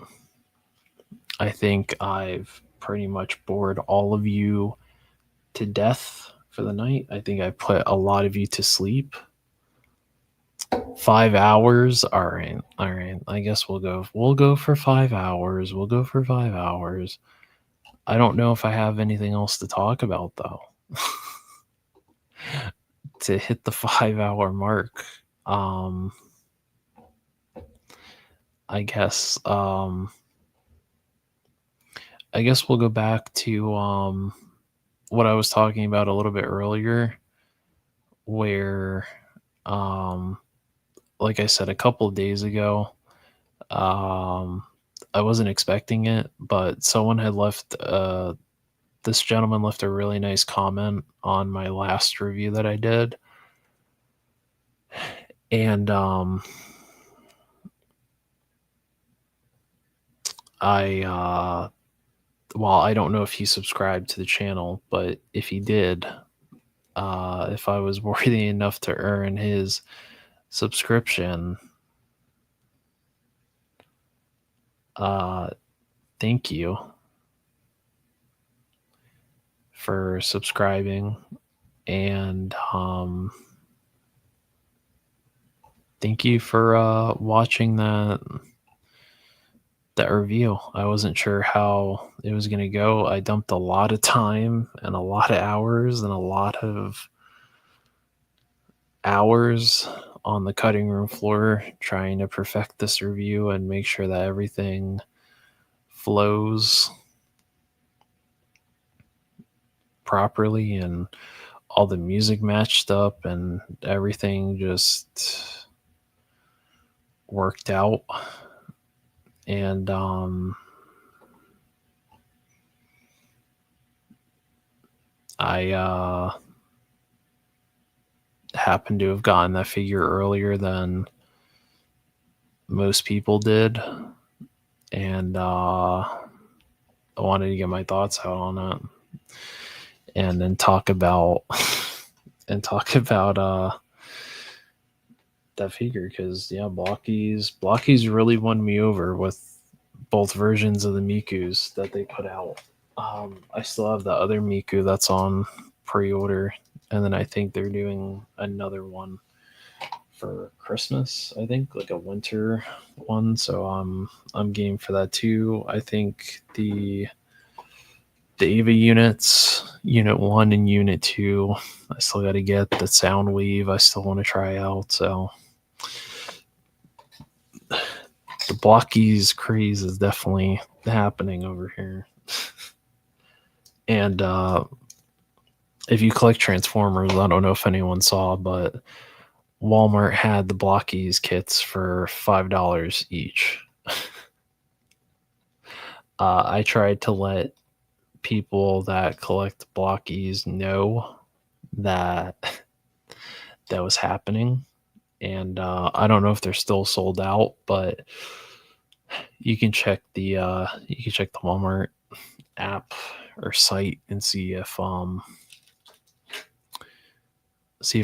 I think I've pretty much bored all of you to death for the night. I think I put a lot of you to sleep. 5 hours. All right. I guess we'll go for 5 hours. We'll go for 5 hours. I don't know if I have anything else to talk about though. To hit the 5-hour mark. I guess we'll go back to what I was talking about a little bit earlier, where Like I said a couple of days ago, I wasn't expecting it, but someone had left this gentleman left a really nice comment on my last review that I did. And I well, I don't know if he subscribed to the channel, but if he did, if I was worthy enough to earn his subscription, thank you for subscribing, and thank you for watching that review. I wasn't sure how it was going to go. I dumped a lot of time and a lot of hours and a lot of hours on the cutting room floor trying to perfect this review and make sure that everything flows properly and all the music matched up and everything just worked out. And I happened to have gotten that figure earlier than most people did, and I wanted to get my thoughts out on it and then talk about that figure, because yeah, Blockies really won me over with both versions of the Mikus that they put out. I still have the other Miku that's on pre-order, and then I think they're doing another one for Christmas. I think like a winter one, so I'm game for that too. I think the Eva units, Unit 1 and Unit 2, I still got to get the Soundwave. I still want to try out. So the Blockies craze is definitely happening over here. And if you collect Transformers, I don't know if anyone saw, but Walmart had the Blockies kits for $5 each. I tried to let people that collect Blockies know that that was happening, and I don't know if they're still sold out, but you can check the Walmart app or site and see if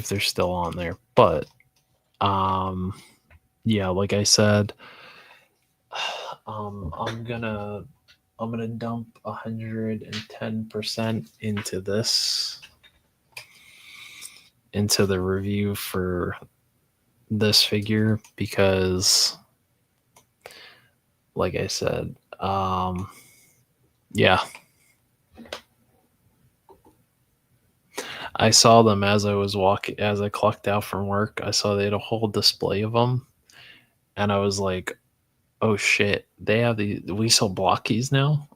they're still on there. But yeah, like I said, I'm gonna dump 110% into the review for this figure, because like I said, yeah, I saw them as I clocked out from work. I saw they had a whole display of them, and I was like, oh shit, we sell Blockies now.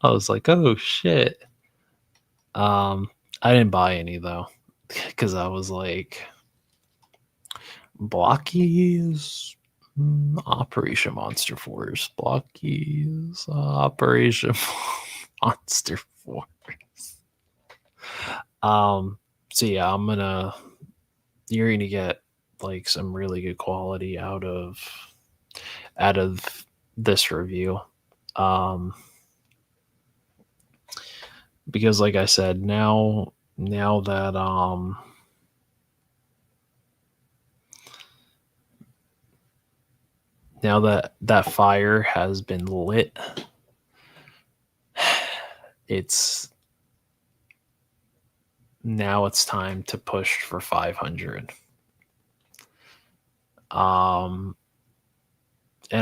I was like, oh shit. I didn't buy any though, because I was like, Blockies, Operation Monster Force, Blockies, Operation Monster Force. So yeah, you're gonna get like some really good quality out of this review. Because like I said, now that that fire has been lit, it's time to push for 500. And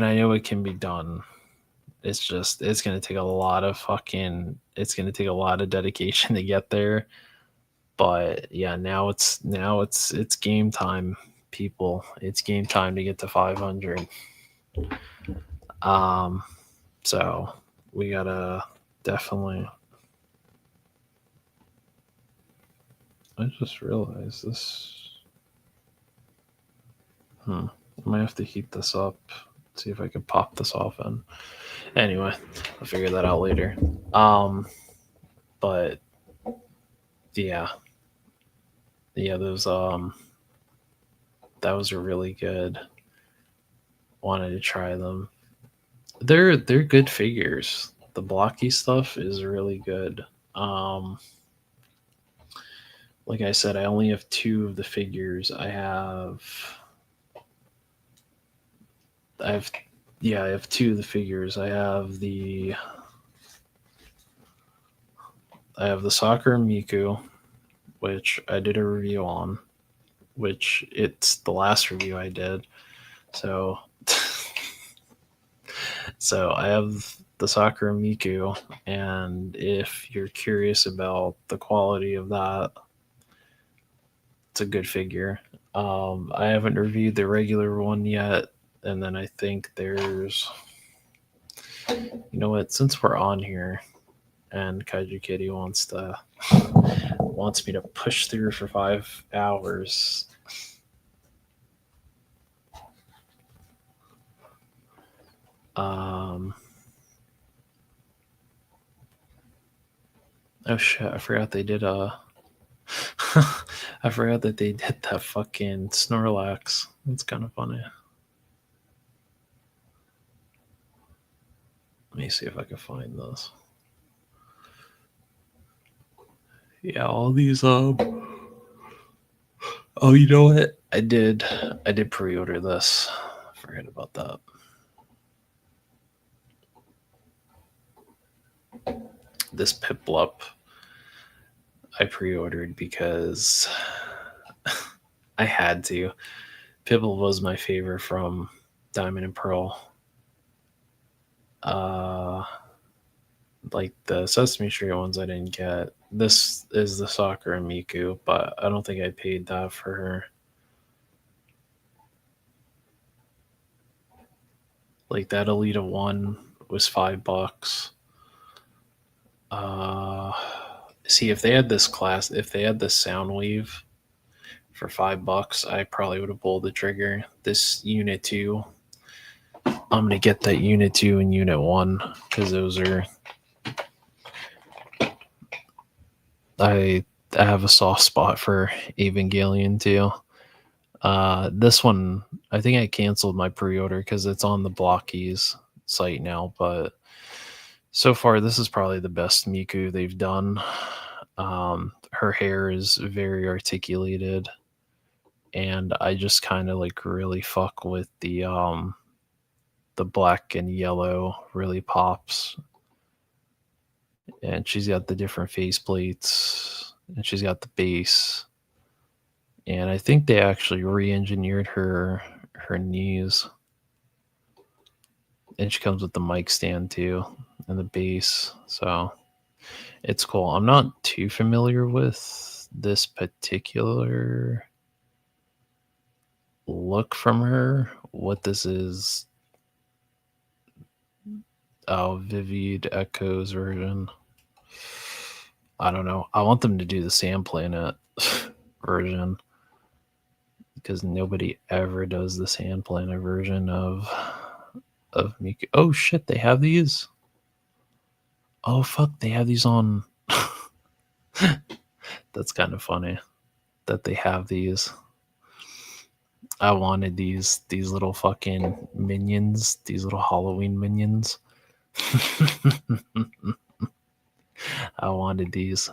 I know it can be done. It's going to take a lot of dedication to get there. But yeah, now it's game time, people. It's game time to get to 500. So we gotta definitely. I just realized this. I might have to heat this up. See if I can pop this off in. Anyway, I'll figure that out later. But yeah, those that was really good. Wanted to try them. They're good figures. The blocky stuff is really good. Like I said, I only have 2 of the figures. I have 2 of the figures. I have the Sakura Miku, which I did a review on, which it's the last review I did. So so I have the Sakura Miku, and if you're curious about the quality of that, it's a good figure. I haven't reviewed the regular one yet, and then I think there's, you know what? Since we're on here, and Kaiju Kitty wants me to push through for 5 hours. Oh shit! I forgot they did I forgot that they did that fucking Snorlax. That's kind of funny. Let me see if I can find this. Yeah, all these Oh, you know what? I did pre-order this. Forget about that. This Piplup I pre-ordered because I had to. Piplup was my favorite from Diamond and Pearl. Like the Sesame Street ones I didn't get. This is the Sakura Miku, but I don't think I paid that for her. Like that Alita one was $5. See, if they had this Soundwave for $5, I probably would have pulled the trigger. This Unit 2, I'm gonna get that Unit 2 and Unit 1 because those are. I have a soft spot for Evangelion too. This one, I think I canceled my pre-order because it's on the Blockies site now, but so far this is probably the best Miku they've done. Her hair is very articulated, and I just kind of like really fuck with the black and yellow really pops. And she's got the different face plates, and she's got the base. And I think they actually re-engineered her knees. And she comes with the mic stand too, and the base. So it's cool. I'm not too familiar with this particular look from her. What this is. Oh, Vivid Echoes version. I don't know. I want them to do the Sand Planet version, because nobody ever does the Sand Planet version of Miku. Oh shit, they have these. Oh fuck, they have these on. That's kind of funny that they have these. I wanted these little fucking minions, these little Halloween minions. I wanted these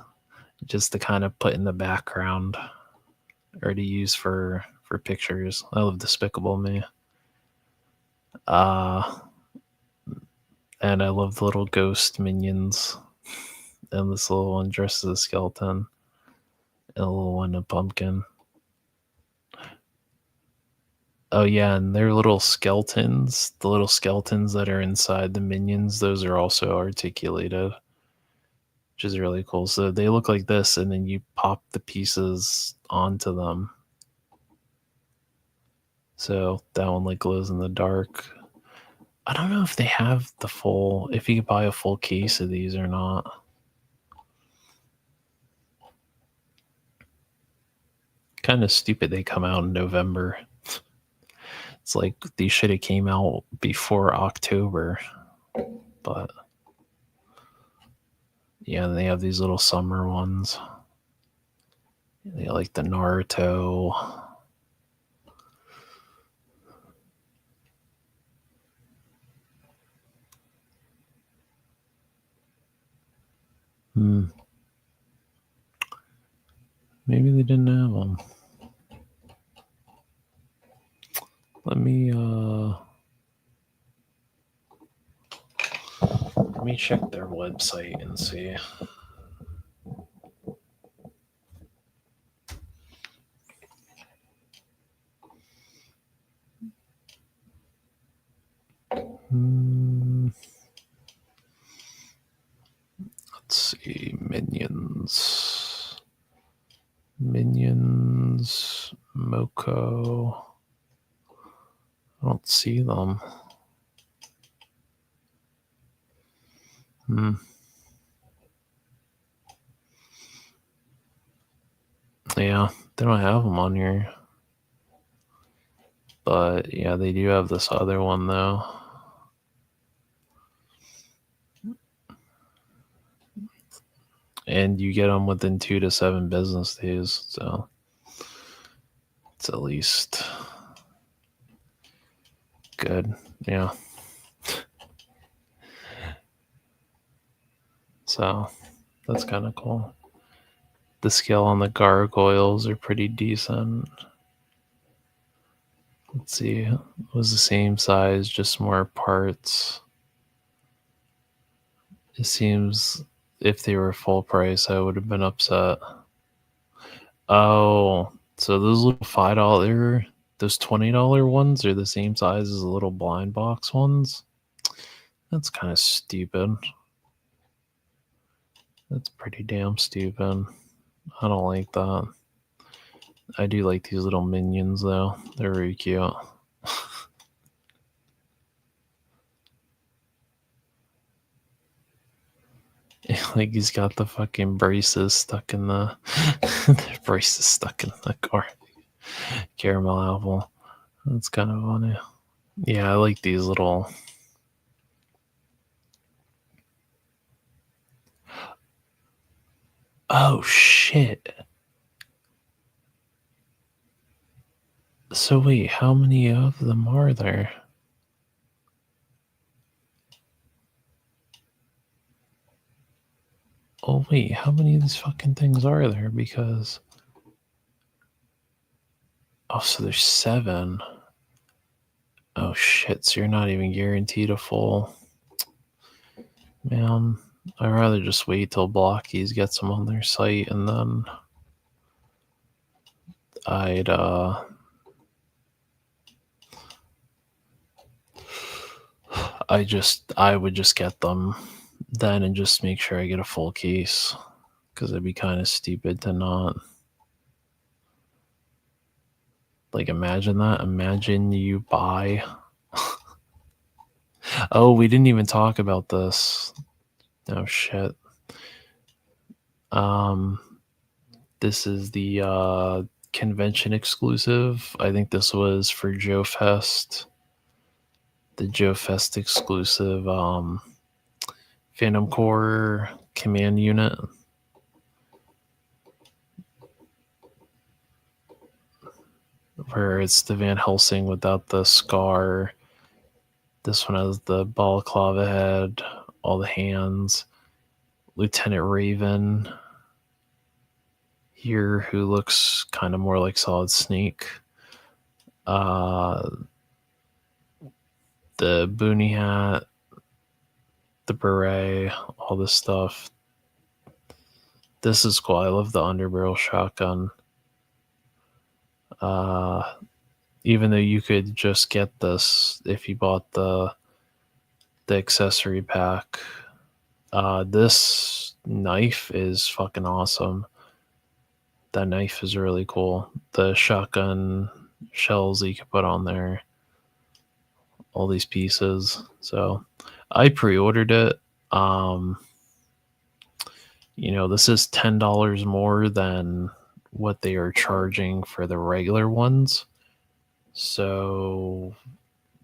just to kind of put in the background or to use for pictures. I love Despicable Me. And I love the little ghost minions. And this little one dressed as a skeleton. And a little one a pumpkin. Oh yeah, and their little skeletons, the little skeletons that are inside the minions, those are also articulated, which is really cool. So they look like this, and then you pop the pieces onto them. So that one like glows in the dark. I don't know if they have if you could buy a full case of these or not. kind of stupid they come out in November. It's like these should have came out before October. But yeah, they have these little summer ones. They like the Naruto. Maybe they didn't have them. Let me check their website and see. Let's see. Minions, Moko. I don't see them. Yeah, they don't have them on here. But yeah, they do have this other one though. And you get them within 2 to 7 business days. So it's at least good. Yeah. So that's kind of cool. The scale on the gargoyles are pretty decent. Let's see. It was the same size, just more parts. It seems if they were full price, I would have been upset. Oh, so those little $5, those $20 ones are the same size as the little blind box ones? That's kind of stupid. That's pretty damn stupid. I don't like that. I do like these little minions though. They're very cute. Like he's got the fucking braces stuck in the braces stuck in the car. Caramel apple. That's kind of funny. Yeah, I like these little. Oh shit. So wait, how many of them are there? Oh wait, how many of these fucking things are there? Because oh, so there's 7. Oh shit, so you're not even guaranteed a full. Man, I'd rather just wait till Blockies gets them on their site and then I would just get them then and just make sure I get a full case, because it'd be kind of stupid to not. Like, imagine that. Imagine you buy. Oh, we didn't even talk about this. Oh shit. This is the convention exclusive. I think this was for Joe Fest. The Joe Fest exclusive Phantom Core command unit. Where it's the Van Helsing without the scar. This one has the balaclava head, all the hands. Lieutenant Raven here, who looks kind of more like Solid Snake. The boonie hat, the beret, all this stuff. This is cool. I love the underbarrel shotgun. Even though you could just get this if you bought the accessory pack. This knife is fucking awesome. That knife is really cool. The shotgun shells that you can put on there. All these pieces. So I pre-ordered it. This is $10 more than what they are charging for the regular ones. So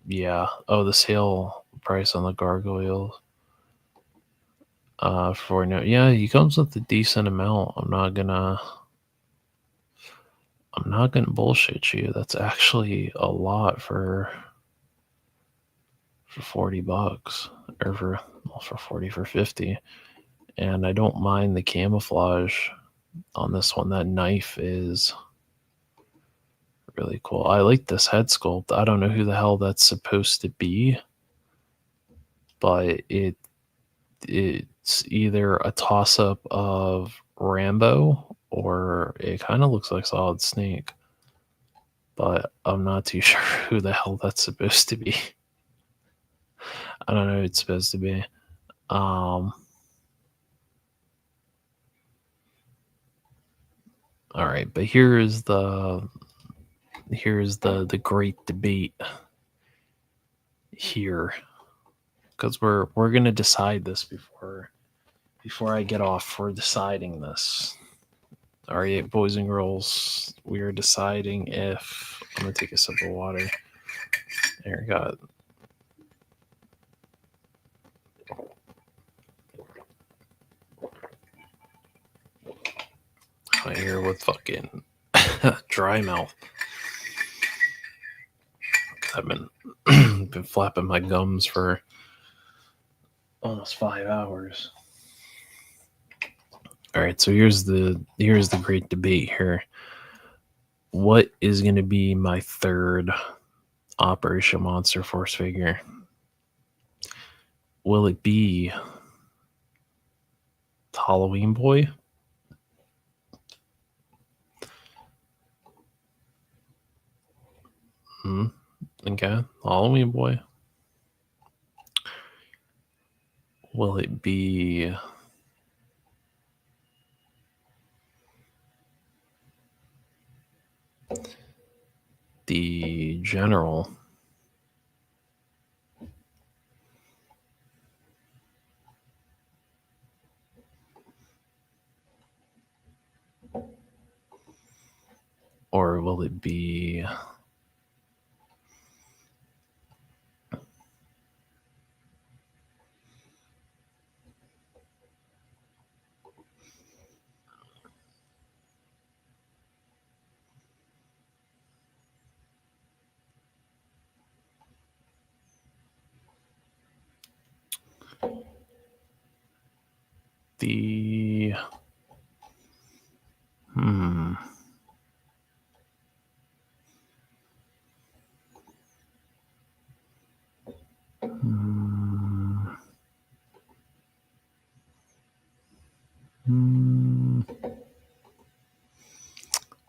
yeah. Oh, the sale price on the gargoyles. For no, yeah, he comes with a decent amount. I'm not gonna bullshit you. That's actually a lot for $40 or for 40 for 50. And I don't mind the camouflage on this one. That knife is really cool. I like this head sculpt. I don't know who the hell that's supposed to be, but it's either a toss up of Rambo or it kind of looks like Solid Snake. But I'm not too sure who the hell that's supposed to be. I don't know who it's supposed to be. All right, but here's the great debate here, because we're gonna decide this before I get off. We're deciding this. All right, boys and girls, we are deciding if I'm gonna take a sip of water. There, we got. I'm here with fucking dry mouth. I've been flapping my gums for almost 5 hours. All right, so here's the great debate here. What is going to be my third Operation Monster Force figure? Will it be the Halloween Boy? Okay, Halloween Boy. Will it be the General? Or will it be the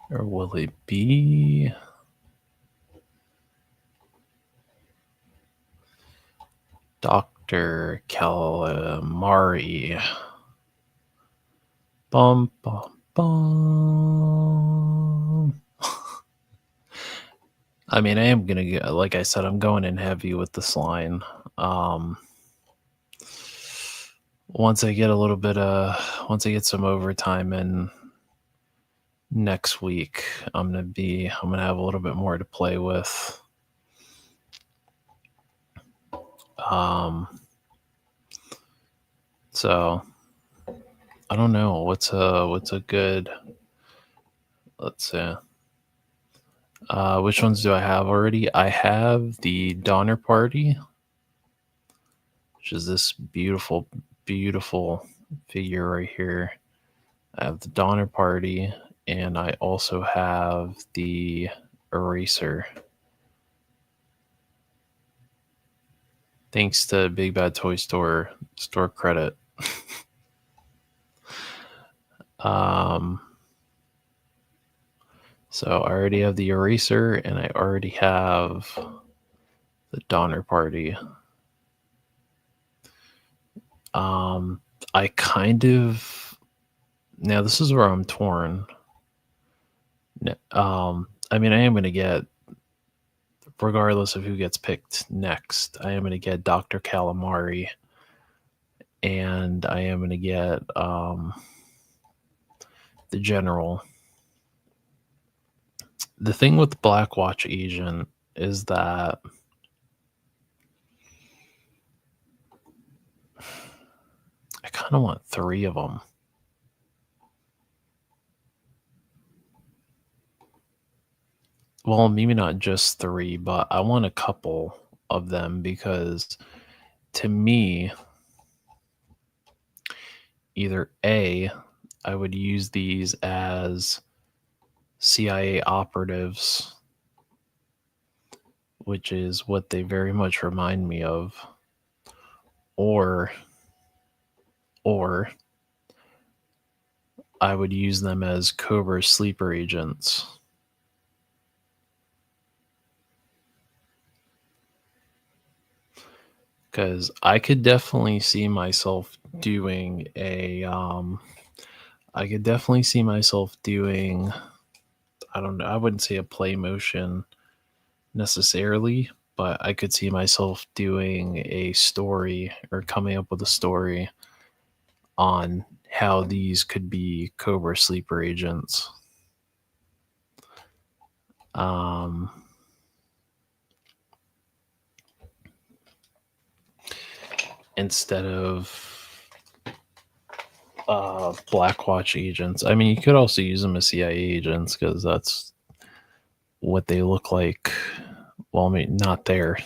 or will it be Dr. Calamari? Bum, bum, bum. I mean, I am going to get, like I said, I'm going in heavy with this line. Once I get once I get some overtime in next week, I'm going to have a little bit more to play with. So I don't know what's a good, let's see. Which ones do I have already? I have the Donner Party, which is this beautiful, beautiful figure right here. I have the Donner Party, and I also have the Eraser. Thanks to Big Bad Toy Store credit. So I already have the Eraser, and I already have the Donner Party. I kind of, now this is where I'm torn. I mean, I am going to get, regardless of who gets picked next, I am going to get Dr. Calamari, and I am going to get the General. The thing with Blackwatch Agent is that I kind of want 3 of them. Well, maybe not just 3, but I want a couple of them because to me, either A, I would use these as CIA operatives, which is what they very much remind me of, or I would use them as Cobra sleeper agents. Because I could definitely see myself doing I could definitely see myself doing, I don't know, I wouldn't say a play motion necessarily, but I could see myself doing a story or coming up with a story on how these could be Cobra sleeper agents. Instead of Blackwatch agents. I mean, you could also use them as CIA agents because that's what they look like. Well, I mean, not there.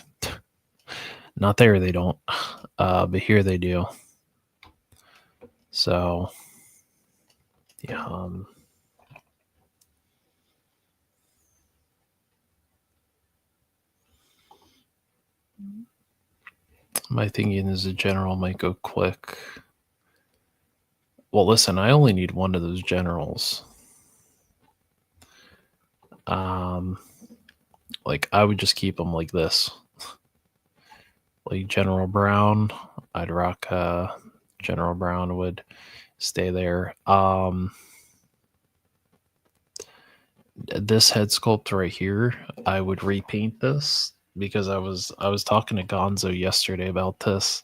Not there, they don't. But here they do. So, yeah. My thinking is a general might go quick. Well, listen, I only need one of those generals. Like, I would just keep them like this. Like General Brown, I'd rock General Brown would stay there. This head sculpt right here, I would repaint this because I was talking to Gonzo yesterday about this.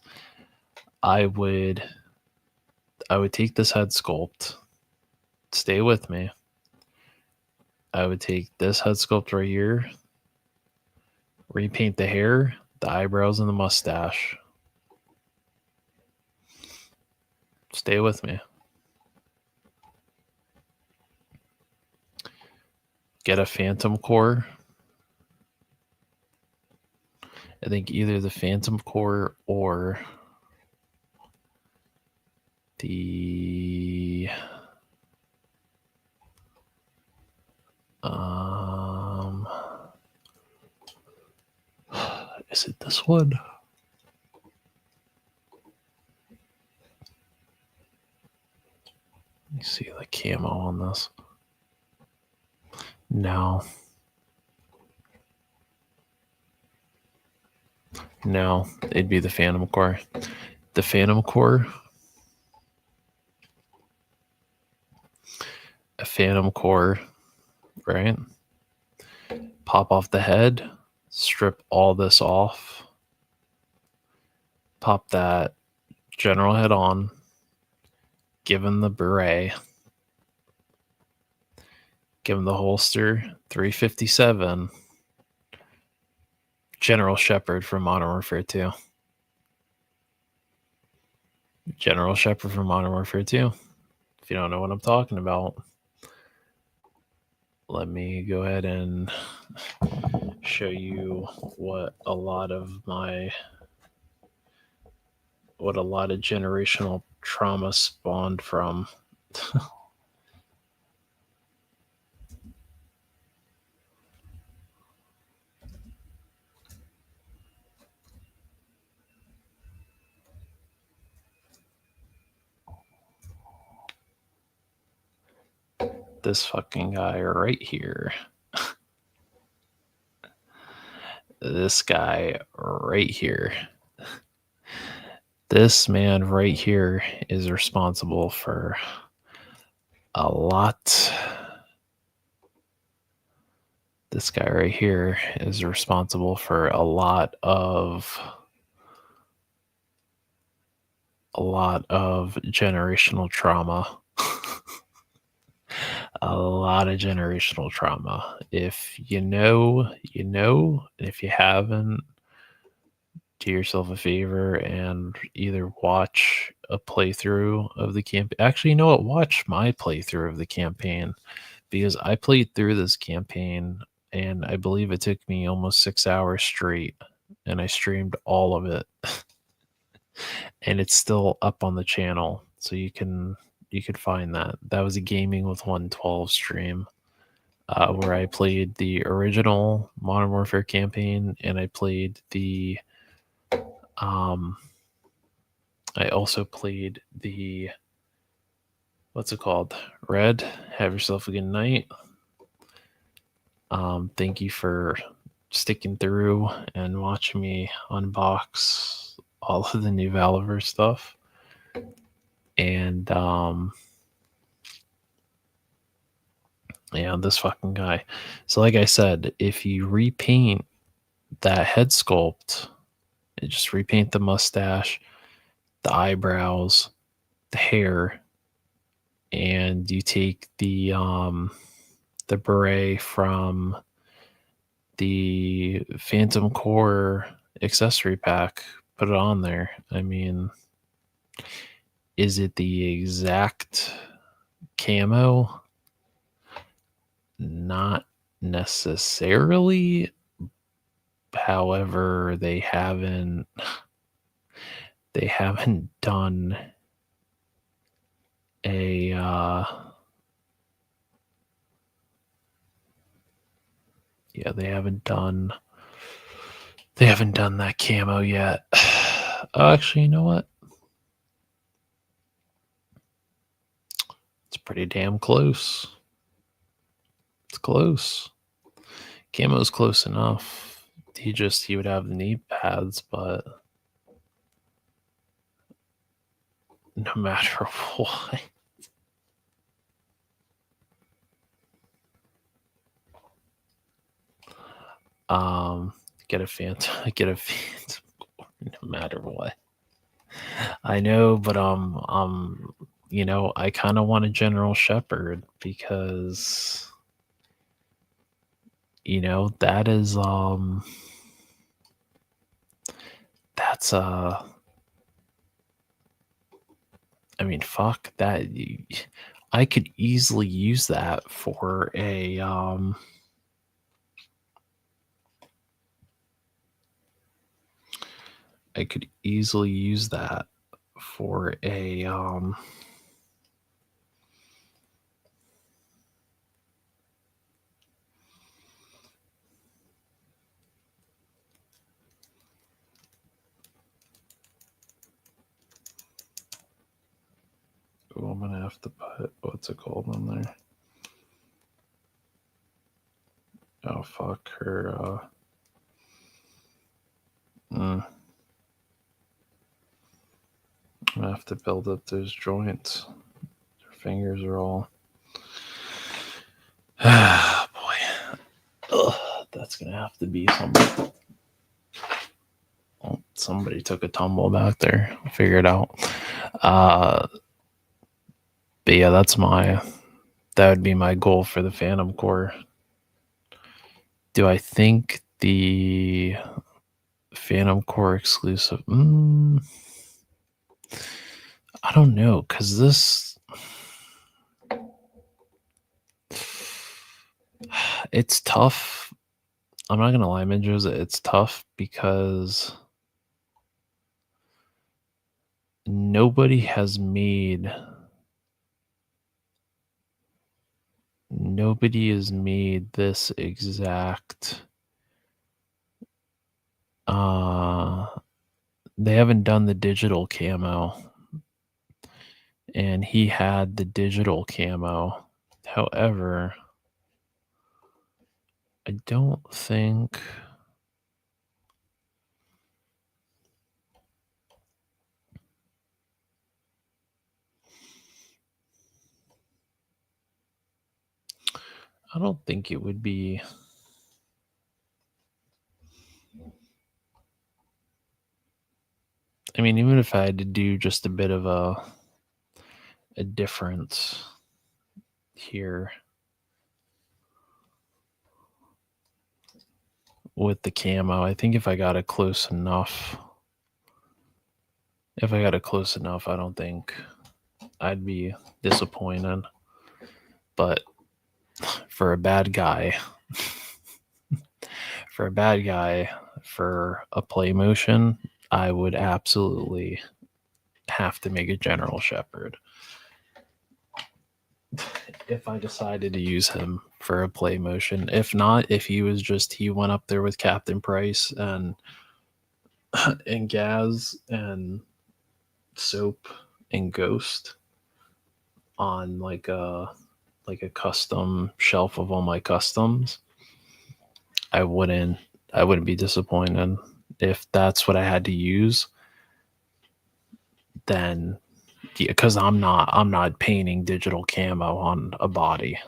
I would take this head sculpt. Stay with me. I would take this head sculpt right here, repaint the hair, the eyebrows, and the mustache. Stay with me. Get a Phantom Core. I think either the Phantom Core or the is it this one? Let me see the camo on this. No, it'd be the Phantom Core. The Phantom Core. A Phantom Core, right? Pop off the head, strip all this off, pop that general head on, give him the beret, give him the holster, 357, General Shepard from Modern Warfare 2. General Shepard from Modern Warfare 2. If you don't know what I'm talking about, let me go ahead and show you what a lot of generational trauma spawned from. This fucking guy right here. This guy right here. This man right here is responsible for a lot. This guy right here is responsible for a lot of generational trauma. a lot of generational trauma. If you know, you know. And if you haven't, do yourself a favor and either watch a playthrough of the campaign. Actually, you know what? Watch my playthrough of the campaign because I played through this campaign and I believe it took me almost 6 hours straight and I streamed all of it and it's still up on the channel. So you could find that. That was a Gaming with 112 stream where I played the original Modern Warfare campaign and I played the I also played the what's it called? Red. Have yourself a good night. Thank you for sticking through and watching me unbox all of the new Valiver stuff. And yeah, this fucking guy. So like I said, if you repaint that head sculpt, just repaint the mustache, the eyebrows, the hair, and you take the beret from the Phantom Core accessory pack, put it on there. I mean, is it the exact camo? Not necessarily. However, they haven't done a yeah, they haven't done that camo yet. Actually, you know what? It's pretty damn close. It's close. Camo's close enough. He would have the knee pads, but no matter what. Get a phantom no matter what. I know, but you know, I kind of want a General Shepherd because you know, that is that's I mean, fuck that. I could easily use that for a I could easily use that for a oh, I'm gonna have to put what's it called on there? Oh fuck her I'm gonna have to build up those joints. Her fingers are all ah boy. Ugh, that's gonna have to be something. Oh, somebody took a tumble back there. I'll figure it out. But yeah, that would be my goal for the Phantom Core. Do I think the Phantom Core exclusive? I don't know, because this it's tough. I'm not gonna lie, Minjos, it's tough because nobody has made this exact they haven't done the digital camo, and he had the digital camo. However, I don't think it would be. I mean, even if I had to do just a bit of a difference here, with the camo. I think if I got it close enough, I don't think I'd be disappointed. But for a bad guy, for a play motion, I would absolutely have to make a General Shepherd if I decided to use him for a play motion. If not, if he went up there with Captain Price and Gaz and Soap and Ghost on like a custom shelf of all my customs, I wouldn't be disappointed. If that's what I had to use, then yeah, because I'm not painting digital camo on a body.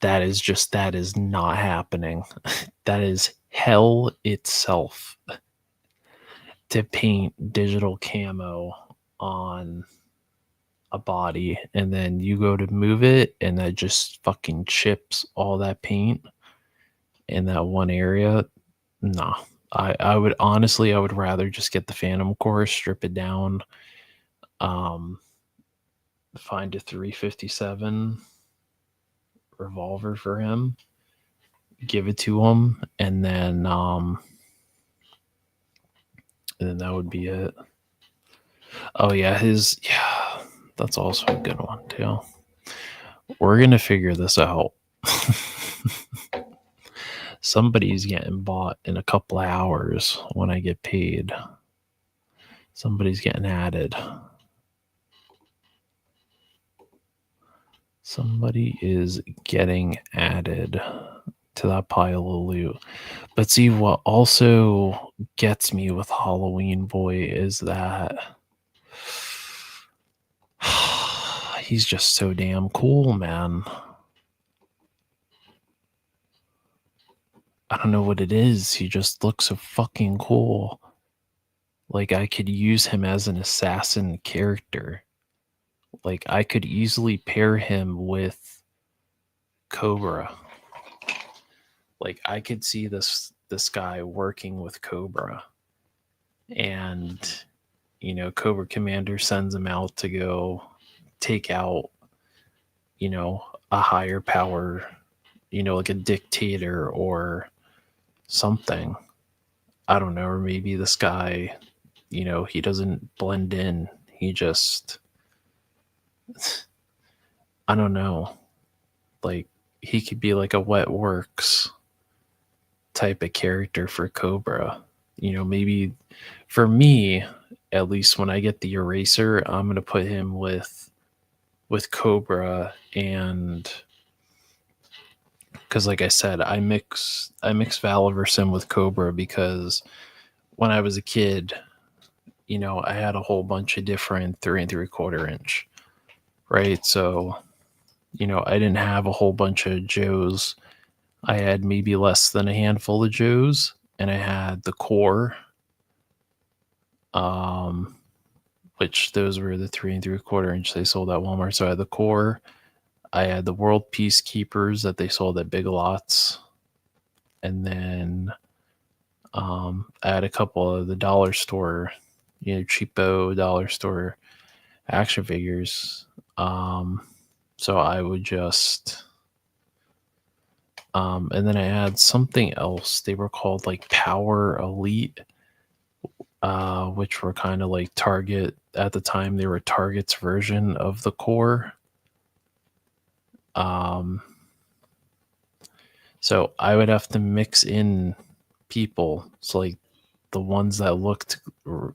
That is not happening. That is hell itself to paint digital camo on a body, and then you go to move it and that just fucking chips all that paint in that one area. No. I would rather just get the Phantom Core, strip it down, find a 357 revolver for him, give it to him, and then that would be it. Oh yeah, that's also a good one too. We're gonna figure this out. Somebody's getting bought in a couple of hours when I get paid. Somebody's getting added. Somebody is getting added to that pile of loot. But see, what also gets me with Halloween Boy is that he's just so damn cool, man. I don't know what it is. He just looks so fucking cool. Like, I could use him as an assassin character. Like, I could easily pair him with Cobra. Like, I could see this guy working with Cobra. And, Cobra Commander sends him out to go take out, a higher power, like a dictator or something. I don't know. Or maybe this guy, he doesn't blend in. He just, I don't know. Like, he could be like a Wet Works type of character for Cobra. Maybe for me, at least when I get the eraser, I'm going to put him with Cobra, and because like I said, I mix Valaversim with Cobra because when I was a kid, I had a whole bunch of different 3 3/4 inch, right? So, I didn't have a whole bunch of Joes. I had maybe less than a handful of Joes, and I had the core, which those were the 3 3/4 inch they sold at Walmart. So I had the core, I had the World Peacekeepers that they sold at Big Lots, and then I had a couple of the dollar store, cheapo dollar store action figures. So I would just, and then I had something else. They were called like Power Elite, which were kind of like Target at the time. They were Target's version of the core. So I would have to mix in people. So like the ones that looked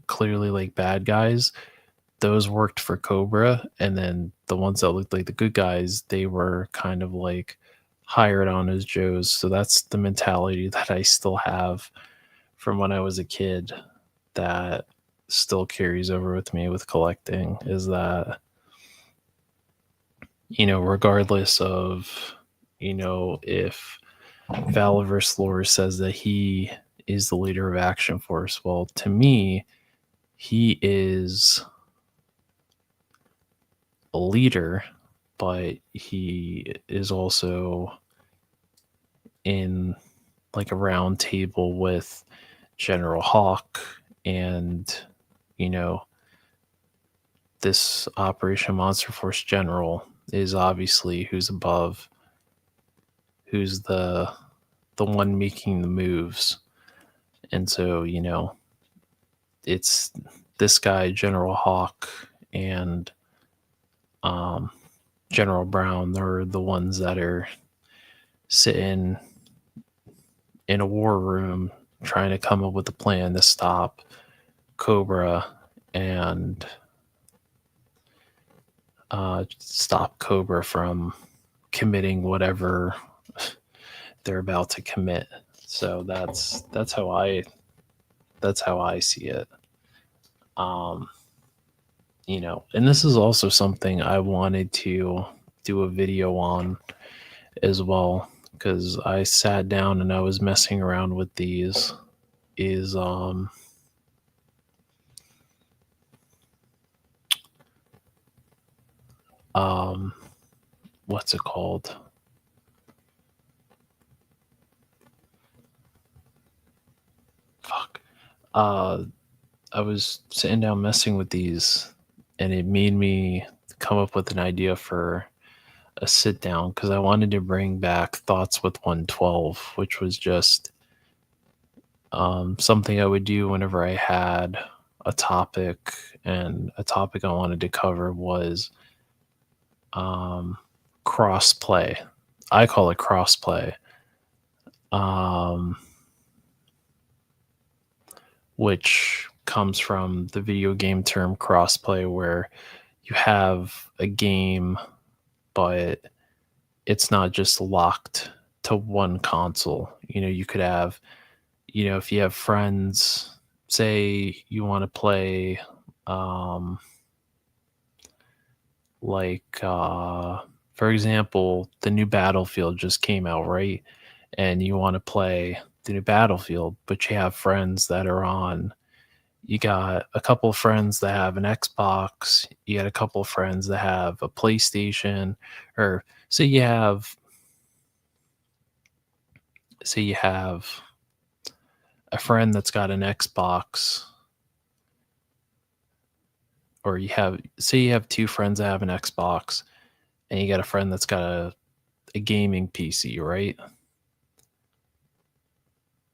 clearly like bad guys, those worked for Cobra, and then the ones that looked like the good guys, they were kind of like hired on as Joes. So that's the mentality that I still have from when I was a kid that still carries over with me with collecting, is that, regardless of, if Valaverse lore says that he is the leader of Action Force, well, to me, he is a leader, but he is also in like a round table with General Hawk and, you know, this Operation Monster Force general is obviously who's above, who's the one making the moves. And so, you know, it's this guy, General Hawk, and General Brown. They're the ones that are sitting in a war room trying to come up with a plan to stop Cobra and stop Cobra from committing whatever they're about to commit. So that's how I see it. You know, and this is also something I wanted to do a video on as well, because I sat down and I was messing around with these. Is what's it called? Fuck. I was sitting down messing with these, and it made me come up with an idea for a sit down, because I wanted to bring back Thoughts with 112, which was just something I would do whenever I had a topic, and a topic I wanted to cover was crossplay. I call it crossplay, which comes from the video game term crossplay, where you have a game, but it's not just locked to one console. You know, you could have, you know, if you have friends, say you want to play, for example, the new Battlefield just came out, right? And you want to play the new Battlefield, but you have friends that are on. You got a couple of friends that have an Xbox. You got a couple of friends that have a PlayStation, or say you have a friend that's got an Xbox, or you have two friends that have an Xbox, and you got a friend that's got a gaming PC, right?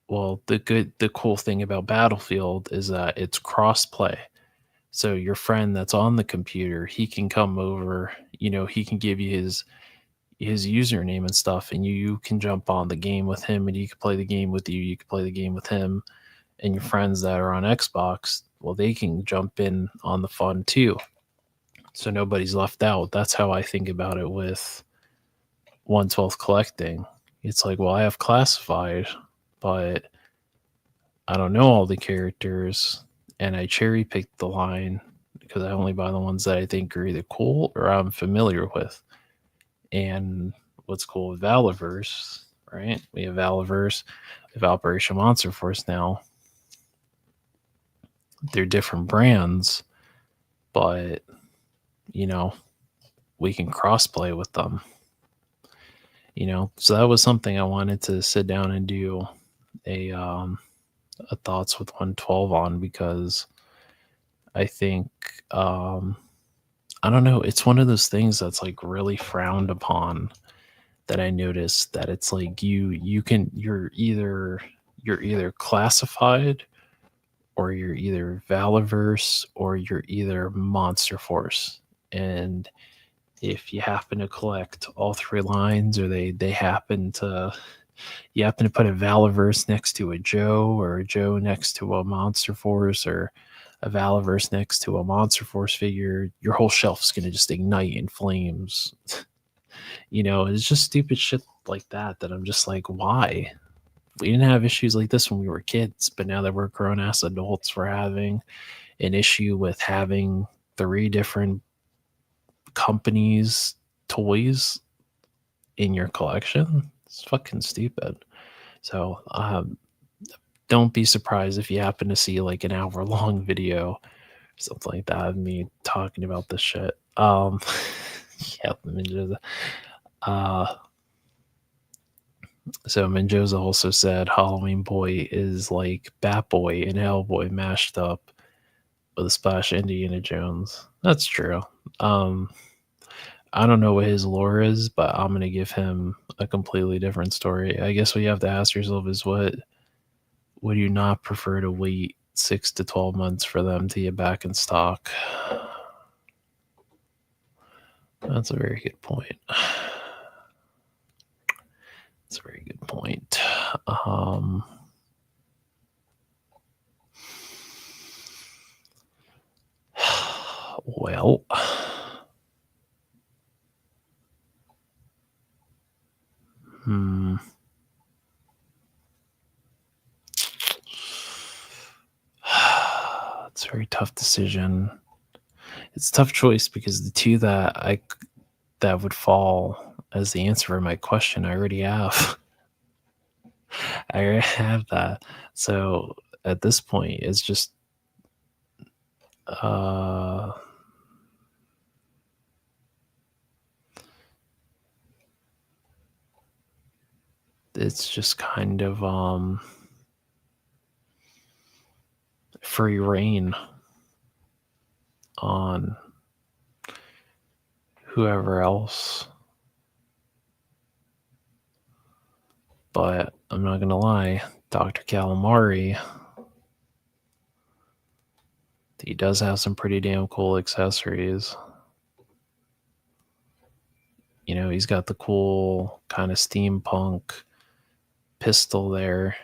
Well, the cool thing about Battlefield is that it's cross-play. So your friend that's on the computer, he can come over, you know, he can give you his username and stuff, and you can jump on the game with him, and he can play the game with you, you can play the game with him, and your friends that are on Xbox, well, they can jump in on the fun too. So nobody's left out. That's how I think about it with 112 collecting. It's like, well, I have classified, but I don't know all the characters, and I cherry picked the line because I only buy the ones that I think are either cool or I'm familiar with. And what's cool with Valaverse, right? We have Valaverse, we have Operation Monster Force now. They're different brands, but you know, we can crossplay with them. You know, so that was something I wanted to sit down and do a Thoughts with 112 on, because I think I don't know, it's one of those things that's like really frowned upon, that I noticed that it's like you're either classified, or you're either Valaverse, or you're either Monster Force. And if you happen to collect all three lines, or they happen to you happen to put a Valaverse next to a Joe, or a Joe next to a Monster Force, or a Valaverse next to a Monster Force figure, your whole shelf's going to just ignite in flames. You know, it's just stupid shit like that I'm just like, why? We didn't have issues like this when we were kids, but now that we're grown ass adults, we're having an issue with having three different companies' toys in your collection. It's fucking stupid. So don't be surprised if you happen to see like an hour long video, something like that, of me talking about this shit. Yeah, let me just, uh, So Mendoza also said Halloween Boy is like Bat Boy and Hellboy mashed up with a splash of Indiana Jones. That's true. Um, I don't know what his lore is, but I'm gonna give him a completely different story. I guess what you have to ask yourself is what would you not prefer to wait 6 to 12 months for them to get back in stock? That's a very good point. That's a very good point. Well, it's a very tough decision. It's a tough choice because the two that would fall as the answer for my question, I already have. I already have that. So at this point, it's just it's just kind of free reign on whoever else. But I'm not gonna lie, Dr. Calamari, he does have some pretty damn cool accessories. You know, he's got the cool kind of steampunk pistol there.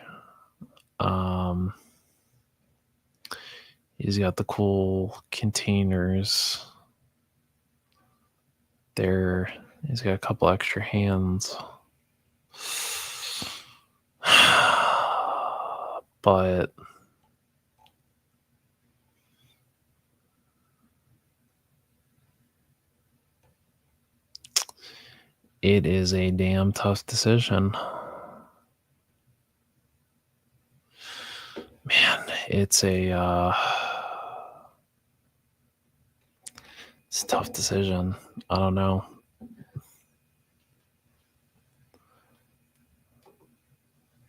He's got the cool containers there. He's got a couple extra hands. But it is a damn tough decision. Man, it's a tough decision. I don't know.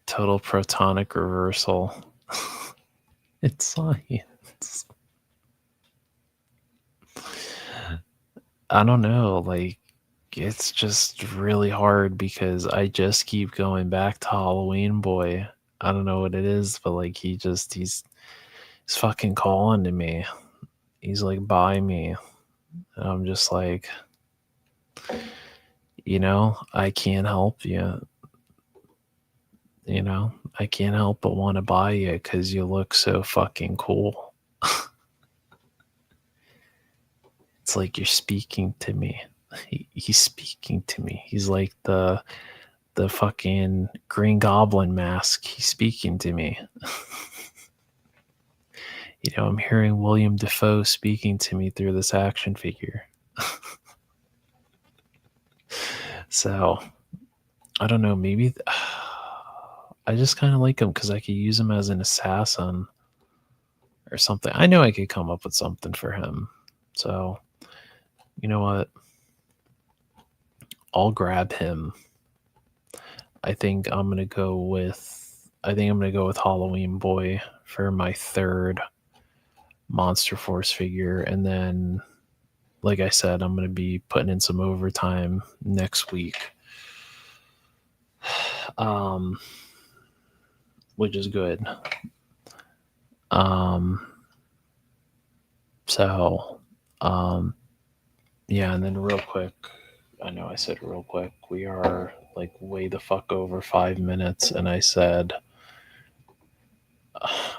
Total protonic reversal. It's science. I don't know. Like, it's just really hard because I just keep going back to Halloween Boy. I don't know what it is, but like he's fucking calling to me. He's like by me. And I'm just like, I can't help you. I can't help but want to buy you because you look so fucking cool. It's like you're speaking to me. He's speaking to me. He's like the fucking Green Goblin mask. He's speaking to me. I'm hearing William Defoe speaking to me through this action figure. So, I don't know. Maybe I just kind of like him because I could use him as an assassin or something. I know I could come up with something for him. So, you know what? I'll grab him. I think I'm gonna go with Halloween Boy for my third Monster Force figure, and then, like I said, I'm gonna be putting in some overtime next week, which is good. Yeah, and then real quick, I know I said real quick, we are like way the fuck over 5 minutes, and I said,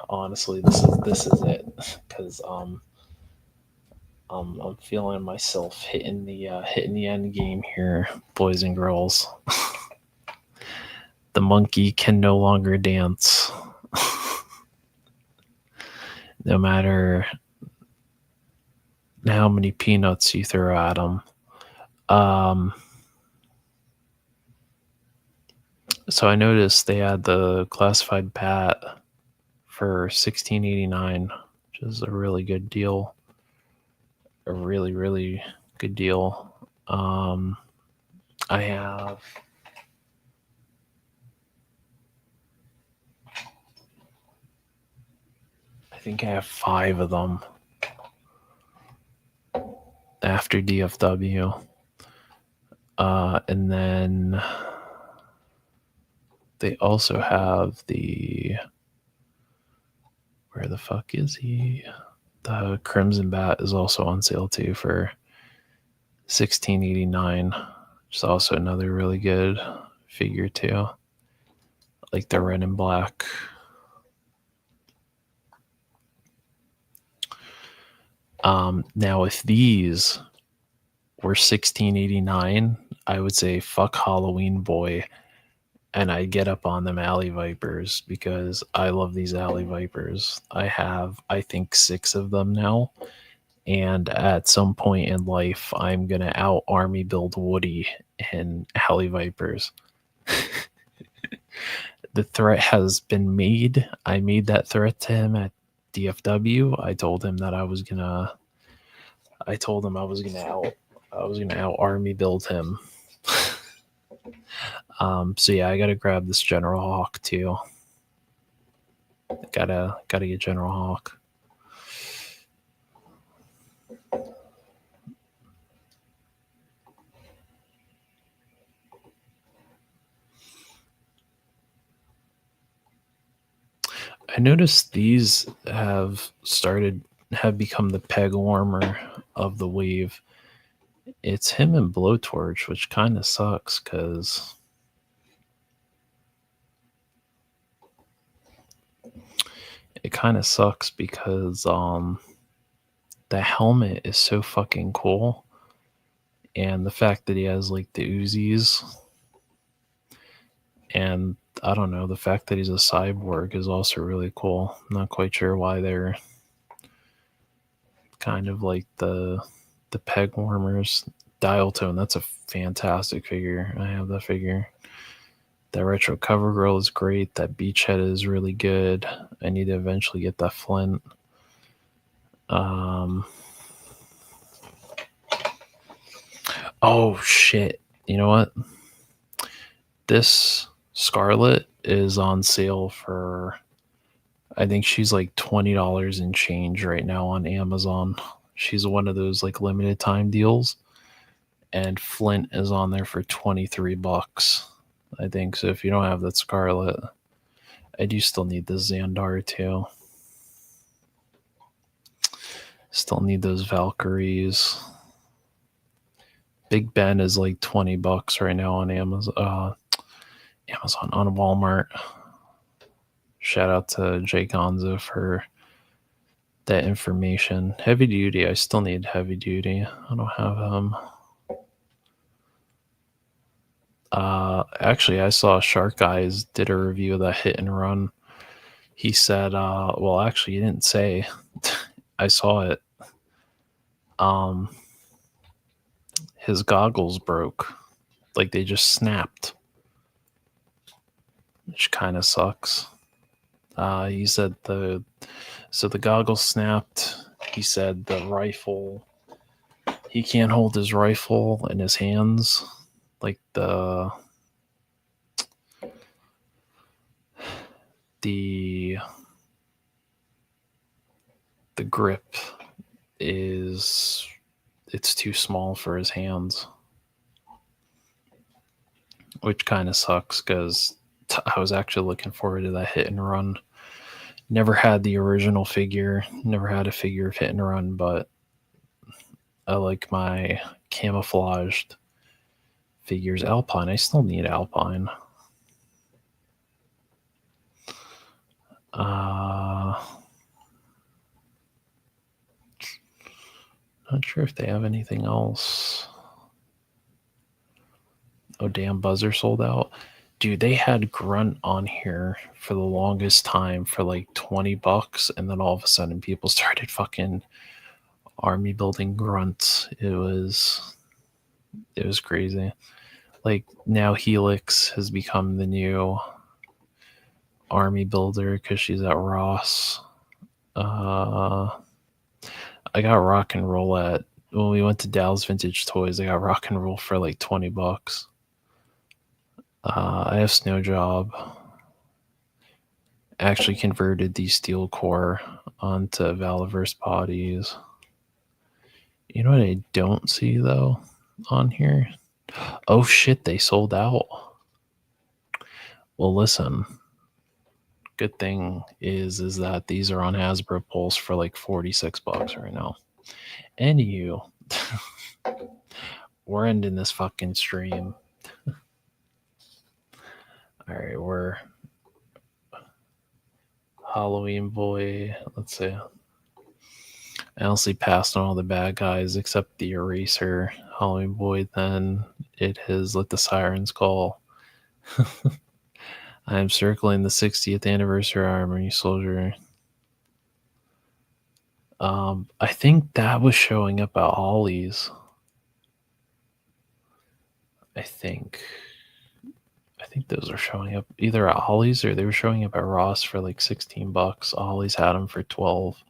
honestly, this is it, because I'm feeling myself hitting the end game here, boys and girls. The monkey can no longer dance. No matter how many peanuts you throw at him. So I noticed they had the classified Pat for $16.89, which is a really good deal. A really, really good deal. I have think I have 5 of them after DFW. And then they also have the, where the fuck is he? The Crimson Bat is also on sale too for $16.89, which is also another really good figure too. Like the red and black. Now if these were $16.89, I would say fuck Halloween Boy, and I'd get up on them Alley Vipers because I love these Alley Vipers. I have, I think, 6 of them now, and at some point in life, I'm gonna out army build Woody in Alley Vipers. The threat has been made. I made that threat to him at DFW. I told him I was gonna out army build him. So yeah, I gotta grab this General Hawk too. Gotta get General Hawk. I noticed these have become the peg warmer of the wave. It's him and Blowtorch, which kind of sucks because the helmet is so fucking cool, and the fact that he has like the Uzis, and I don't know, the fact that he's a cyborg is also really cool. I'm not quite sure why they're kind of like the peg warmers. Dial Tone, that's a fantastic figure. I have that figure. That Retro Cover Girl is great. That Beachhead is really good. I need to eventually get that Flint. Oh shit. You know what? This Scarlet is on sale for, I think she's like $20 and change right now on Amazon. She's one of those like limited time deals. And Flint is on there for $23, I think. So if you don't have that Scarlet, I do still need the Xandar too. Still need those Valkyries. Big Ben is like $20 right now on Amazon on Walmart. Shout out to Jay Gonzo for that information. Heavy Duty, I still need Heavy Duty. I don't have him. Actually, I saw Shark Eyes did a review of that Hit and Run. He said, well, actually, he didn't say. I saw it. His goggles broke. Like they just snapped, which kind of sucks. He said the goggles snapped. He said the rifle, he can't hold his rifle in his hands. Like the grip it's too small for his hands, which kind of sucks because I was actually looking forward to that Hit and Run. Never had the original figure, never had a figure of Hit and Run, but I like my camouflaged figures. Alpine, I still need Alpine. Not sure if they have anything else. Oh, damn, Buzzer sold out. Dude, they had Grunt on here for the longest time for like $20, and then all of a sudden people started fucking army building Grunts. It was crazy. Like now Helix has become the new army builder because she's at Ross. I got Rock and Roll when we went to Dallas Vintage Toys. I got Rock and Roll for like $20. I have Snow Job. actually converted the steel core onto Valaverse bodies. You know what I don't see though on here? Oh shit, they sold out. Well, listen. Good thing is that these are on Hasbro Pulse for like $46 right now. Anywho, we're ending this fucking stream. All right, we're Halloween Boy. Let's see. I honestly passed on all the bad guys except the Eraser. Halloween Boy, then it has Let the Sirens Call. I am circling the 60th anniversary Armory Soldier. I think that was showing up at Ollie's. I think those are showing up either at Ollie's or they were showing up at Ross for like $16. Ollie's had them for 12.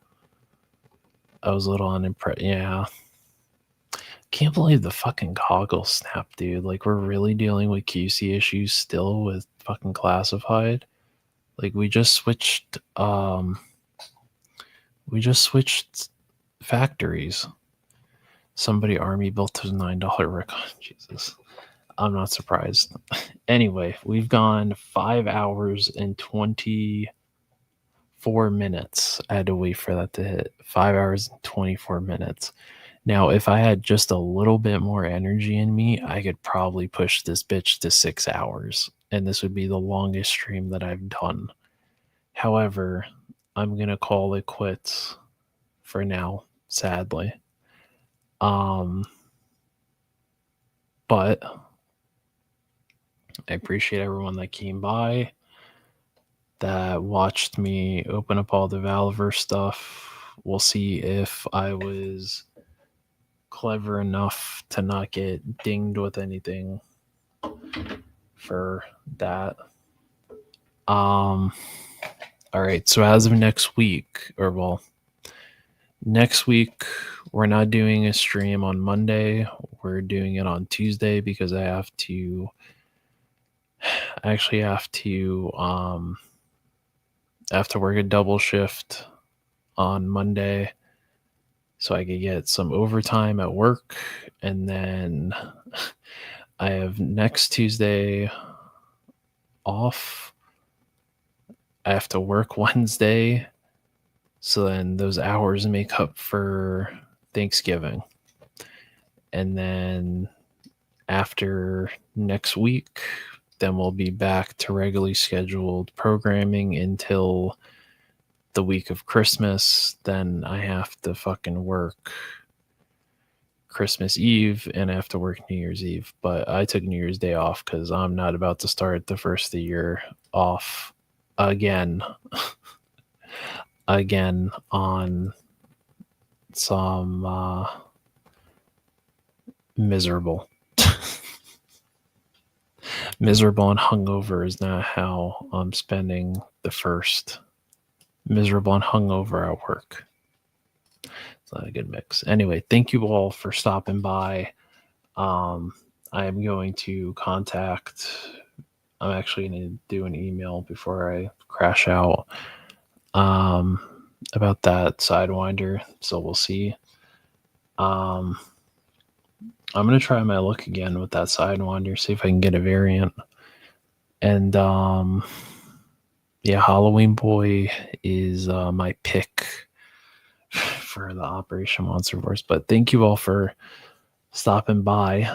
I was a little unimpressed. Yeah. Can't believe the fucking goggle snap, dude. Like, we're really dealing with QC issues still with fucking Classified. Like, we just switched factories. Somebody Army built those $9 Recon. Jesus. I'm not surprised. Anyway, we've gone 5 hours and 24 minutes. I had to wait for that to hit. 5 hours and 24 minutes. Now, if I had just a little bit more energy in me, I could probably push this bitch to 6 hours. And this would be the longest stream that I've done. However, I'm going to call it quits for now, sadly. But I appreciate everyone that came by, that watched me open up all the Valaverse stuff. We'll see if I was clever enough to not get dinged with anything for that. All right, so as of next week, next week we're not doing a stream on Monday. We're doing it on Tuesday because I have to work a double shift on Monday so I could get some overtime at work, and then I have next Tuesday off. I have to work Wednesday, so then those hours make up for Thanksgiving. And then after next week, then we'll be back to regularly scheduled programming until the week of Christmas. Then I have to fucking work Christmas Eve and I have to work New Year's Eve. But I took New Year's Day off because I'm not about to start the first of the year off again on some miserable and hungover is not how I'm spending the first. Miserable and hungover at work. It's not a good mix. Anyway, thank you all for stopping by. I am going to I'm actually going to do an email before I crash out about that Sidewinder. So we'll see. I'm going to try my luck again with that Sidewinder, see if I can get a variant. And yeah, Halloween Boy is my pick for the Operation Monster Force. But thank you all for stopping by.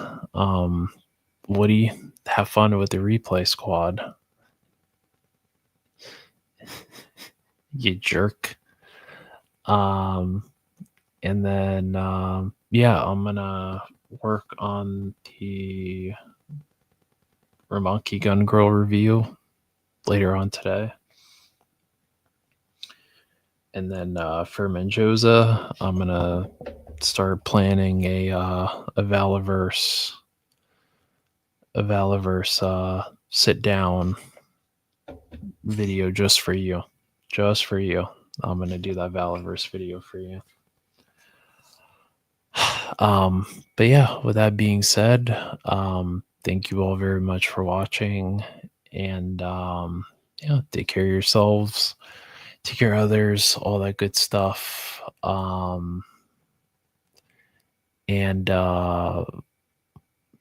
Woody, have fun with the replay squad. You jerk. And then yeah, I'm gonna work on the Ramonkey Gun Girl review later on today. And then for Menjoza, I'm gonna start planning a Valaverse sit down video just for you. I'm gonna do that Valaverse video for you. But yeah, with that being said, thank you all very much for watching, and take care of yourselves, take care of others, all that good stuff. And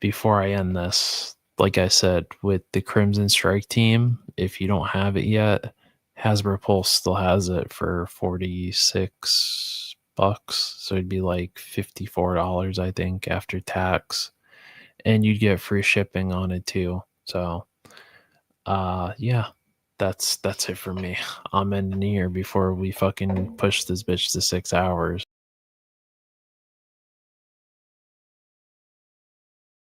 before I end this, like I said, with the Crimson Strike team, if you don't have it yet, Hasbro Pulse still has it for $46. So it'd be like $54, I think, after tax. And you'd get free shipping on it too. So yeah, that's it for me. I'm ending here before we fucking push this bitch to 6 hours.